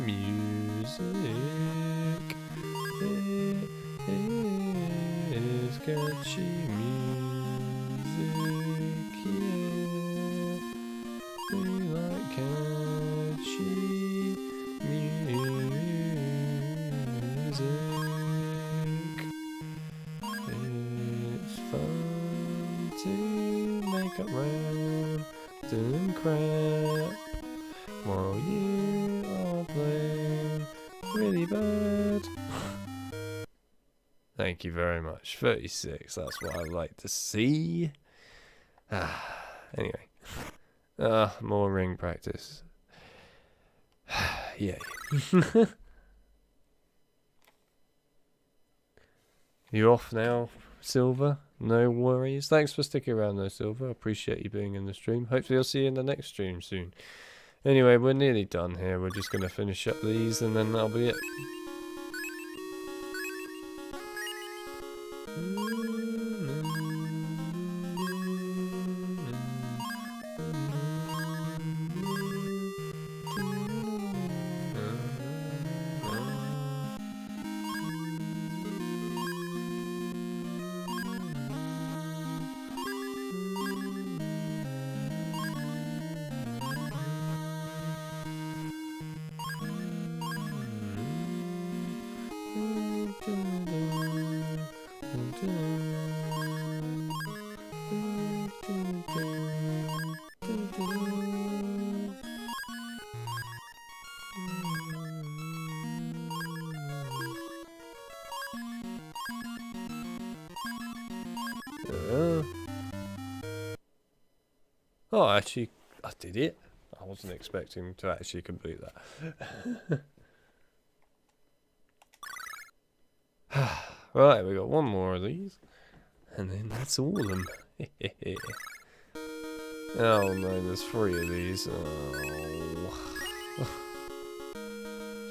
[SPEAKER 1] music. It's catchy music. Yeah, we like catchy music. It's fun to make up random crap while you are playing really bad. Thank you very much. 36, that's what I like to see. Anyway. More ring practice. Yay. You off now, Silver? No worries. Thanks for sticking around though, Silver. I appreciate you being in the stream. Hopefully I'll see you in the next stream soon. Anyway, we're nearly done here. We're just going to finish up these and then that'll be it. Oh, actually, I did it. I wasn't expecting to actually complete that. Right, we got one more of these. And then that's all of them. Oh no, there's 3 of these. Oh.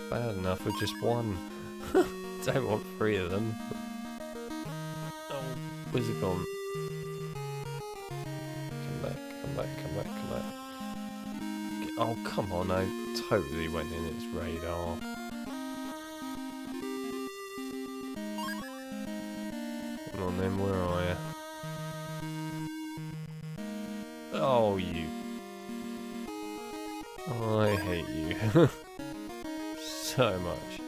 [SPEAKER 1] Bad enough with just 1. Don't want 3 of them. Oh, where's it gone? Come back, come back, come back, come back. Oh, come on, I totally went in its radar. Come on then, where are you? Oh, you. I hate you. So much.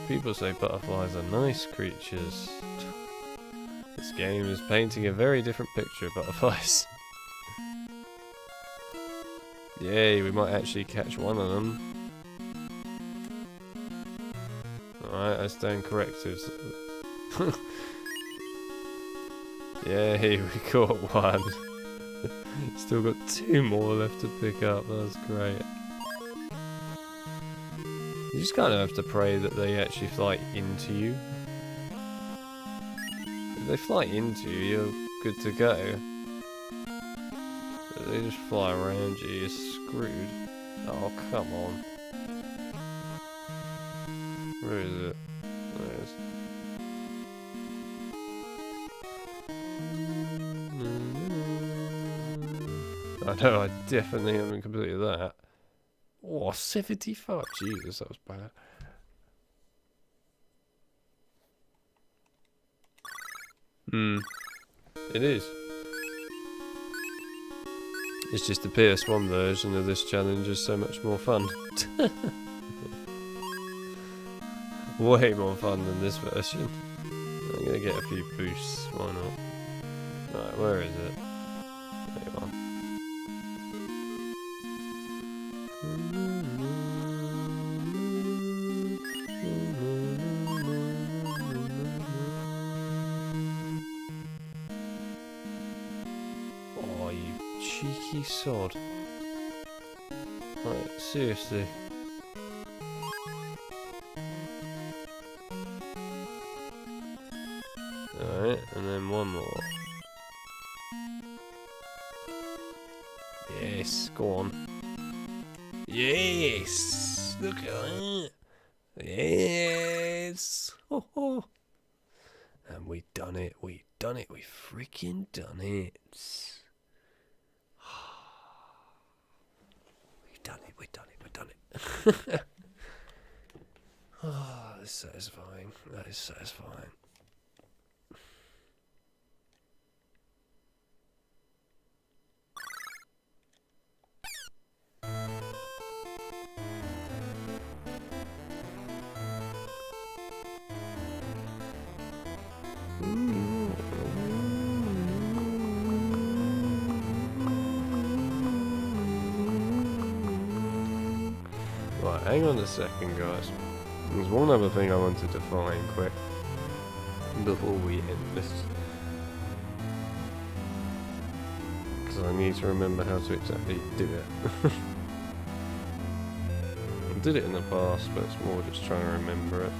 [SPEAKER 1] People say butterflies are nice creatures. This game is painting a very different picture of butterflies. Yay, we might actually catch one of them. Alright, I stand corrected. Yay, we caught one. Still got 2 more left to pick up, that's great. You just kind of have to pray that they actually fly into you. If they fly into you, you're good to go. If they just fly around you, you're screwed. Oh, come on. Where is it? There it is. I know, I definitely haven't completed that. Oh, 75. Jesus, that was bad. It is. It's just the PS1 version of this challenge is so much more fun. Way more fun than this version. I'm gonna get a few boosts, why not? Right, where is it? There you are. Oh, you cheeky sod. Like, seriously. Alright, and then one more. Yes, go on. Yes! Look at that! Yes! Ho ho! And we done it, we done it, we freaking done it. We've done it, we've done it, we've done it. Oh, that's satisfying, that is satisfying. Right, hang on a second, guys. There's one other thing I wanted to find quick before we end this. Because I need to remember how to exactly do it. I did it in the past, but it's more just trying to remember it.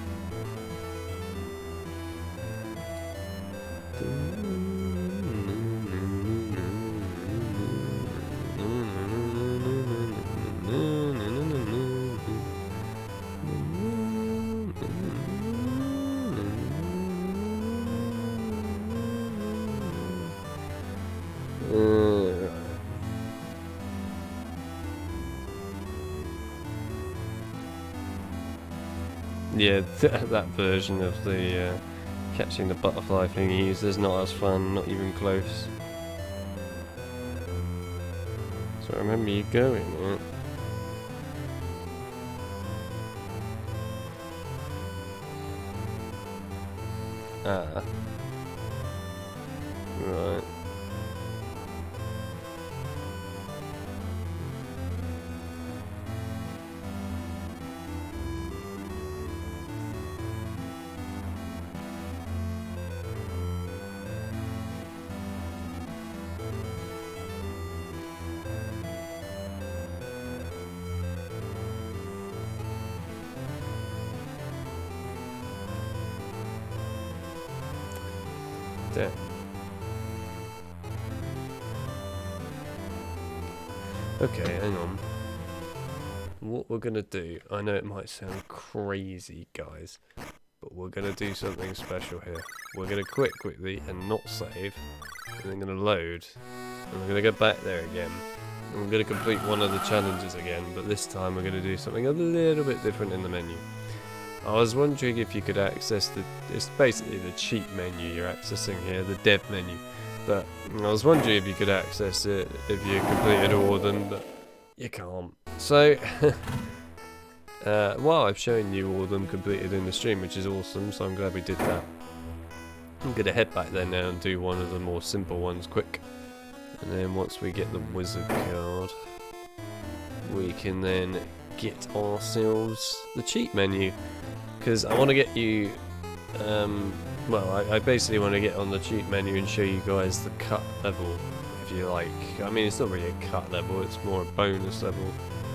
[SPEAKER 1] Yeah, that version of the catching the butterfly thingies is not as fun, not even close. So I remember you going, right? Ah. Right. Damn. Okay, hang on. What we're gonna do, I know it might sound crazy, guys, but we're gonna do something special here. We're gonna quit quickly and not save, and then gonna load, and we're gonna go back there again, and we're gonna complete one of the challenges again, but this time we're gonna do something a little bit different in the menu. I was wondering if you could access it's basically the cheat menu you're accessing here, the dev menu. But I was wondering if you could access it if you completed all of them, but you can't. So, well, I've shown you all of them completed in the stream, which is awesome, so I'm glad we did that. I'm going to head back there now and do one of the more simple ones quick. And then once we get the wizard card, we can then get ourselves the cheat menu. Because I want to get you... well, I basically want to get on the cheat menu and show you guys the cut level, if you like. I mean, it's not really a cut level, it's more a bonus level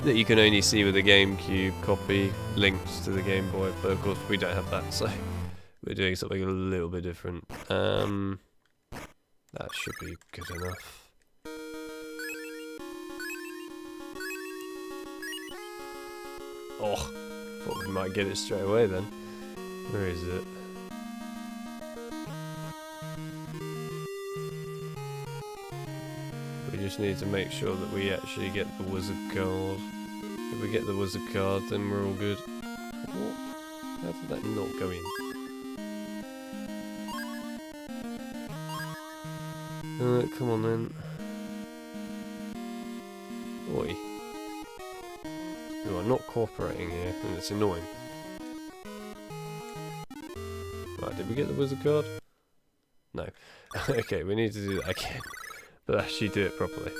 [SPEAKER 1] that you can only see with the GameCube copy, links to the Game Boy, but of course we don't have that, so we're doing something a little bit different. That should be good enough. Oh, thought we might get it straight away then. Where is it? We just need to make sure that we actually get the wizard card. If we get the wizard card, then we're all good. What? How did that not go in? Come on then. Oi. You are not cooperating here, and it's annoying. Right, did we get the wizard card? No. Okay, we need to do that again. But actually do it properly.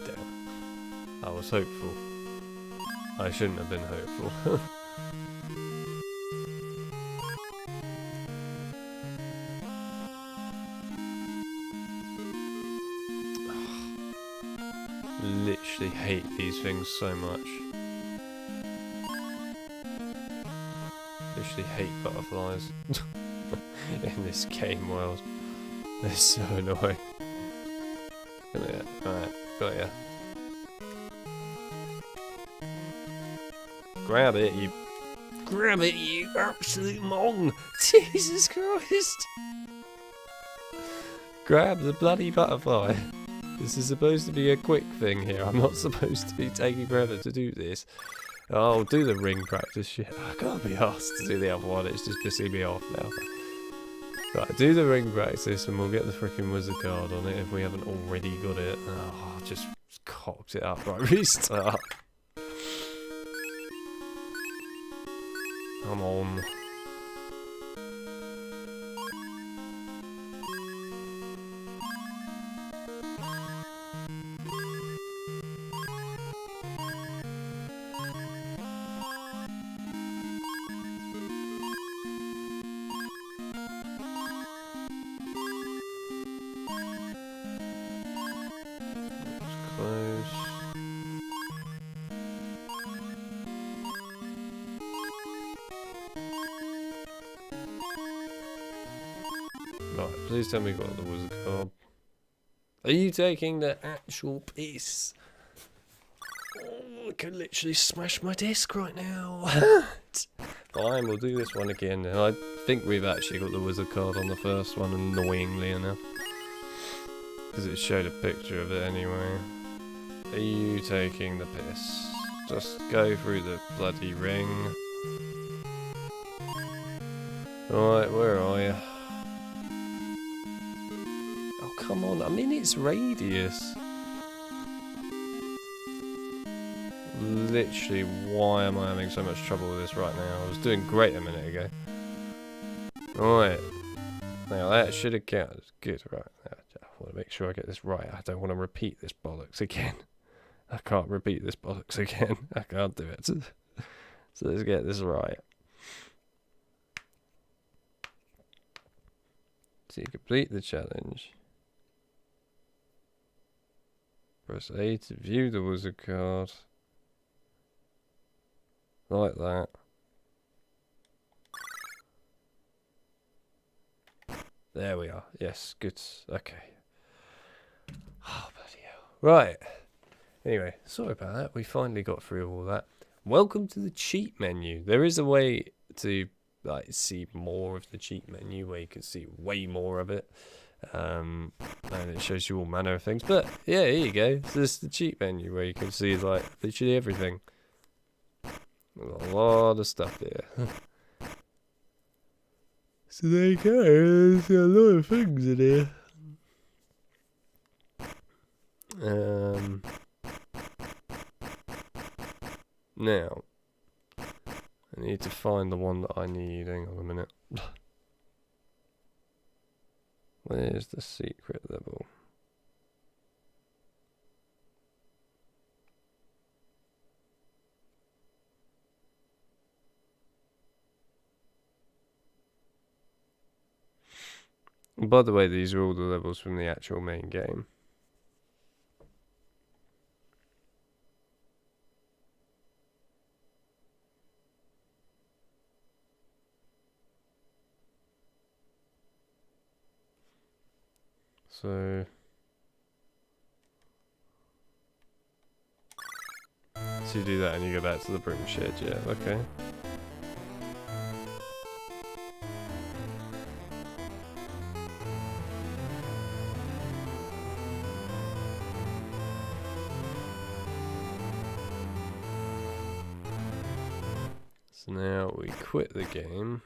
[SPEAKER 1] Damn. I was hopeful. I shouldn't have been hopeful. Literally hate these things so much. Literally hate butterflies. In this game world. They're so annoying. Alright, got ya. Grab it, you... Grab it, you absolute mong! Jesus Christ! Grab the bloody butterfly. This is supposed to be a quick thing here. I'm not supposed to be taking forever to do this. Oh, do the ring practice shit. I can't be asked to do the other one. It's just pissing me off now. Right, do the ring practice and we'll get the freaking wizard card on it if we haven't already got it. Oh, I just cocked it up. Right, restart. Come on. Right, please tell me you got the wizard card. Are you taking the actual piss? Oh, I could literally smash my disc right now. Fine, we'll do this one again. And I think we've actually got the wizard card on the first one, annoyingly enough. Because it showed a picture of it anyway. Are you taking the piss? Just go through the bloody ring. Alright, where are you? Oh, come on. I'm in its radius. Literally, why am I having so much trouble with this right now? I was doing great a minute ago. Alright. Now, that should have counted. Good, right. I want to make sure I get this right. I don't want to repeat this bollocks again. I can't repeat this bollocks again. I can't do it. So let's get this right. So you complete the challenge. Press A to view the wizard card. Like that. There we are. Yes, good. Okay. Oh, bloody hell. Right. Anyway, sorry about that. We finally got through all that. Welcome to the cheat menu. There is a way to see more of the cheat menu where you can see way more of it. And it shows you all manner of things. But yeah, here you go. So this is the cheat menu where you can see like literally everything. There's a lot of stuff here. So there you go. There's a lot of things in here. Now, I need to find the one that I need. Hang on a minute. Where's the secret level? And by the way, these are all the levels from the actual main game. So you do that and you go back to the broom shed, yeah, okay. So now we quit the game.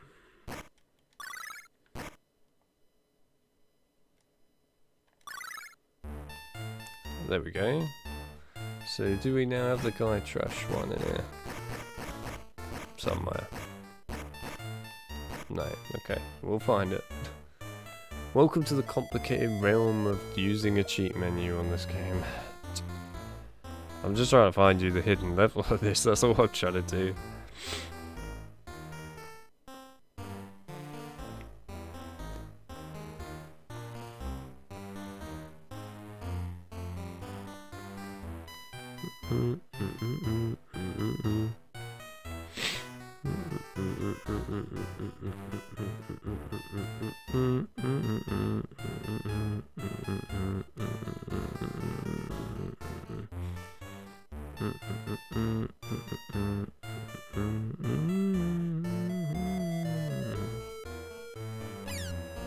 [SPEAKER 1] There we go. So do we now have the guy trash one in here? Somewhere. No, okay, we'll find it. Welcome to the complicated realm of using a cheat menu on this game. I'm just trying to find you the hidden level of this, that's all I'm trying to do.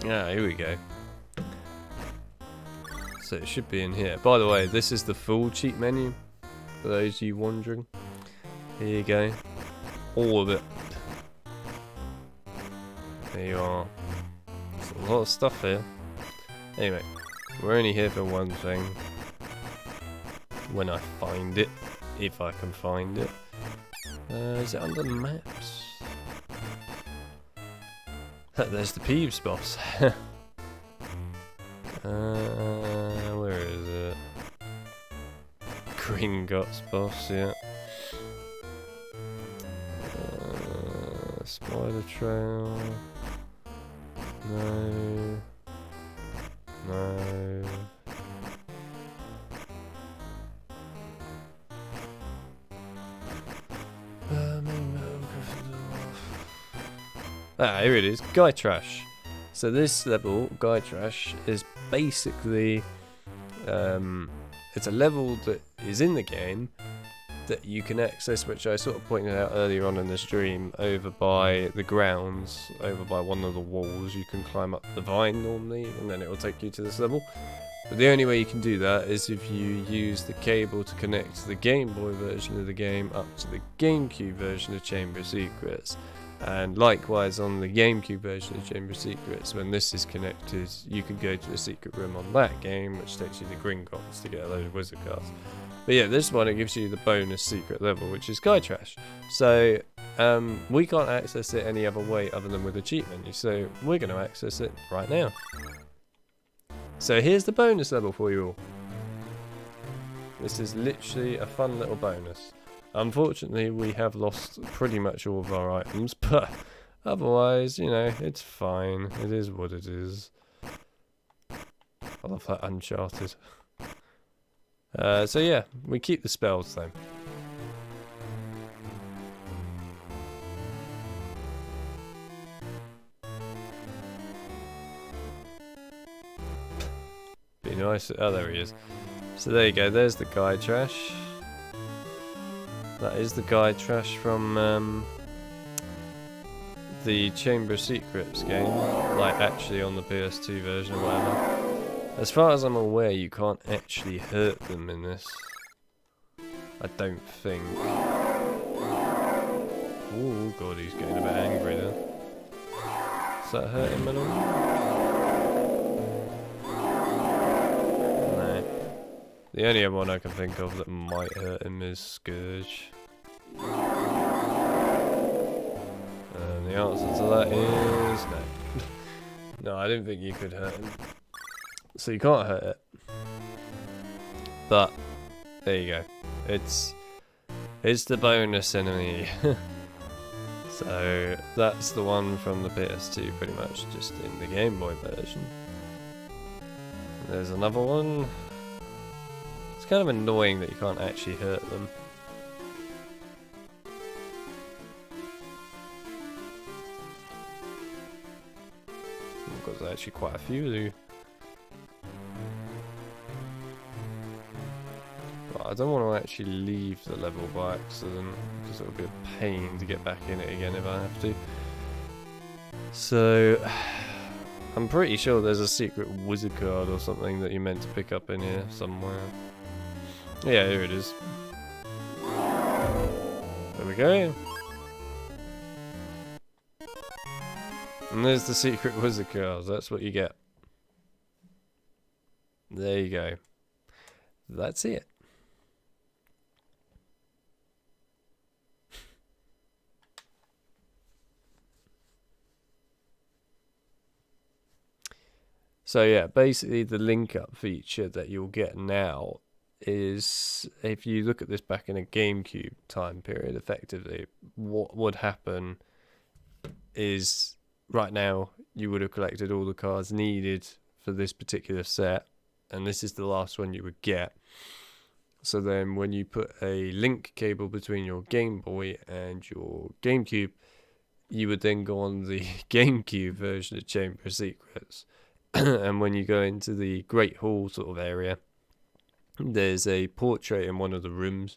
[SPEAKER 1] Yeah, here we go. So it should be in here. By the way, this is the full cheat menu, for those of you wondering. Here you go. All of it. There you are. There's a lot of stuff here. Anyway, we're only here for one thing. When I find it. If I can find it. Is it under maps? There's the Peeves boss. Where is it? Gringotts boss, yeah. Spider trail. No. No. Ah, here it is, Guy Trash. So this level, Guy Trash, is basically, it's a level that is in the game that you can access, which I sort of pointed out earlier on in the stream, over by the grounds, over by one of the walls. You can climb up the vine normally, and then it will take you to this level. But the only way you can do that is if you use the cable to connect the Game Boy version of the game up to the GameCube version of Chamber of Secrets. And likewise on the GameCube version of Chamber of Secrets, when this is connected, you can go to a secret room on that game, which takes you to Gringotts to get a load of wizard cards. But yeah, this one, it gives you the bonus secret level, which is Guy Trash. So we can't access it any other way other than with a cheat menu, so we're going to access it right now. So here's the bonus level for you all. This is literally a fun little bonus. Unfortunately, we have lost pretty much all of our items, but otherwise, you know, it's fine. It is what it is. I love that Uncharted. So yeah, we keep the spells though. know, oh, there he is. So there you go, there's the guide trash. That is the guide trash from the Chamber of Secrets game, like actually on the PS2 version or whatever. As far as I'm aware, you can't actually hurt them in this. I don't think. Oh god, he's getting a bit angry there. Does that hurt him at all? No. The only other one I can think of that might hurt him is Scourge. And the answer to that is no. No, I didn't think you could hurt him. So you can't hurt it. But there you go. It's the bonus enemy. So that's the one from the PS2 pretty much, just in the Game Boy version. There's another one. It's kind of annoying that you can't actually hurt them. Because there's actually quite a few of you. I don't want to actually leave the level by accident, because it would be a pain to get back in it again if I have to. So, I'm pretty sure there's a secret wizard card or something that you're meant to pick up in here somewhere. Yeah, here it is. There we go. And there's the secret wizard card, that's what you get. There you go. That's it. So yeah, basically the link up feature that you'll get now is, if you look at this back in a GameCube time period, effectively what would happen is, right now you would have collected all the cards needed for this particular set, and this is the last one you would get. So then when you put a link cable between your Game Boy and your GameCube, you would then go on the GameCube version of Chamber of Secrets. And when you go into the Great Hall sort of area, there's a portrait in one of the rooms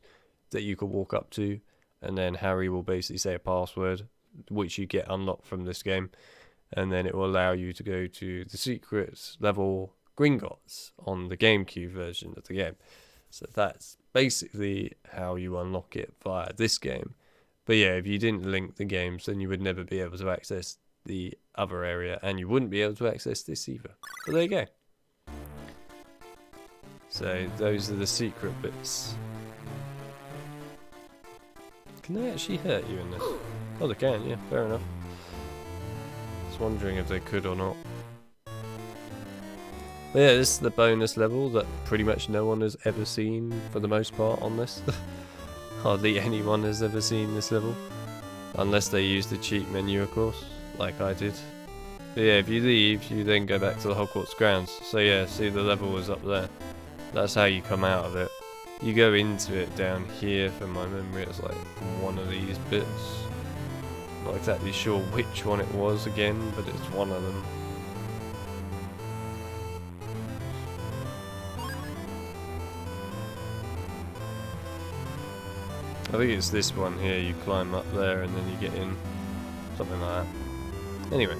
[SPEAKER 1] that you can walk up to, and then Harry will basically say a password, which you get unlocked from this game, and then it will allow you to go to the secrets level Gringotts on the GameCube version of the game. So that's basically how you unlock it via this game. But yeah, if you didn't link the games, then you would never be able to access the other area, and you wouldn't be able to access this either. But there you go. So those are the secret bits. Can they actually hurt you in this? Oh, they can, yeah, fair enough. I was wondering if they could or not. But yeah, this is the bonus level that pretty much no one has ever seen for the most part on this. Hardly anyone has ever seen this level. Unless they use the cheat menu, of course, like I did. But yeah, if you leave, you then go back to the Hogwarts grounds. So yeah, see, the level was up there. That's how you come out of it. You go into it down here, from my memory, it's like one of these bits. Not exactly sure which one it was again, but it's one of them. I think it's this one here, you climb up there and then you get in. Something like that. Anyway.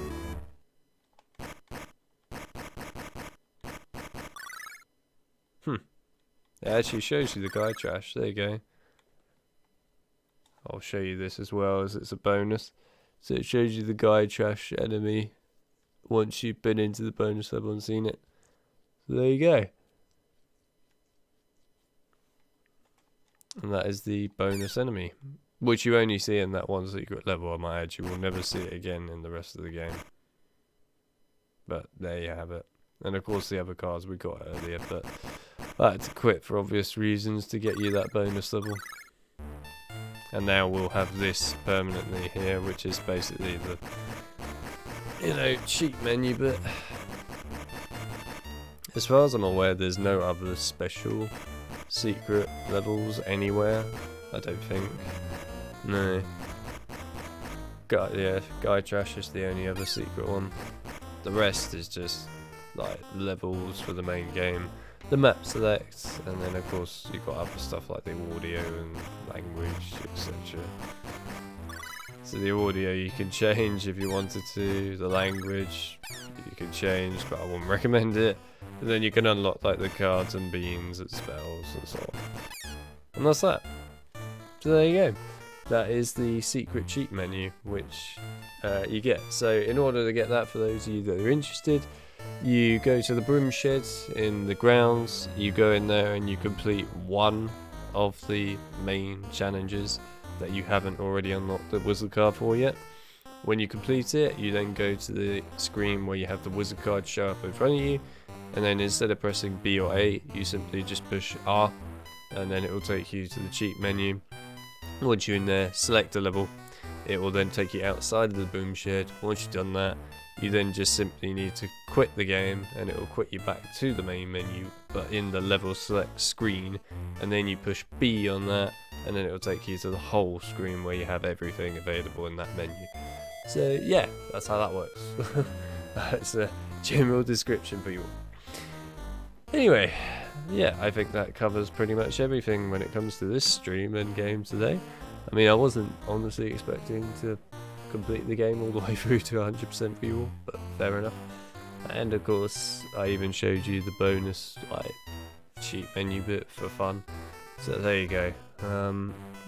[SPEAKER 1] It actually shows you the guide trash, there you go. I'll show you this as well, as it's a bonus. So it shows you the guide trash enemy once you've been into the bonus level and seen it. So there you go. And that is the bonus enemy, which you only see in that one secret level, I might add. You will never see it again in the rest of the game. But there you have it. And of course the other cards we got earlier, but I had to quit for obvious reasons to get you that bonus level. And now we'll have this permanently here, which is basically the, you know, cheat menu bit. As far as I'm aware, there's no other special secret levels anywhere, I don't think. No. Guide trash is the only other secret one. The rest is just like levels for the main game, the map selects, and then of course you've got other stuff like the audio and language, etc. So the audio you can change if you wanted to, the language you can change, but I wouldn't recommend it. And then you can unlock like the cards and beans and spells and so on. And that's that. So there you go. That is the secret cheat menu which you get. So in order to get that, for those of you that are interested, you go to the broom shed in the grounds, you go in there and you complete one of the main challenges that you haven't already unlocked the wizard card for yet. When you complete it, you then go to the screen where you have the wizard card show up in front of you, and then instead of pressing B or A, you simply just push R, and then it will take you to the cheat menu. Once you're in there, select a level. It will then take you outside of the boom shed. Once you've done that, you then just simply need to quit the game, and it will quit you back to the main menu, but in the level select screen, and then you push B on that, and then it will take you to the whole screen where you have everything available in that menu. So yeah, that's how that works. That's a general description for you all. Anyway, yeah, I think that covers pretty much everything when it comes to this stream and game today. I mean, I wasn't honestly expecting to complete the game all the way through to 100% for you all, but fair enough. And of course, I even showed you the bonus like cheat menu bit for fun. So there you go.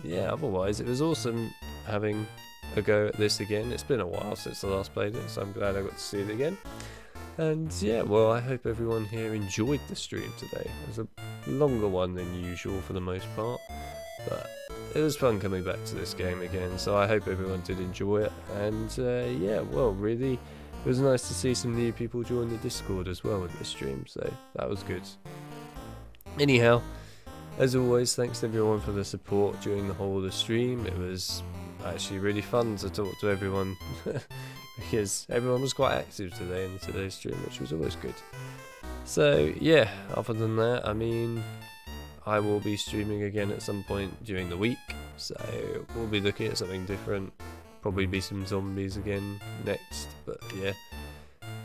[SPEAKER 1] Yeah, otherwise it was awesome having a go at this again. It's been a while since I last played it, so I'm glad I got to see it again. And yeah, well, I hope everyone here enjoyed the stream today. It was a longer one than usual for the most part, but it was fun coming back to this game again, so I hope everyone did enjoy it. And yeah, well, really, it was nice to see some new people join the Discord as well with this stream, so that was good. Anyhow, as always, thanks to everyone for the support during the whole of the stream. It was actually really fun to talk to everyone because everyone was quite active today in today's stream, which was always good. So yeah, other than that, I mean, I will be streaming again at some point during the week, so we'll be looking at something different. Probably be some zombies again next, but yeah.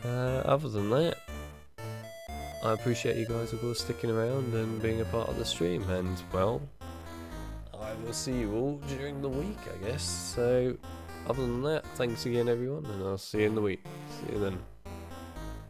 [SPEAKER 1] Other than that, I appreciate you guys, of course, sticking around and being a part of the stream, and well, I will see you all during the week, I guess. So other than that, thanks again everyone, and I'll see you in the week. See you then.